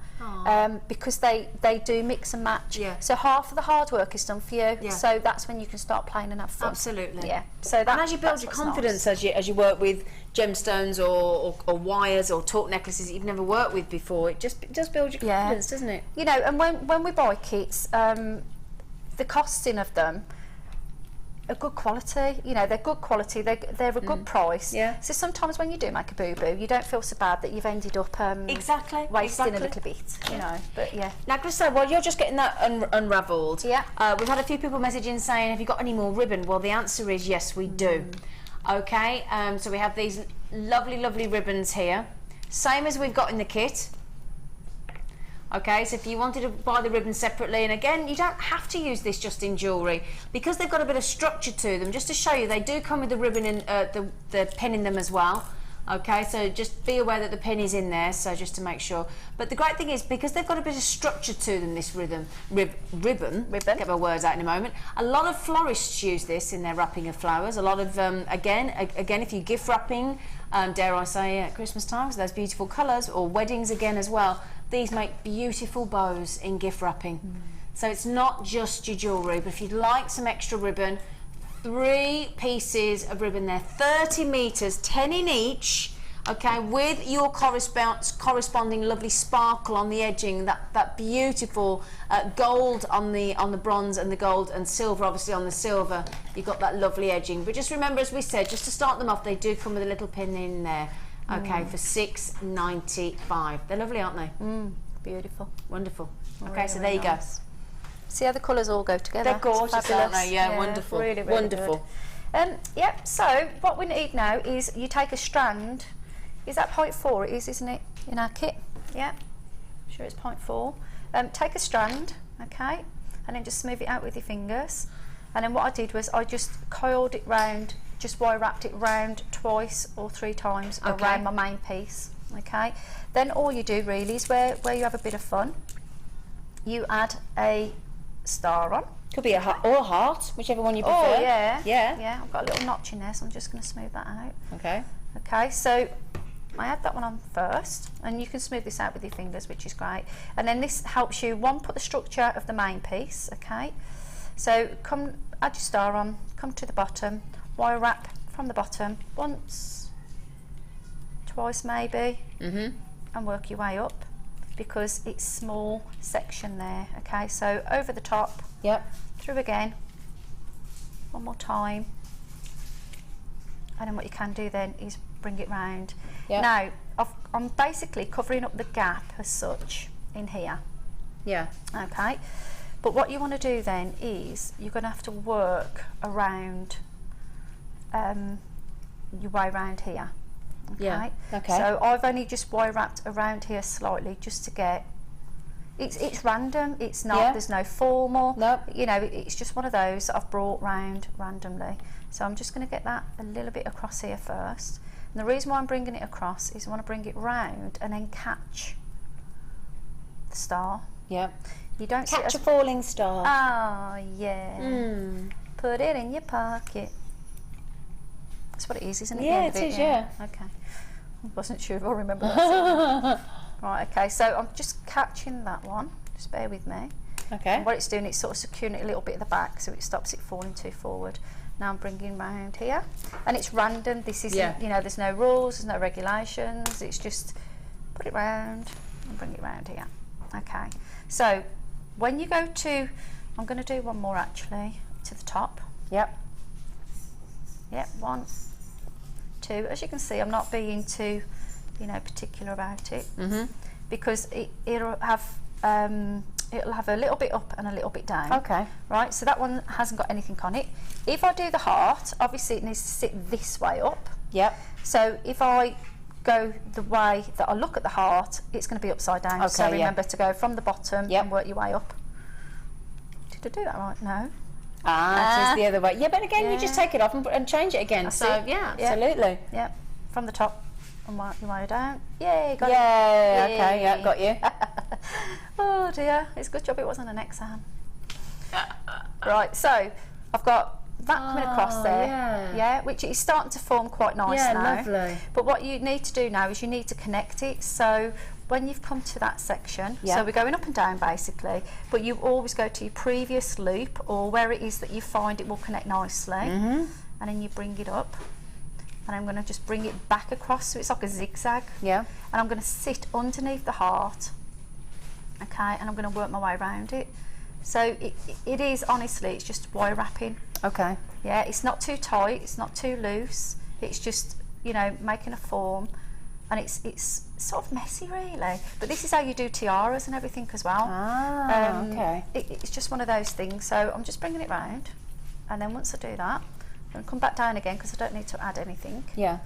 because they do mix and match. So half of the hard work is done for you. So that's when you can start playing and have fun. Absolutely. Yeah. So that, and as you build your confidence, as you work with gemstones or wires or taut necklaces that you've never worked with before, it just builds your confidence, doesn't it? You know, and when we buy kits, the costing of them are good quality. You know, they're good quality. They're a good price. So sometimes when you do make a boo-boo, you don't feel so bad that you've ended up wasting a little bit. You know, but yeah. Now, Chris, while you're just getting that unravelled, we've had a few people messaging saying, "Have you got any more ribbon?" Well, the answer is yes, we do. Okay, so we have these lovely, lovely ribbons here, same as we've got in the kit. Okay, so if you wanted to buy the ribbon separately, and again, you don't have to use this just in jewellery, because they've got a bit of structure to them. Just to show you, they do come with the ribbon and the pin in them as well. Okay, so just be aware that the pin is in there, so just to make sure. But the great thing is, because they've got a bit of structure to them, this ribbon, get my words out in a moment. A lot of florists use this in their wrapping of flowers. A lot of, again, if you're gift wrapping, dare I say, at Christmas times, those beautiful colours, or weddings again as well, these make beautiful bows in gift wrapping. So it's not just your jewellery, but if you'd like some extra ribbon, 3 pieces of ribbon there, 30 metres, 10 in each, okay, with your corresponding lovely sparkle on the edging, that beautiful gold on the bronze, and the gold and silver obviously on the silver. You've got that lovely edging. But just remember, as we said, just to start them off, they do come with a little pin in there. Okay, for $6.95. They're lovely, aren't they? Beautiful. Wonderful. Okay, Really, so there you nice. go. See how the colours all go together? They're gorgeous, aren't Fabulous. they? Yeah, wonderful. Really, really wonderful. Good. Yep, so what we need now is you take a strand. Is that 0.4? It is, isn't it, in our kit? Yeah, I'm sure it's 0.4. Take a strand, okay, and then just smooth it out with your fingers. And then what I did was I just coiled it round, just wire wrapped it round twice or 3 times around my main piece, okay. Then all you do really is where you have a bit of fun, you add a star on. Could be a heart or a heart, whichever one you prefer. Oh yeah, yeah. I've got a little notch in there, so I'm just going to smooth that out. Okay. Okay, so I add that one on first, and you can smooth this out with your fingers, which is great. And then this helps you, one, put the structure of the main piece, okay. So come, add your star on, come to the bottom, wire wrap from the bottom once, twice maybe, and work your way up, because it's small section there, okay. So over the top, through again, one more time, and then what you can do then is bring it round. Now I'm basically covering up the gap as such in here, okay. But what you want to do then is you're going to have to work around your way around here, okay. So I've only just wire wrapped around here slightly, just to get it's random, it's not there's no formal, you know, it's just one of those that I've brought round randomly. So I'm just going to get that a little bit across here first, and the reason why I'm bringing it across is I want to bring it round and then catch the star. You don't catch a falling star. Oh yeah. Put it in your pocket. That's what it is, isn't it? Yeah, it is. Yeah. Okay. Wasn't sure if I remember that. Right, okay, so I'm just catching that one. Just bear with me. Okay. And what it's doing, it's sort of securing it a little bit at the back so it stops it falling too forward. Now I'm bringing round here. And it's random. This isn't, you know, there's no rules, there's no regulations. It's just put it round and bring it round here. Okay. So when you go to, I'm going to do one more actually, to the top. Yep. Yep, 1, 2. As you can see, I'm not being too, you know, particular about it, because it'll have a little bit up and a little bit down. Okay. Right, so that one hasn't got anything on it. If I do the heart, obviously it needs to sit this way up. Yep. So if I go the way that I look at the heart, it's going to be upside down. Okay, so remember to go from the bottom Yep. and work your way up. Did I do that right? No. It is the other way. Yeah, but again, you just take it off and change it again. That's So it. yeah, Yeah. absolutely. Yep, from the top and work your way down. Yay, got it. Yeah. Yay. Okay. Yeah, got you. Oh dear, it's a good job it wasn't an exam. Right, so I've got that coming across there, yeah. which is starting to form quite nice now. Lovely. But what you need to do now is you need to connect it. So when you've come to that section, so we're going up and down basically, but you always go to your previous loop or where it is that you find it will connect nicely, and then you bring it up. And I'm going to just bring it back across so it's like a zigzag. Yeah. And I'm going to sit underneath the heart. Okay, and I'm going to work my way around it. So it is, honestly, it's just wire wrapping. Okay. Yeah, it's not too tight, it's not too loose. It's just, you know, making a form. And it's sort of messy, really. But this is how you do tiaras and everything as well. Okay. It's just one of those things. So I'm just bringing it round. And then once I do that, I'm going to come back down again because I don't need to add anything. Yeah.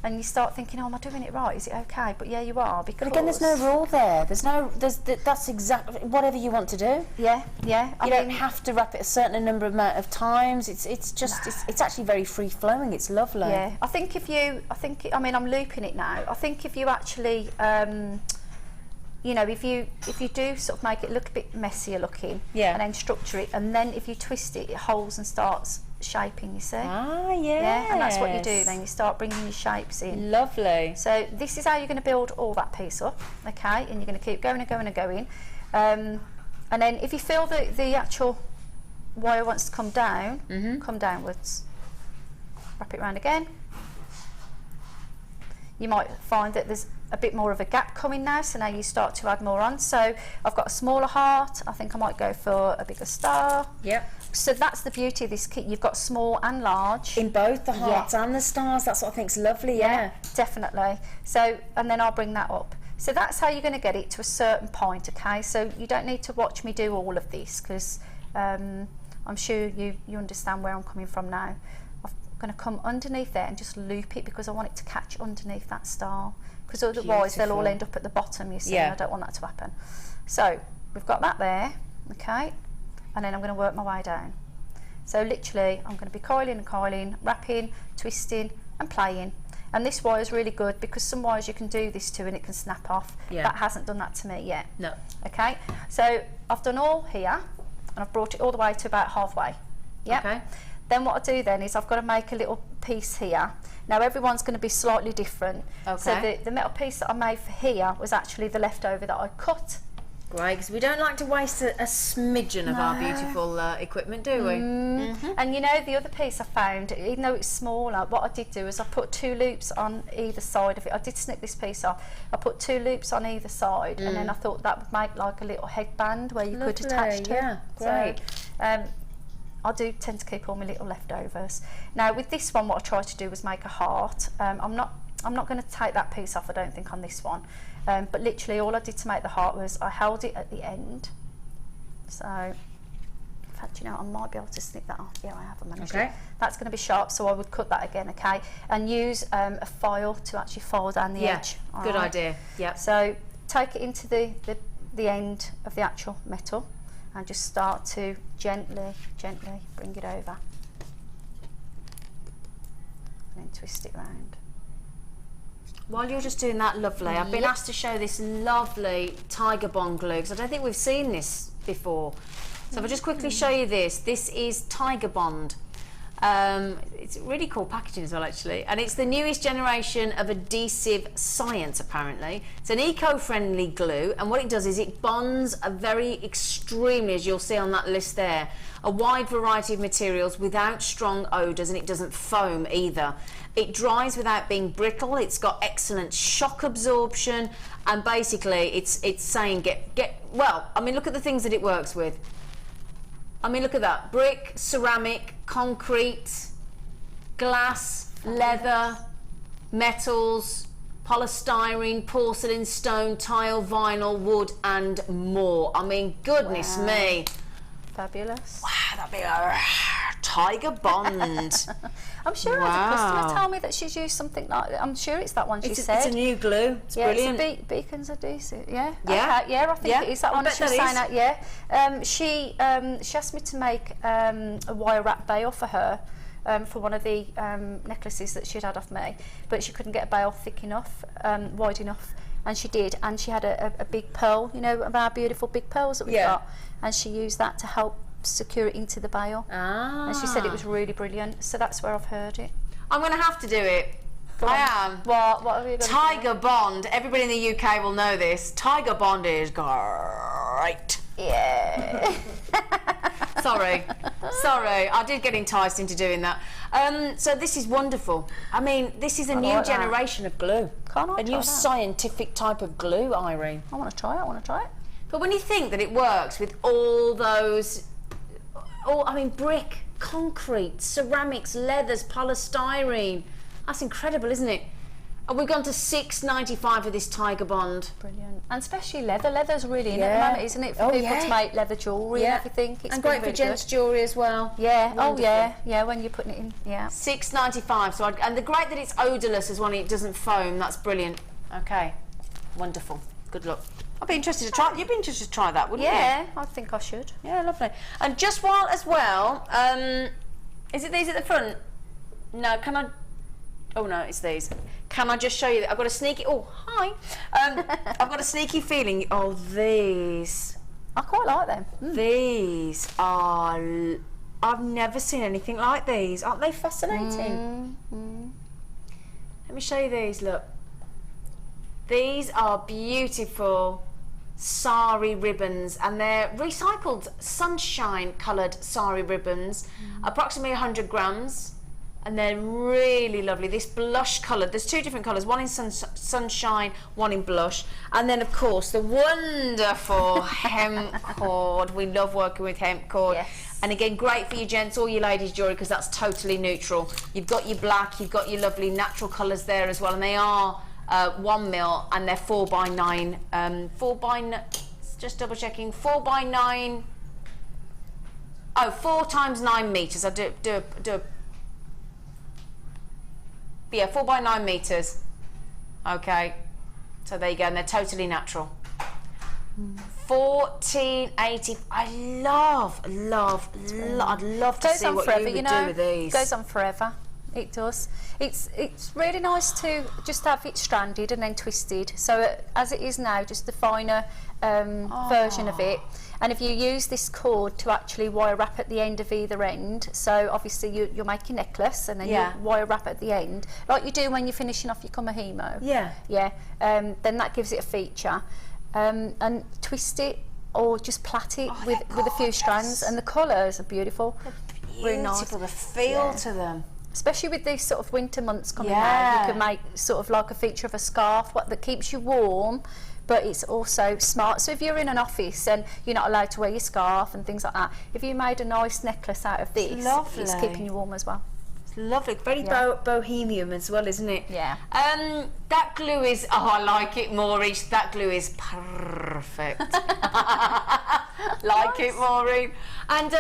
And you start thinking, oh, am I doing it right? Is it okay? But yeah, you are, because... But again, there's no rule there. That's exactly whatever you want to do. Yeah, yeah. You don't have to wrap it a certain number of times. It's actually very free flowing. It's lovely. Yeah, I mean, I'm looping it now. I think if you actually, you know, if you do sort of make it look a bit messier looking, and then structure it, and then if you twist it, it holds and starts shaping, you see. Yeah, and that's what you do then. You start bringing your shapes in. Lovely. So this is how you're going to build all that piece up, okay? And you're going to keep going and going and going. And then if you feel that the actual wire wants to come down, come downwards. Wrap it around again. You might find that there's a bit more of a gap coming now, so now you start to add more on. So I've got a smaller heart. I think I might go for a bigger star. Yep. So that's the beauty of this kit. You've got small and large. In both the hearts and the stars. That's what I think's lovely. Yeah. Definitely. So, and then I'll bring that up. So that's how you're going to get it to a certain point, okay? So you don't need to watch me do all of this because I'm sure you understand where I'm coming from now. I'm going to come underneath there and just loop it because I want it to catch underneath that star. Because otherwise they'll all end up at the bottom, you see, and I don't want that to happen. So we've got that there, okay? And then I'm going to work my way down. So literally, I'm going to be coiling and coiling, wrapping, twisting and playing. And this wire is really good because some wires you can do this to and it can snap off. Yeah. That hasn't done that to me yet. No. Okay, so I've done all here and I've brought it all the way to about halfway. Yep. Okay. Then what I do then is I've got to make a little piece here. Now everyone's going to be slightly different. Okay. So the metal piece that I made for here was actually the leftover that I cut. Great, because we don't like to waste a smidgen of our beautiful equipment, do we? And you know, the other piece I found, even though it's smaller, what I did do is I put 2 loops on either side of it. I did snip this piece off. I put 2 loops on either side, and then I thought that would make like a little headband where you could attach to. Yeah, great. So, I do tend to keep all my little leftovers. Now with this one, what I tried to do was make a heart. I'm not going to take that piece off, I don't think, on this one. But literally all I did to make the heart was I held it at the end. So, in fact, you know, I might be able to snip that off. Yeah, I have managed to. That's going to be sharp, so I would cut that again, okay? And use a file to actually file down the edge. Good idea. Yep. So take it into the end of the actual metal and just start to gently bring it over. And then twist it round. While you're just doing that, lovely, I've been asked to show this lovely tiger bond glue because I don't think we've seen this before. So if I just quickly show you this is tiger bond. It's really cool packaging as well, actually. And it's the newest generation of adhesive science, apparently. It's an eco-friendly glue, and what it does is it bonds a very extremely, as you'll see on that list there, a wide variety of materials without strong odours, and it doesn't foam either. It dries without being brittle. It's got excellent shock absorption, and basically it's saying well, I mean, look at the things that it works with. I mean, look at that. Brick, ceramic, concrete, glass, leather, metals, polystyrene, porcelain, stone, tile, vinyl, wood, and more. I mean, goodness me. Fabulous. Wow, that'd be a tiger bond. I'm sure I had a customer tell me that she's used something like that. I'm sure it's that one she said. It's a new glue. It's brilliant. It's Beacons adhesive. Yeah. Yeah. Okay. Yeah, I think it is that one bet she was that saying that. Yeah. She asked me to make a wire wrap bail for her. For one of the necklaces that she'd had off me, but she couldn't get a bail thick enough, wide enough, and she did, and she had a big pearl, you know, of our beautiful big pearls that we've got, and she used that to help secure it into the bail. And she said it was really brilliant, so that's where I've heard it. I'm going to have to do it. I am. What have you got? Tiger Bond. Everybody in the UK will know this. Tiger Bond is great. Yeah. Sorry, I did get enticed into doing that. So this is wonderful. I mean, this is a new generation of glue. A new scientific type of glue, Irene. I want to try it. But when you think that it works with all those, I mean, brick, concrete, ceramics, leathers, polystyrene, that's incredible, isn't it? And we've gone to $6.95 for this Tiger Bond. Brilliant. And especially leather. Leather's really in at the moment, isn't it? For people to make leather jewellery and everything. It's and great for gents' jewellery as well. Yeah. Wonderful. Oh, yeah, when you're putting it in. Yeah. $6.95. So and the great that it's odourless as well, and it doesn't foam. That's brilliant. Okay. Wonderful. Good luck. I'd be interested to try. You'd be interested to try that, wouldn't you? Yeah, I think I should. Yeah, lovely. And just while as well, is it these at the front? No, can I? Oh no, it's these. Can I just show you that? I've got a sneaky. Oh, hi. I've got a sneaky feeling. Oh, these. I quite like them. These are. I've never seen anything like these. Aren't they fascinating? Let me show you these. Look. These are beautiful sari ribbons, and they're recycled sunshine coloured sari ribbons, approximately 100 grams. And they're really lovely. This blush colour, there's two different colours, one in sunshine, one in blush. And then, of course, the wonderful hemp cord. We love working with hemp cord. Yes. And again, great for your gents or your ladies' jewellery, because that's totally neutral. You've got your black, you've got your lovely natural colours there as well. And they are 1 mil, and they're 4x9. 4x9, just double checking, 4x9. Oh, 4 times 9 metres. I do a yeah, 4x9 metres. Okay, so there you go, and they're totally natural. $14.80. I'd love to see what you would do with these. It goes on forever. It does. It's really nice to just have it stranded and then twisted. So as it is now, just the finer version of it. And if you use this cord to actually wire wrap at the end of either end, so obviously you'll make your necklace and then you wire wrap at the end, like you do when you're finishing off your hemo. Yeah. Yeah. Then that gives it a feature. And twist it or just plait it with a few strands, and the colours are beautiful. Really nice. The feel to them. Especially with these sort of winter months coming out, you can make sort of like a feature of a scarf that keeps you warm, but it's also smart. So if you're in an office and you're not allowed to wear your scarf and things like that, if you made a nice necklace out of this, it's keeping you warm as well. It's lovely, very bohemian as well, isn't it? Yeah. That glue is, I like it Maureen. That glue is perfect. Like it, Maureen. And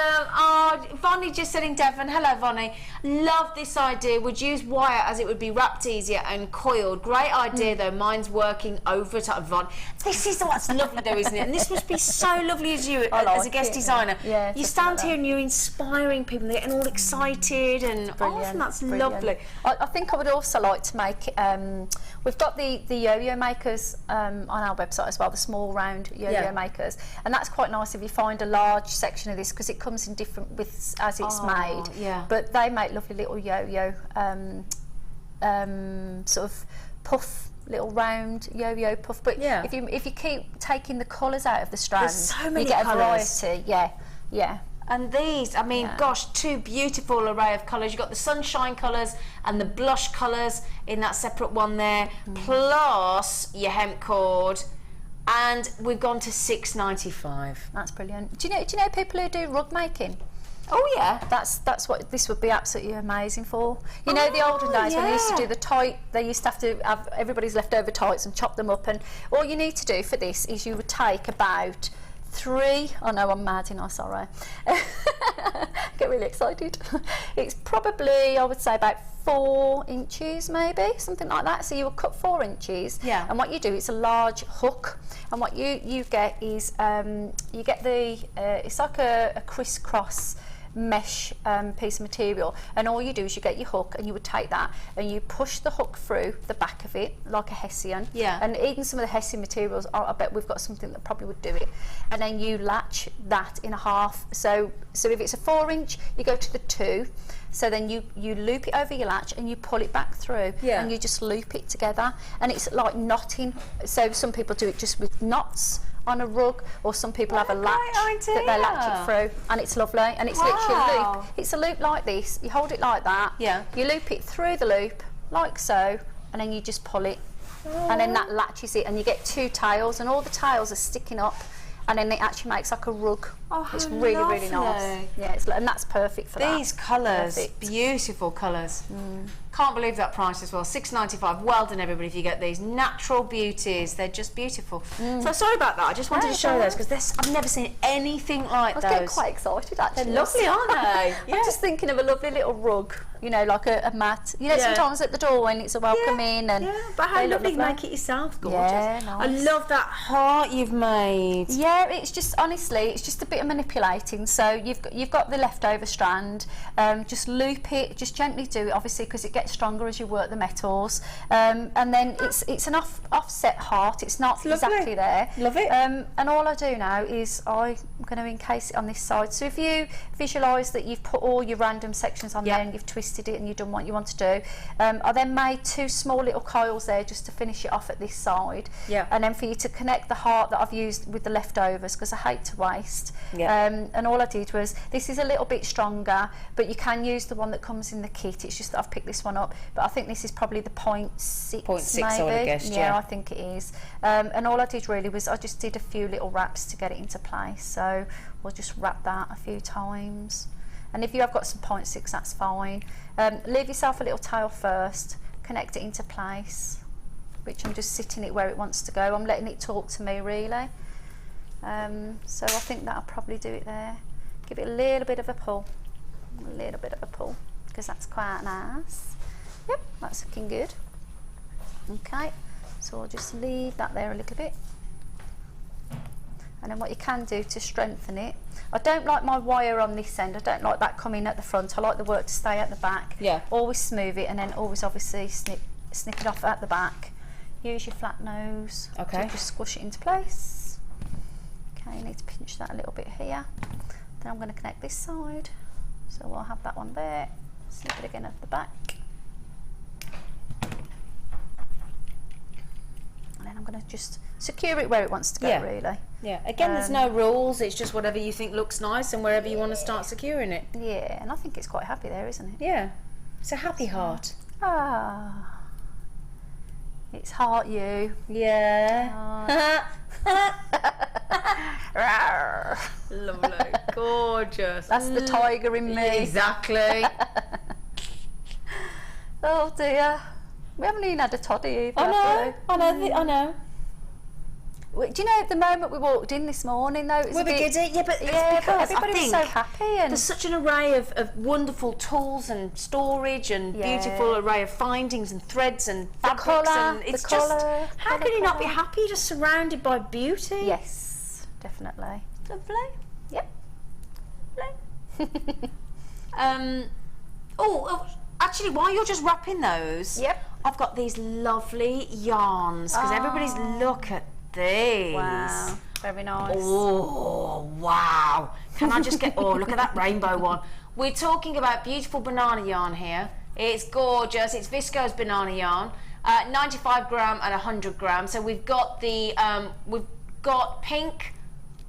Vonnie just said in Devon, hello Vonnie, love this idea, would use wire as it would be wrapped easier and coiled. Great idea though, mine's working overtime. Vonnie, this is what's lovely though, isn't it? And this must be so lovely as you, as a guest designer. Yeah, you stand here and you're inspiring people, they're getting all excited and that's lovely. I think I would also like to make, we've got the yo-yo makers on our website as well, the small round yo-yo makers, and that's quite nice nice if you find a large section of this, because it comes in different widths as it's made. Yeah. But they make lovely little yo-yo sort of puff, little round yo-yo puff. But Yeah. if you keep taking the colours out of the strands, There's so many you get colours. a variety. Yeah, yeah. And these, I mean, Yeah. gosh, two beautiful array of colours. You've got the sunshine colours and the blush colours in that separate one there, plus your hemp cord. And we've gone to $6.95. That's brilliant. Do you know people who do rug making? Oh yeah. That's what this would be absolutely amazing for. You know, the olden days when they used to do the tight, they used to have everybody's leftover tights and chop them up, and all you need to do for this is you would take about 3, oh no, I'm mad, I'm sorry. Get really excited. It's probably, I would say, about 4 inches maybe, something like that. So you would cut 4 inches, Yeah. and what you do, it's a large hook, and what you get is you get the it's like a crisscross mesh piece of material, and all you do is you get your hook and you would take that and you push the hook through the back of it like a Hessian. Yeah. And even some of the Hessian materials, I bet we've got something that probably would do it. And then you latch that in a half. So if it's a 4 inch, you go to the 2. So then you loop it over your latch and you pull it back through, Yeah. and you just loop it together, and it's like knotting. So some people do it just with knots on a rug, or some people have a latch that they latch it through, and it's lovely. And it's literally a loop. It's a loop like this. You hold it like that. Yeah. You loop it through the loop like so, and then you just pull it, and then that latches it, and you get 2 tails, and all the tails are sticking up, and then it actually makes like a rug. Oh, how it's really really nice. lovely. Yeah, and that's perfect for that. These colours, Perfect. beautiful colours. Can't believe that price as well. $6.95. Well done, everybody, if you get these. Natural beauties. They're just beautiful. So sorry about that. I just wanted to show those because I've never seen anything like I was those. getting quite excited actually. They're lovely, aren't they? Yeah. I'm just thinking of a lovely little rug, you know, like a mat. You know, Yeah. sometimes at the door when it's a welcome in, and Yeah, but how they look lovely. Make it yourself. Gorgeous. Yeah, I nice. love that heart you've made. Yeah, it's just, honestly, it's just a bit of manipulating. So you've got the leftover strand, just loop it, just gently do it, obviously, because it gets stronger as you work the metals, and then it's an offset heart. It's not exactly there. Love it. And all I do now is I'm going to encase it on this side. So if you visualise that you've put all your random sections on there and you've twisted it and you've done what you want to do, I then made 2 small little coils there just to finish it off at this side. Yeah. And then for you to connect the heart that I've used with the leftovers, because I hate to waste. Yeah. And all I did was, this is a little bit stronger, but you can use the one that comes in the kit. It's just that I've picked this one up, but I think this is probably the 0.6 0.6 maybe. I would have guessed, yeah. I think it is. And all I did really was I just did a few little wraps to get it into place. So we'll just wrap that a few times. And if you have got some 0.6, that's fine. Leave yourself a little tail first, connect it into place, which I'm just sitting it where it wants to go. I'm letting it talk to me, really. So I think that'll probably do it there. Give it a little bit of a pull, because that's quite nice. Yep, that's looking good. Okay, so I'll just leave that there a little bit. And then what you can do to strengthen it, I don't like my wire on this end, I don't like that coming at the front, I like the work to stay at the back. Yeah. Always smooth it, and then always obviously snip it off at the back. Use your flat nose Okay. to just squish it into place. Okay, you need to pinch that a little bit here. Then I'm going to connect this side, so we'll have that one there, snip it again at the back. And then I'm going to just secure it where it wants to go, Yeah. really. Yeah. Again, there's no rules. It's just whatever you think looks nice and wherever you want to start securing it. Yeah, and I think it's quite happy there, isn't it? Yeah. It's a happy heart. Ah, it's heart you. Yeah. Rawr. Lovely. Gorgeous. That's the tiger in me. Exactly. Oh dear, we haven't even had a toddy either. I know. Do you know, the moment we walked in this morning though, it was We a were bit, giddy, yeah, but it's yeah, because but everybody I was think so happy, and there's such an array of wonderful tools and storage and Yeah. beautiful array of findings and threads and The fabrics, colour, and it's the just colour, how can you not be happy just surrounded by beauty? yes, definitely. Lovely. Yep. Actually, while you're just wrapping those, Yep. I've got these lovely yarns because everybody's look at these. Wow. Very nice. Oh, wow. Can I just get, oh, look at that rainbow one. We're talking about beautiful banana yarn here. It's gorgeous. It's viscose banana yarn, 95 gram and 100 gram. So we've got the, we've got pink,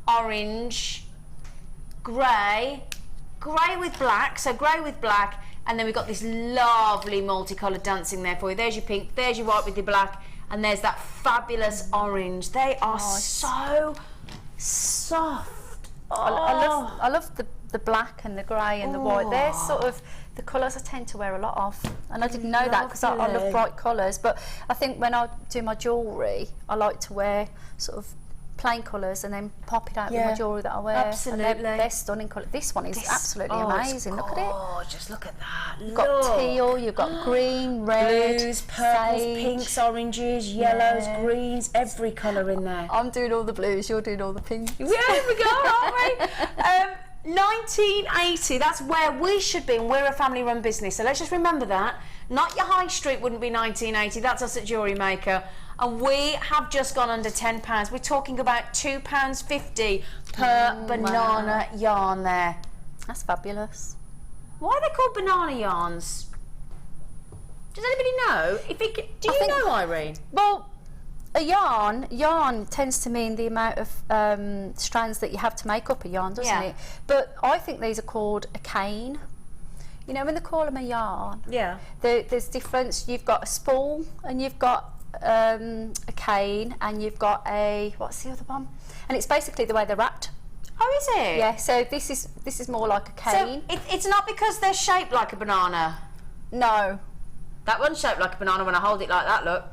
orange, grey with black, so grey with black, and then we've got this lovely multicoloured dancing there for you. There's your pink, there's your white with your black, and there's that fabulous orange. They are so soft. I love the black and the grey and the white. They're sort of the colours I tend to wear a lot of, and I didn't know that because I love bright colours. But I think when I do my jewellery, I like to wear sort of plain colours and then pop it out with my jewellery that I wear. Absolutely. And they're stunning colours. This one is absolutely amazing. Look at it. Gorgeous. Look at that. You've got teal, you've got green, red, blues, purples, sage. pinks, oranges, yellows, greens, every colour in there. I'm doing all the blues, you're doing all the pinks. Yeah, there we go, aren't we? 1980, that's where we should be, and we're a family-run business, so let's just remember that. Not your high street wouldn't be 1980, that's us at Jewellery Maker. And we have just gone under £10. We're talking about £2.50 per banana yarn there. That's fabulous. Why are they called banana yarns? Does anybody know? Do you know, Irene? Well, a yarn tends to mean the amount of strands that you have to make up a yarn, doesn't it? But I think these are called a cane. You know, when they call them a yarn, there's difference. You've got a spool and you've got a cane, and you've got a, what's the other one? And it's basically the way they're wrapped. Oh, is it? Yeah, so this is more like a cane. So it's not because they're shaped like a banana? No. That one's shaped like a banana when I hold it like that, look.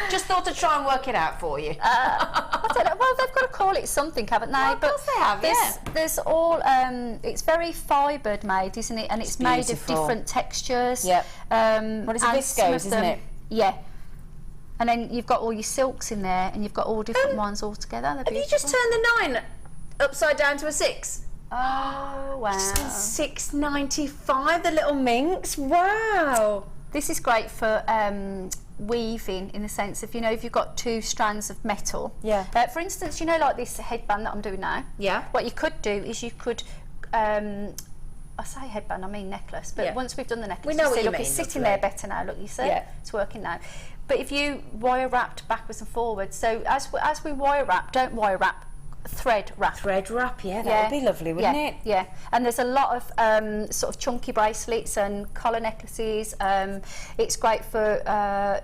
Just thought to try and work it out for you. I don't know. Well, they've got to call it something, haven't they? Well, of course they have, there's all. It's very fibred made, isn't it? And it's made of different textures. Yep. What is it? Viscose, isn't it? Yeah. And then you've got all your silks in there, and you've got all different ones all together. Have you just turned the 9 upside down to a 6? Oh wow! £6.95. The little minx. Wow. This is great for weaving, in the sense of, you know, if you've got two strands of metal. Yeah. For instance, you know, like this headband that I'm doing now. Yeah. What you could do is you could, I say headband, I mean necklace. But once we've done the necklace, we know you see, what you look, mean, it's sitting there better now. Look, you see, it's working now. But if you wire wrapped backwards and forwards, so as we wire wrap, don't wire wrap. Thread wrap. Thread wrap, that would be lovely, wouldn't it? Yeah, and there's a lot of sort of chunky bracelets and collar necklaces. It's great for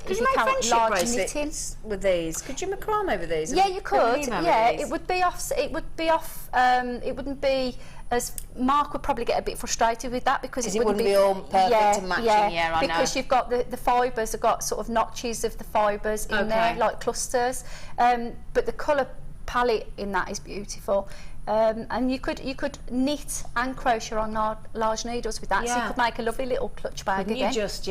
could you make friendship bracelets with these? Could you macrame with these? Yeah, you could. Yeah, it would be off. It would be off. It wouldn't be. As Mark would probably get a bit frustrated with that because it wouldn't be all perfect and matching. Yeah, I know. Because you've got the fibres have got sort of notches of the fibres in there, like clusters. But the colour palette in that is beautiful, and you could knit and crochet on large needles with that, so you could make a lovely little clutch bag again. You just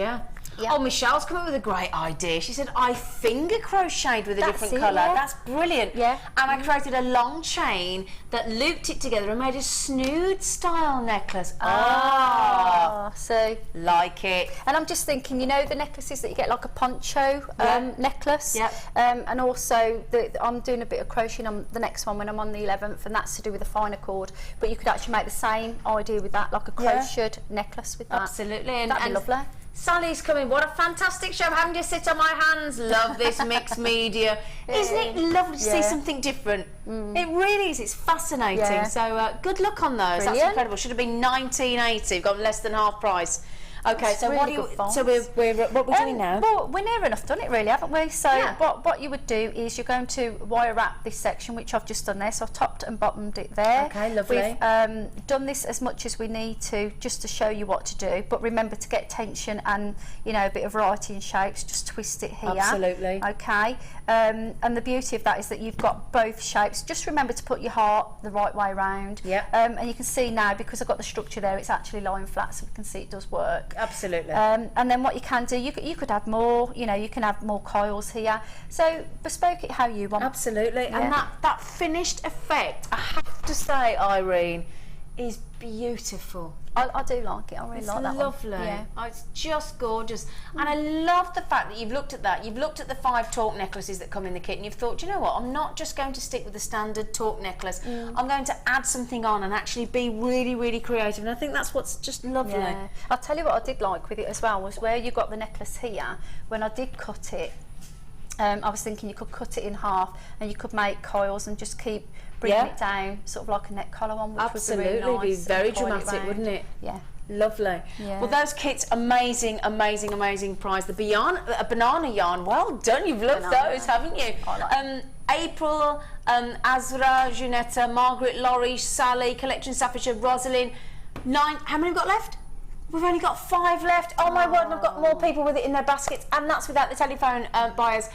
Oh, Michelle's come up with a great idea. She said, I finger crocheted with a different colour. That's brilliant. Yeah. And I created a long chain that looped it together and made a snood style necklace. So like it. And I'm just thinking, you know, the necklaces that you get like a poncho necklace. And also I'm doing a bit of crocheting on the next one when I'm on the 11th, and that's to do with a finer cord. But you could actually make the same idea with that, like a crocheted necklace with that. Absolutely. And that'd be lovely. Sally's coming. What a fantastic show. I'm having to sit on my hands. Love this mixed media. Isn't it lovely to see something different? It really is. It's fascinating. So good luck on those. Brilliant. That's incredible. Should have been $19.80. We've got less than half price. Okay, so really what we're doing now? Well, we're near enough done it really, haven't we? So what you would do is you're going to wire wrap this section, which I've just done there. So I've topped and bottomed it there. Okay, lovely. We've done this as much as we need to, just to show you what to do. But remember to get tension and, you know, a bit of variety in shapes. Just twist it here. Absolutely. Okay. And the beauty of that is that you've got both shapes. Just remember to put your heart the right way round. And you can see now, because I've got the structure there, it's actually lying flat, so we can see it does work. Absolutely. And then what you can do, you could add more, you know, you can have more coils here. So bespoke it how you want. Absolutely. And that finished effect, I have to say, Irene, is beautiful. I do like it. I really It's like that lovely. one. Yeah. Oh, it's just gorgeous. And I love the fact that you've looked at that. You've looked at the 5 torque necklaces that come in the kit and you've thought, "Do you know what, I'm not just going to stick with the standard torque necklace. I'm going to add something on and actually be really, really creative." And I think that's what's just lovely. Yeah. I'll tell you what I did like with it as well was where you got the necklace here, when I did cut it, I was thinking you could cut it in half and you could make coils and just keep bringing it down, sort of like a neck collar one, which Absolutely, would be really nice. be very and coil it dramatic, round. wouldn't it? Yeah. Lovely. Yeah. Well, those kits, amazing, amazing, amazing prize. The banana yarn, well done. You've loved those, haven't you? I like April, Azra, Junetta, Margaret, Laurie, Sally, Collection Staffordshire, Rosalind. 9. How many have we got left? We've only got 5 left. Oh my word, and I've got more people with it in their baskets, and that's without the telephone buyers.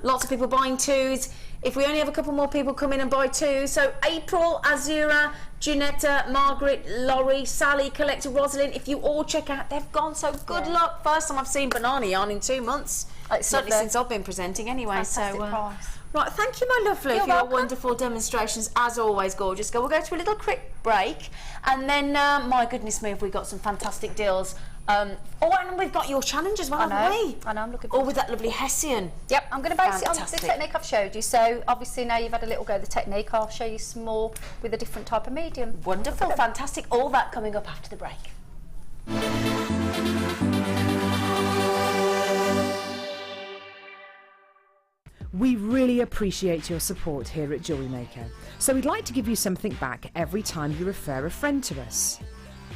Lots of people buying 2s. If we only have a couple more people come in and buy 2. So April, Azura, Junetta, Margaret, Laurie, Sally, Collector, Rosalind, if you all check out, they've gone, so good luck. First time I've seen banana yarn in 2 months. Certainly since I've been presenting anyway. Fantastic price. Right, thank you, my lovely, You're for your welcome. wonderful demonstrations. As always, gorgeous. We'll go to a little quick break, and then, my goodness me, have we got some fantastic deals. And we've got your challenge as well, haven't we? I know, I'm looking All forward with that lovely Hessian. Yep, I'm going to base it on the Fantastic. technique I've showed you. So obviously now you've had a little go of the technique, I'll show you some more with a different type of medium. Wonderful, fantastic. All that coming up after the break. We really appreciate your support here at Jewellery Maker, so we'd like to give you something back every time you refer a friend to us.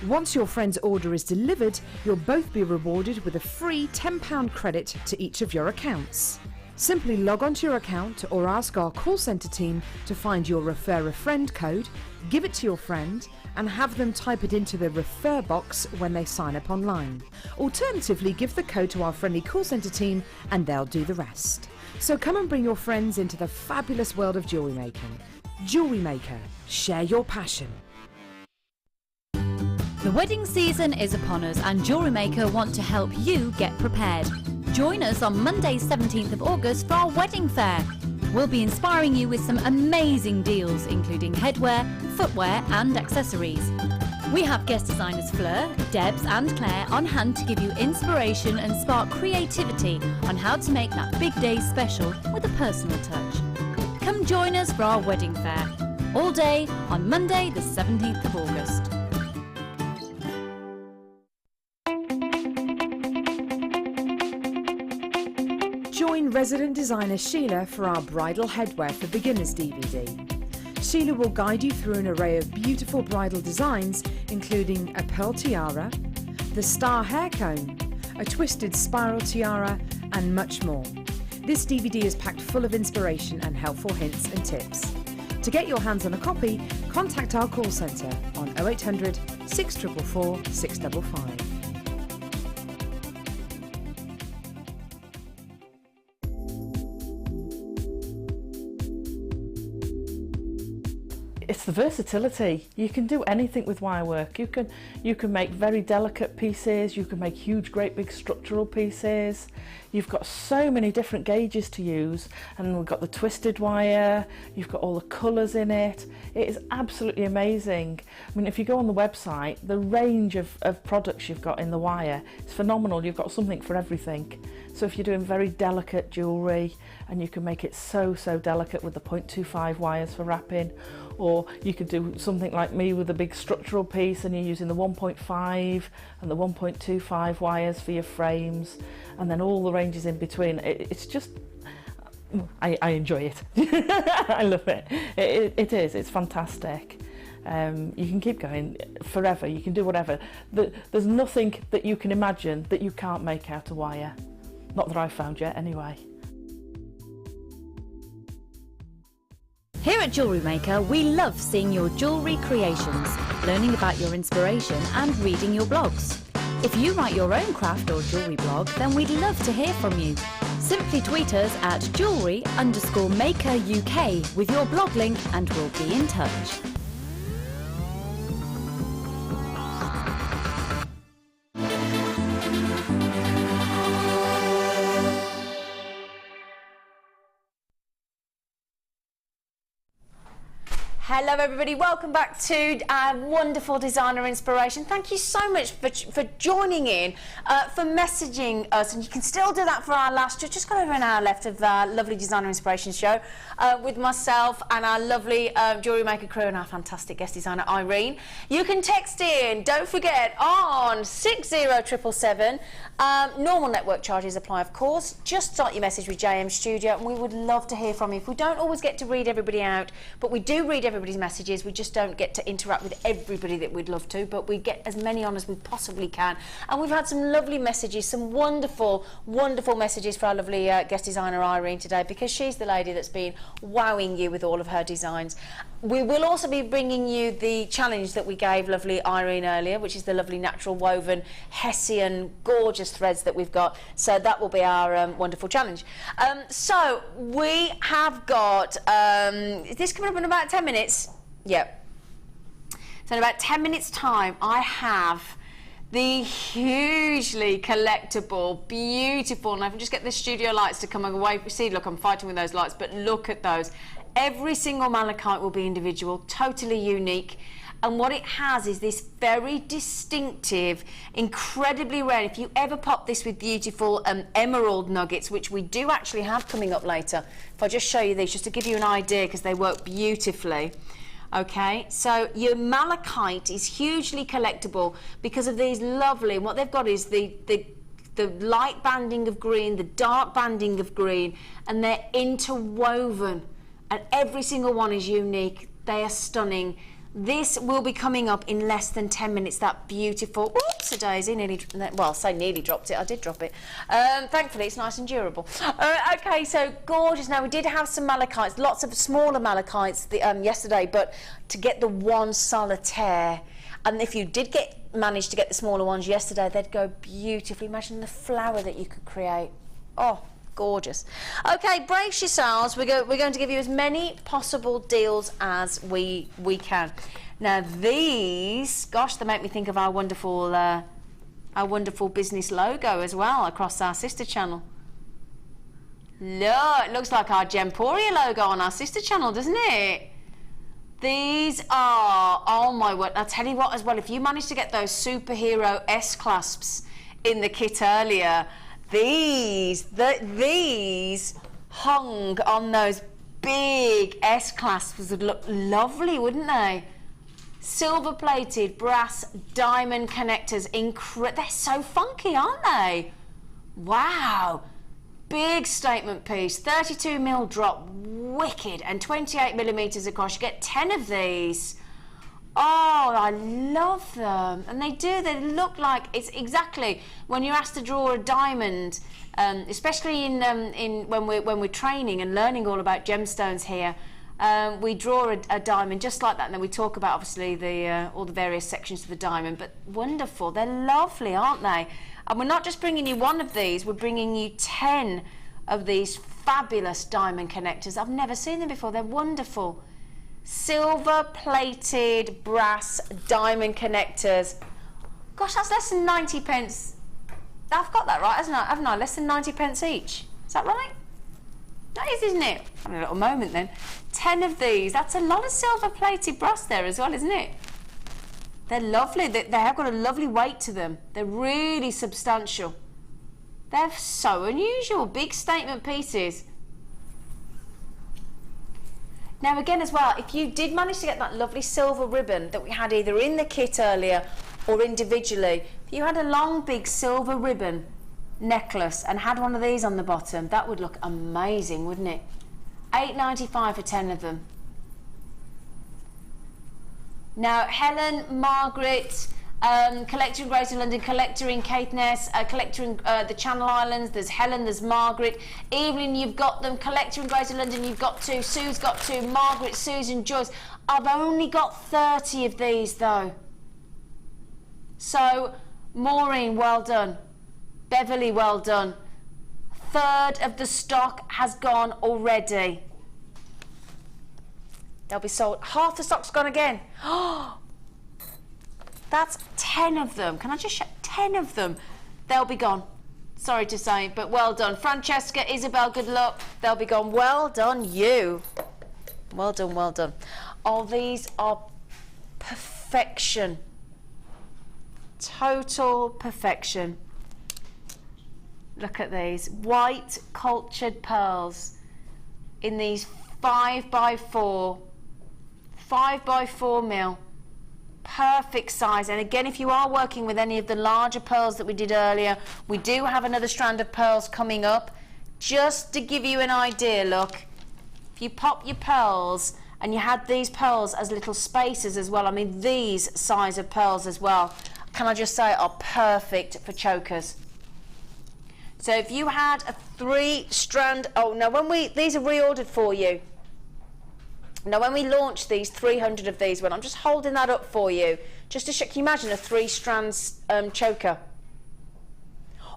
Once your friend's order is delivered, you'll both be rewarded with a free £10 credit to each of your accounts. Simply log onto your account or ask our call centre team to find your Refer a Friend code, give it to your friend and have them type it into the refer box when they sign up online. Alternatively, give the code to our friendly call centre team and they'll do the rest. So come and bring your friends into the fabulous world of jewellery making. Jewellery Maker, share your passion. The wedding season is upon us and Jewellery Maker want to help you get prepared. Join us on Monday 17th of August for our wedding fair. We'll be inspiring you with some amazing deals including headwear, footwear and accessories. We have guest designers Fleur, Debs and Claire on hand to give you inspiration and spark creativity on how to make that big day special with a personal touch. Come join us for our wedding fair. All day on Monday the 17th of August. Join resident designer Sheila for our Bridal Headwear for Beginners DVD. Sheila will guide you through an array of beautiful bridal designs, including a pearl tiara, the star hair cone, a twisted spiral tiara, and much more. This DVD is packed full of inspiration and helpful hints and tips. To get your hands on a copy, contact our call centre on 0800 644 655. It's the versatility. You can do anything with wire work. You can make very delicate pieces, you can make huge, great big structural pieces. You've got so many different gauges to use, and we've got the twisted wire, you've got all the colours in it. It is absolutely amazing. I mean, if you go on the website, the range of products you've got in the wire is phenomenal. You've got something for everything. So if you're doing very delicate jewellery, and you can make it so delicate with the 0.25 wires for wrapping, or you could do something like me with a big structural piece and you're using the 1.5 and the 1.25 wires for your frames, and then all the ranges in between. It's just, I enjoy it. I love it. It's fantastic. You can keep going forever, you can do whatever. There's nothing that you can imagine that you can't make out of wire. Not that I've found yet, anyway. Here at Jewellery Maker, we love seeing your jewellery creations, learning about your inspiration and reading your blogs. If you write your own craft or jewellery blog, then we'd love to hear from you. Simply tweet us at jewellery_maker UK with your blog link and we'll be in touch. Hello everybody, welcome back to our wonderful designer inspiration. Thank you so much for joining in, for messaging us, and you can still do that for our last, just got over an hour left of our lovely designer inspiration show with myself and our lovely Jewellery Maker crew and our fantastic guest designer Irene. You can text in, don't forget, on 60777. Normal network charges apply, of course. Just start your message with JM Studio and we would love to hear from you. If we don't always get to read everybody out, but we do read everybody's messages, we just don't get to interact with everybody that we'd love to, but we get as many on as we possibly can. And we've had some lovely messages, some wonderful, wonderful messages for our lovely guest designer Irene today, because she's the lady that's been wowing you with all of her designs. We will also be bringing you the challenge that we gave lovely Irene earlier, which is the lovely natural woven Hessian gorgeous threads that we've got. So that will be our wonderful challenge. So we have got, is this coming up in about 10 minutes? Yep. So in about 10 minutes time, I have the hugely collectible, beautiful, and I can just get the studio lights to come away. See, look, I'm fighting with those lights, but look at those. Every single malachite will be individual, totally unique. And what it has is this very distinctive, incredibly rare. If you ever pop this with beautiful emerald nuggets, which we do actually have coming up later. If I just show you these, just to give you an idea, because they work beautifully. Okay, so your malachite is hugely collectible because of these lovely, and what they've got is the light banding of green, the dark banding of green, and they're interwoven. And every single one is unique. They are stunning. This will be coming up in less than 10 minutes. That beautiful, oops, a daisy, nearly, well, I say nearly dropped it. I did drop it. Thankfully, it's nice and durable. Okay, so gorgeous. Now, we did have some malachites, lots of smaller malachites yesterday, but to get the one solitaire, and if you did manage to get the smaller ones yesterday, they'd go beautifully. Imagine the flower that you could create. Oh, gorgeous. Okay, brace yourselves. We're going to give you as many possible deals as we can. Now these, gosh, they make me think of our wonderful business logo as well across our sister channel. Look, it looks like our Jaipur logo on our sister channel, doesn't it? These are, oh my word, I'll tell you what as well, if you manage to get those superhero S-clasps in the kit earlier, these hung on those big S-clasps would look lovely, wouldn't they? Silver plated brass diamond connectors, they're so funky, aren't they? Wow, big statement piece, 32mm drop, wicked, and 28mm across. You get 10 of these. Oh, I love them, and they look like, it's exactly when you're asked to draw a diamond, especially in when we're training and learning all about gemstones here. We draw a diamond just like that, and then we talk about obviously all the various sections of the diamond. But wonderful, they're lovely, aren't they? And we're not just bringing you one of these; we're bringing you 10 of these fabulous diamond connectors. I've never seen them before. They're wonderful. Silver plated brass diamond connectors. Gosh, that's less than 90 pence. I've got that right, haven't I? Less than 90 pence each. Is that right? That is, isn't it? Having a little moment then. 10 of these. That's a lot of silver plated brass there as well, isn't it? They're lovely. They have got a lovely weight to them. They're really substantial. They're so unusual. Big statement pieces. Now again as well, if you did manage to get that lovely silver ribbon that we had either in the kit earlier or individually, if you had a long big silver ribbon necklace and had one of these on the bottom, that would look amazing, wouldn't it? £8.95 for 10 of them. Now Helen, Margaret, collector in Greater London, collector in Caithness, collector in the Channel Islands, there's Helen, there's Margaret, Evelyn, you've got them, collector in Greater London, you've got 2, Sue's got 2, Margaret, Susan, Joyce. I've only got 30 of these though. So, Maureen, well done. Beverly, well done. 1/3 of the stock has gone already. They'll be sold. Half the stock's gone again. Oh! That's 10 of them. Can I just show 10 of them? They'll be gone. Sorry to say, but well done. Francesca, Isabel, good luck. They'll be gone. Well done, you. Well done, well done. Oh, these are perfection. Total perfection. Look at these white cultured pearls in these 5x4 mil. Perfect size. And again, if you are working with any of the larger pearls that we did earlier, we do have another strand of pearls coming up. Just to give you an idea, look, if you pop your pearls and you had these pearls as little spacers as well, I mean these size of pearls as well, can I just say, are perfect for chokers. So if you had a 3-strand, oh no, these are reordered for you. Now when we launched these, 300 of these went. I'm just holding that up for you, just to show. Can you imagine a 3-strand choker?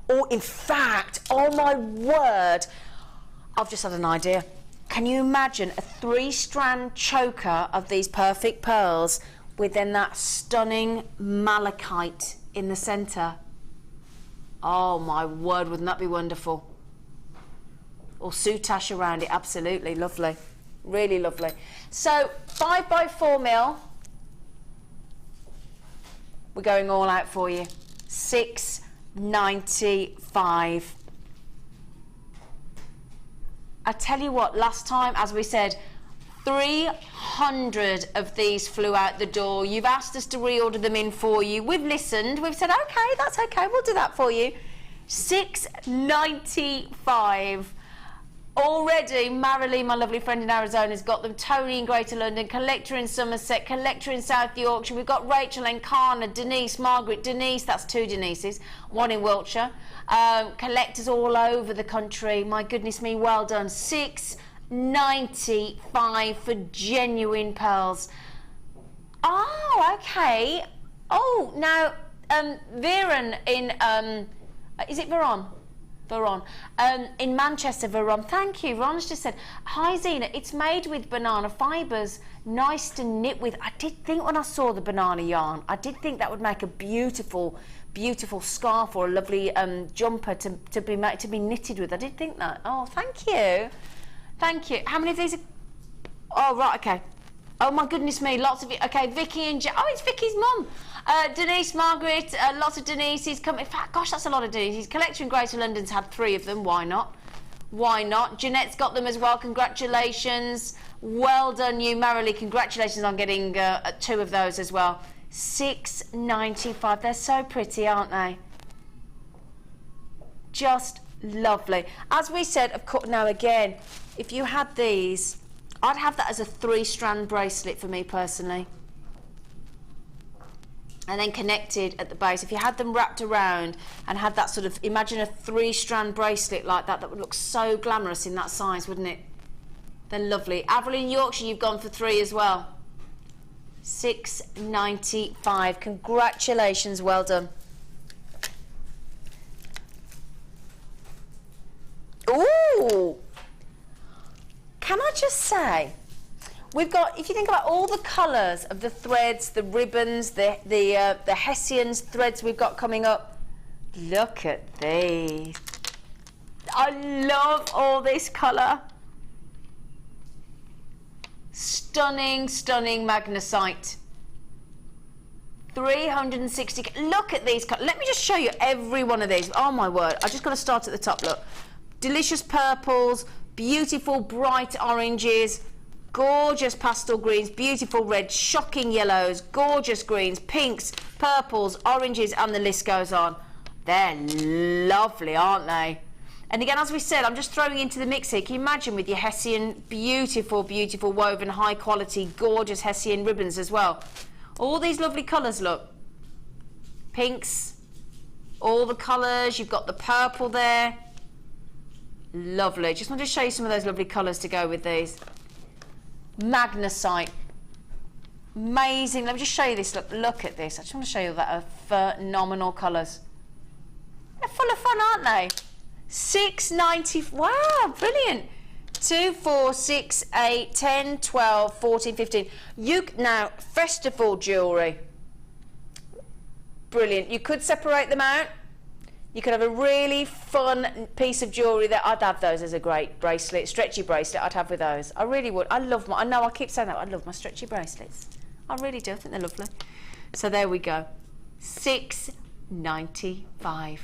Or in fact, oh my word, I've just had an idea. Can you imagine a 3-strand choker of these perfect pearls with then that stunning malachite in the centre? Oh my word, wouldn't that be wonderful? Or soutache around it, absolutely lovely. Really lovely. So 5x4 mil, we're going all out for you. $6.95. I tell you what, last time, as we said, 300 of these flew out the door. You've asked us to reorder them in for you. We've listened. We've said, okay, that's okay. We'll do that for you. $6.95. Already, Marilee, my lovely friend in Arizona, has got them. Tony in Greater London, Collector in Somerset, Collector in South Yorkshire. We've got Rachel, Encana, Denise, Margaret, Denise. That's 2 Denises. 1 in Wiltshire. Collectors all over the country. My goodness me, well done. $6.95 for genuine pearls. Oh, okay. Oh, now, Veron in, is it Veron? Veron. In Manchester, Veron. Thank you. Veron's just said, hi Zena, it's made with banana fibres, nice to knit with. I did think when I saw the banana yarn, I did think that would make a beautiful, beautiful scarf or a lovely jumper to be knitted with. I did think that. Oh, thank you. Thank you. How many of these are... Oh, right, okay. Oh my goodness me, lots of it. Okay, Vicky and oh, it's Vicky's mum. Denise, Margaret, lots of Denise's come. In fact, gosh, that's a lot of Denise's. Collector in Greater London's had 3 of them. Why not? Why not? Jeanette's got them as well. Congratulations. Well done, you, Marilee. Congratulations on getting 2 of those as well. $6.95. They're so pretty, aren't they? Just lovely. As we said, of course, now again, if you had these, I'd have that as a 3-strand bracelet for me personally. And then connected at the base. If you had them wrapped around and had that sort of, imagine a 3-strand bracelet like that, that would look so glamorous in that size, wouldn't it? They're lovely. Avril in Yorkshire, you've gone for 3 as well. $6.95. Congratulations, well done. Ooh! Can I just say, we've got, if you think about all the colours of the threads, the ribbons, the Hessian threads we've got coming up, look at these. I love all this colour. Stunning, stunning magnesite. 360, look at these colours. Let me just show you every one of these. Oh my word, I just got to start at the top, look. Delicious purples, beautiful bright oranges, gorgeous pastel greens, beautiful reds, shocking yellows, gorgeous greens, pinks, purples, oranges, and the list goes on. They're lovely, aren't they? And again, as we said, I'm just throwing into the mix here. Can you imagine with your Hessian, beautiful, beautiful woven, high quality, gorgeous Hessian ribbons as well. All these lovely colours, look. Pinks, all the colours, you've got the purple there. Lovely. Just want to show you some of those lovely colours to go with these. Magnesite. Amazing. Let me just show you this. Look at this. I just want to show you that are phenomenal colours. They're full of fun, aren't they? $6.90. Wow, brilliant. 2, 4, 6, 8, 10, 12, 14, 15. Now, festival jewellery. Brilliant. You could separate them out. You could have a really fun piece of jewellery that I'd have those as a great bracelet, stretchy bracelet I'd have with those. I really would. I love my, I know I keep saying that, I love my stretchy bracelets. I really do, I think they're lovely. So there we go, $6.95.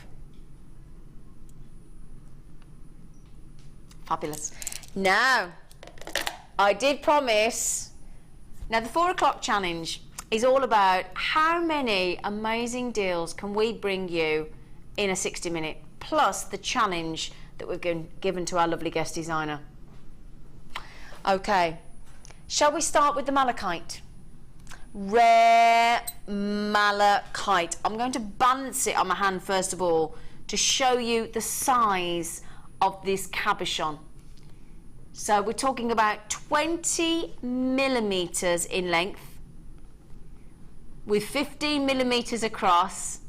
Fabulous. Now, I did promise, now the 4 o'clock challenge is all about how many amazing deals can we bring you in a 60-minute, plus the challenge that we've given to our lovely guest designer. Okay, shall we start with the malachite? Rare malachite. I'm going to balance it on my hand first of all to show you the size of this cabochon. So we're talking about 20 millimeters in length with 15 millimeters across.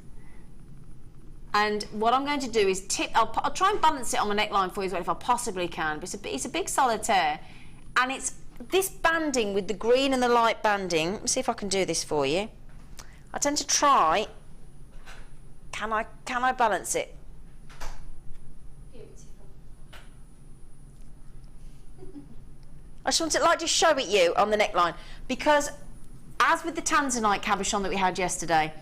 And what I'm going to do is I'll try and balance it on my neckline for you as well if I possibly can, but it's a big solitaire, and it's this banding with the green and the light banding. Let me see if I can do this for you. I tend to try. Can I balance it? I just want to just show it you on the neckline, because as with the tanzanite cabochon that we had yesterday,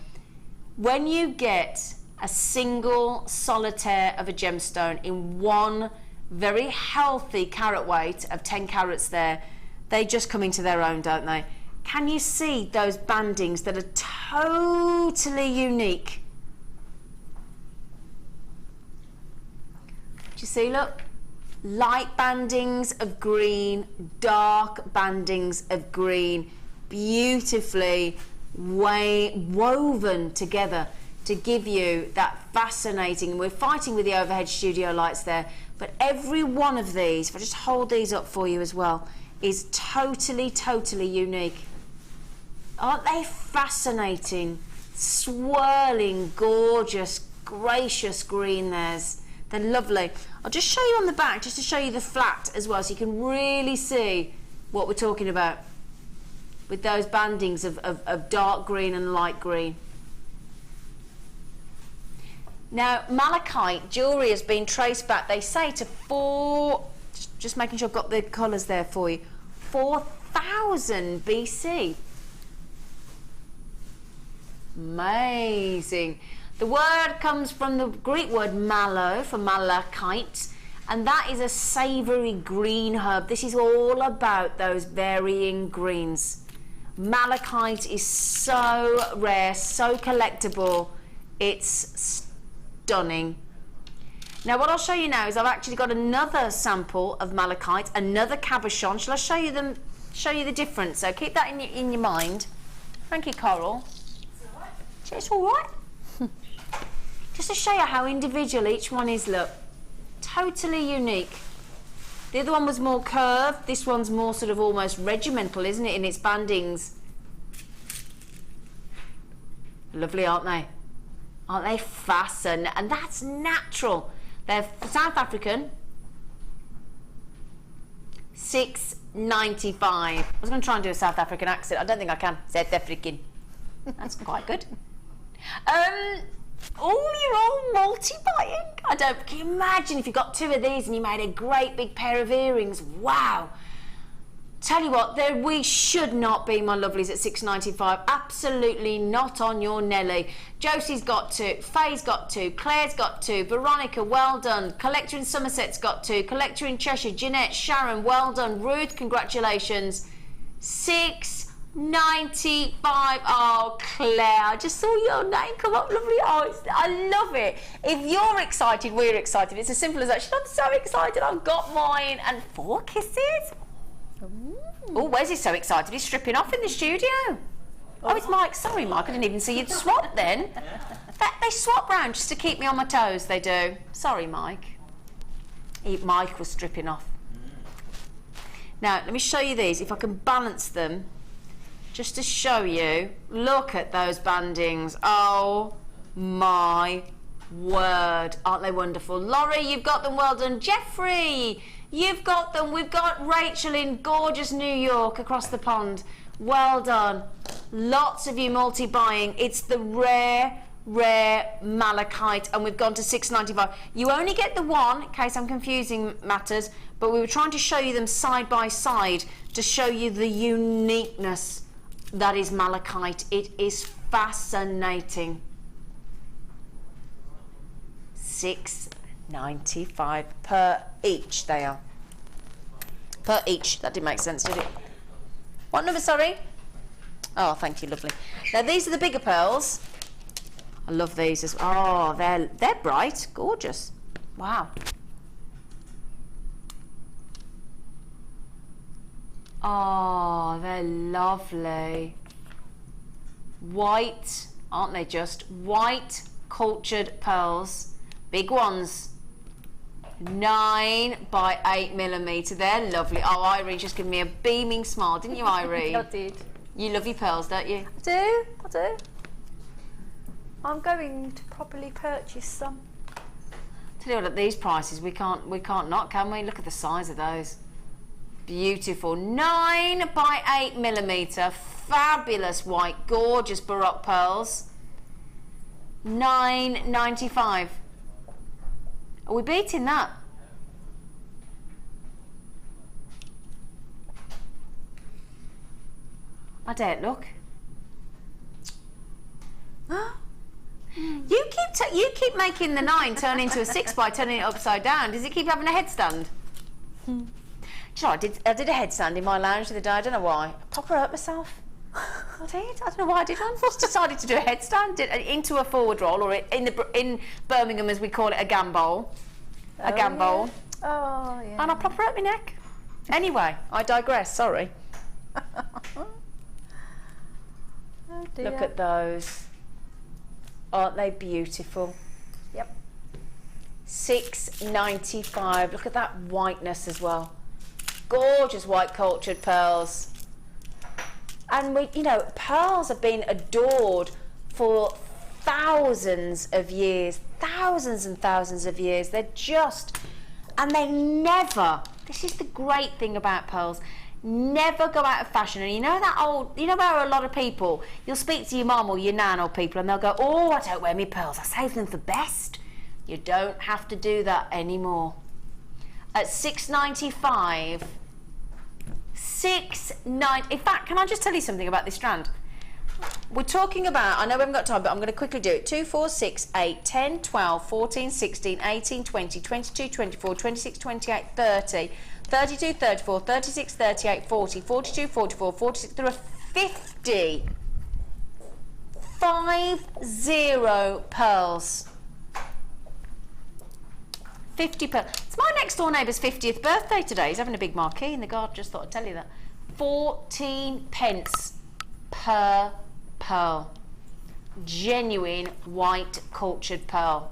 when you get a single solitaire of a gemstone in one very healthy carat weight of 10 carats there, they just come into their own, don't they? Can you see those bandings that are totally unique? Do you see, look? Light bandings of green, dark bandings of green, beautifully woven together to give you that fascinating, we're fighting with the overhead studio lights there, but every one of these, if I just hold these up for you as well, is totally, totally unique. Aren't they fascinating? Swirling, gorgeous, gracious green there's. They're lovely. I'll just show you on the back, just to show you the flat as well, so you can really see what we're talking about with those bandings of dark green and light green. Now, malachite jewellery has been traced back, they say, to just making sure I've got the colours there for you, 4000 BC. Amazing. The word comes from the Greek word mallow, for malachite, and that is a savoury green herb. This is all about those varying greens. Malachite is so rare, so collectible, it's stunning. Now what I'll show you now is I've actually got another sample of malachite, another cabochon. Shall I show you them? Show you the difference? So keep that in your mind. Thank you, Coral. It's all right. Just to show you how individual each one is. Look, totally unique. The other one was more curved. This one's more sort of almost regimental, isn't it, in its bandings? Lovely, aren't they? Aren't they fascinating? And that's natural. They're South African. $6.95. I was going to try and do a South African accent. I don't think I can. South African. That's quite good. Oh, you're all multi-buying. Can you imagine if you got 2 of these and you made a great big pair of earrings? Wow. Tell you what, we should not be, my lovelies, at $6.95. Absolutely not on your Nelly. Josie's got 2, Faye's got 2, Claire's got 2, Veronica, well done. Collector in Somerset's got 2, Collector in Cheshire, Jeanette, Sharon, well done. Ruth, congratulations. $6.95. Oh, Claire, I just saw your name come up, lovely. Oh, I love it. If you're excited, we're excited. It's as simple as that. I'm so excited. I've got mine. And 4 kisses. Oh, where's he so excited? He's stripping off in the studio. Oh, it's Mike. Sorry, Mike. I didn't even see you'd swap then. They swap round just to keep me on my toes, they do. Sorry, Mike. Mike was stripping off. Now, let me show you these. If I can balance them, just to show you. Look at those bandings. Oh, my word. Aren't they wonderful? Laurie, you've got them. Well done. Jeffrey, you've got them. We've got Rachel in gorgeous New York across the pond. Well done. Lots of you multi-buying. It's the rare rare malachite, and we've gone to $6.95. You only get the one, in case I'm confusing matters, but we were trying to show you them side by side to show you the uniqueness that is malachite. It is fascinating. $6.95 per each they are. Per each. That didn't make sense, did it? What number, sorry? Oh, thank you, lovely. Now these are the bigger pearls. I love these as well. Oh, they're bright, gorgeous. Wow. Oh, they're lovely. White, aren't they just? White cultured pearls, big ones. 9 by 8 millimeter. They're lovely. Oh, Irene just gave me a beaming smile, didn't you, Irene? I did. You love your pearls, don't you? I do. I'm going to probably purchase some. Tell you what, at these prices, we can't not, can we? Look at the size of those. Beautiful. 9 by 8 millimeter. Fabulous white, gorgeous Baroque pearls. $9.95. Are we beating that? I daren't look. You keep making the 9 turn into a 6 by turning it upside down. Does it keep having a headstand? Do you know, I did a headstand in my lounge the other day. I don't know why. I proper hurt myself. I did. I don't know why I did one. I just decided to do a headstand into a forward roll, or in Birmingham as we call it, a gambol. A gambol. Yeah. Oh yeah. And I proper hurt my neck. Anyway, I digress. Sorry. Oh dear. Look at those. Aren't they beautiful? Yep. $6.95. Look at that whiteness as well. Gorgeous white cultured pearls. And pearls have been adored for thousands of years, thousands and thousands of years. They're just, and they never, this is the great thing about pearls, never go out of fashion. And you know where a lot of people, you'll speak to your mum or your nan or people and they'll go, oh, I don't wear my pearls, I save them for best. You don't have to do that anymore. At $6.95, in fact, can I just tell you something about this strand? We're talking about, I know we haven't got time, but I'm going to quickly do it. 2, 4, 6, 8, 10, 12, 14, 16, 18, 20, 22, 24, 26, 28, 30, 32, 34, 36, 38, 40, 42, 44, 46. There are 50 pearls. 50 pearls. It's my next door neighbour's 50th birthday today. He's having a big marquee in the garden. Just thought I'd tell you that. 14 pence per pearl. Genuine white cultured pearl.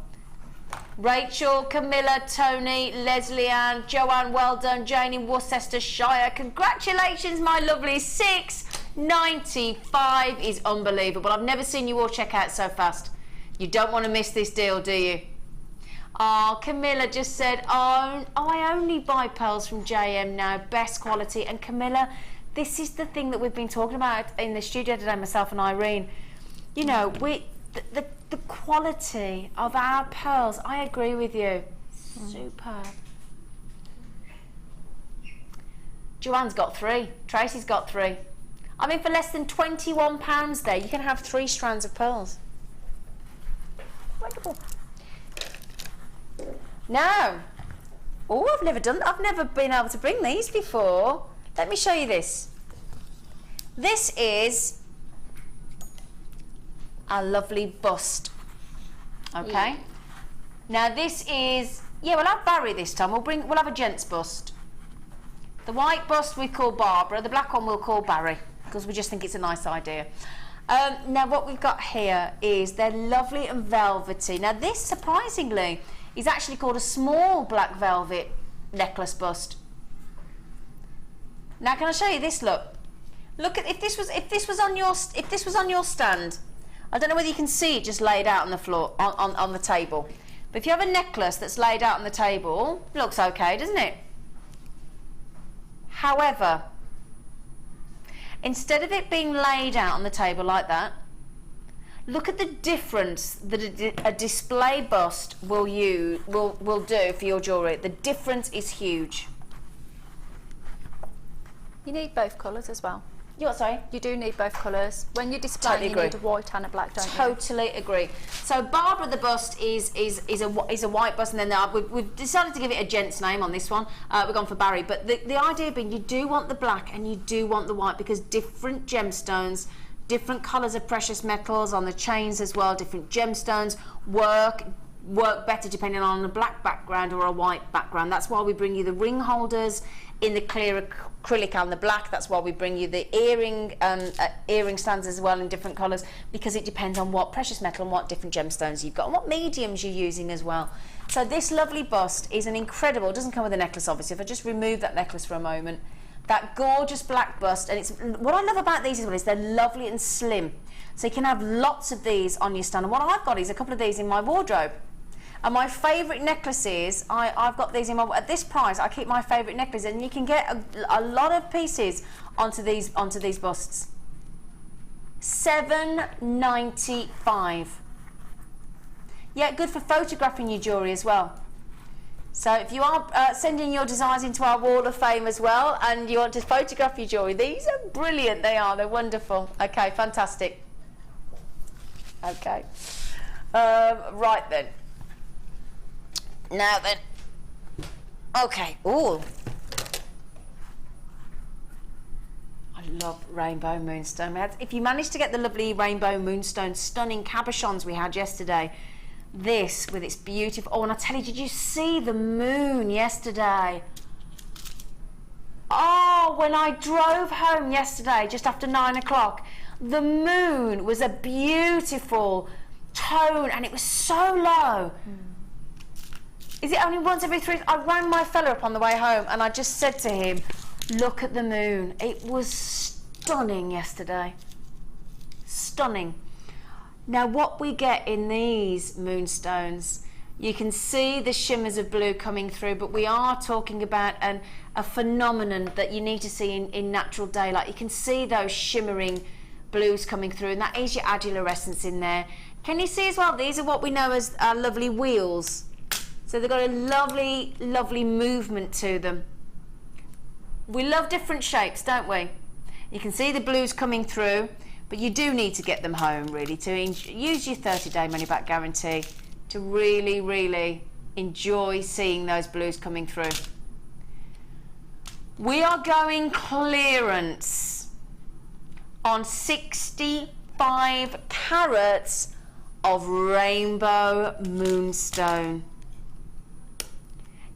Rachel, Camilla, Tony, Leslie Ann, Joanne, well done. Jane in Worcestershire. Congratulations, my lovely. $6.95 is unbelievable. I've never seen you all check out so fast. You don't want to miss this deal, do you? Oh, Camilla just said, oh, I only buy pearls from JM now, best quality. And Camilla, this is the thing that we've been talking about in the studio today, myself and Irene. You know, the quality of our pearls, I agree with you. Superb. Joanne's got 3. Tracy's got 3. I mean, for less than £21 there, you can have 3 strands of pearls. Wonderful. No. Oh, I've never been able to bring these before. Let me show you this. This is a lovely bust. Okay. Yeah. Now this is, we'll have Barry this time. We'll have a gents bust. The white bust we call Barbara. The black one we'll call Barry because we just think it's a nice idea. Now what we've got here is they're lovely and velvety. Now this, surprisingly, is actually called a small black velvet necklace bust. Now can I show you this? Look at, if this was on your stand, I don't know whether you can see it just laid out on the floor on the table, but if you have a necklace that's laid out on the table, it looks okay, doesn't it? However, instead of it being laid out on the table like that, Look at the difference that a display bust will do for your jewellery. The difference is huge. You need both colours as well. You what, sorry? You do need both colours. When you display, Totally you agree. need a white and a black, don't you? Totally agree. So Barbara the bust is a white bust, and then we've decided to give it a gent's name on this one. We've gone for Barry, but the idea being you do want the black and you do want the white, because different gemstones, different colours of precious metals on the chains as well, different gemstones work better depending on a black background or a white background. That's why we bring you the ring holders in the clear acrylic and the black. That's why we bring you the earring stands as well in different colours, because it depends on what precious metal and what different gemstones you've got and what mediums you're using as well. So this lovely bust is an incredible, it doesn't come with a necklace obviously. If I just remove that necklace for a moment, that gorgeous black bust, and it's what I love about these as well is they're lovely and slim. So you can have lots of these on your stand. And what I've got is a couple of these in my wardrobe. And my favourite necklaces, I've got these in my, at this price, I keep my favourite necklaces, and you can get a lot of pieces onto these busts. $7.95. Yeah, good for photographing your jewellery as well. So if you are sending your designs into our wall of fame as well, and you want to photograph your jewellery, these are brilliant. They are. They're wonderful. Okay, fantastic. Okay. Right then. Now then. Okay. Ooh. I love rainbow moonstone. If you managed to get the lovely rainbow moonstone, stunning cabochons we had yesterday, this with its beautiful, oh, and I tell you, did you see the moon yesterday? Oh, when I drove home yesterday just after 9 o'clock, the moon was a beautiful tone and it was so low. Is it only once every 3? I rang my fella up on the way home and I just said to him, look at the moon. It was stunning yesterday. Stunning. Now what we get in these moonstones, you can see the shimmers of blue coming through, but we are talking about a phenomenon that you need to see in natural daylight. You can see those shimmering blues coming through, and that is your adulorescence in there. Can you see as well, these are what we know as our lovely wheels. So they've got a lovely, lovely movement to them. We love different shapes, don't we? You can see the blues coming through, but you do need to get them home really to use your 30-day money-back guarantee to really, really enjoy seeing those blues coming through. We are going clearance on 65 carats of rainbow moonstone.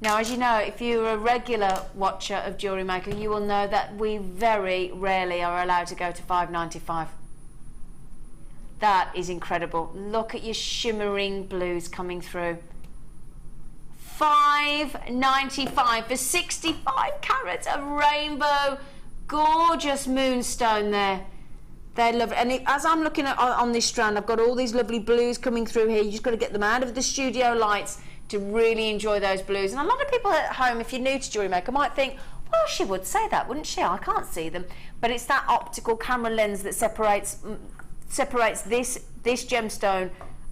Now, as you know, if you're a regular watcher of Jewellery Maker, you will know that we very rarely are allowed to go to $5.95. That is incredible. Look at your shimmering blues coming through. $5.95 for 65 carats of rainbow, gorgeous moonstone there. They're lovely. And as I'm looking at on this strand, I've got all these lovely blues coming through here. You just got to get them out of the studio lights to really enjoy those blues. And a lot of people at home, if you're new to Jewellery Maker, might think, well, she would say that, wouldn't she? I can't see them. But it's that optical camera lens that separates this gemstone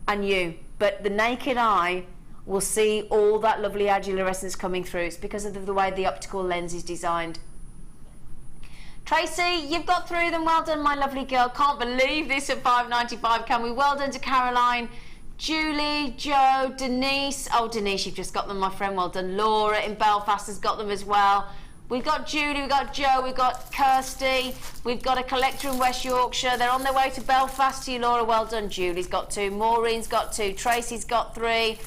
and you. But the naked eye will see all that lovely adulorescence coming through. It's because of the way the optical lens is designed. Tracy, you've got through them. Well done, my lovely girl. Can't believe this at $5.95, can we? Well done to Caroline, Julie, Joe, Denise. Oh, Denise, you've just got them, my friend. Well done. Laura in Belfast has got them as well. We've got Julie, we've got Joe, we've got Kirsty, we've got a collector in West Yorkshire. They're on their way to Belfast to you, Laura. Well done. Julie's got 2, Maureen's got 2, Tracy's got 3.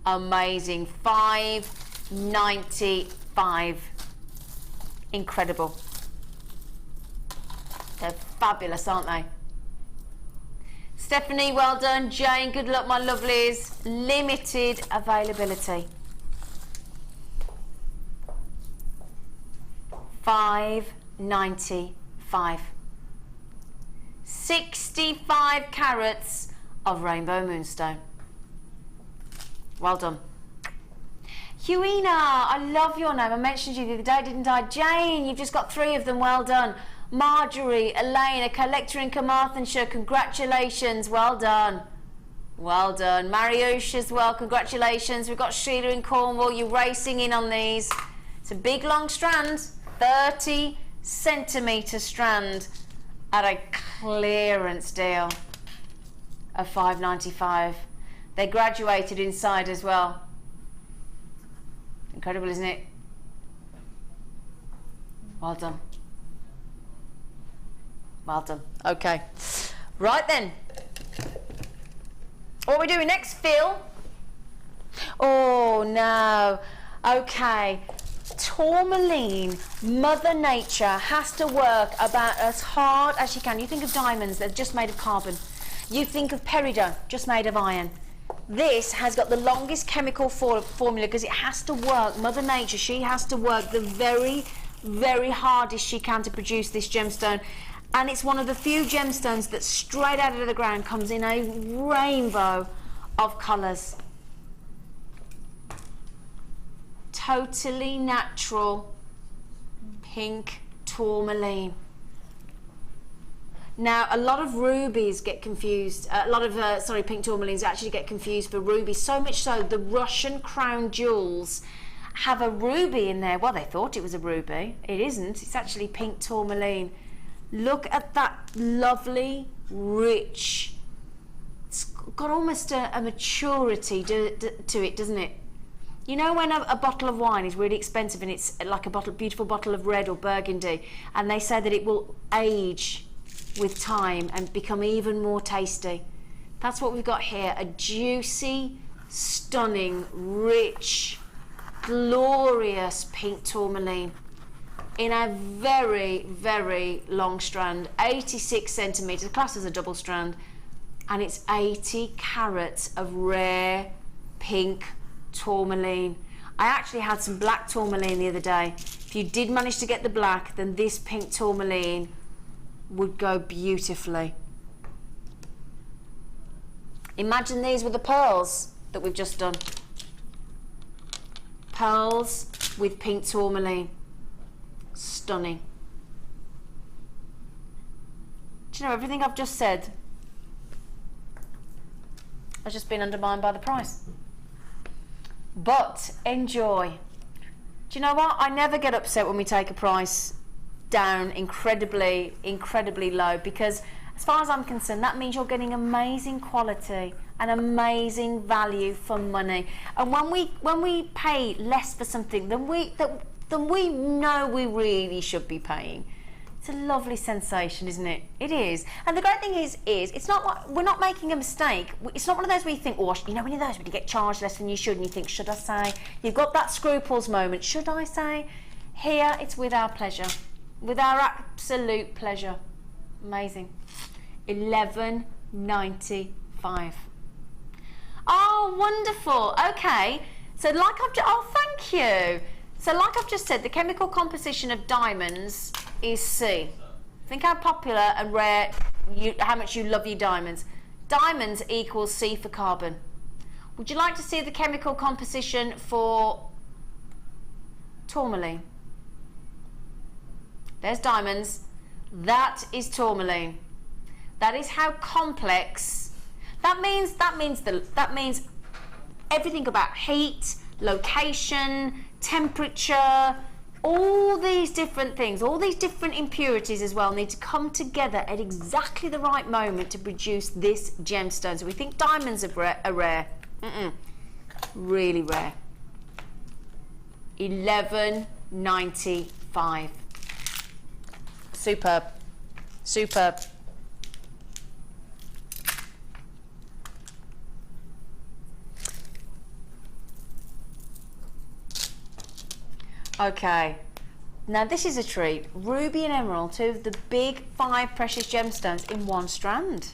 Amazing. $5.95. Incredible. They're fabulous, aren't they? Stephanie, well done. Jane, good luck, my lovelies. Limited availability. $5.95. 65 carats of rainbow moonstone. Well done. Huina, I love your name. I mentioned you the other day, didn't I? Jane, you've just got 3 of them. Well done. Marjorie, Elaine, a collector in Carmarthenshire, congratulations, well done. Well done. Mariusz as well, congratulations. We've got Sheila in Cornwall, you're racing in on these. It's a big long strand, 30 centimetre strand at a clearance deal of $5.95. They graduated inside as well. Incredible, isn't it? Well done. Well done. Okay. Right then. What are we doing next, Phil? Oh no. Okay. Tourmaline, Mother Nature has to work about as hard as she can. You think of diamonds, they're just made of carbon. You think of peridot, just made of iron. This has got the longest chemical formula because it has to work. Mother Nature, she has to work the very, very hardest she can to produce this gemstone. And it's one of the few gemstones that straight out of the ground comes in a rainbow of colours. Totally natural pink tourmaline. Now, a lot of rubies get confused. A lot of, pink tourmalines actually get confused for rubies. So much so, the Russian crown jewels have a ruby in there. Well, they thought it was a ruby. It isn't. It's actually pink tourmaline. Look at that lovely, rich. It's got almost a maturity to it, doesn't it? You know when a bottle of wine is really expensive and it's like a beautiful bottle of red or burgundy, and they say that it will age with time and become even more tasty. That's what we've got here, a juicy, stunning, rich, glorious pink tourmaline in a very, very long strand, 86 centimetres, classed as a double strand, and it's 80 carats of rare pink tourmaline. I actually had some black tourmaline the other day. If you did manage to get the black, then this pink tourmaline would go beautifully. Imagine these were the pearls that we've just done. Pearls with pink tourmaline. Stunning. Do you know, everything I've just said has just been undermined by the price. But enjoy. Do you know what? I never get upset when we take a price down incredibly, incredibly low, because as far as I'm concerned, that means you're getting amazing quality and amazing value for money. And when we pay less for something than we know we really should be paying, it's a lovely sensation, isn't it? It is. And the great thing is it's not like we're not making a mistake. It's not one of those where you think, oh, you know, one of those where you get charged less than you should, and you think, should I say? You've got that scruples moment. Should I say? Here, it's with our pleasure, with our absolute pleasure. Amazing. $11.95. Oh, wonderful. Okay. So like thank you. So like I've just said, the chemical composition of diamonds is C. Think how popular and rare, how much you love your diamonds. Diamonds equals C for carbon. Would you like to see the chemical composition for tourmaline? There's diamonds. That is tourmaline. That is how complex. That means everything about heat, location, temperature, all these different things, all these different impurities as well need to come together at exactly the right moment to produce this gemstone. So we think diamonds are rare. Really rare. $11.95. Superb. Superb. Okay, now this is a treat. Ruby and emerald, two of the big 5 precious gemstones in one strand.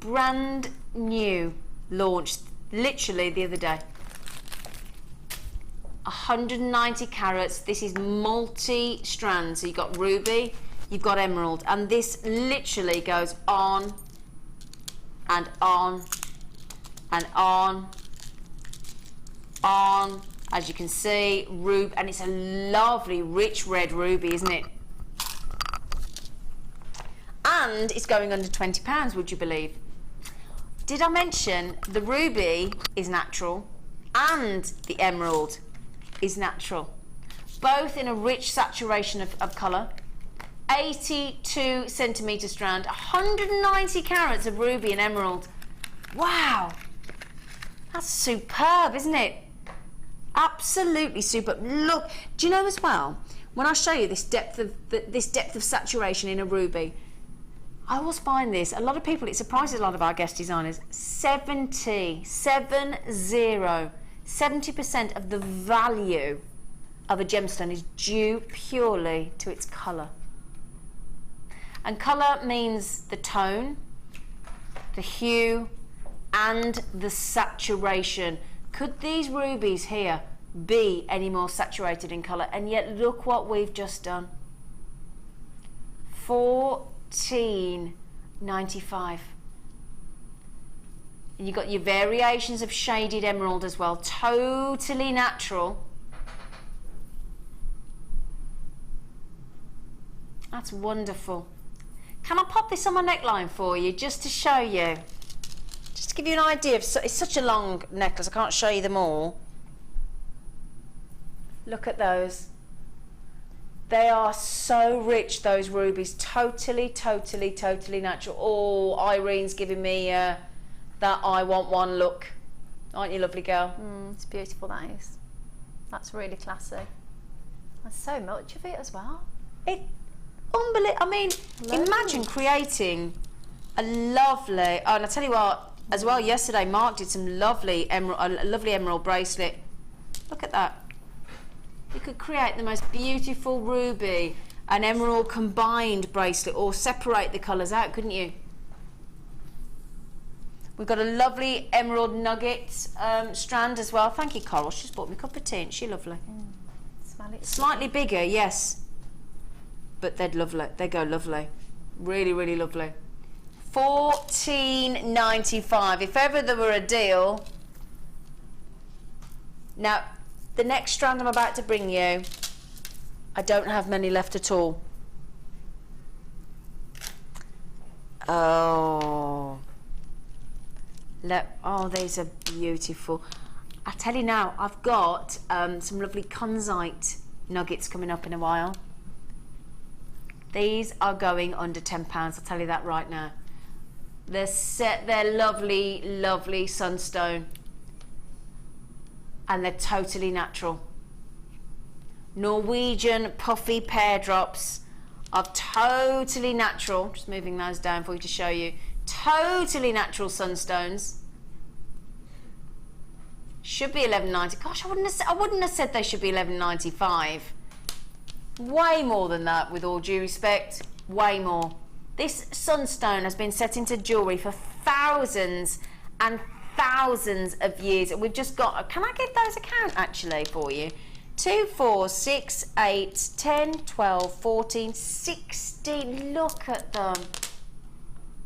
Brand new, launched literally the other day. 190 carats. This is multi-strand. So you've got ruby, you've got emerald, and this literally goes on and on and on As you can see, ruby, and it's a lovely rich red ruby, isn't it? And it's going under £20, would you believe? Did I mention the ruby is natural and the emerald is natural? Both in a rich saturation of colour. 82 centimetre strand, 190 carats of ruby and emerald. Wow, that's superb, isn't it? Absolutely superb. Look, do you know as well, when I show you this depth of saturation in a ruby, I always find this, a lot of people, it surprises a lot of our guest designers, 70% of the value of a gemstone is due purely to its colour. And colour means the tone, the hue, and the saturation. Could these rubies here be any more saturated in colour? And yet look what we've just done. $14.95. And you've got your variations of shaded emerald as well, totally natural. That's wonderful. Can I pop this on my neckline for you, just to show you? Just to give you an idea of, it's such a long necklace, I can't show you them all. Look at those. They are so rich, those rubies. Totally natural. Oh, Irene's giving me that I want one look. Aren't you, lovely girl? It's beautiful, that is. That's really classy. There's so much of it as well. Unbelievable. I mean, imagine creating a lovely, oh, and I tell you what, as well, yesterday Mark did some lovely emerald bracelet. Look at that. You could create the most beautiful ruby and emerald combined bracelet, or separate the colours out, couldn't you? We've got a lovely emerald nugget strand as well. Thank you, Coral. She's bought me a cup of tea. Isn't she lovely? Smell it. Slightly bigger, yes. But they'd lovely. They go lovely. Really lovely. $14.95. If ever there were a deal. Now, the next strand I'm about to bring you, I don't have many left at all. Oh, these are beautiful. I tell you now, I've got some lovely conzite nuggets coming up in a while. These are going under £10, I'll tell you that right now. They're lovely sunstone. And they're totally natural. Norwegian puffy pear drops are totally natural. Just moving those down for you to show you. Totally natural sunstones. Should be $11.90. Gosh, I wouldn't have said they should be $11.95. Way more than that, with all due respect. Way more. This sunstone has been set into jewellery for thousands and thousands of years. We've just got, can I get those account actually for you? 2, 4, 6, 8, 10, 12, 14, 16. Look at them.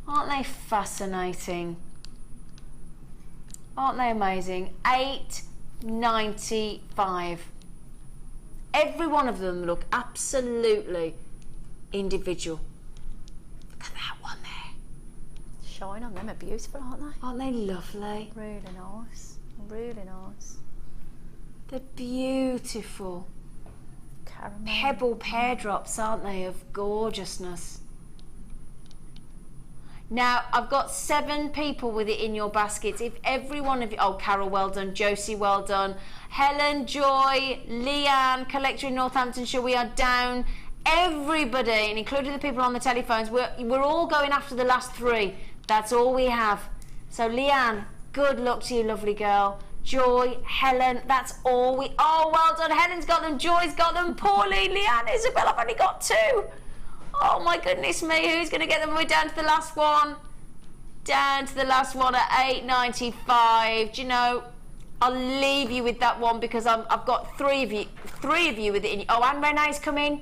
Aren't they fascinating? Aren't they amazing? $8.95. Every one of them look absolutely individual. Look at that one there. Shine on them are beautiful, aren't they? Aren't they lovely? Really nice. Really nice. They're beautiful. Caramel. Pebble pear drops, aren't they, of gorgeousness. Now, I've got 7 people with it in your baskets. If every one of you... Oh, Carol, well done. Josie, well done. Helen, Joy, Leanne, collector in Northamptonshire, we are down. Everybody, and including the people on the telephones, we're all going after the last 3. That's all we have. So, Leanne, good luck to you, lovely girl. Joy, Helen, that's all we... Oh, well done. Helen's got them. Joy's got them. Pauline, Leanne, Isabel, I've only got 2. Oh my goodness me, who's going to get them? We're down to the last one. Down to the last one at $8.95. Do you know, I'll leave you with that one because I've got 3 of you with it in. Oh, and Renee's come in.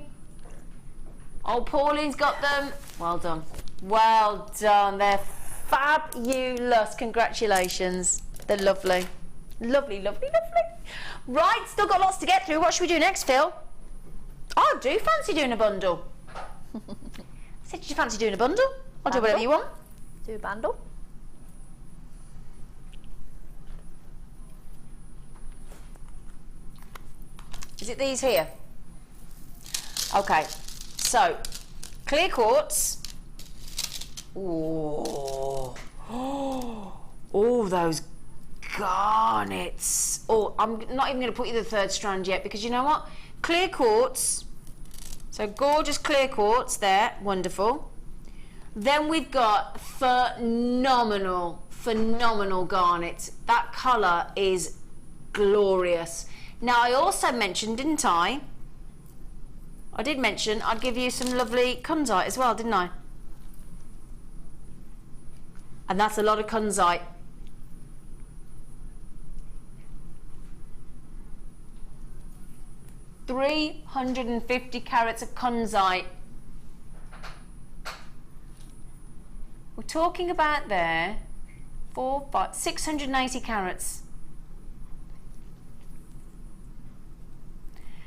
Oh, Pauline's got them. Well done. Well done. They're fabulous. Congratulations. They're lovely. Lovely, lovely, lovely. Right, still got lots to get through. What should we do next, Phil? I do fancy doing a bundle. I said, did you fancy doing a bundle? I'll do whatever you want. Do a bundle. Is it these here? Okay, so clear quartz. Oh, oh, those garnets. Oh, I'm not even going to put you the third strand yet because you know what? Clear quartz. So gorgeous clear quartz there, wonderful. Then we've got phenomenal, phenomenal garnet. That colour is glorious. Now I also mentioned, didn't I? I did mention I'd give you some lovely kunzite as well, didn't I? And that's a lot of kunzite. $350 carats of kunzite. We're talking about there 680 carats.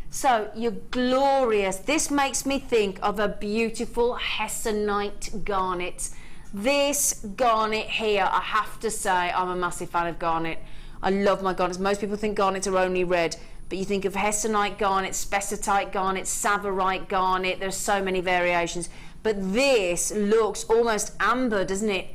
So you're glorious. This makes me think of a beautiful Hessianite garnet. This garnet here, I have to say, I'm a massive fan of garnet. I love my garnets. Most people think garnets are only red, but you think of Hessianite garnet, spessartite garnet, tsavorite garnet. There's so many variations. But this looks almost amber, doesn't it?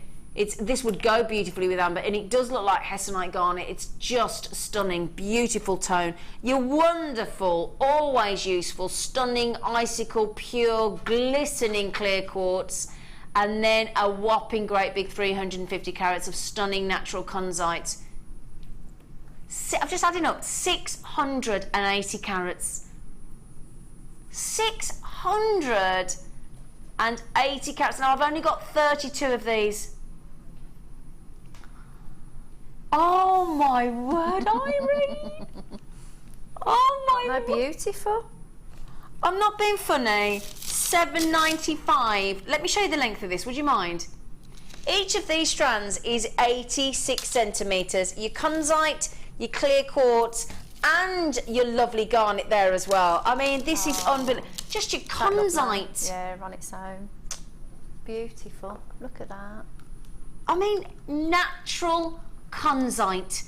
This would go beautifully with amber, and it does look like Hessianite garnet. It's just stunning, beautiful tone. You're wonderful, always useful, stunning, icicle, pure, glistening clear quartz, and then a whopping great big 350 carats of stunning natural kunzite. I'm just adding up, 680 carats. 680 carats. Now I've only got 32 of these. Oh my word, Irene! Oh my They're beautiful. I'm not being funny. $7.95. Let me show you the length of this, would you mind? Each of these strands is 86 centimetres. Your kunzite, your clear quartz, and your lovely garnet there as well. I mean, this is unbelievable. Just your kunzite. Yeah, on its own. Beautiful. Look at that. I mean, natural kunzite.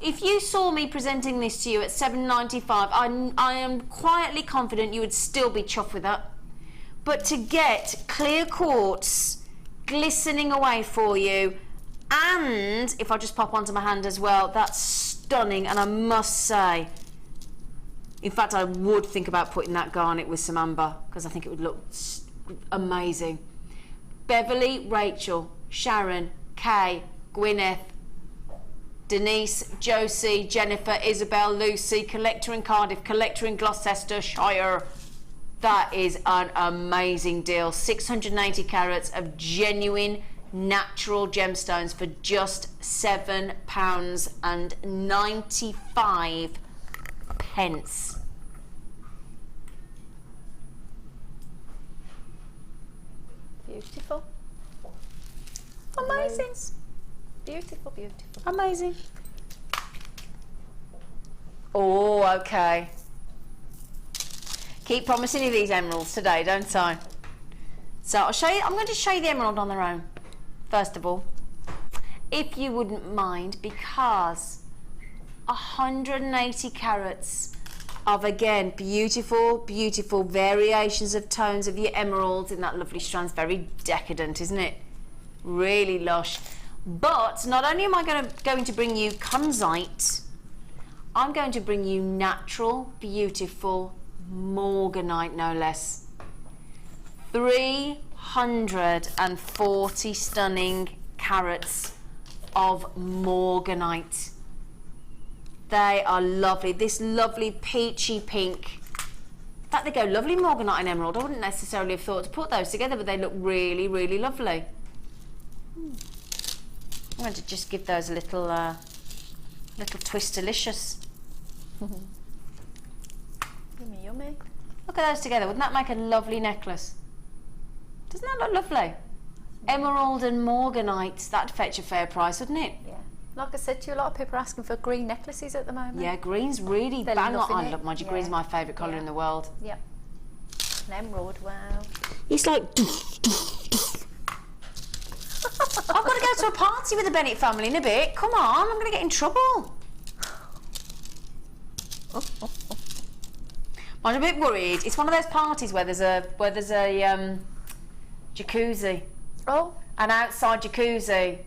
If you saw me presenting this to you at $7.95, I am quietly confident you would still be chuffed with that. But to get clear quartz glistening away for you, and if I just pop onto my hand as well, that's stunning. And I must say, in fact, I would think about putting that garnet with some amber because I think it would look amazing. Beverly, Rachel, Sharon, Kay, Gwyneth, Denise, Josie, Jennifer, Isabel, Lucy, collector in Cardiff, collector in Gloucestershire. That is an amazing deal. 680 carats of genuine natural gemstones for just £7.95. Beautiful. Amazing. Beautiful, beautiful. Amazing. Oh, okay. Keep promising you these emeralds today, don't I? So I'll show you. I'm going to show you the emerald on their own, first of all, if you wouldn't mind, because 180 carats of, again, beautiful, beautiful variations of tones of your emeralds in that lovely strands. Very decadent, isn't it? Really lush. But not only am I going to bring you kunzite, I'm going to bring you natural, beautiful morganite, no less. 340 stunning carats of morganite. They are lovely. This lovely peachy pink. In fact, they go lovely morganite and emerald. I wouldn't necessarily have thought to put those together, but they look really, really lovely. I'm going to just give those a little little twist-delicious. Yummy, yummy. Look at those together. Wouldn't that make a lovely necklace? Doesn't that look lovely? Emerald and morganite. That'd fetch a fair price, wouldn't it? Yeah. Like I said to you, a lot of people are asking for green necklaces at the moment. Yeah, green's really They're bang on. loving I it. love mind you, green's Yeah. my favourite colour Yeah. in the world. Yep. An emerald, wow. It's like... I've got to go to a party with the Bennett family in a bit. Come on, I'm going to get in trouble. I'm a bit worried. It's one of those parties where there's a jacuzzi. Oh. An outside jacuzzi.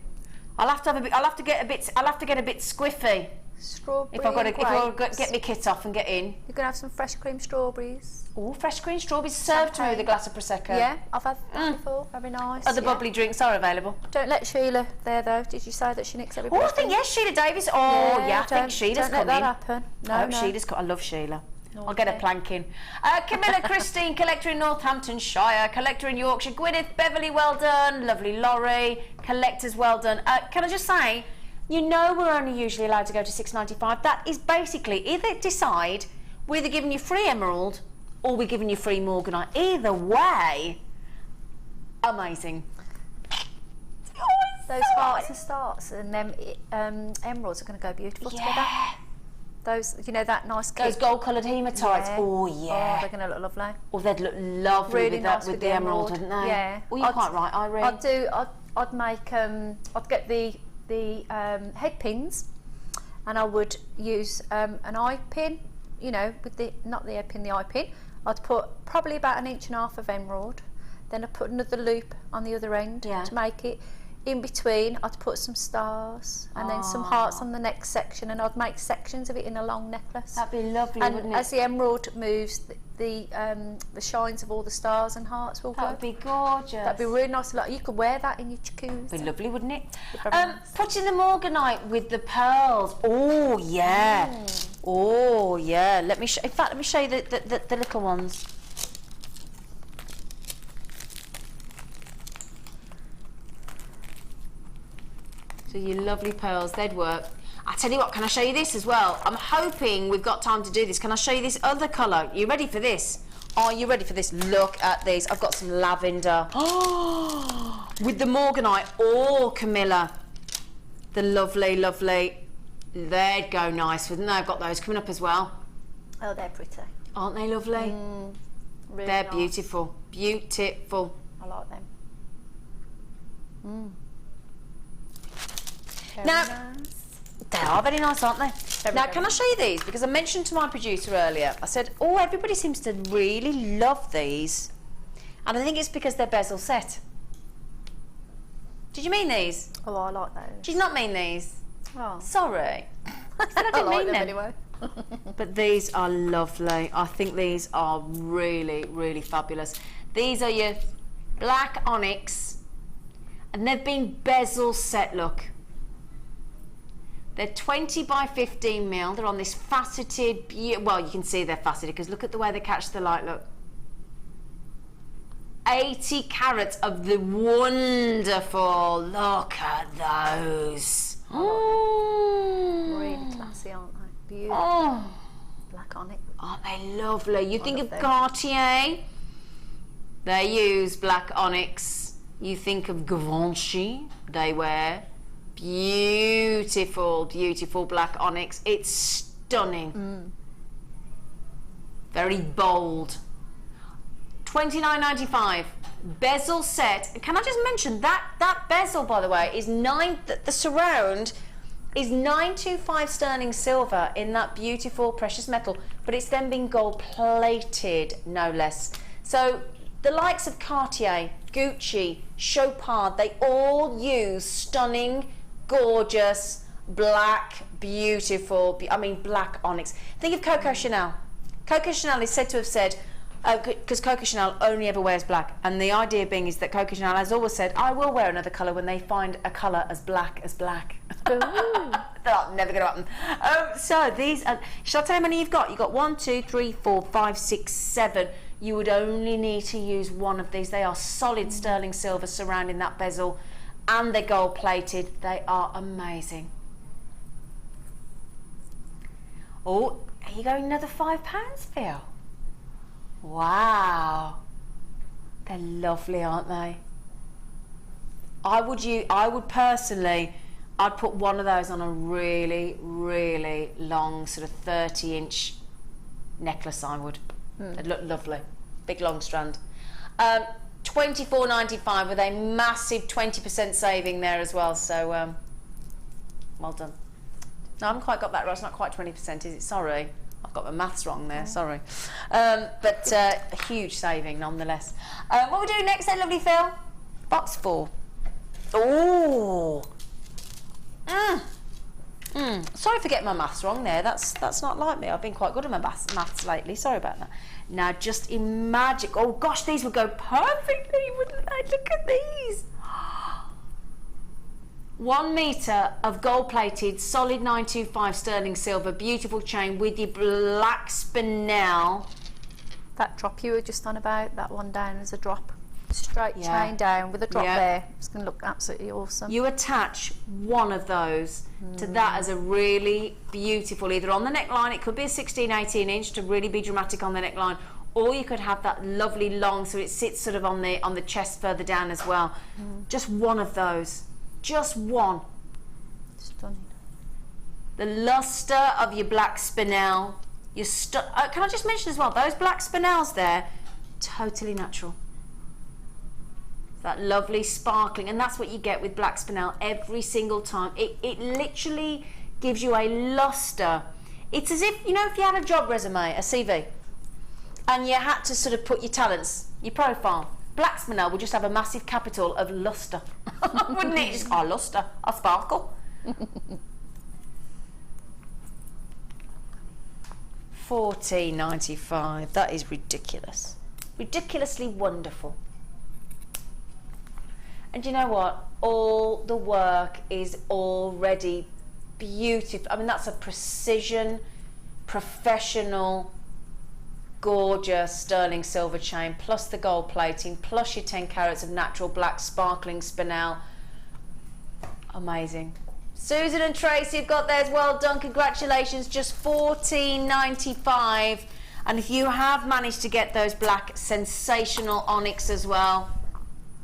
I'll have to get a bit squiffy. Strawberry If I've got to grapes. get my kit off and get in. You're going to have some fresh cream strawberries. Oh, fresh cream strawberries served to me with a glass of Prosecco. Yeah, I've had that before. Very nice. Other yeah. bubbly drinks are available. Don't let Sheila there, though. Did you say that she nicks Oh, everybody? I think, yes, Sheila Davis. Oh, yeah, I think Sheila's don't coming. let that happen. No, I hope no. Sheila's I love Sheila. I'll get Okay. her planking. Camilla Christine, collector in Northamptonshire, collector in Yorkshire. Gwyneth Beverly, well done. Lovely Laurie, collectors, well done. Can I just say, you know we're only usually allowed to go to £6.95. That is basically either decide we're either giving you free emerald or we're giving you free morganite. Either way, amazing. Those hearts and starts and them emeralds are going to go beautiful together. Those, you know, that nice Those kit. gold-coloured hematites. Yeah. Oh, yeah. Oh, they're going to look lovely. Or they'd look lovely Really with, nice with the emerald, wouldn't they? Yeah. Well, you're quite right, Irene. I'd make, I'd get the head pins, and I would use an eye pin, you know, with the, not the head pin, the eye pin. I'd put probably about 1.5 inches of emerald, then I'd put another loop on the other end to make it. In between, I'd put some stars and then some hearts on the next section, and I'd make sections of it in a long necklace. That'd be lovely, and wouldn't it? as the emerald moves, the shines of all the stars and hearts will That would glow. be gorgeous. That'd be really nice. Like, you could wear that in your jacuzzi. Be lovely, wouldn't it? Very nice. Putting the morganite with the pearls. Oh yeah. Oh yeah. Let me show. In fact, let me show you the little ones. So your lovely pearls, they'd work. I tell you what, can I show you this as well? I'm hoping we've got time to do this. Can I show you this other colour? You ready for this? Are you ready for this? Look at these. I've got some lavender. Oh, with the morganite. Oh, Camilla. The lovely, lovely. They'd go nice, wouldn't they? I've got those coming up as well. Oh, they're pretty. Aren't they lovely? Really They're nice. beautiful. Beautiful. I like them. Now, nice. they are very nice, aren't they? Now, very can I show you these? Because I mentioned to my producer earlier, I said, oh, everybody seems to really love these. And I think it's because they're bezel set. Did you mean these? Oh, I like those. Did you not mean these? Oh. Sorry. I said I I didn't like mean them them. anyway. But these are lovely. I think these are really, really fabulous. These are your black onyx, and they've been bezel set, look. They're 20 by 15 mil. They're on this faceted, well, you can see they're faceted because look at the way they catch the light, look. 80 carats of the wonderful, look at those. Really classy, aren't they? Beautiful. Oh. Black onyx. Aren't they lovely? You think love of them. Cartier, they use black onyx. You think of Givenchy, they wear beautiful, beautiful black onyx. It's stunning. Very bold. $29.95. Bezel set. Can I just mention that bezel, by the way, is the surround is 925 sterling silver in that beautiful precious metal, but it's then been gold plated, no less. So the likes of Cartier, Gucci, Chopard, they all use stunning, gorgeous, black, beautiful, black onyx. Think of Coco Chanel. Coco Chanel is said to have said, because Coco Chanel only ever wears black, and the idea being is that Coco Chanel has always said, I will wear another colour when they find a colour as black as black. That's never going to happen. So these are, shall I tell you how many you've got? You've got 1, 2, 3, 4, 5, 6, 7. You would only need to use one of these. They are solid sterling silver surrounding that bezel, and they're gold plated. They are amazing. Oh, are you going another £5, Phil? Wow, they're lovely, aren't they? I would personally, I'd put one of those on a really, really long, sort of 30-inch necklace, I would. It'd look lovely. Big long strand. $24.95 with a massive 20% saving there as well, so well done. No, I haven't quite got that right. It's not quite 20%, is it? Sorry. I've got my maths wrong there, sorry. But a huge saving nonetheless. What are we doing next then, lovely Phil? Box 4. Oh! Sorry for getting my maths wrong there. That's not like me. I've been quite good at my maths lately. Sorry about that. Now just imagine. Oh gosh, these would go perfectly, wouldn't they? Look at these. 1 metre of gold-plated, solid 925 sterling silver, beautiful chain with your black spinel. That drop you were just on about, that one down as a drop. Straight chain down with a drop there. It's going to look absolutely awesome. You attach one of those to that as a really beautiful, either on the neckline, it could be a 16-18 inch to really be dramatic on the neckline, or you could have that lovely long so it sits sort of on the chest further down as well. Just one of those. Just one. Stunning. The luster of your black spinel. Can I just mention as well, those black spinels there, totally natural. That lovely sparkling, and that's what you get with black spinel every single time. It literally gives you a luster. It's as if, you know, if you had a job resume, a CV, and you had to sort of put your talents, your profile, black spinel would just have a massive capital of luster. Wouldn't it? Just, oh, luster, I sparkle. $14.95. That is ridiculous. Ridiculously wonderful. And you know what? All the work is already beautiful. I mean, that's a precision, professional, gorgeous sterling silver chain, plus the gold plating, plus your 10 carats of natural black sparkling spinel. Amazing. Susan and Tracy have got theirs. Well done, congratulations. Just $14.95. And if you have managed to get those black sensational onyx as well,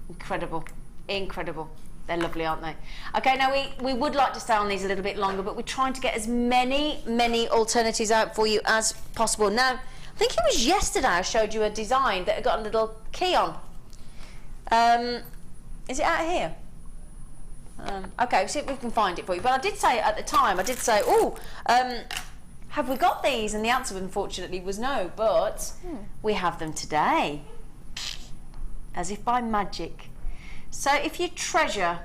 incredible, incredible. They're lovely, aren't they? Okay, now we would like to stay on these a little bit longer, but we're trying to get as many alternatives out for you as possible. Now, I think it was yesterday I showed you a design that had got a little key on. Is it out here? Okay, we'll see if we can find it for you. But I did say at the time, have we got these? And the answer, unfortunately, was no. But we have them today, as if by magic. So if you treasure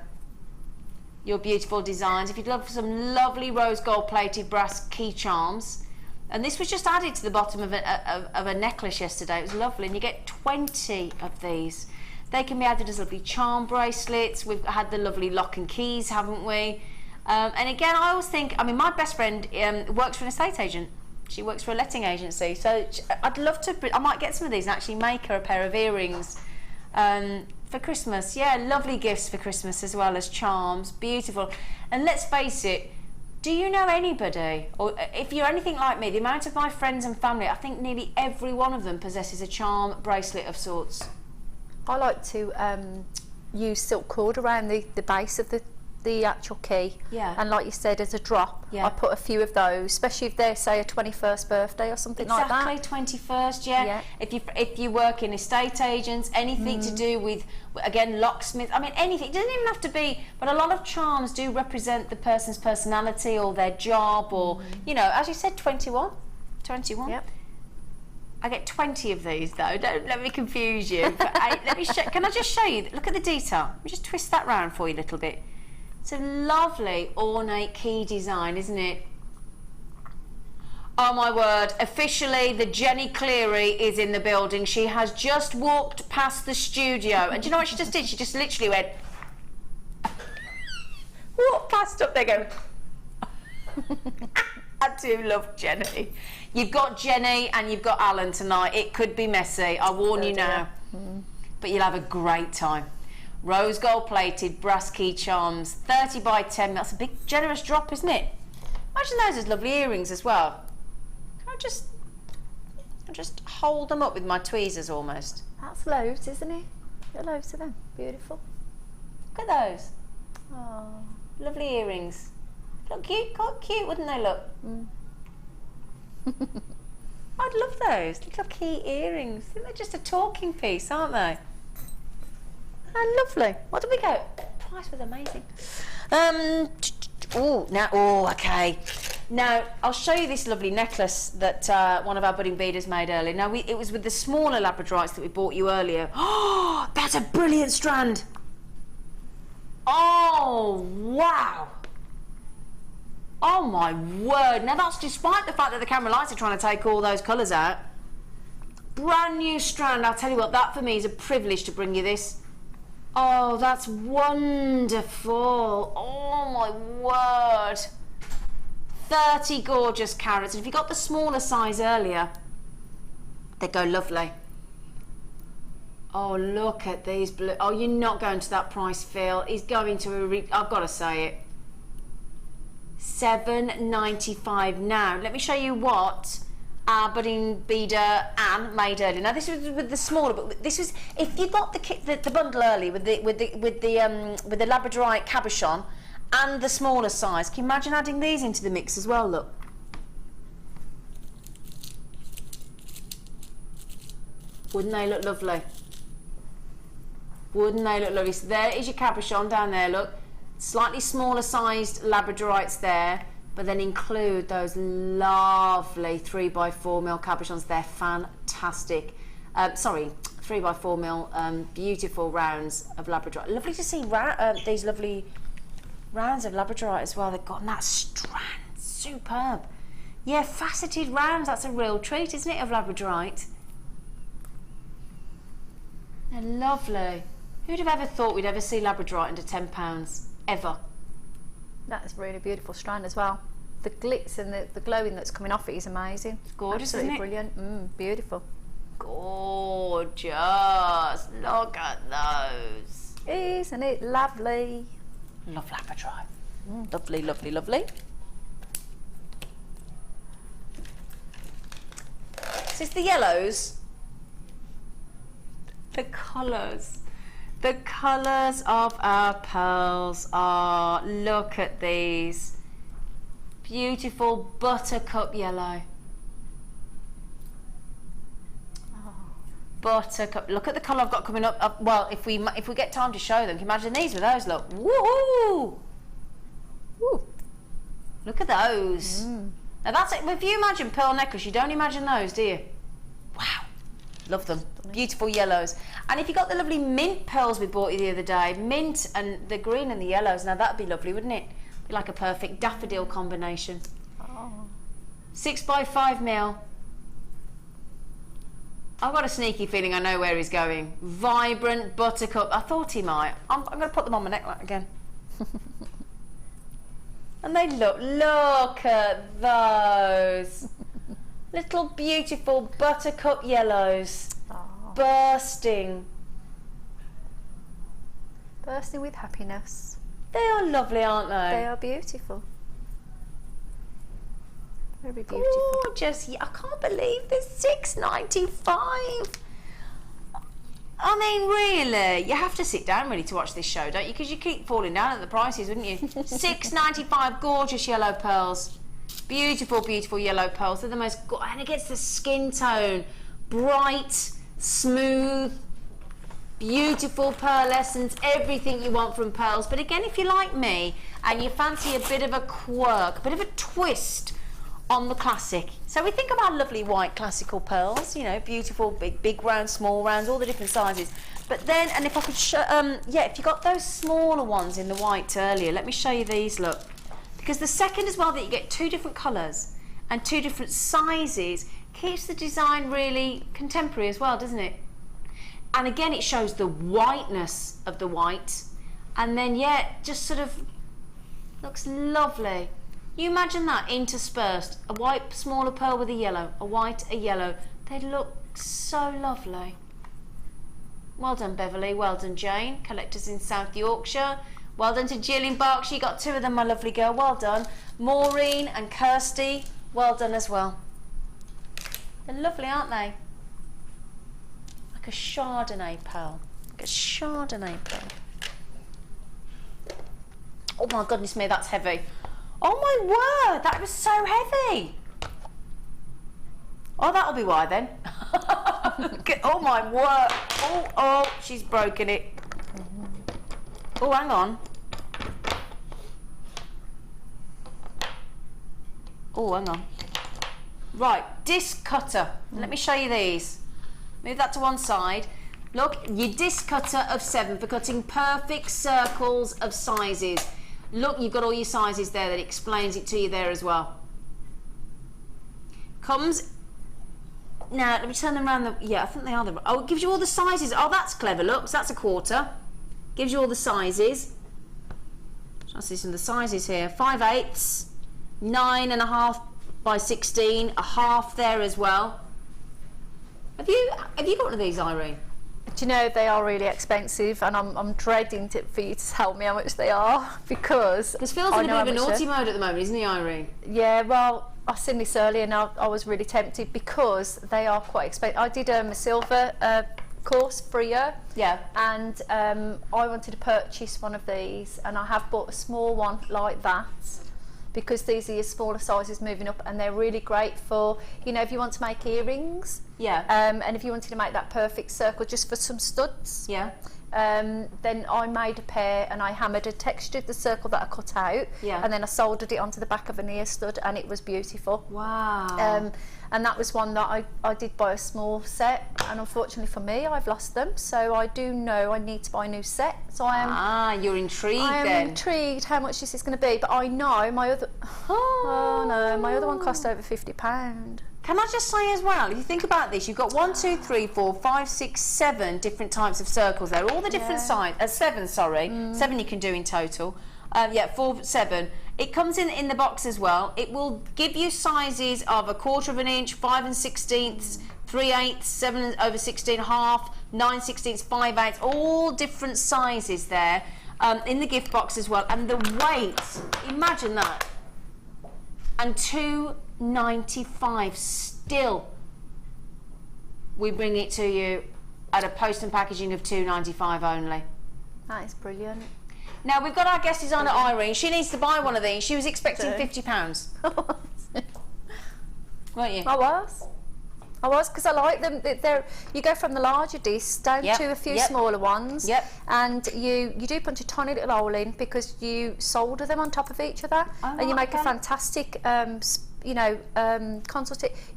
your beautiful designs, if you'd love some lovely rose gold plated brass key charms, and this was just added to the bottom of a necklace yesterday. It was lovely, and you get 20 of these. They can be added as lovely charm bracelets. We've had the lovely lock and keys, haven't we? And again, I always think, I mean, my best friend works for an estate agent. She works for a letting agency. So I'd love to, I might get some of these and actually make her a pair of earrings for Christmas. Yeah, lovely gifts for Christmas as well as charms. Beautiful. And let's face it, do you know anybody, or if you're anything like me, the amount of my friends and family, I think nearly every one of them possesses a charm bracelet of sorts. I like to use silk cord around the base of the actual key. Yeah. And like you said, as a drop, I put a few of those, especially if they're, say, a 21st birthday or something like that. Exactly, 21st, yeah. If you work in estate agents, anything to do with, again, locksmith, I mean, anything. It doesn't even have to be, but a lot of charms do represent the person's personality or their job or, you know, as you said, 21. Yep. I get 20 of these though, don't let me confuse you. But let me show, can I just show you, look at the detail. Let me just twist that round for you a little bit. It's a lovely ornate key design, isn't it? Oh my word, officially the Jenny Cleary is in the building. She has just walked past the studio, and do you know what she just did? She just literally went, walked past up there going, I do love Jenny. You've got Jenny and you've got Alan tonight. It could be messy, I warn you now. But you'll have a great time. Rose gold plated brass key charms, 30 by 10. That's a big generous drop, isn't it? Imagine those as lovely earrings as well. Can I just hold them up with my tweezers almost? That's loads, isn't it? Got loads of them. Beautiful. Look at those. Oh. Lovely earrings. Look cute, quite cute, wouldn't they look? I'd love those little key earrings. I think they're just a talking piece, aren't they? And lovely. What did we go? Price was amazing. Okay. Now I'll show you this lovely necklace that one of our budding beaders made earlier. Now it was with the smaller labradorites that we bought you earlier. Oh, that's a brilliant strand. Oh wow. Oh my word. Now that's despite the fact that the camera lights are trying to take all those colours out. Brand new strand. I'll tell you what, that for me is a privilege to bring you this. Oh, that's wonderful. Oh my word. 30 gorgeous carats. And if you got the smaller size earlier, they'd go lovely. Oh, look at these blue. Oh, you're not going to that price, Phil. He's going to I've got to say it. $7.95 now. Let me show you what our budding beader Anne made earlier. Now this was with the smaller, but this was if you got the kit, the bundle early with the Labradorite cabochon and the smaller size. Can you imagine adding these into the mix as well? Look. Wouldn't they look lovely? Wouldn't they look lovely? So there is your cabochon down there. Look, slightly smaller sized Labradorites there. But then include those lovely 3x4mm cabochons. They're fantastic. Sorry, 3x4mm beautiful rounds of Labradorite. Lovely to see these lovely rounds of Labradorite as well. They've got that strand. Superb. Yeah, faceted rounds. That's a real treat, isn't it, of Labradorite? They're lovely. Who'd have ever thought we'd ever see Labradorite under £10? Ever. That's a really beautiful strand as well. The glitz and the glowing that's coming off it is amazing. It's gorgeous, absolutely isn't it? Brilliant. Beautiful. Gorgeous. Look at those. Isn't it lovely? Love Labradorite. Lovely, lovely, lovely. So it's the yellows. The colours. The colours of our pearls are, look at these. Beautiful buttercup yellow. Oh. Buttercup. Look at the colour I've got coming up. Well, if we get time to show them, can you imagine these with those? Look. Woohoo! Woo. Look at those. Now that's it. If you imagine pearl necklace, you don't imagine those, do you? Wow. Love them. Beautiful yellows. And if you got the lovely mint pearls we bought you the other day, mint and the green and the yellows, now that'd be lovely, wouldn't it? Be like a perfect daffodil combination. Oh. 6x5mm. I've got a sneaky feeling I know where he's going. Vibrant buttercup. I thought he might. I'm going to put them on my neck again. And they look at those. Little beautiful buttercup yellows. Oh. Bursting with happiness. They are lovely, aren't they? They are beautiful. Very beautiful. Gorgeous. I can't believe they're $6.95. I mean, really, you have to sit down really to watch this show, don't you? Because you keep falling down at the prices, wouldn't you? $6.95, gorgeous yellow pearls. Beautiful, beautiful yellow pearls. They're the most, and it gets the skin tone. Bright, smooth, beautiful pearlescence, everything you want from pearls. But again, if you're like me and you fancy a bit of a quirk, a bit of a twist on the classic. So we think of our lovely white classical pearls, you know, beautiful, big rounds, small rounds, all the different sizes. But then, and if I could show, yeah, if you got those smaller ones in the white earlier, let me show you these, look. Because the second as well that you get two different colours and two different sizes keeps the design really contemporary as well, doesn't it? And again, it shows the whiteness of the white, and then yeah, just sort of looks lovely. You imagine that interspersed, a white smaller pearl with a yellow, a white, a yellow. They look so lovely. Well done, Beverly. Well done, Jane. Collectors in South Yorkshire. Well done to Jill in Berkshire. You got two of them, my lovely girl. Well done. Maureen and Kirsty. Well done as well. They're lovely, aren't they? Like a Chardonnay pearl. Like a Chardonnay pearl. Oh my goodness me, that's heavy. Oh my word, that was so heavy. Oh, that'll be why then. Oh my word. Oh, she's broken it. Oh, hang on. Oh, hang on. Right, disc cutter. Let me show you these. Move that to one side. Look, your disc cutter of 7 for cutting perfect circles of sizes. Look, you've got all your sizes there, that explains it to you there as well. Comes, now let me turn them around, yeah, I think they are the, oh, it gives you all the sizes. Oh, that's clever, look, so that's a quarter. Gives you all the sizes. So I see some of the sizes here. 5/8, 9.5 by 16, a half there as well. Have you got one of these, Irene? Do you know, they are really expensive, and I'm dreading for you to tell me how much they are, because Phil's in a bit of a naughty mode at the moment, isn't he, Irene? Yeah, well, I seen this earlier and I was really tempted because they are quite expensive. I did a silver course for a year. Yeah. And I wanted to purchase one of these, and I have bought a small one like that, because these are your smaller sizes moving up, and they're really great for, you know, if you want to make earrings. Yeah. And if you wanted to make that perfect circle just for some studs. Yeah. Then I made a pair, and I hammered and textured the circle that I cut out. Yeah. And then I soldered it onto the back of an ear stud, and it was beautiful. Wow. And that was one that I did buy a small set, and unfortunately for me, I've lost them. So I do know I need to buy a new set. So I am. You're intrigued I am then. intrigued how much this is going to be, but I know my other. Oh no, my other one cost over £50. Can I just say as well, if you think about this, you've got 1, 2, 3, 4, 5, 6, 7 different types of circles there, all the different sizes. 7, sorry, 7 you can do in total. Yeah, 4, 7. It comes in the box as well. It will give you sizes of 1/4 of an inch, 5 1/16, 3/8, 7/16, half, 9/16, 5/8, all different sizes there in the gift box as well. And the weight, imagine that. And £2.95 still. We bring it to you at a post and packaging of £2.95 only. That is brilliant. Now we've got our guest designer Irene. She needs to buy one of these. She was expecting £50. Weren't you? I was, because I like them. You go from the larger discs down to a few smaller ones. Yep. And you do punch a tiny little hole in, because you solder them on top of each other, and you make a fantastic,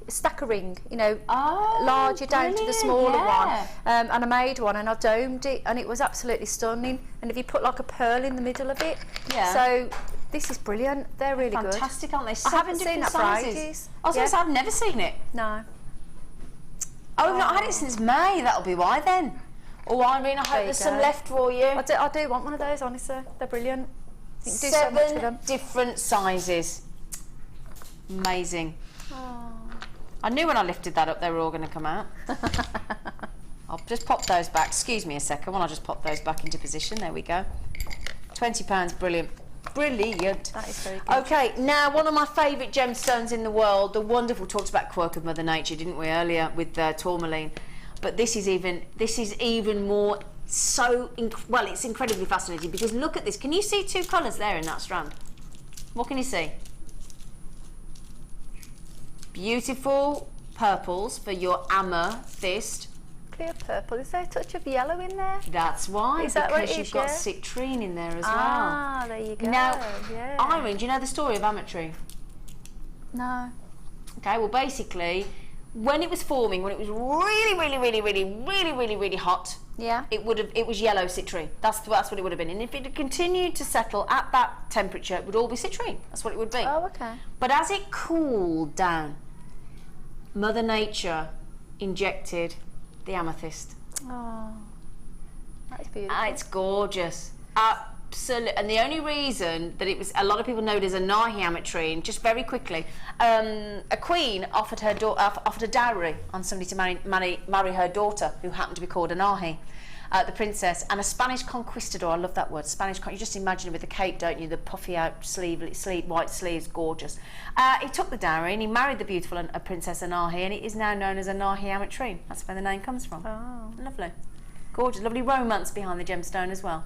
stacker ring. You know, larger down to the smaller one. And I made one, and I domed it, and it was absolutely stunning. And if you put like a pearl in the middle of it, so. This is brilliant. They're really good. Fantastic, aren't they? I haven't seen that for ages. I was going to say, I've never seen it. No. Oh, we've not had it since May. That'll be why then. Oh, Irene, I hope there's some left for you. I do want one of those, honestly. They're brilliant. You can do so much with them. 7 different sizes. Amazing. Oh. I knew when I lifted that up they were all going to come out. I'll just pop those back. Excuse me a second while I just pop those back into position. There we go. £20, brilliant. Brilliant. That is very good. Okay, now one of my favourite gemstones in the world, the wonderful, talked about quirk of Mother Nature, didn't we, earlier with tourmaline? But this is even more well, it's incredibly fascinating, because look at this. Can you see 2 colours there in that strand? What can you see? Beautiful purples for your amethyst. Clear purple. Is there a touch of yellow in there? That's why, is that because what it you've is, got citrine in there as well. Ah, there you go. Now, Irene, do you know the story of Ametrine? No. Okay, well basically, when it was forming, when it was really hot, it was yellow citrine. That's what it would have been. And if it had continued to settle at that temperature, it would all be citrine. That's what it would be. Oh, okay. But as it cooled down, Mother Nature injected the amethyst. Oh, that's beautiful. It's gorgeous. Absolutely. And the only reason that it was, a lot of people know it as a Nahi Ametrine, just very quickly, a queen offered a dowry on somebody to marry her daughter, who happened to be called a Nahi, the princess, and a Spanish conquistador. I love that word, Spanish. You just imagine it with the cape, don't you? The puffy out white sleeves, gorgeous. He took the dowry and he married the beautiful Princess Anahi, and it is now known as a Nahi Ametrine. That's where the name comes from. Oh. Lovely. Gorgeous. Lovely romance behind the gemstone as well.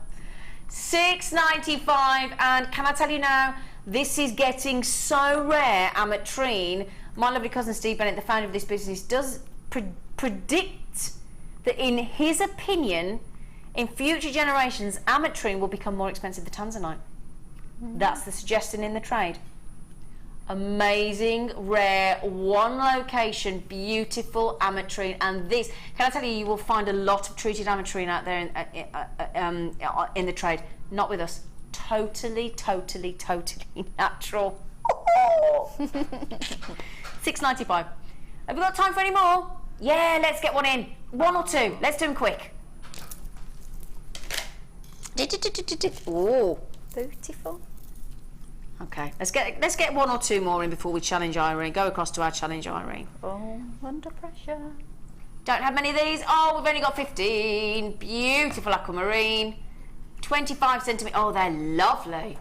$6.95, and can I tell you now, this is getting so rare. Ametrine, my lovely cousin Steve Bennett, the founder of this business, does predict that in his opinion, in future generations, Ametrine will become more expensive than Tanzanite. That's the suggestion in the trade. Amazing, rare, one location, beautiful Ametrine, and this, can I tell you, you will find a lot of treated Ametrine out there in the trade. Not with us. Totally natural. $6.95. Have we got time for any more? Yeah, let's get one in. One or two. Let's do them quick. Oh, beautiful. Okay, let's get one or two more in before we challenge Irene. Go across to our challenge, Irene. Oh, under pressure. Don't have many of these. Oh, we've only got 15. Beautiful aquamarine. 25 centimetres. Oh, they're lovely.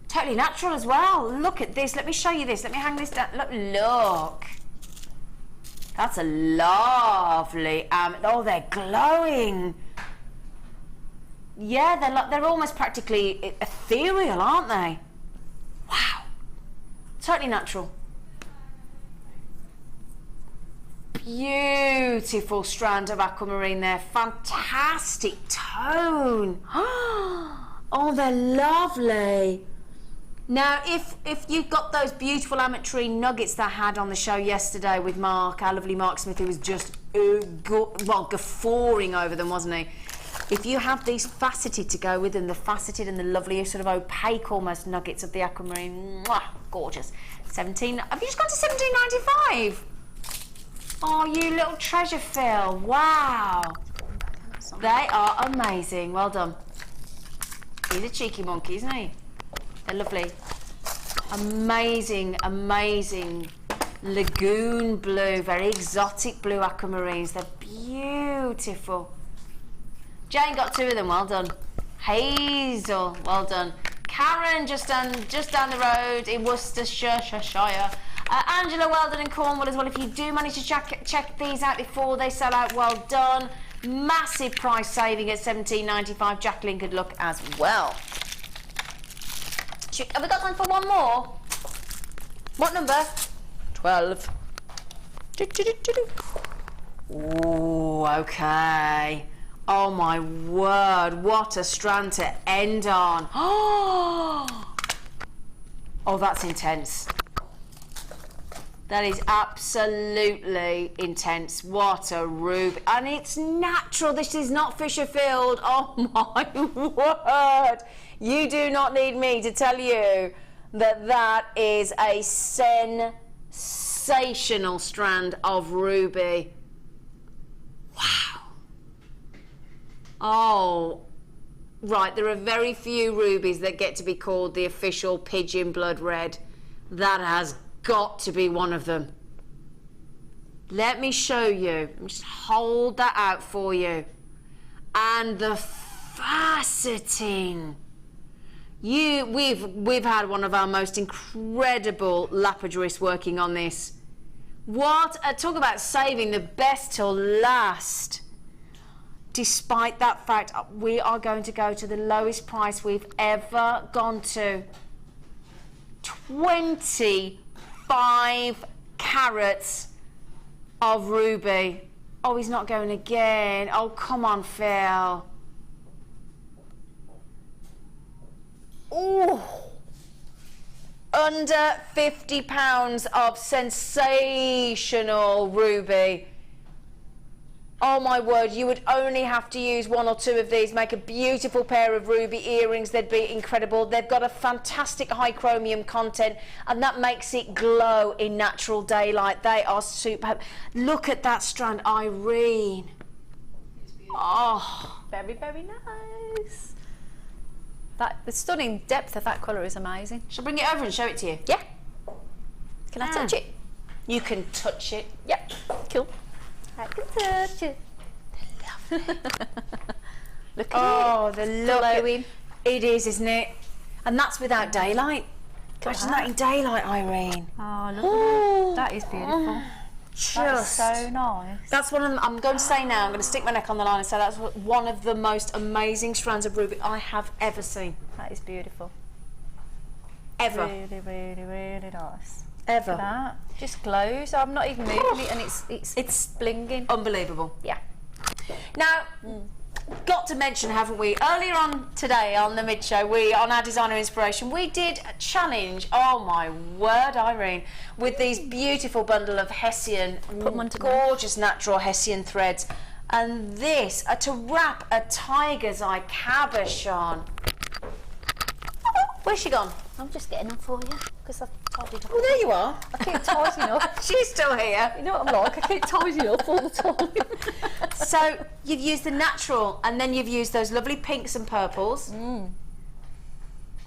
Totally natural as well. Look at this. Let me show you this. Let me hang this down. Look. That's a lovely. Oh, they're glowing. Yeah, they're almost practically ethereal, aren't they? Wow. Totally natural. Beautiful strand of aquamarine there. Fantastic tone. Oh, they're lovely. Now, if you've got those beautiful Ametrine nuggets that I had on the show yesterday with Mark, our lovely Mark Smith, who was just guffawing over them, wasn't he? If you have these faceted to go with them, the faceted and the lovely sort of opaque almost nuggets of the aquamarine, mwah, gorgeous. Have you just gone to $17.95? Oh, you little treasure, Phil. Wow. They are amazing. Well done. He's a cheeky monkey, isn't he? They're lovely. Amazing lagoon blue, very exotic blue aquamarines. They're beautiful. Jane got two of them. Well done. Hazel. Well done. Karen, just down the road in Worcestershire. Angela, well done in Cornwall as well. If you do manage to check these out before they sell out, well done. Massive price saving at $17.95. Jacqueline could look as well. Have we got time for one more? What number? 12. Ooh, okay. Oh my word, what a strand to end on. Oh, that's intense. That is absolutely intense. What a ruby. And it's natural. This is not Fisher filled. Oh my word. You do not need me to tell you that that is a sensational strand of ruby. Wow. Oh, right. There are very few rubies that get to be called the official pigeon blood red. That has got to be one of them. Let me show you. Let me just hold that out for you. And the faceting. We've had one of our most incredible lapidarists working on this. What talk about saving the best till last. Despite that fact, we are going to go to the lowest price we've ever gone to. 25 carats of ruby. Oh, he's not going again. Oh, come on, Phil. Ooh. Under £50 of sensational ruby. Oh my word, you would only have to use one or two of these, make a beautiful pair of ruby earrings. They'd be incredible. They've got a fantastic high chromium content, and that makes it glow in natural daylight. They are superb. Look at that strand, Irene. Oh, very, very nice. The stunning depth of that colour is amazing. Shall I bring it over and show it to you? Yeah. Can I touch it? You can touch it. Yep. Cool. I can touch it. Lovely. Look at it. The look. Glowing. It is, isn't it? And that's without daylight. Imagine that in daylight, Irene. Oh, look at that. That is beautiful. just so nice. That's one of them. I'm going to say now, I'm going to stick my neck on the line and say that's one of the most amazing strands of ruby I have ever seen. That is beautiful. Ever. Really, really, really nice. Ever. Look at that. Just glows. I'm not even moving it, and it's blinging. Unbelievable. Yeah. Now, got to mention, haven't we? Earlier on today on the mid-show, on our designer inspiration, we did a challenge. Oh my word, Irene, with these beautiful bundle of Hessian, gorgeous natural Hessian threads, and this to wrap a tiger's eye cabochon. Where's she gone? I'm just getting them for you because I've tidied up. Oh, there you are. I keep tidying up. She's still here. You know what I'm like? I keep tidying up all the time. So you've used the natural, and then you've used those lovely pinks and purples.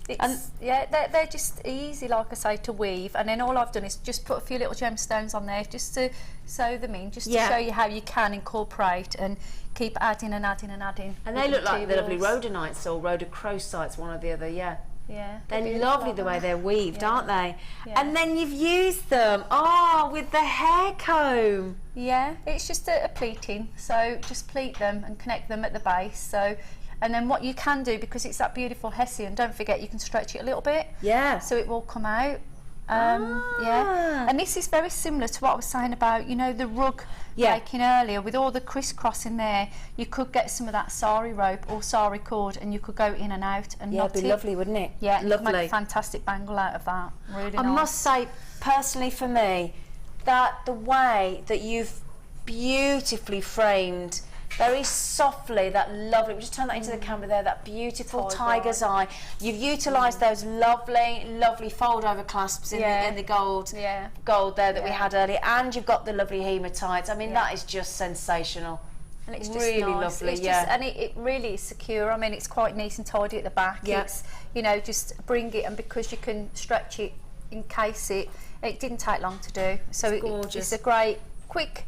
Yeah, they're just easy, like I say, to weave, and then all I've done is just put a few little gemstones on there just to sew them in, just to show you how you can incorporate and keep adding and adding and adding. And they look like the lovely rhodonites or rhodochrosites, one or the other, yeah. Yeah, they're lovely the way they're weaved, aren't they? Yeah. And then you've used them, with the hair comb. Yeah, it's just a pleating, so just pleat them and connect them at the base. So, and then what you can do, because it's that beautiful Hessian, don't forget you can stretch it a little bit. Yeah. So it will come out. Yeah, and this is very similar to what I was saying about, you know, the rug making earlier with all the crisscross in there. You could get some of that sari rope or sari cord, and you could go in and out and knot it'd be lovely, wouldn't it? Yeah, lovely. Make a fantastic bangle out of that. Really nice. I must say, personally for me, that the way that you've beautifully framed, very softly, that lovely, just turn that into the camera there, that beautiful tiger's eye. You've utilised those lovely fold over clasps in the gold there that we had earlier, and you've got the lovely hematite. I mean, that is just sensational. And it's just really nice. lovely, it's just, and it really is secure. I mean, it's quite neat and tidy at the back. It's, you know, just bring it, and because you can stretch it, encase it, it didn't take long to do. So it's a great, quick,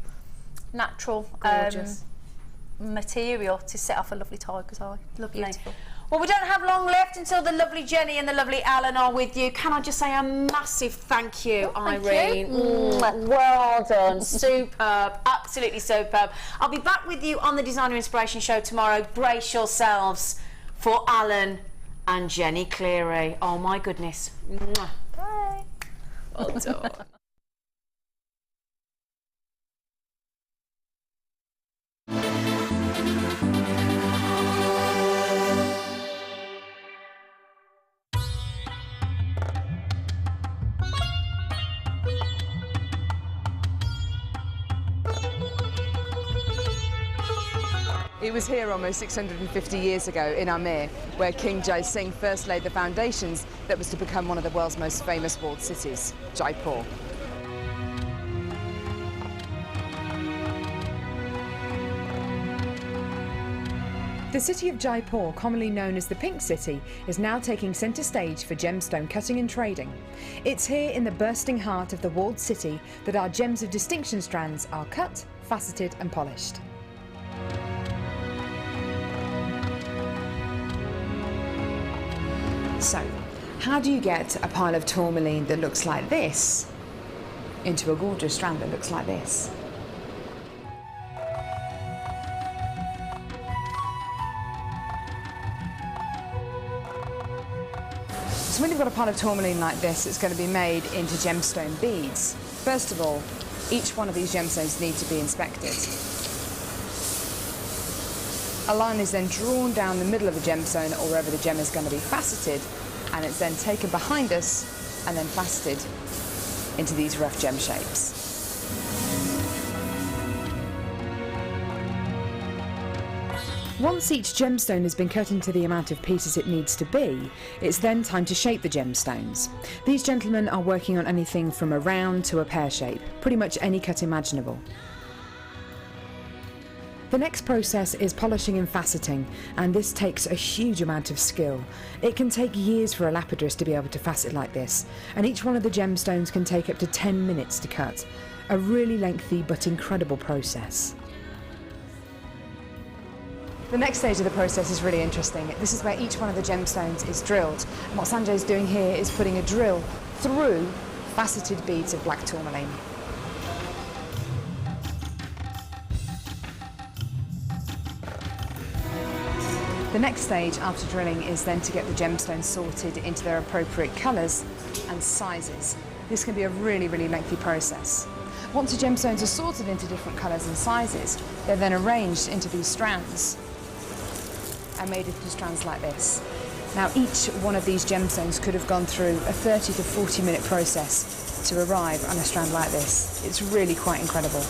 natural material to set off a lovely tiger's eye. Lovely. Beautiful. Well, we don't have long left until the lovely Jenny and the lovely Alan are with you. Can I just say a massive thank you, Irene? Well done. Superb. Absolutely superb. I'll be back with you on the Designer Inspiration Show tomorrow. Brace yourselves for Alan and Jenny Cleary. Oh, my goodness. Bye. Well done. It was here almost 650 years ago in Amir, where King Jai Singh first laid the foundations that was to become one of the world's most famous walled cities, Jaipur. The city of Jaipur, commonly known as the Pink City, is now taking centre stage for gemstone cutting and trading. It's here in the bursting heart of the walled city that our gems of distinction strands are cut, faceted and polished. So, how do you get a pile of tourmaline that looks like this into a gorgeous strand that looks like this? So when you've got a pile of tourmaline like this, it's going to be made into gemstone beads. First of all, each one of these gemstones need to be inspected. A line is then drawn down the middle of the gemstone or wherever the gem is going to be faceted, and it's then taken behind us and then faceted into these rough gem shapes. Once each gemstone has been cut into the amount of pieces it needs to be, it's then time to shape the gemstones. These gentlemen are working on anything from a round to a pear shape, pretty much any cut imaginable. The next process is polishing and faceting, and this takes a huge amount of skill. It can take years for a lapidurist to be able to facet like this, and each one of the gemstones can take up to 10 minutes to cut. A really lengthy but incredible process. The next stage of the process is really interesting. This is where each one of the gemstones is drilled. And what Sanjay is doing here is putting a drill through faceted beads of black tourmaline. The next stage after drilling is then to get the gemstones sorted into their appropriate colours and sizes. This can be a really, really lengthy process. Once the gemstones are sorted into different colours and sizes, they're then arranged into these strands and made into strands like this. Now each one of these gemstones could have gone through a 30 to 40 minute process to arrive on a strand like this. It's really quite incredible.